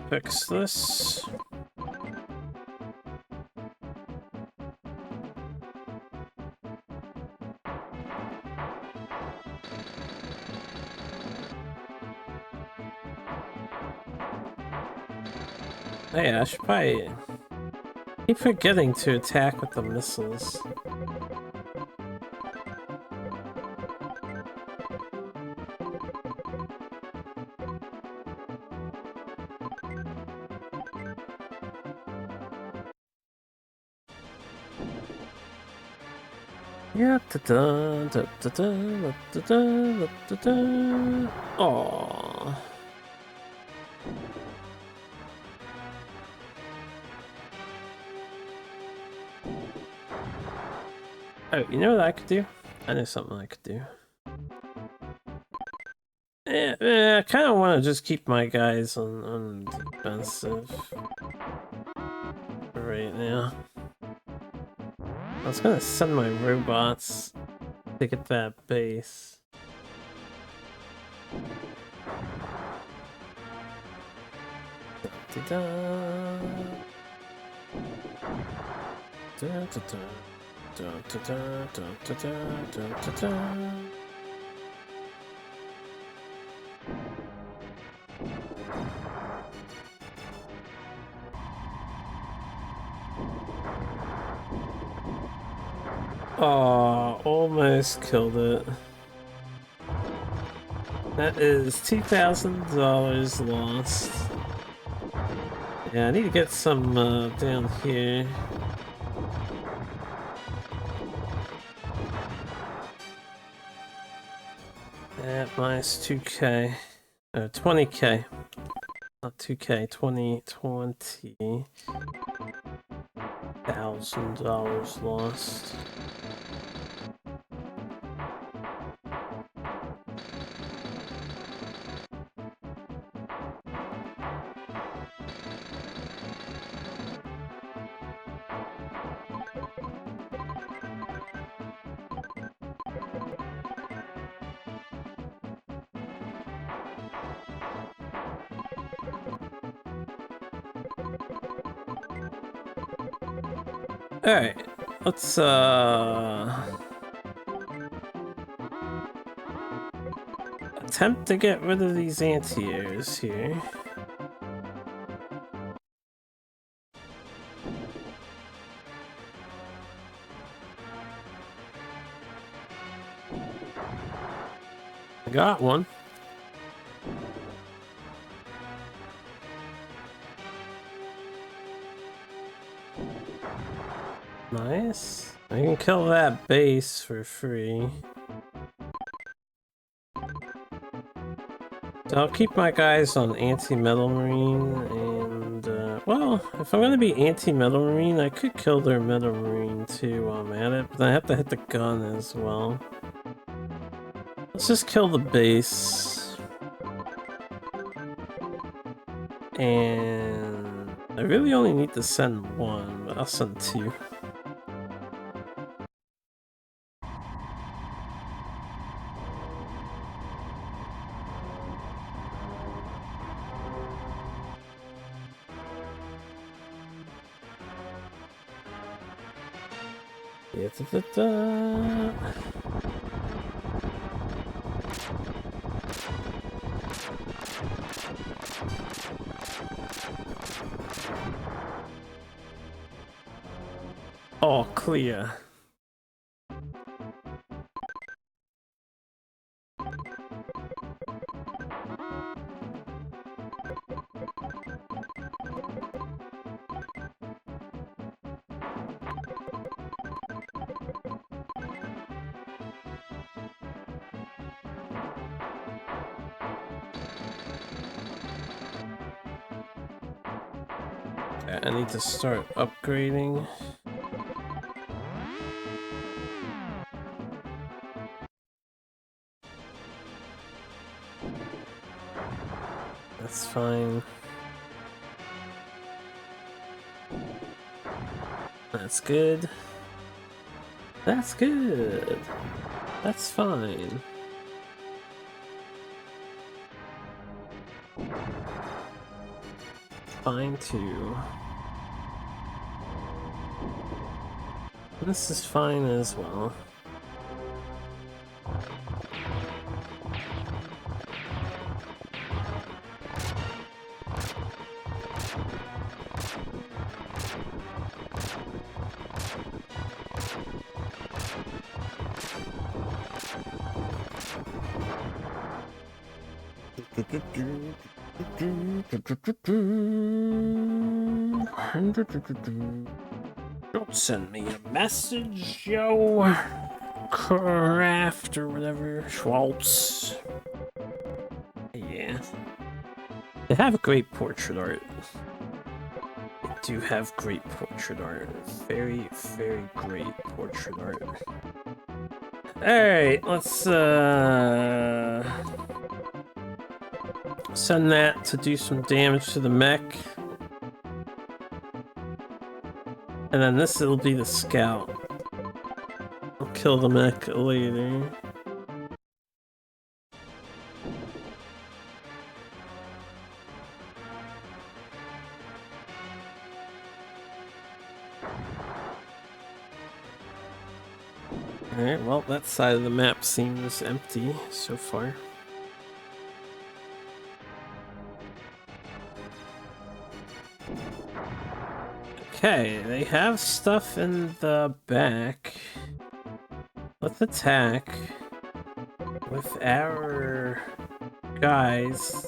Fix this. Hey, I should probably keep forgetting to attack with the missiles. Yeah, da da da da da da da da. Aww. Oh, you know what I could do? I know something I could do. I kind of want to just keep my guys on defensive right now. I was gonna send my robots to get that base. Da da da da da da da da da. Oh, almost killed it. That is $2,000 lost. Yeah, I need to get some down here. At minus 2k. 20k. Not 2k, $20,000 lost. Alright, let's attempt to get rid of these anti-airs here. I got one. Nice. I can kill that base for free. So I'll keep my guys on anti-metal marine, and well, if I'm gonna be anti-metal marine, I could kill their metal marine too while I'm at it, but I have to hit the gun as well. Let's just kill the base. And I really only need to send one, but I'll send two. Oh, clear. I need to start upgrading. That's fine. That's good. That's good. That's fine. Fine too. This is fine as well. Don't send me a message, yo. Craft or whatever. Schwaltz. Yeah. They have great portrait art. They do have great portrait art. Very, very great portrait art. Alright, let's send that to do some damage to the mech. And then this will be the scout. I'll kill the mech later. Alright, well, that side of the map seems empty so far. Okay, they have stuff in the back. Let's attack with our guys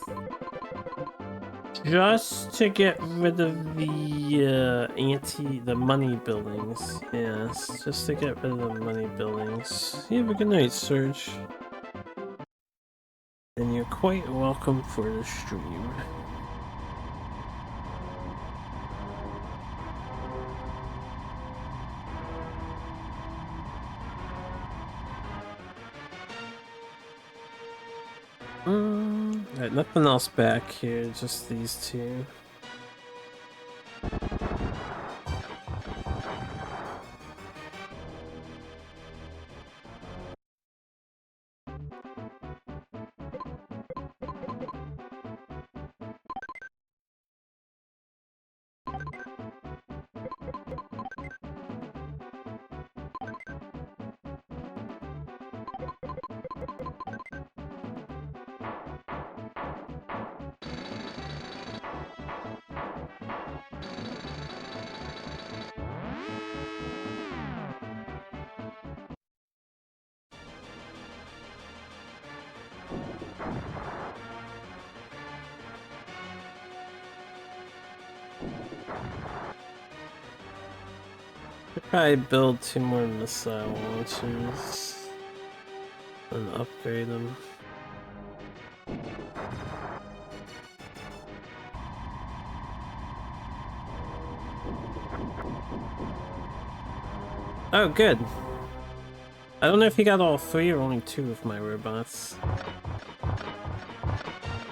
just to get rid of the money buildings. Yes, just to get rid of the money buildings. You have a good night, Surge. quite welcome for the stream. Alright, nothing else back here, just these two. Probably build 2 more missile launchers and upgrade them. Oh, good. I don't know if he got all 3 or only 2 of my robots.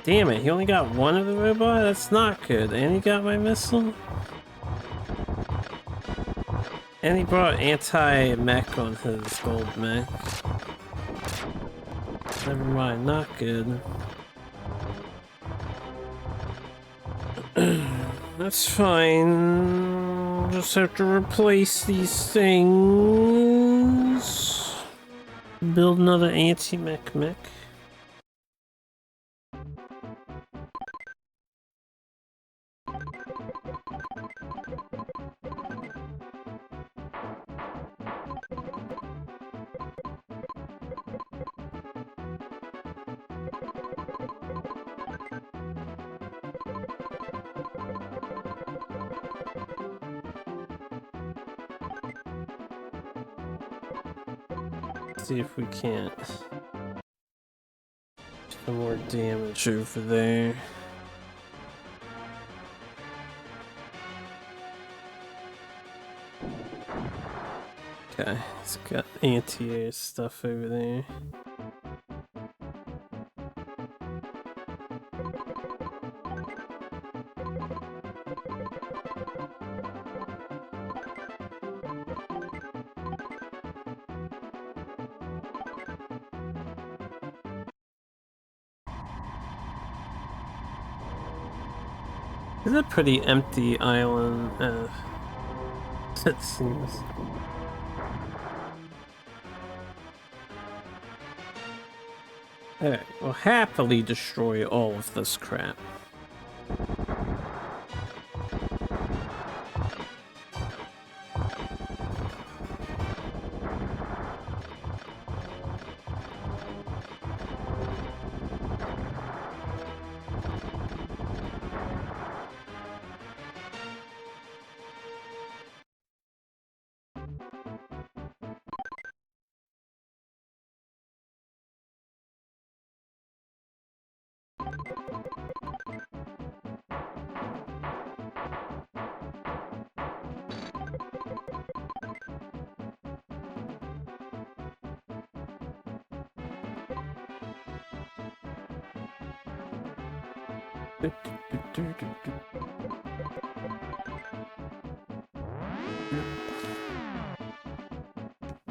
Damn it, he only got 1 of the robot? That's not good. And he got my missile? And he brought anti-mech on his gold mech. Never mind, not good. That's fine. Just have to replace these things. Build another anti-mech mech. See if we can't do more damage over there. Okay, it's got anti-air stuff over there. It's a pretty empty island, it seems. Alright, we'll happily destroy all of this crap.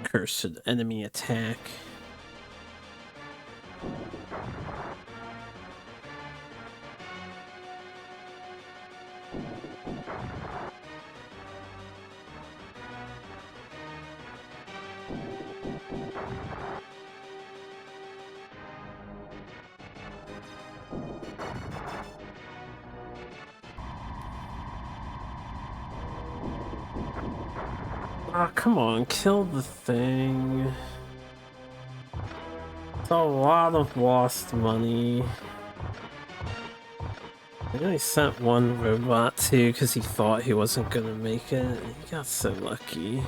Cursed enemy attack. Oh, come on, kill the thing. It's a lot of lost money. I only sent 1 robot too because he thought he wasn't gonna make it. He got so lucky.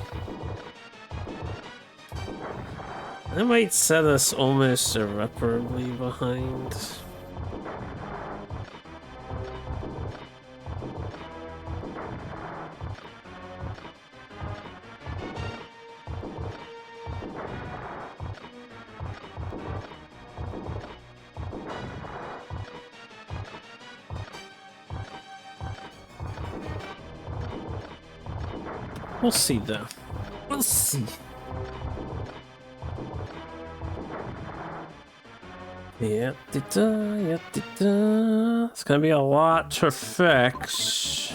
That might set us almost irreparably behind. We'll see, though. We'll see. Yeah, yeah, it's gonna be a lot to fix.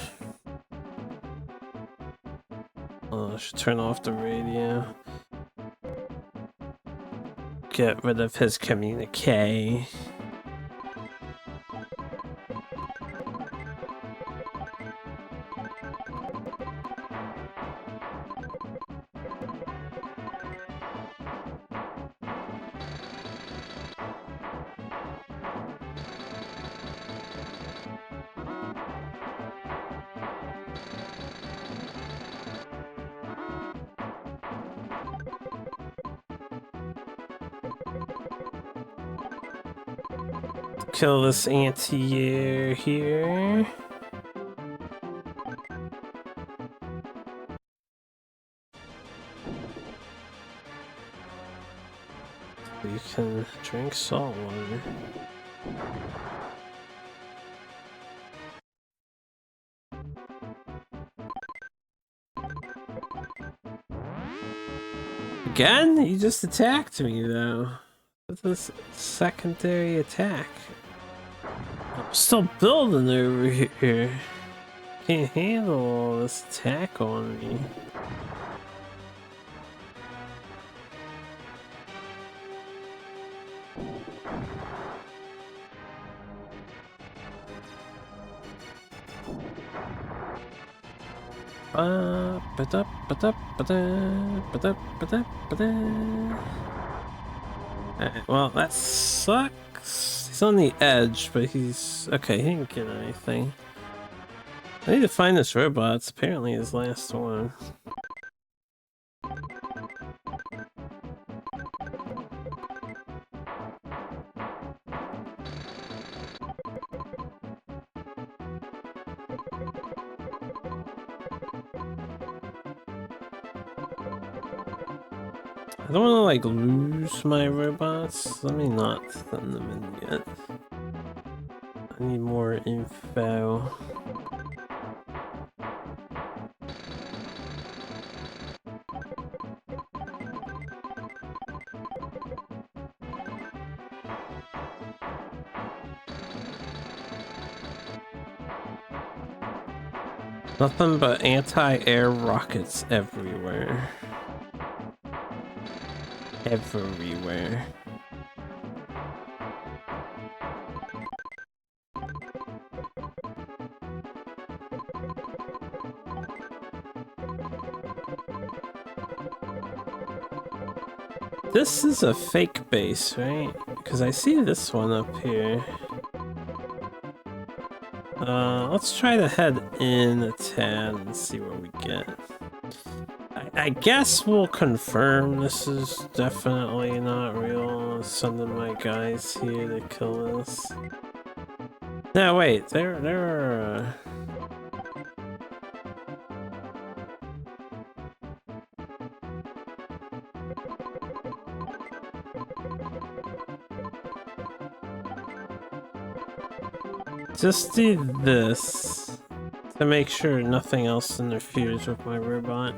Oh, I should turn off the radio. Get rid of his communique. Kill this anti-air here. You can drink salt water. Again? You just attacked me, though. What's this secondary attack? I'm still building over here. Can't handle all this attack on me. Alright, well, that sucks. He's on the edge, but he's... Okay, he didn't get anything. I need to find this robot. It's apparently his last one. I don't want to, like, lose my robots. Let me not send them in yet. I need more info. Nothing but anti-air rockets everywhere. Everywhere. This is a fake base, right? Because I see this one up here. Let's try to head in a tad and see what we get. I guess we'll confirm this is definitely not real. Sending my guys here to kill us. No, wait, they're just do this to make sure nothing else interferes with my robot.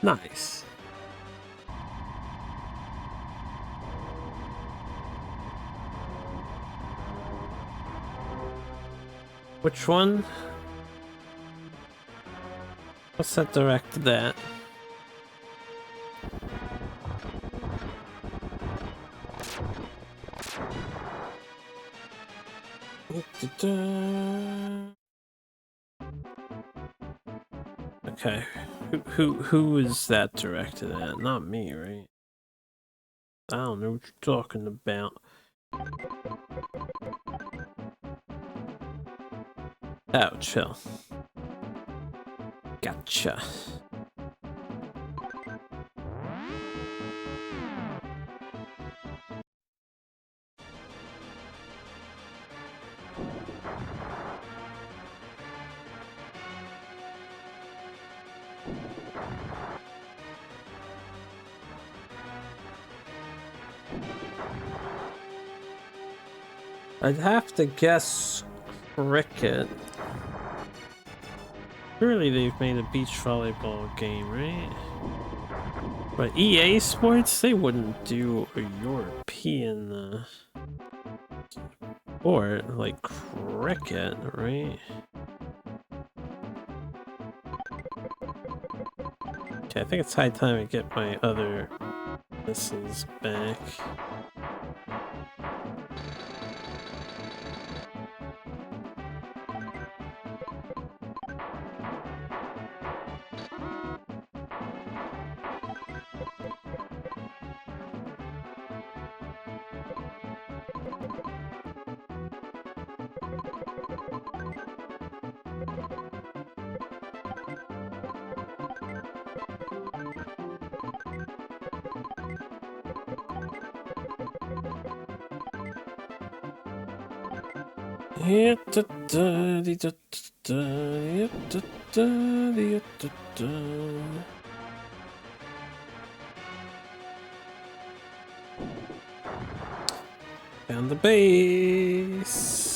Nice. Which one? What's that directed at? Okay, who is that directed at? Not me, right? I don't know what you're talking about. Oh, chill. Gotcha. I'd have to guess cricket. Surely they've made a beach volleyball game, right? But EA Sports, they wouldn't do a European sport like cricket, right? Okay, I think it's high time I get my other missiles back. Found the base.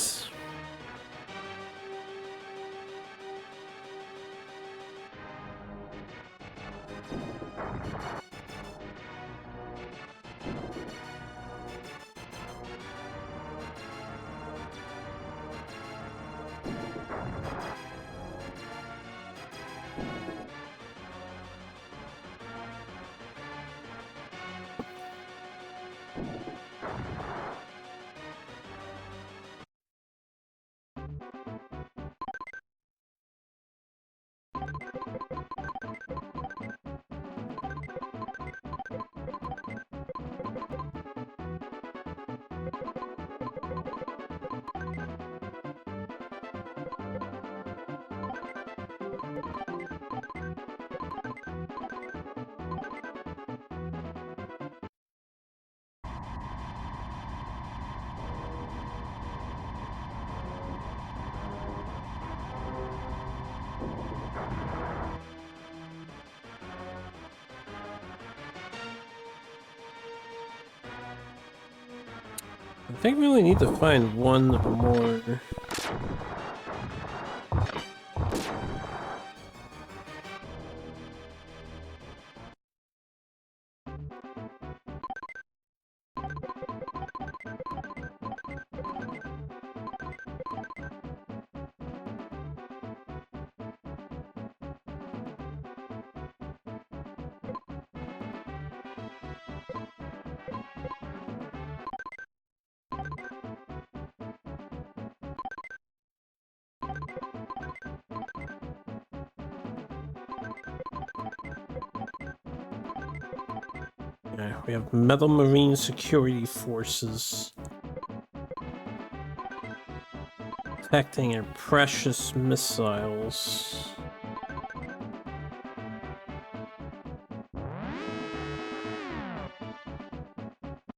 I think we only need to find one more. Yeah, we have Metal Marine Security Forces protecting our precious missiles.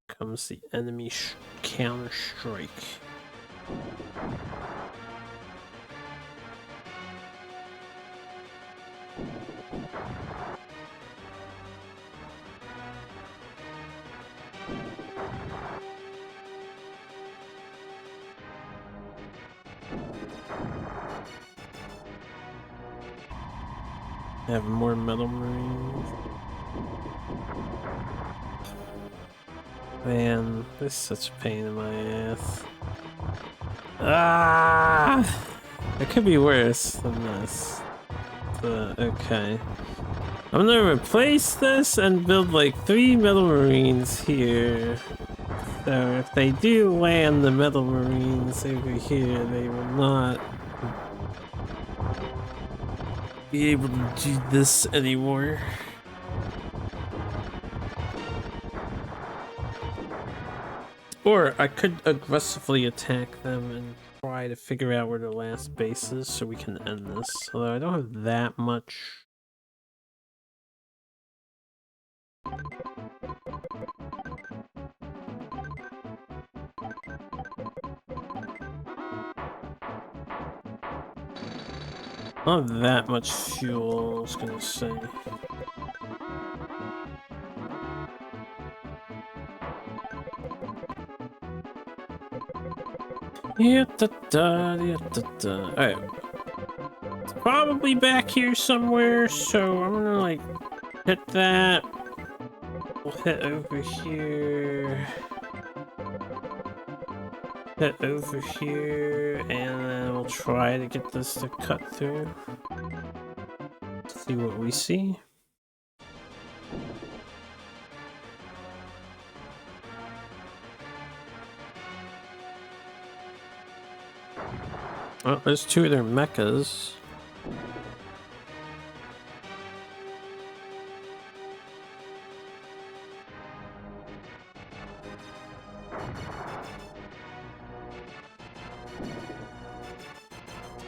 Comes the enemy counter-strike. Have more Metal Marines. Man, this is such a pain in my ass. Ah! It could be worse than this. Okay. I'm gonna replace this and build like 3 Metal Marines here. So if they do land the Metal Marines over here, they will not be able to do this anymore. Or I could aggressively attack them and try to figure out where the last base is so we can end this. Although I don't have that much. Not that much fuel, I was gonna say. Yeah, da, da, yeah, da, da. Alright. It's probably back here somewhere, so I'm gonna like hit that. We'll hit over here. Hit over here, and then we'll try to get this to cut through. See what we see. Oh, there's two of their mechas.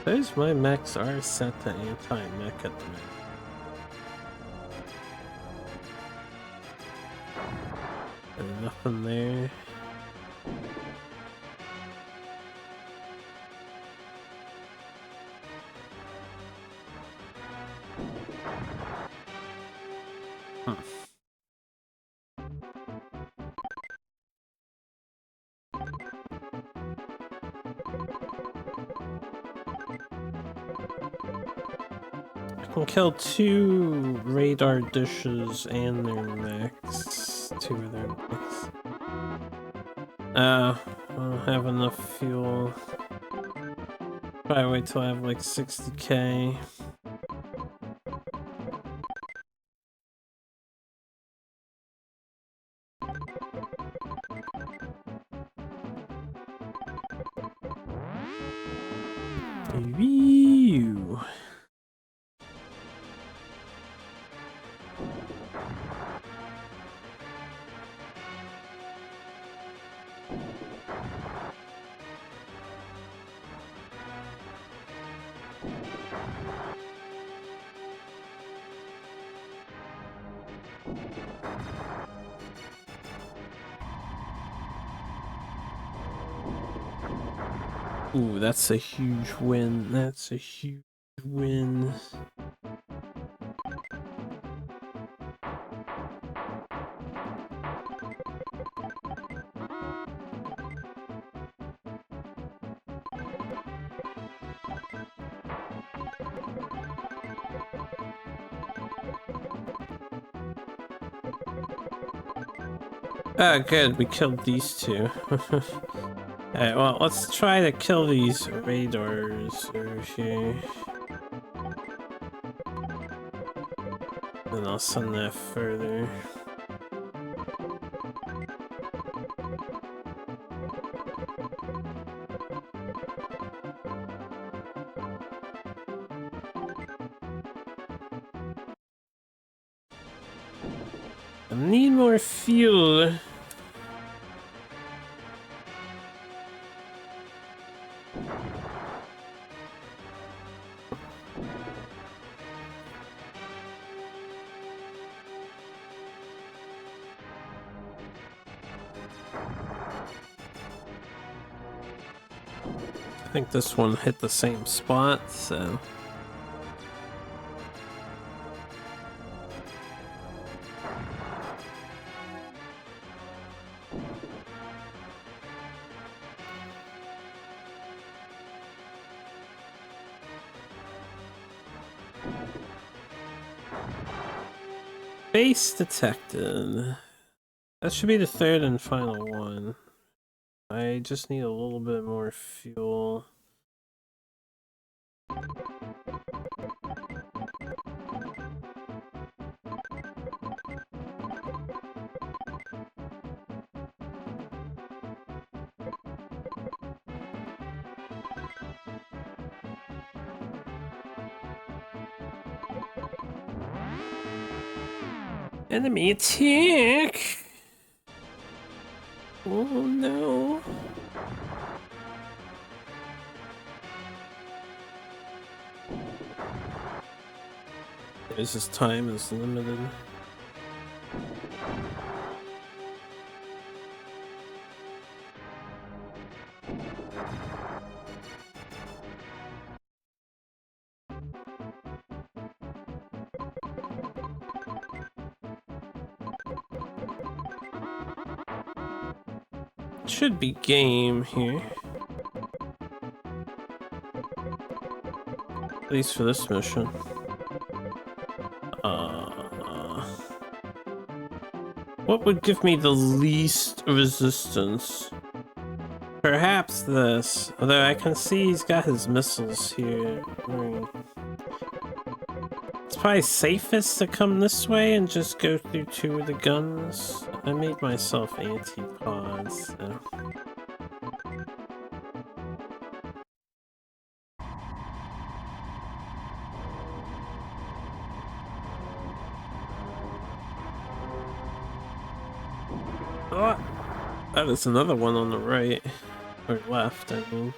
Those my mechs are set to anti-mech at the moment. There's nothing there. I can kill two radar dishes and their mechs. Two of their mechs. I don't have enough fuel. Probably wait till I have like 60k. Wee-oo. Ooh, that's a huge win. That's a huge win. Ah, good. We killed these two. Alright, well, let's try to kill these radars over here. And I'll send that further. I need more fuel. I think this one hit the same spot, so... Base detected. That should be the third and final one. I just need a little bit more fuel. Enemy attack! Oh no. His time is limited. Should be game here. At least for this mission. What would give me the least resistance? Perhaps this, although I can see he's got his missiles here. It's probably safest to come this way and just go through 2 of the guns. I made myself anti-pods, so. Oh, that is another one on the right. Or left, I mean.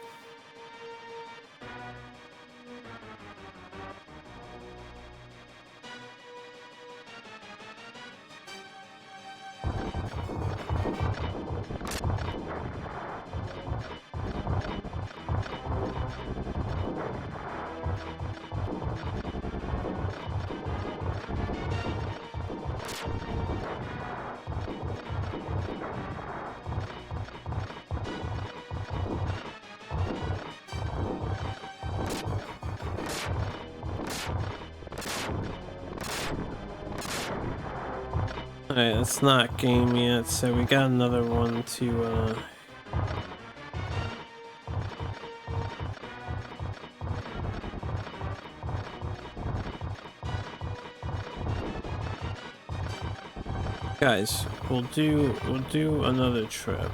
Alright, it's not game yet, so we got another one to, guys, we'll do another trip.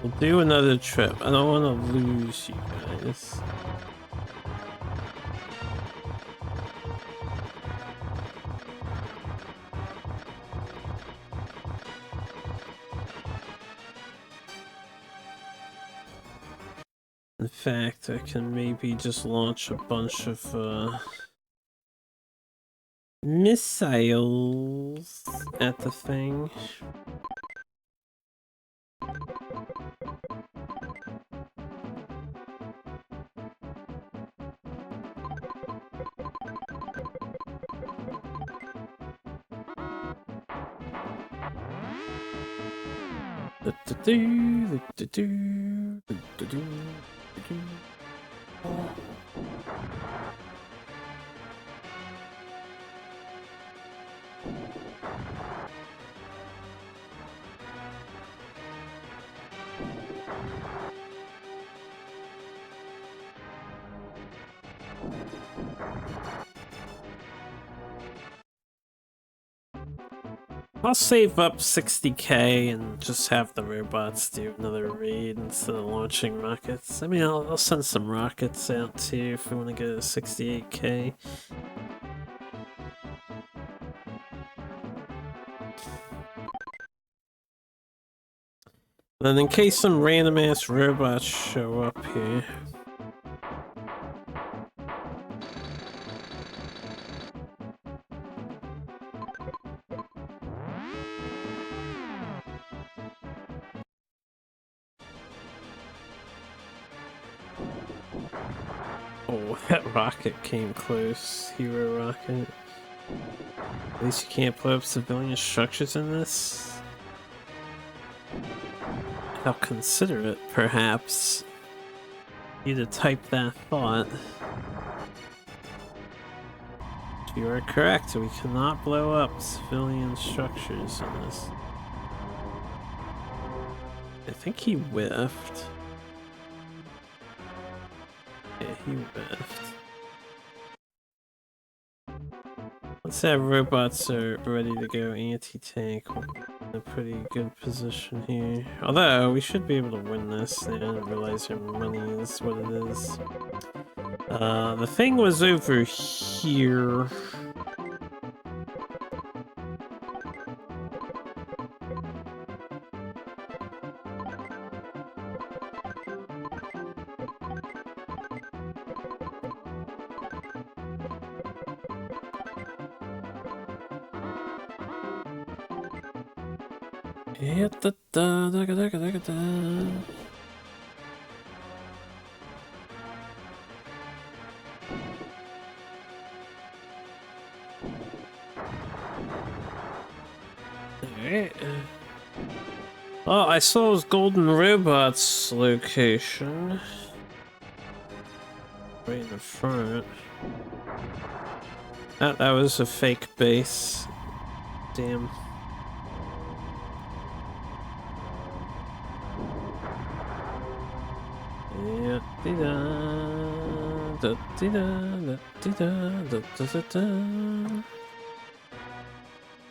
We'll do another trip. I don't want to lose you guys. In fact, I can maybe just launch a bunch of missiles at the thing. I'll save up 60k and just have the robots do another raid instead of launching rockets. I mean, I'll send some rockets out too if we want to go to 68k. Then in case some random ass robots show up here. Oh, that rocket came close. Hero rocket. At least you can't blow up civilian structures in this. How considerate, perhaps. You to type that thought. You are correct, we cannot blow up civilian structures in this. I think he whiffed. Yeah, he whiffed. Let's say robots are ready to go anti-tank. We're in a pretty good position here. Although, we should be able to win this. I didn't realize our money is what it is. The thing was over here. Alright. Oh, I saw his golden robots location. Right in the front. That was a fake base. Damn. Yeah.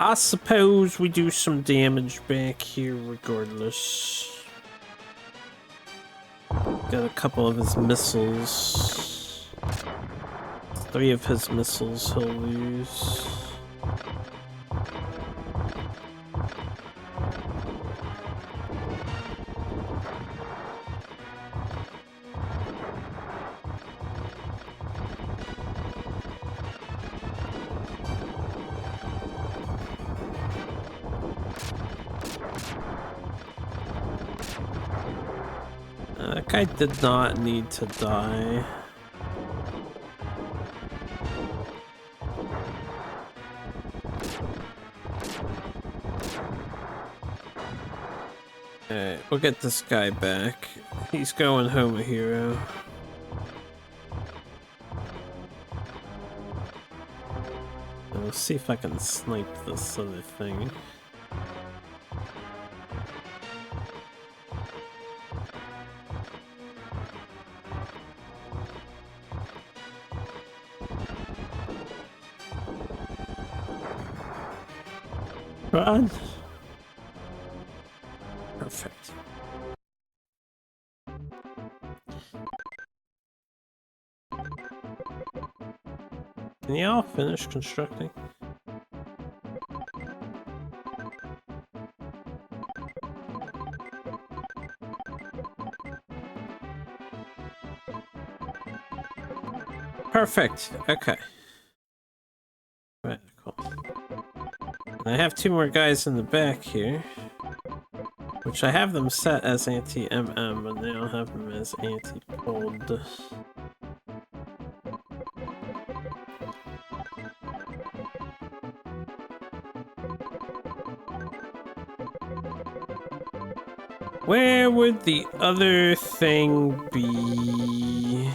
I suppose we do some damage back here regardless. Got a couple of his missiles. 3 of his missiles he'll lose. That guy did not need to die. Alright, we'll get this guy back. He's going home a hero. Let's see if I can snipe this other thing. Run! Perfect. Can y'all finish constructing? Perfect. Okay. Right, cool. I have 2 more guys in the back here, which I have them set as anti-MM, but now I have them as anti-pulled. Where would the other thing be?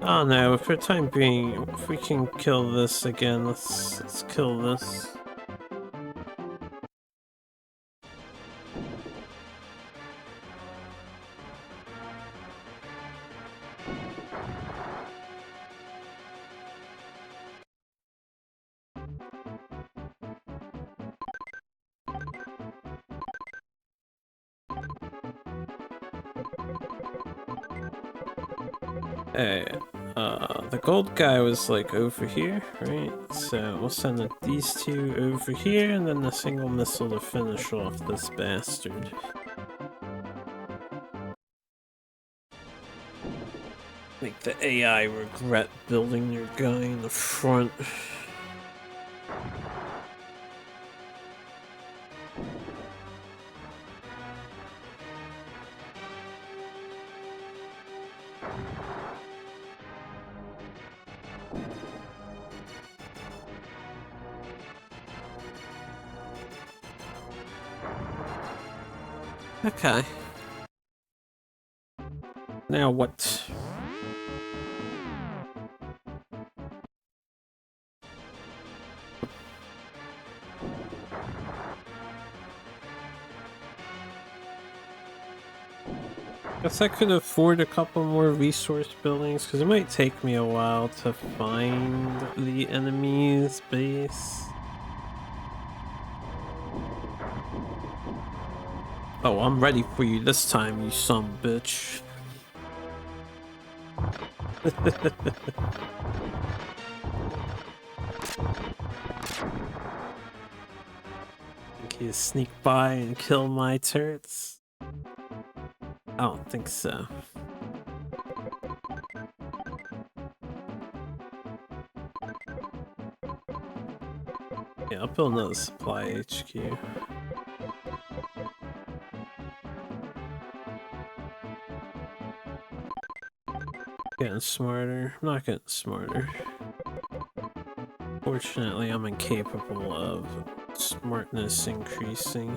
Oh no, for the time being, if we can kill this again, let's kill this. Hey, the gold guy was like over here, right? So we'll send these 2 over here and then a single missile to finish off this bastard. Make the AI regret building their guy in the front. Okay. Now what? Guess I could afford a couple more resource buildings, because it might take me a while to find the enemy's base. Oh, I'm ready for you this time, you son of a bitch. Think you sneak by and kill my turrets? I don't think so. Yeah, I'll build another supply HQ. Getting smarter. I'm not getting smarter. Fortunately, I'm incapable of smartness increasing.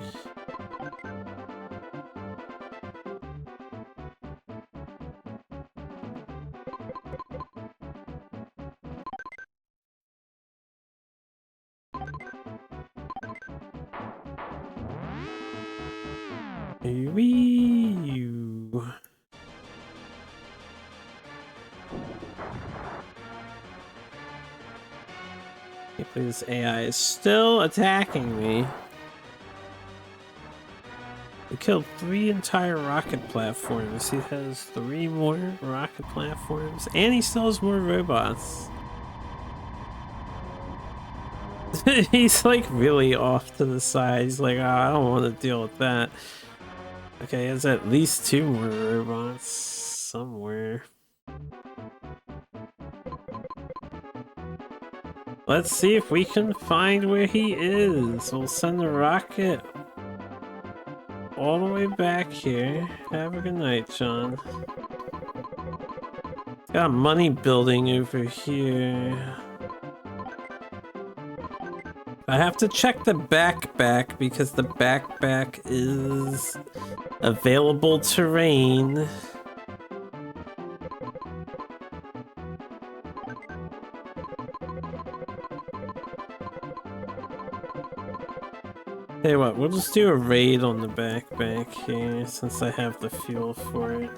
Can't believe this AI is still attacking me. We killed 3 entire rocket platforms. He has 3 more rocket platforms, and he still has more robots. He's like really off to the side. He's like, oh, I don't want to deal with that. Okay, there's at least 2 more robots somewhere. Let's see if we can find where he is. We'll send a rocket all the way back here. Have a good night, John. Got money building over here. I have to check the backpack because the backpack is available terrain. Hey, what? We'll just do a raid on the backpack here since I have the fuel for it.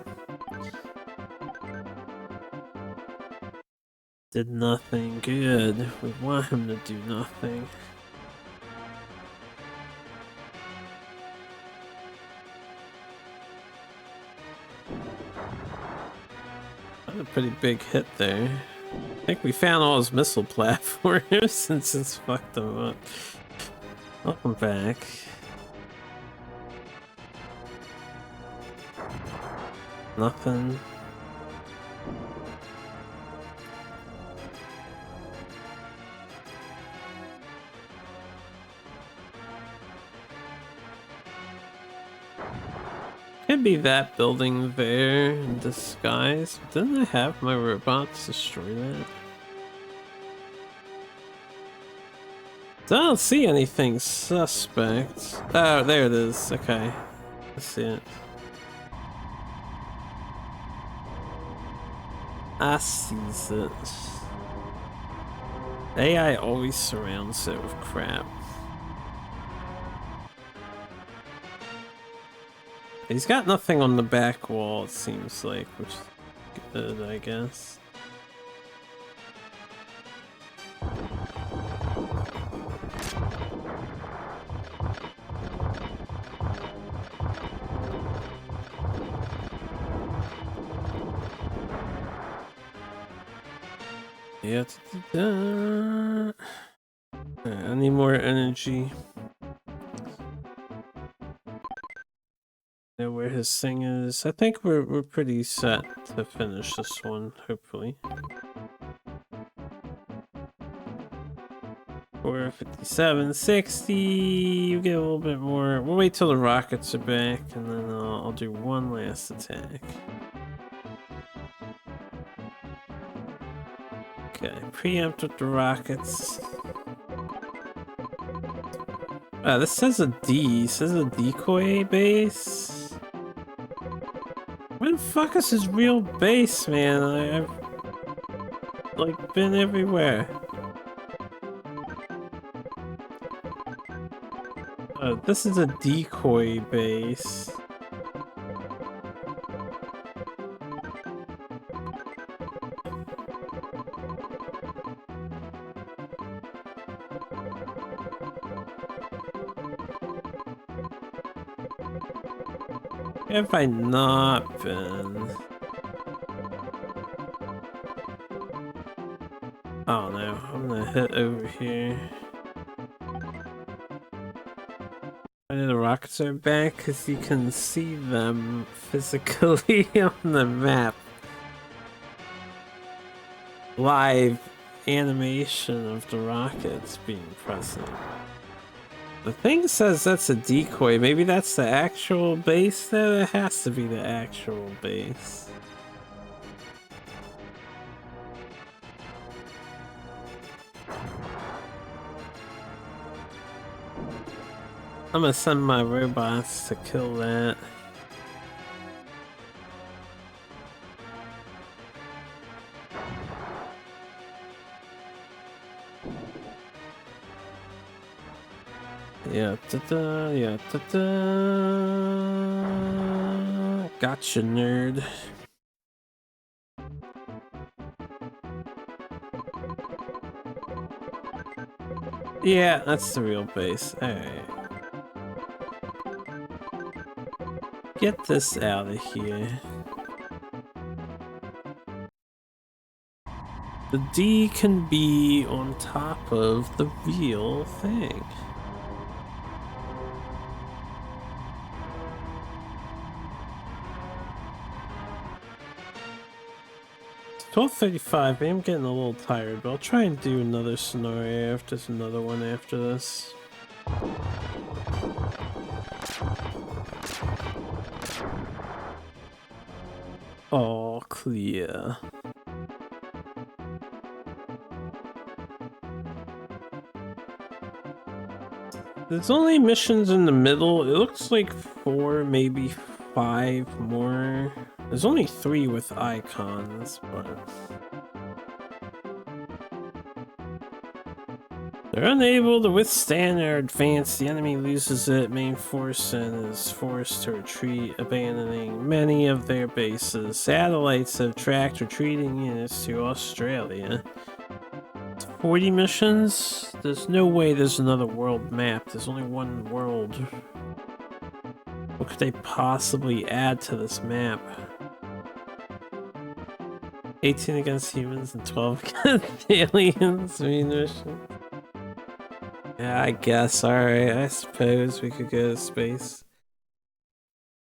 Did nothing good. We want him to do nothing. That's a pretty big hit there. I think we found all his missile platforms since it's fucked them up. Welcome back. Nothing. Could be that building there in disguise. Didn't I have my robots destroy that? I don't see anything suspect. Oh, there it is. Okay. I see it. I sees it. AI always surrounds it with crap. He's got nothing on the back wall, it seems like, which is good, I guess. Yeah. I need more energy. Know where his thing is. I think we're pretty set to finish this one, hopefully. 457, 60. You get a little bit more. We'll wait till the rockets are back, and then I'll do one last attack. Okay, preempt with the rockets. Ah, this says a D. It says a decoy base. Where the fuck is his real base, man? I've like been everywhere. Oh, this is a decoy base. Where have I not been? Oh no, I'm gonna hit over here. I know the rockets are back because you can see them physically on the map. Live animation of the rockets being present. The thing says that's a decoy. Maybe that's the actual base though? It has to be the actual base. I'm gonna send my robots to kill that. Yeah, ta-da, yeah, ta-da. Gotcha, nerd. Yeah, that's the real base. Alright. Get this out of here. The D can be on top of the real thing. It's 12:35. I am getting a little tired, but I'll try and do another scenario if there's another one after this. All clear. There's only missions in the middle. It looks like 4, maybe 5 more. There's only 3 with icons, but they're unable to withstand their advance. The enemy loses its main force and is forced to retreat, abandoning many of their bases. Satellites have tracked retreating units to Australia. 40 missions? There's no way there's another world map. There's only one world. What could they possibly add to this map? 18 against humans and 12 against aliens. Mission. Yeah, I guess. Alright, I suppose we could go to space.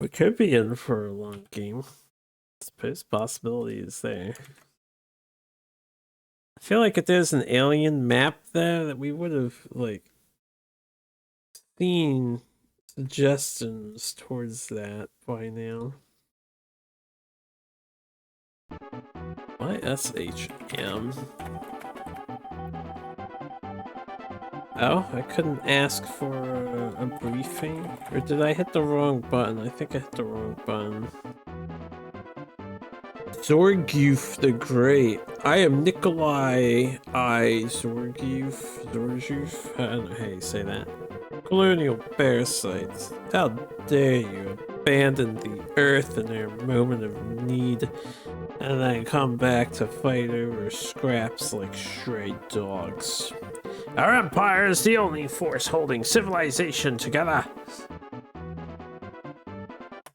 We could be in for a long game. I suppose possibility is there. I feel like if there's an alien map there that we would have, like, seen suggestions towards that by now. Why SHM? Oh, I couldn't ask for a briefing? Or did I hit the wrong button? I think I hit the wrong button. Zorguf the Great. I am Nikolai I. Zorguf? I don't know how you say that. Colonial parasites. How dare you abandon the Earth in their moment of need and then come back to fight over scraps like stray dogs. Our empire is the only force holding civilization together.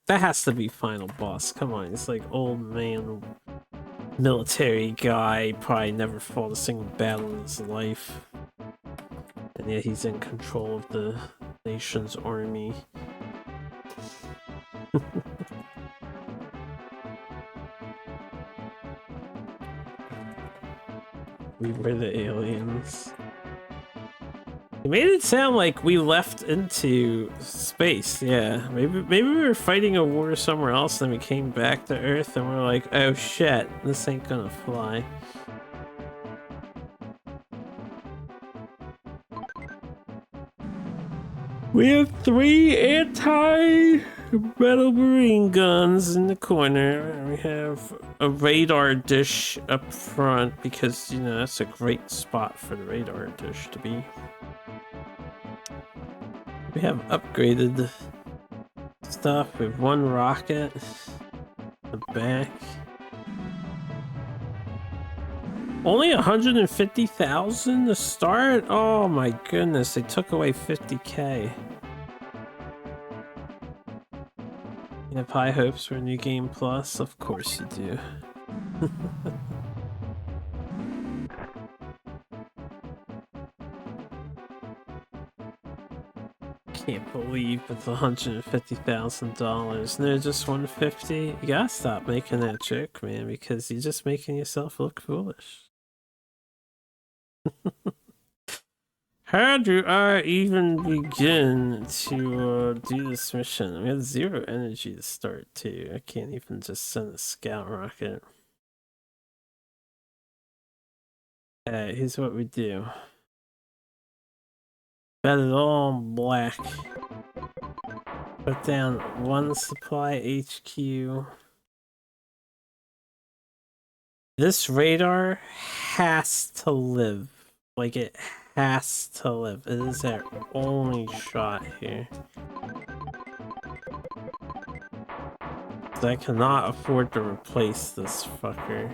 That has to be final boss. Come on, it's like old man military guy, probably never fought a single battle in his life. And yet he's in control of the nation's army. We were the aliens. It made it sound like we left into space, yeah. Maybe we were fighting a war somewhere else, then we came back to Earth and we're like, oh shit, this ain't gonna fly. We have 3 anti-metal marine guns in the corner. We have a radar dish up front because, you know, that's a great spot for the radar dish to be. We have upgraded stuff with 1 rocket. The back. Only 150,000 to start? Oh my goodness, they took away 50k. You have high hopes for New Game Plus? Of course you do. Can't believe it's $150,000. No, just 150. You gotta stop making that joke, man, because you're just making yourself look foolish. How do I even begin to do this mission? We have 0 energy to start too. I can't even just send a scout rocket. Okay, here's what we do. Bet it all on black. Put down 1 supply HQ. This radar has to live. Like, it has to live. It is our only shot here. I cannot afford to replace this fucker.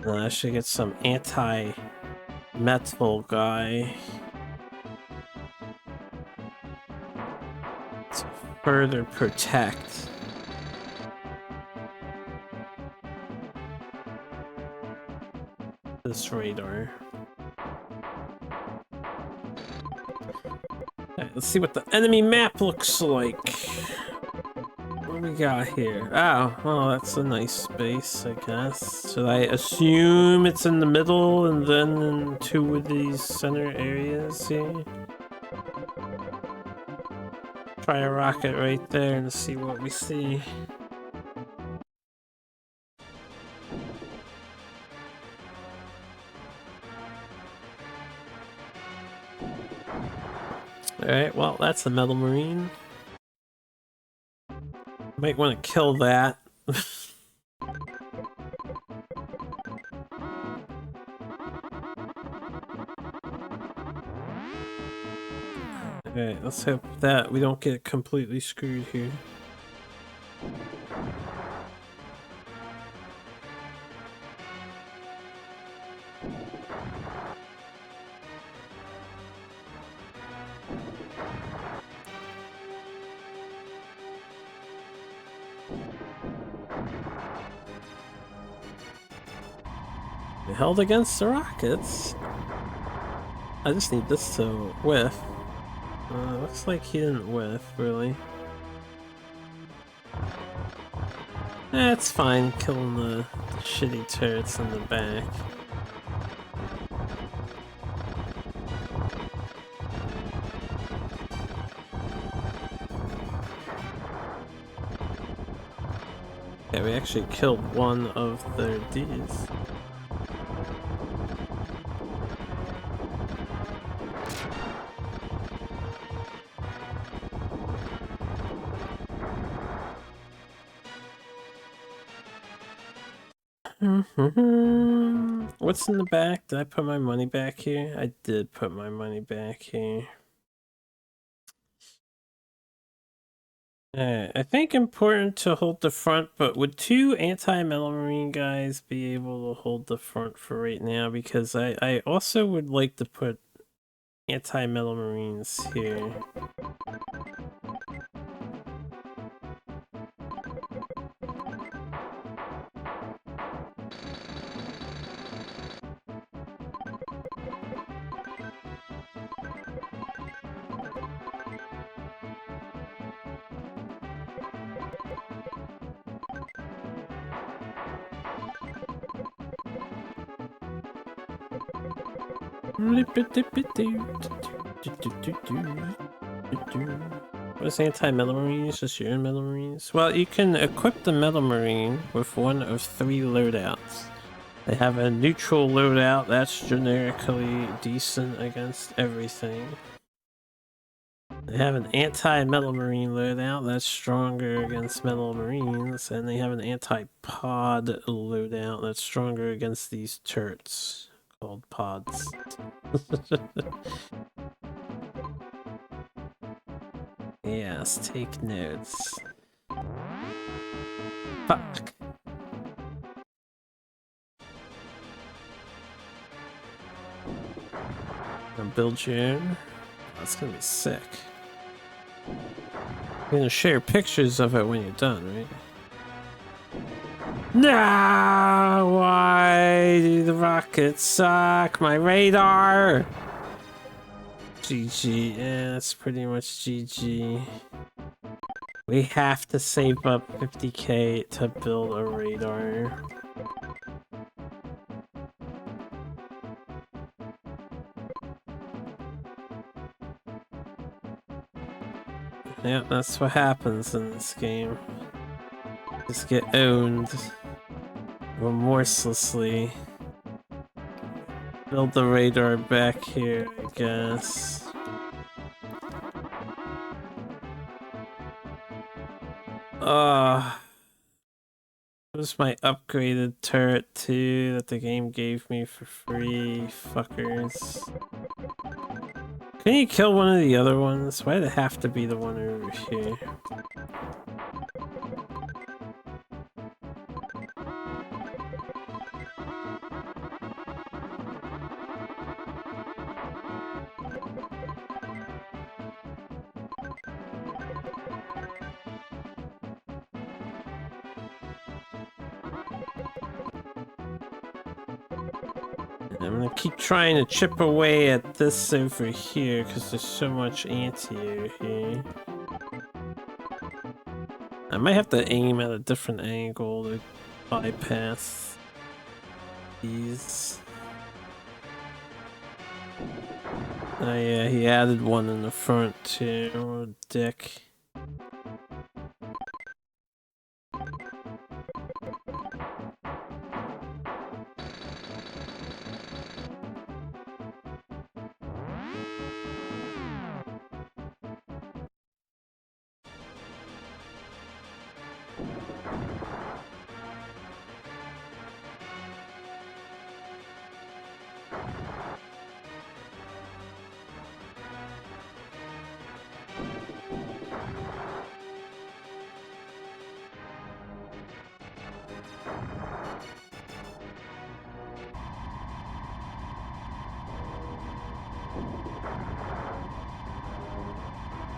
I should get some anti-metal guy to further protect. This radar. Alright, let's see what the enemy map looks like. What do we got here? Oh, well, that's a nice space, I guess. Should I assume it's in the middle and then in two of these center areas here? Try a rocket right there and see what we see. Alright, well, that's a metal marine. Might want to kill that. Alright, let's hope that we don't get completely screwed here. We held against the rockets. I just need this to whiff. Looks like he didn't whiff, really. It's fine, killing the shitty turrets in the back. Yeah, we actually killed one of their Ds. What's in the back? Did I put my money back here? I did put my money back here. I think important to hold the front, but would two anti-metal marine guys be able to hold the front for right now? Because I also would like to put anti-metal marines here. What is anti-metal marines? Just your metal marines? Well, you can equip the metal marine with one of 3 loadouts. They have a neutral loadout that's generically decent against everything. They have an anti-metal marine loadout that's stronger against metal marines, and they have an anti-pod loadout that's stronger against these turrets called pods. Yes, take notes. Fuck. I'll build your own. That's gonna be sick. You're gonna share pictures of it when you're done, right? No! Why do the rockets suck? My radar! GG. Yeah, that's pretty much GG. We have to save up 50k to build a radar. Yeah, that's what happens in this game. Just get owned remorselessly. Build the radar back here, I guess. It was my upgraded turret too that the game gave me for free, fuckers. Can you kill one of the other ones? Why'd it have to be the one over here? I'm gonna keep trying to chip away at this over here because there's so much anti here. I might have to aim at a different angle to bypass these. Oh yeah, he added one in the front too. What a dick.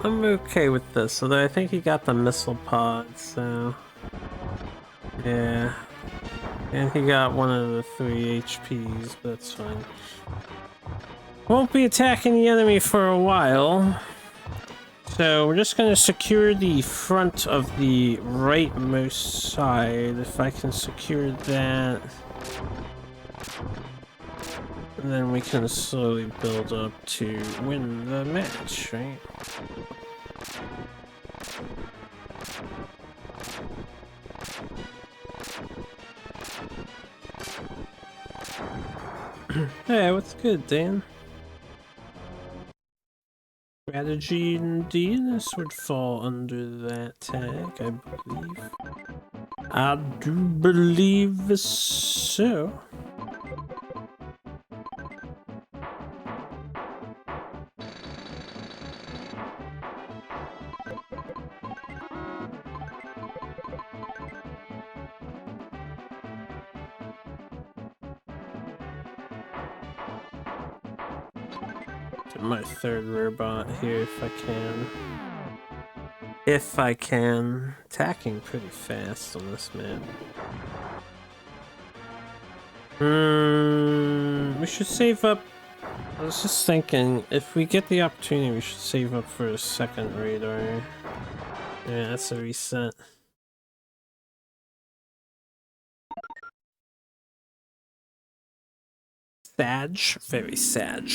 I'm okay with this, although I think he got the missile pod, so... Yeah. And he got one of the 3 HPs, but that's fine. Won't be attacking the enemy for a while. So we're just gonna secure the front of the rightmost side. If I can secure that... And then we can slowly build up to win the match, right? Hey, what's good, Dan? Strategy indeed. This would fall under that tag, I believe. I do believe so. My third robot here if I can. If I can. Attacking pretty fast on this map. We should save up. I was just thinking, if we get the opportunity, we should save up for a second radar. Yeah, that's a reset. Sag? Very sag.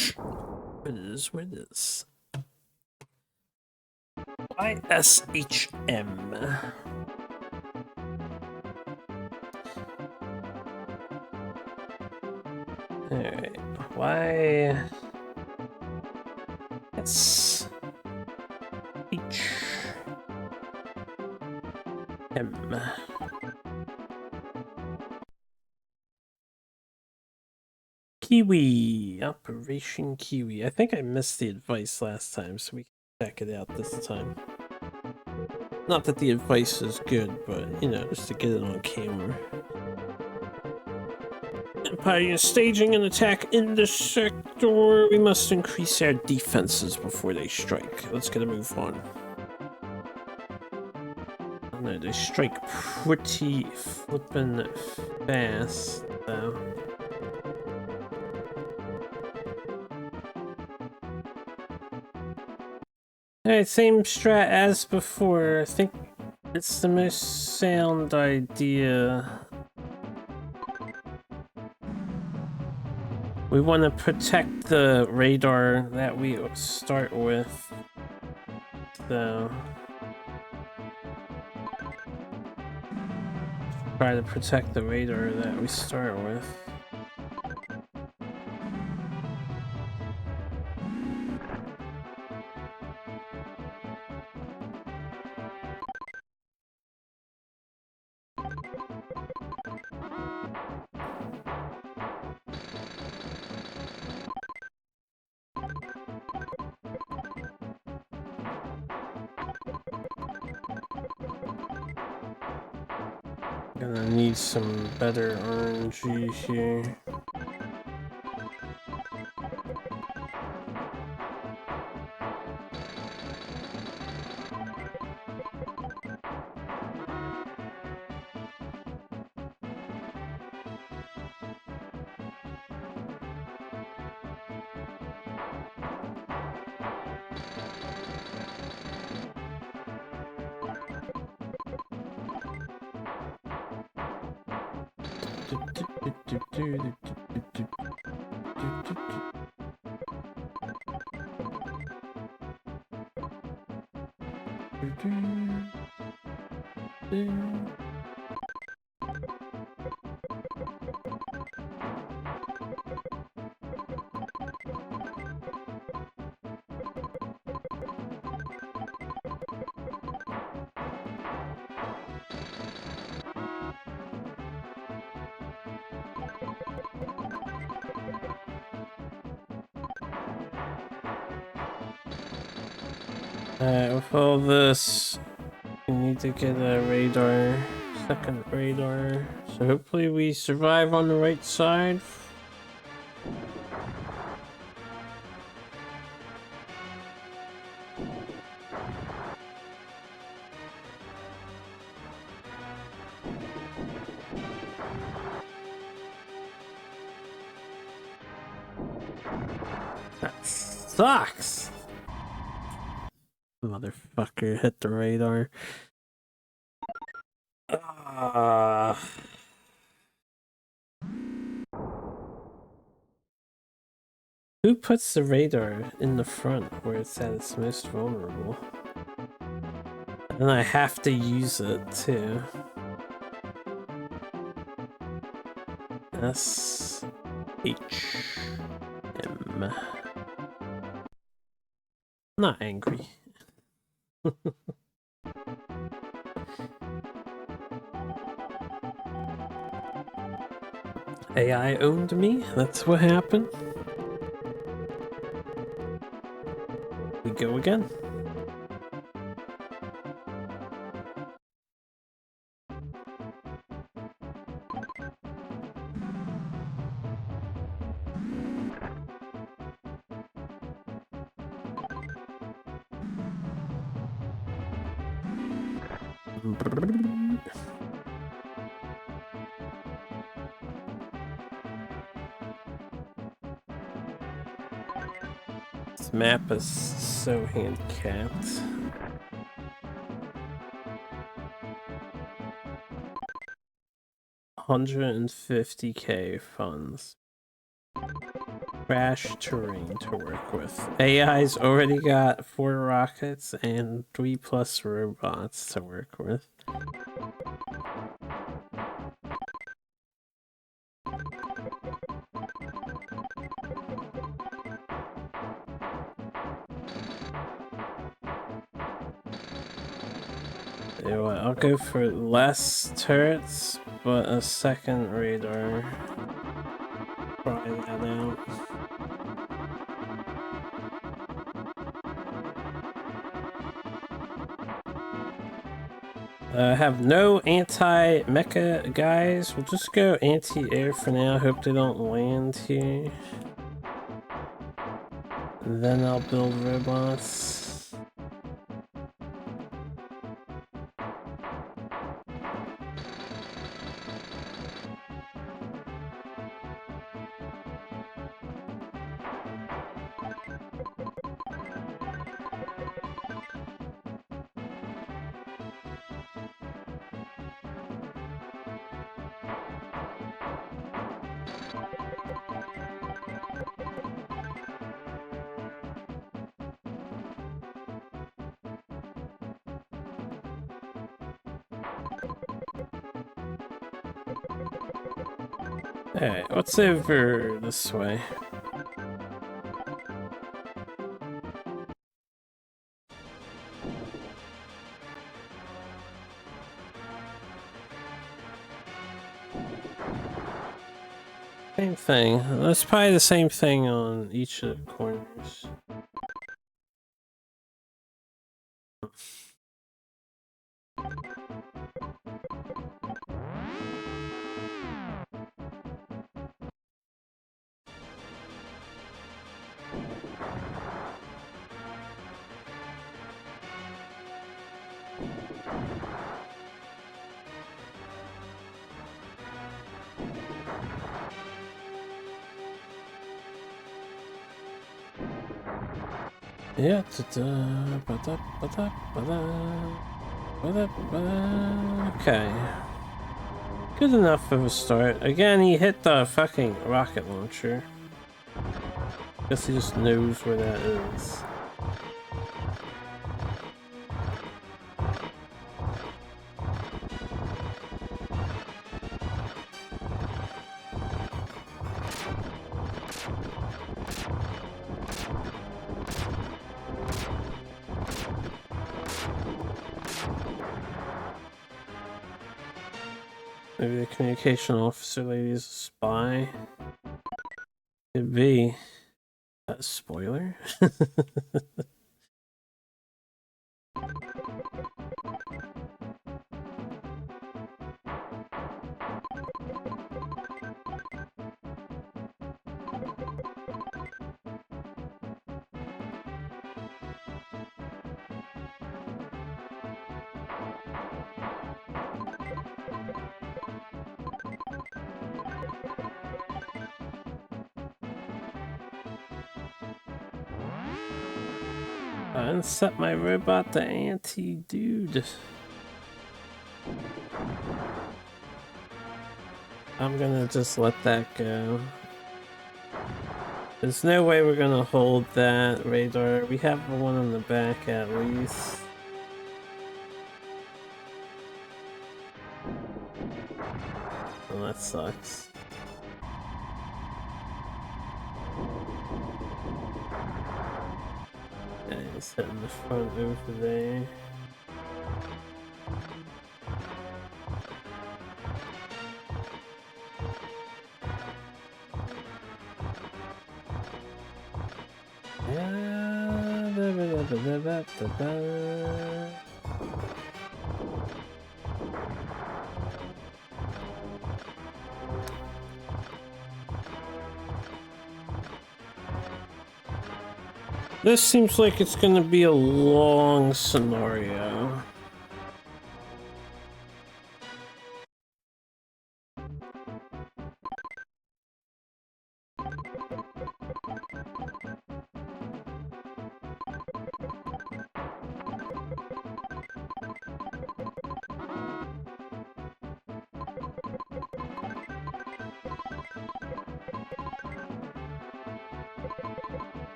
What is, what is? ISHM. Alright, why? S H M. Kiwi, Operation Kiwi. I think I missed the advice last time, so we can check it out this time. Not that the advice is good, but you know, just to get it on camera. Empire is staging an attack in the sector. We must increase our defenses before they strike. Let's get a move on. Oh, no, they strike pretty flippin' fast, though. Alright, same strat as before. I think it's the most sound idea. We want to protect the radar that we start with. So try to protect the radar that we start with. Gonna need some better RNG here. Alright, with all this, we need to get a radar, second radar. So hopefully we survive on the right side. That sucks! Motherfucker hit the radar. Who puts the radar in the front where it's at its most vulnerable? And I have to use it too. S H M. Not angry. AI owned me? That's what happened? We go again. This map is so handicapped. $150K funds. Crash terrain to work with. AI's already got 4 rockets and 3+ robots to work with. You know what, I'll go for less turrets, but a second radar. Try that out. I have no anti-mecha guys. We'll just go anti-air for now. Hope they don't land here. Then I'll build robots. Alright, what's over this way? Same thing. That's probably the same thing on each of the corners. Yeah, okay. Good enough of a start. Again, he hit the fucking rocket launcher. Guess he just knows where that is. Maybe the communication officer lady is a spy. Could be. Spoiler? And set my robot to anti-dude. I'm gonna just let that go. There's no way we're gonna hold that radar. We have one in the back at least. Well, that sucks. Yeah, he's hitting the front over there. This seems like it's gonna be a long scenario.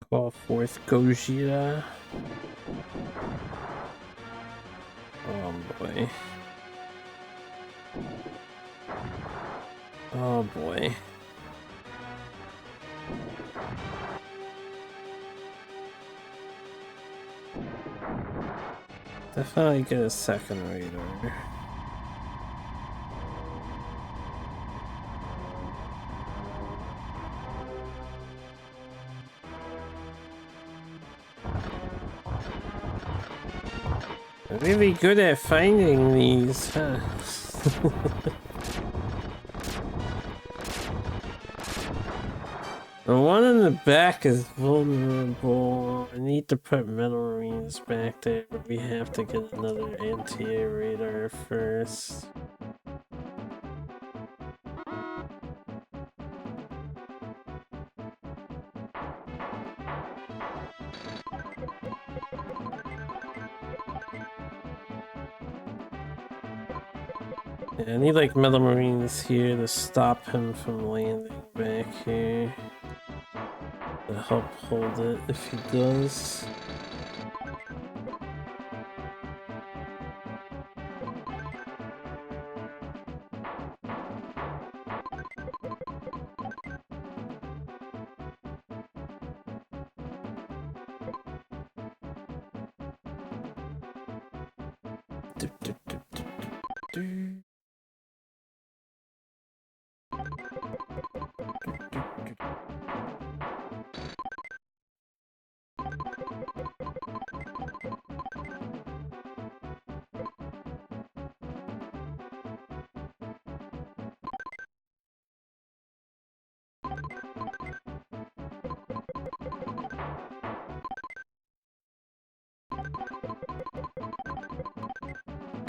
Call forth Gojira. Oh boy. Oh boy. Definitely get a second radar. I'm really good at finding these, huh? The one in the back is vulnerable. I need to put metal marines back there, but we have to get another anti-air radar first. Yeah, I need like metal marines here to stop him from landing back here. To help hold it if he does.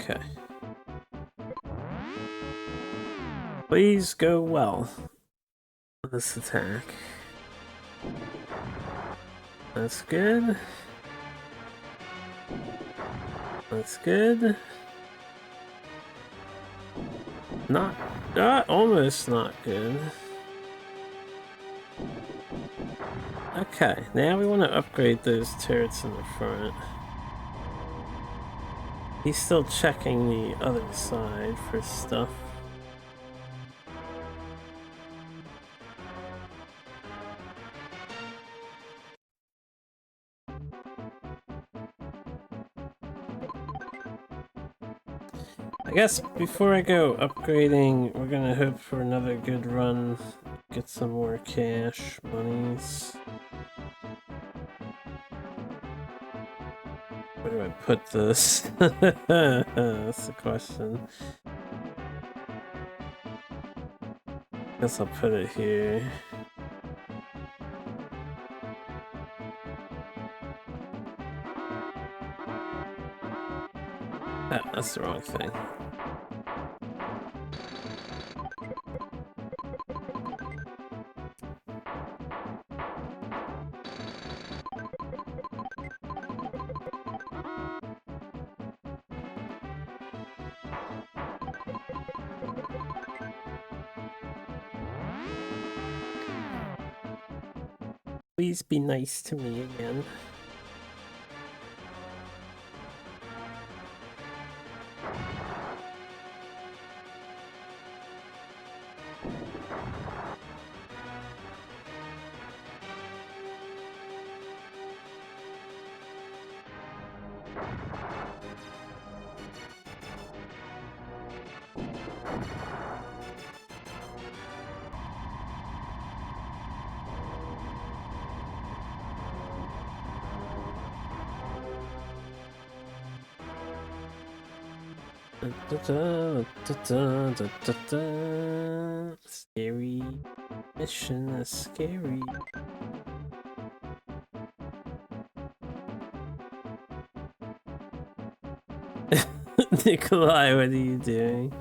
Okay. Please go well. This attack. That's good. That's good. Not, almost not good. Okay, now we want to upgrade those turrets in the front. He's still checking the other side for stuff. I guess before I go upgrading, we're gonna hope for another good run. Get some more cash monies. Where do I put this? That's the question. Guess I'll put it here. Oh, that's the wrong thing. Please be nice to me again. Scary mission is scary. Nikolai, what are you doing?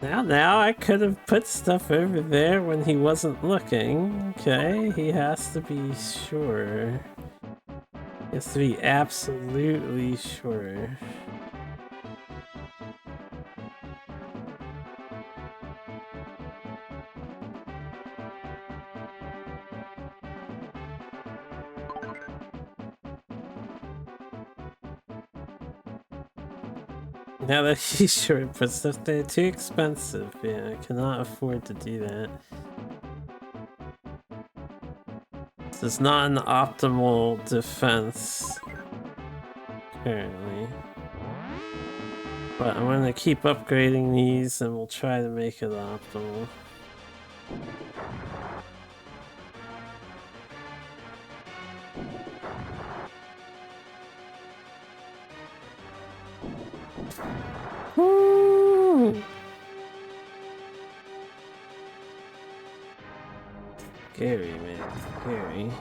Now I could have put stuff over there when he wasn't looking. Okay, he has to be sure. He has to be absolutely sure. Now that he's sure to put stuff there, too expensive. Yeah, I cannot afford to do that. This is not an optimal defense currently. But I'm gonna keep upgrading these and we'll try to make it optimal. Woo! Scary, man. Scary.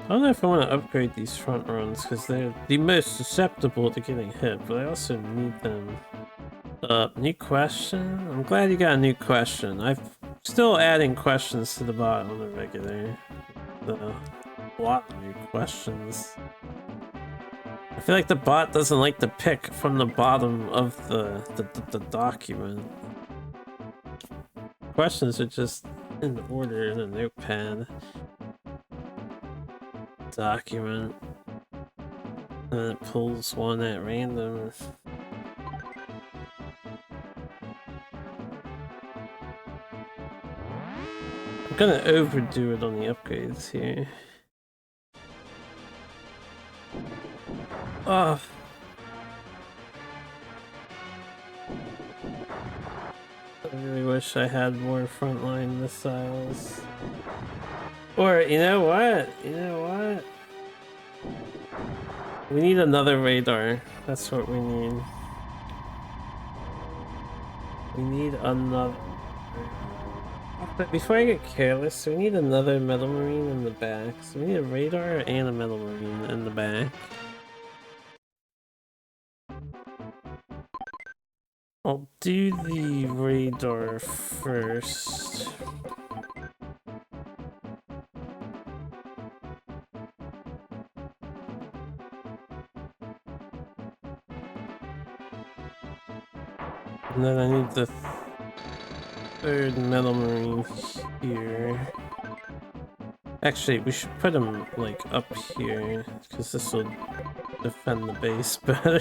I don't know if I want to upgrade these front runs because they're the most susceptible to getting hit, but I also need them. New question? I'm glad you got a new question. I'm still adding questions to the bot on the regular. A lot of new questions. I feel like the bot doesn't like to pick from the bottom of the document. Questions are just in order in a notepad. Document. And then it pulls one at random. I'm gonna overdo it on the upgrades here. Oh. I really wish I had more frontline missiles. Or, you know what? We need another radar. That's what we need. We need another... But before I get careless, we need another metal marine in the back. So we need a radar and a metal marine in the back. I'll do the radar first. And then I need the third metal marine here. Actually, we should put him like up here because this will defend the base better.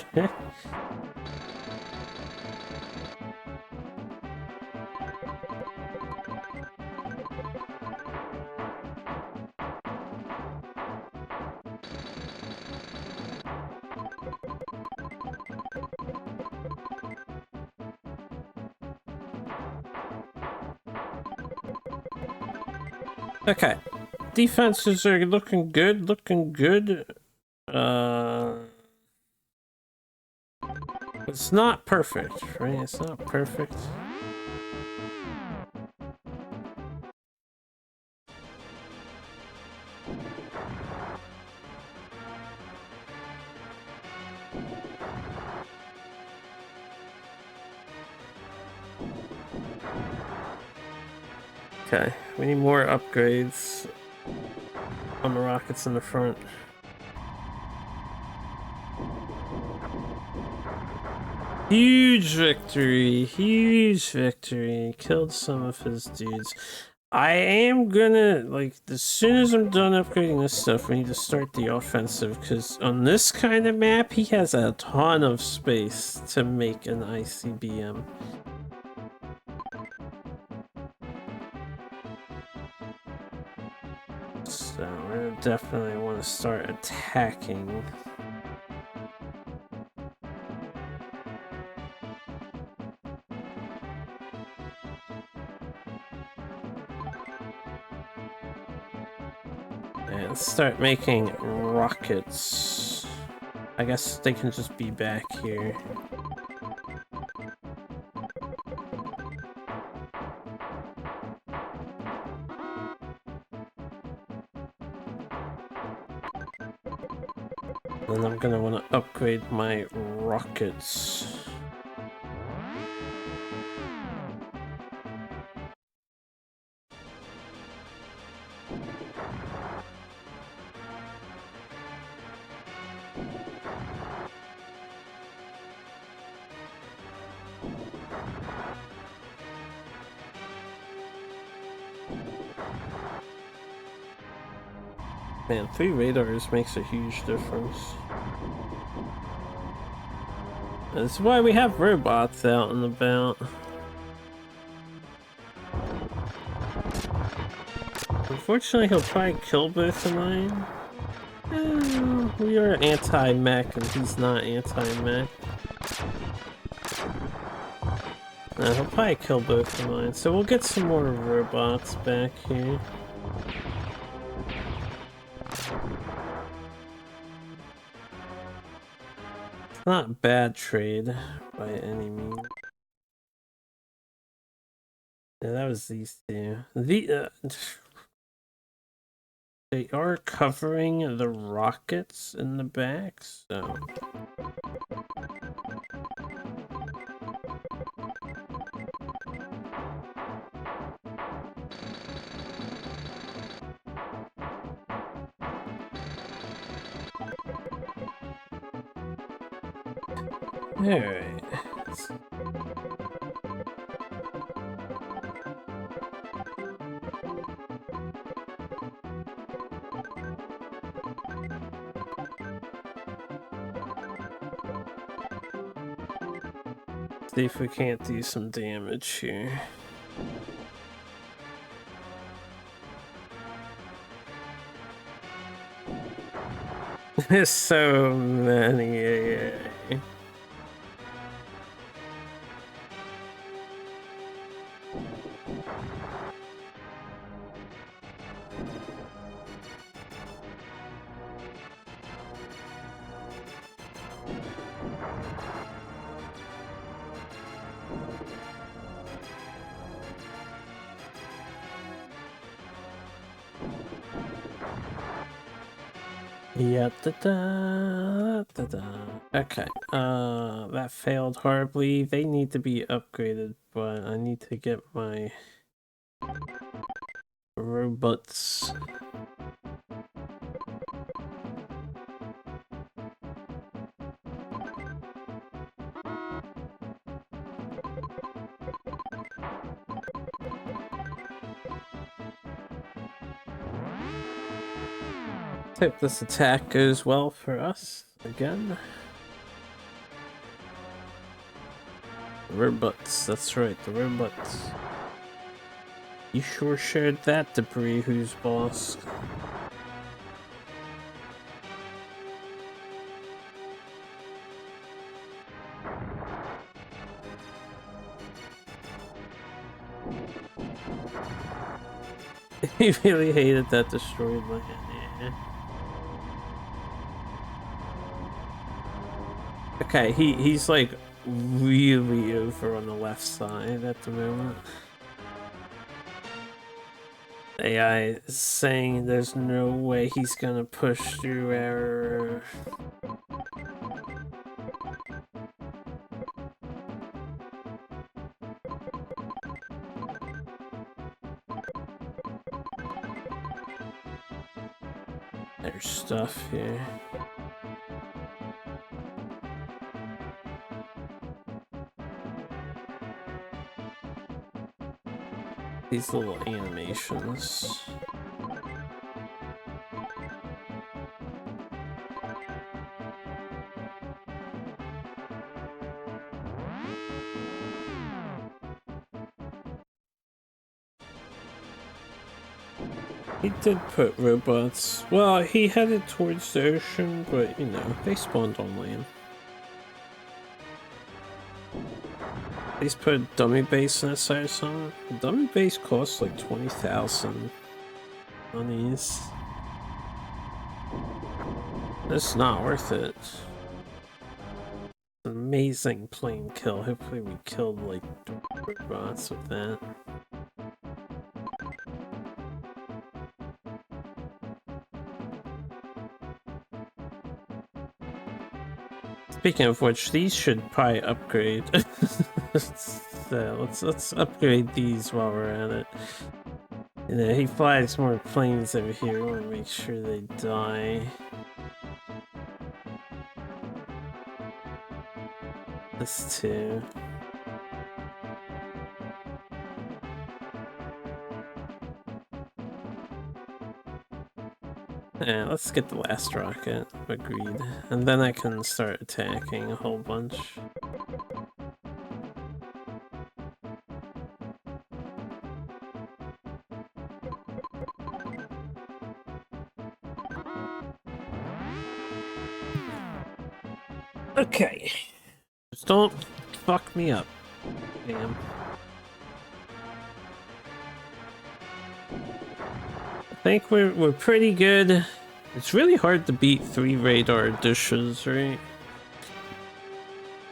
Okay, defenses are looking good, it's not perfect, right? It's not perfect. Okay, we need more upgrades on the rockets in the front. Huge victory, killed some of his dudes. I am gonna, like, as soon as I'm done upgrading this stuff, we need to start the offensive, because on this kind of map, he has a ton of space to make an ICBM. So we're gonna definitely want to start attacking. And let's start making rockets. I guess they can just be back here. And I'm gonna want to upgrade my rockets. Man, 3 radars makes a huge difference. That's why we have robots out and about. Unfortunately, he'll probably kill both of mine. We are anti-mech and he's not anti-mech. He'll probably kill both of mine, so we'll get some more robots back here. It's not a bad trade by any means. Yeah, that was these two. They are covering the rockets in the back, so... Alright. See if we can't do some damage here. There's so many. Yeah, Okay, that failed horribly. They need to be upgraded, but I need to get my robots. Hope this attack goes well for us again. Robots, that's right, the robots. You sure shared that debris, who's boss? He really hated that destroyed land, yeah. Okay, he's like really over on the left side at the moment. AI is saying there's no way he's gonna push through error. There's stuff here. These little animations. He did put robots. Well, he headed towards the ocean, but you know, they spawned on land. He's put a dummy base in that side or something. The dummy base costs like 20,000 monies. It's not worth it. Amazing plane kill. Hopefully we killed like robots with that. Speaking of which, these should probably upgrade. So let's upgrade these while we're at it. You know, he flies more planes over here. We want to make sure they die. This too. Yeah, let's get the last rocket. Agreed. And then I can start attacking a whole bunch. Okay. Just don't fuck me up. Damn. I think we're pretty good. It's really hard to beat 3 radar dishes, right?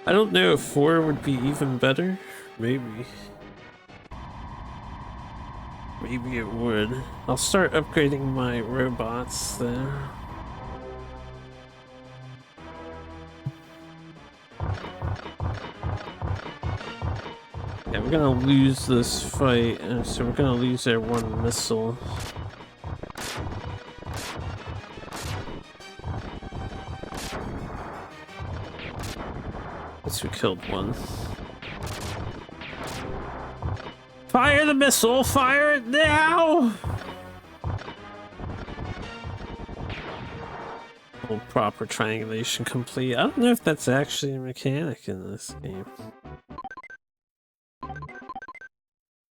I don't know if 4 would be even better. Maybe. Maybe it would. I'll start upgrading my robots then. Yeah, we're gonna lose this fight, so we're gonna lose our one missile. Guess we killed one. Fire the missile! Fire it now! Full proper triangulation complete. I don't know if that's actually a mechanic in this game.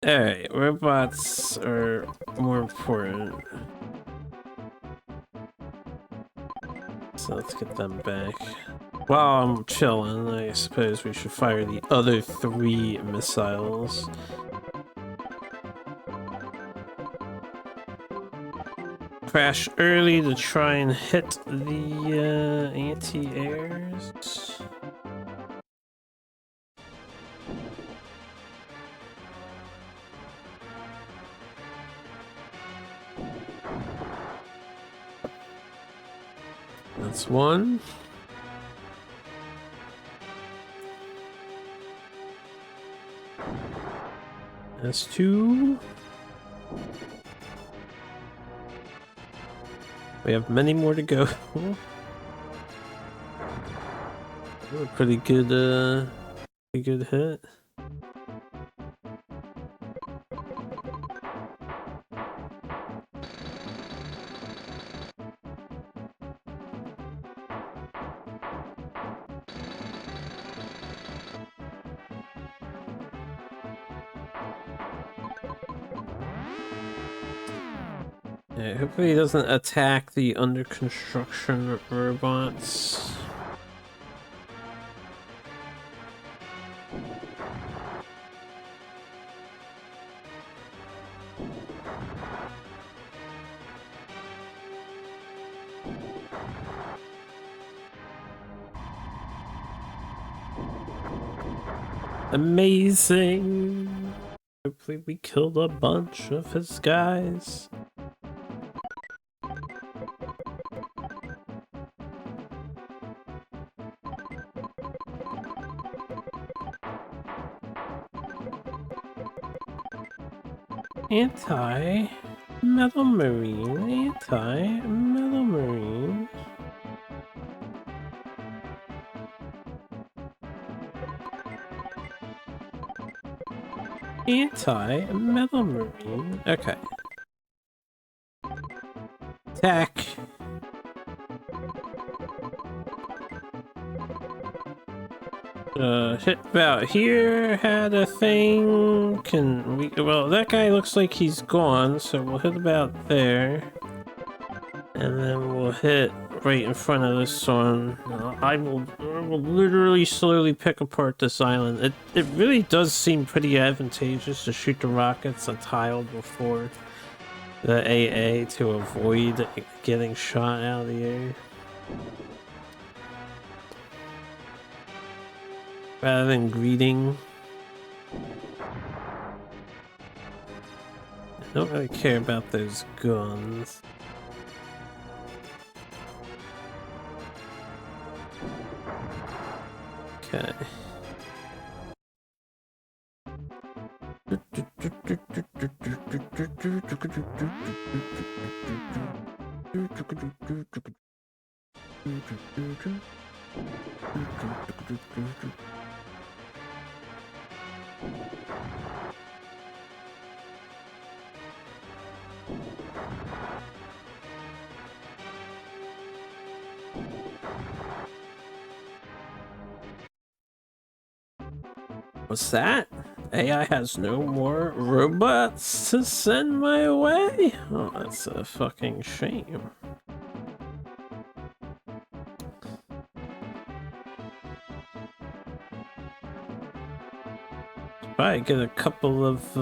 Alright, robots are more important. So let's get them back. While I'm chilling, I suppose we should fire the other 3 missiles. Crash early to try and hit the anti-airs. That's one. That's 2. We have many more to go. A pretty good hit. Yeah, hopefully he doesn't attack the under construction robots. Amazing! Hopefully we killed a bunch of his guys. Anti-metal marine, anti-metal marine. Anti-metal marine. Okay. Attack. Hit about here, had a thing. Can we? Well, that guy looks like he's gone, so we'll hit about there. And then we'll hit right in front of this one. I will literally slowly pick apart this island. It really does seem pretty advantageous to shoot the rockets on tile before the AA to avoid getting shot out of the air. Rather than greeting. I don't really care about those guns. Okay. What's that? AI has no more robots to send my way? Oh, that's a fucking shame. Probably get a couple of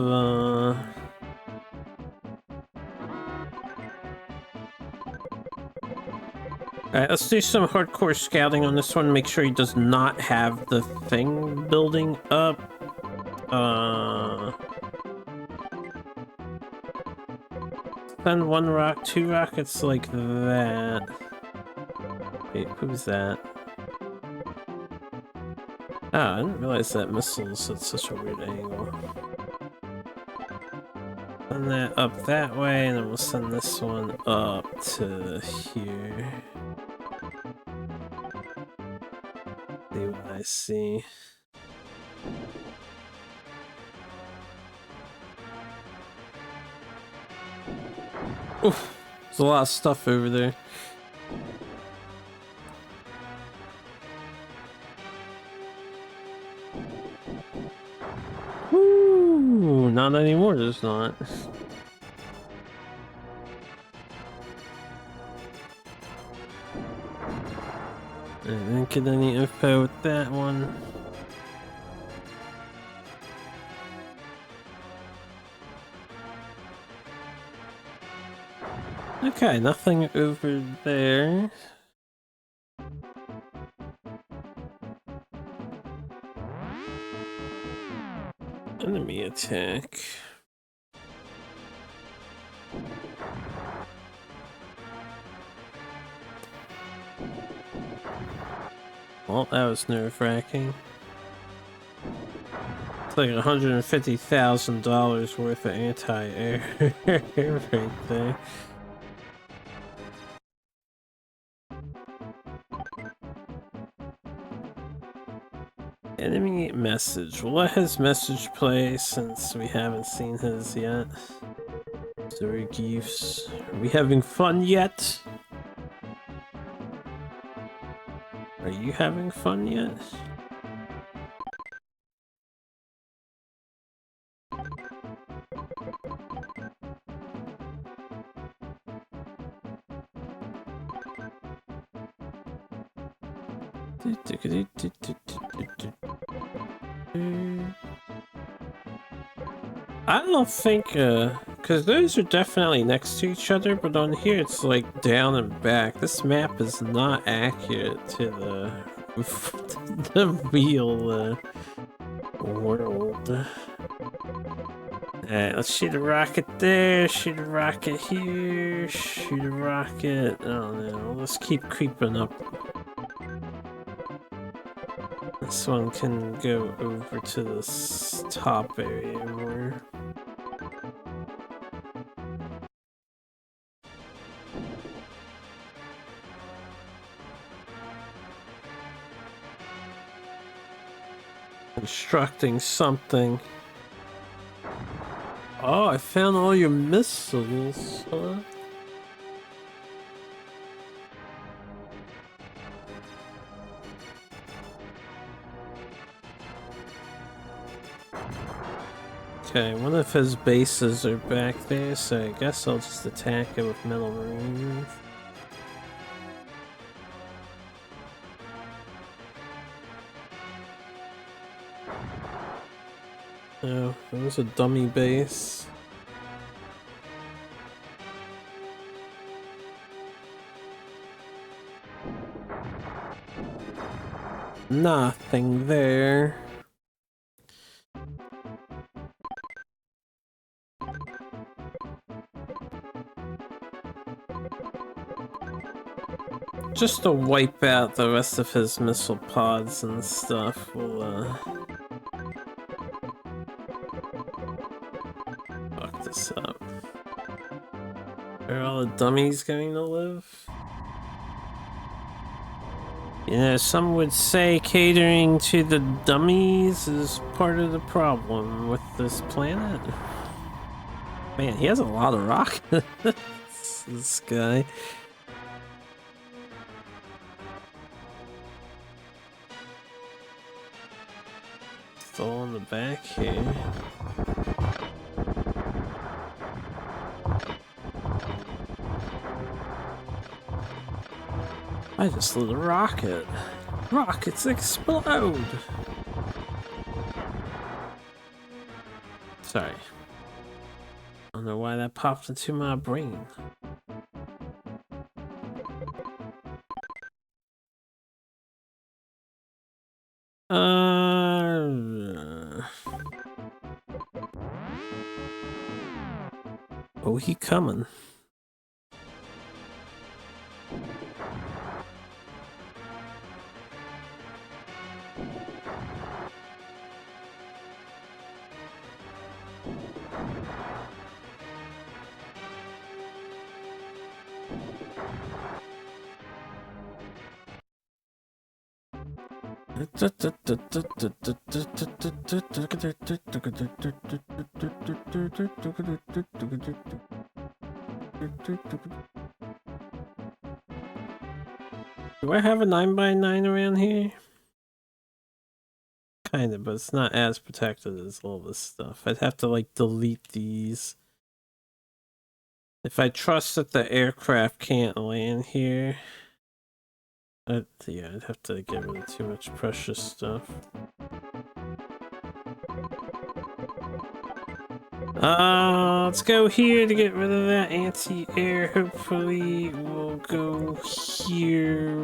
Alright, let's do some hardcore scouting on this one. Make sure he does not have the thing building up. Send 1 rock, 2 rockets like that. Wait, who's that? Ah, I didn't realize that missile's at such a weird angle. Send that up that way, and then we'll send this one up to here. See what I see. Oof, there's a lot of stuff over there. Ooh, not anymore, there's not. I didn't get any info with that one. Okay, nothing over there. Enemy attack. Well, that was nerve-wracking. It's like $150,000 worth of anti-air right there. Enemy message. We'll let his message play since we haven't seen his yet. Story Geefs. Are we having fun yet? Are you having fun yet? I don't think, because those are definitely next to each other, but on here it's like down and back. This map is not accurate to the, the real world. Alright, let's shoot a rocket there, shoot a rocket here, shoot a rocket. I don't know, let's keep creeping up. This one can go over to this top area more. Constructing something. Oh, I found all your missiles, huh? Okay, one of his bases are back there, so I guess I'll just attack it with metal marines. Oh, that was a dummy base. Nothing there. Just to wipe out the rest of his missile pods and stuff, we'll fuck this up. Are all the dummies going to live? You know, some would say catering to the dummies is part of the problem with this planet. Man, he has a lot of rockets, this guy. Still in the back here. I just lit a rocket. Rockets explode! Sorry. I don't know why that popped into my brain. Oh, he coming. Do I have a 9x9 around here? Kind of, but it's not as protected as all this stuff. I'd have to like delete these. If I trust that the aircraft can't land here, yeah, I'd have to get rid of too much precious stuff. Let's go here to get rid of that anti-air. Hopefully we'll go here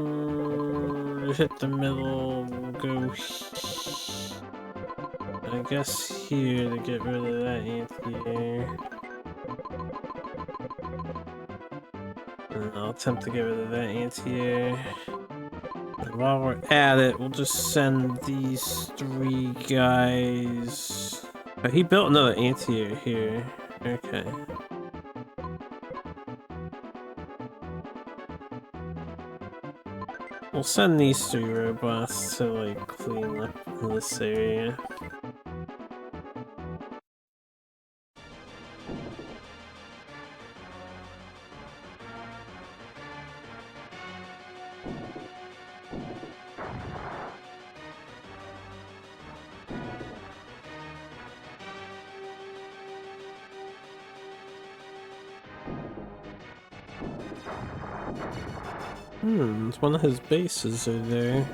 to hit the middle. We'll go I guess here to get rid of that anti-air. And I'll attempt to get rid of that anti-air. And while we're at it, we'll just send these 3 guys. Oh, he built another anti-air here. Okay. We'll send these 3 robots to like clean up this area. It's one of his bases over there.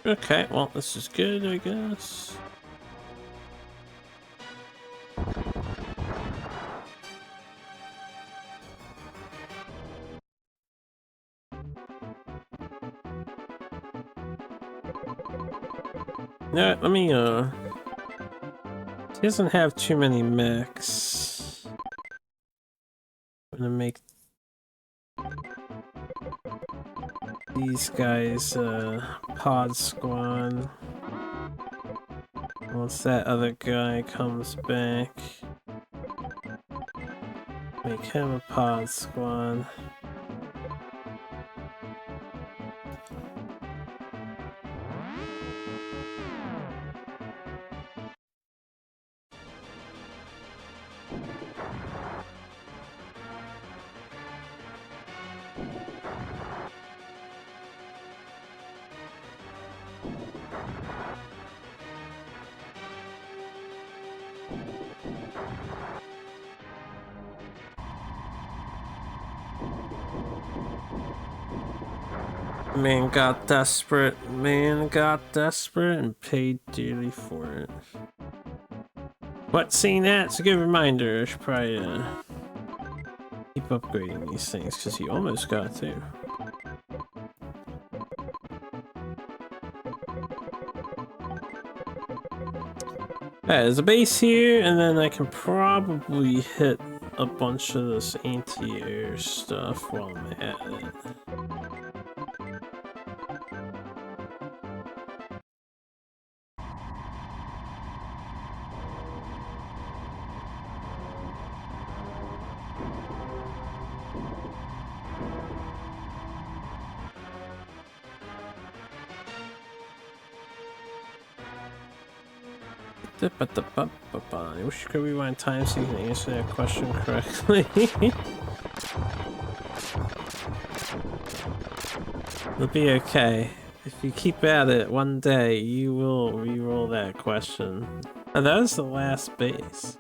Okay, well, this is good, I guess. Yeah, let me, he doesn't have too many mechs. I'm gonna make these guys, pod squad. Once that other guy comes back, make him a pod squad. Man got desperate and paid dearly for it. What, seeing that? It's a good reminder. I should probably keep upgrading these things, because he almost got to. There's a base here, and then I can probably hit a bunch of this anti-air stuff while I'm at it. I wish you could rewind time so you can answer that question correctly. It'll be okay. If you keep at it, one day you will re-roll that question. And that was the last base.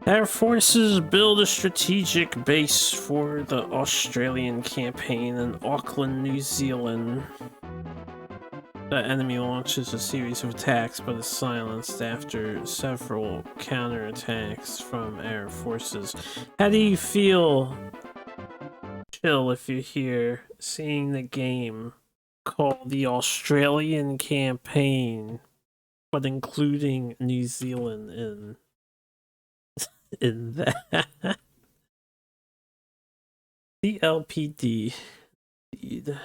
Air Forces build a strategic base for the Australian campaign in Auckland, New Zealand. The enemy launches a series of attacks but is silenced after several counterattacks from air forces. How do you feel chill if you're here seeing the game called the Australian campaign, but including New Zealand in that. The LPD. Indeed.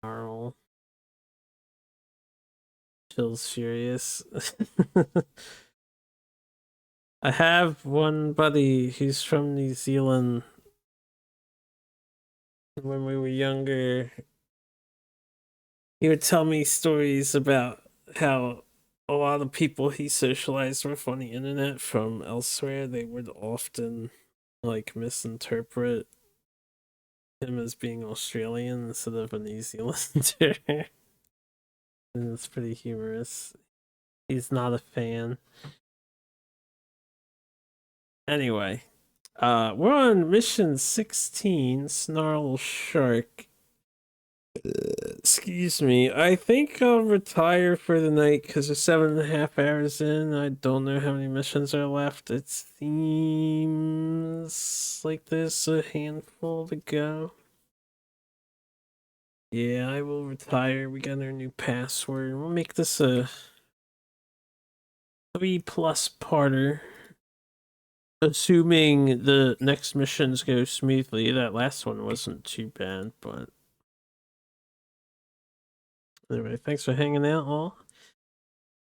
Carl. Chill's furious. I have one buddy who's from New Zealand. When we were younger, he would tell me stories about how a lot of people he socialized with on the internet from elsewhere, they would often like misinterpret him as being Australian instead of a New Zealander. And it's pretty humorous. He's not a fan. Anyway, we're on mission 16, Snarl Shark. Excuse me. I think I'll retire for the night because we're 7.5 hours in. I don't know how many missions are left. It seems like there's a handful to go. Yeah, I will retire. We got our new password. We'll make this a 3+ parter. Assuming the next missions go smoothly. That last one wasn't too bad, but anyway, thanks for hanging out, all.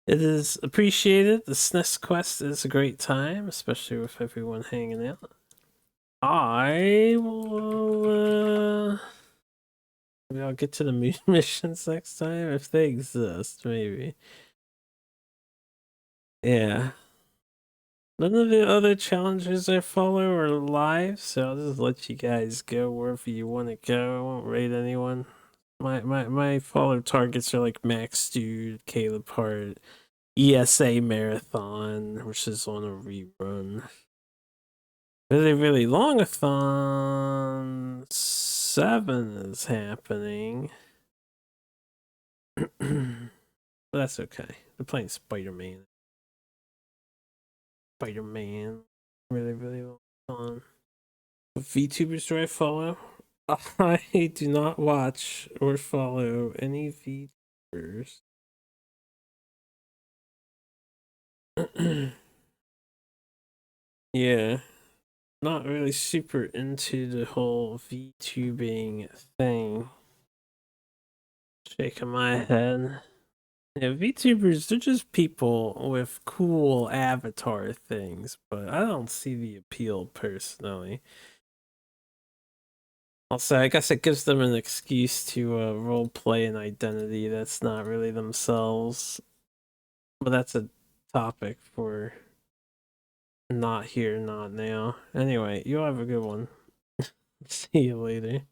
It is appreciated. The SNES quest is a great time, especially with everyone hanging out. I will, maybe I'll get to the moon missions next time, if they exist, maybe. Yeah. None of the other challenges I follow are live, so I'll just let you guys go wherever you want to go. I won't raid anyone. My follow targets are like Max Dude, Caleb Hart, ESA Marathon, which is on a rerun. Really, really long-a-thon 7 is happening. But that's okay. They're playing Spider-Man. Spider-Man. Really, really long-a-thon. What VTubers do I follow? I do not watch or follow any VTubers. Yeah. Not really super into the whole VTubing thing. Shaking my head. Yeah, VTubers, they're just people with cool avatar things, but I don't see the appeal personally. Also, I guess it gives them an excuse to roleplay an identity that's not really themselves. But that's a topic for not here, not now. Anyway, you'll have a good one. See you later.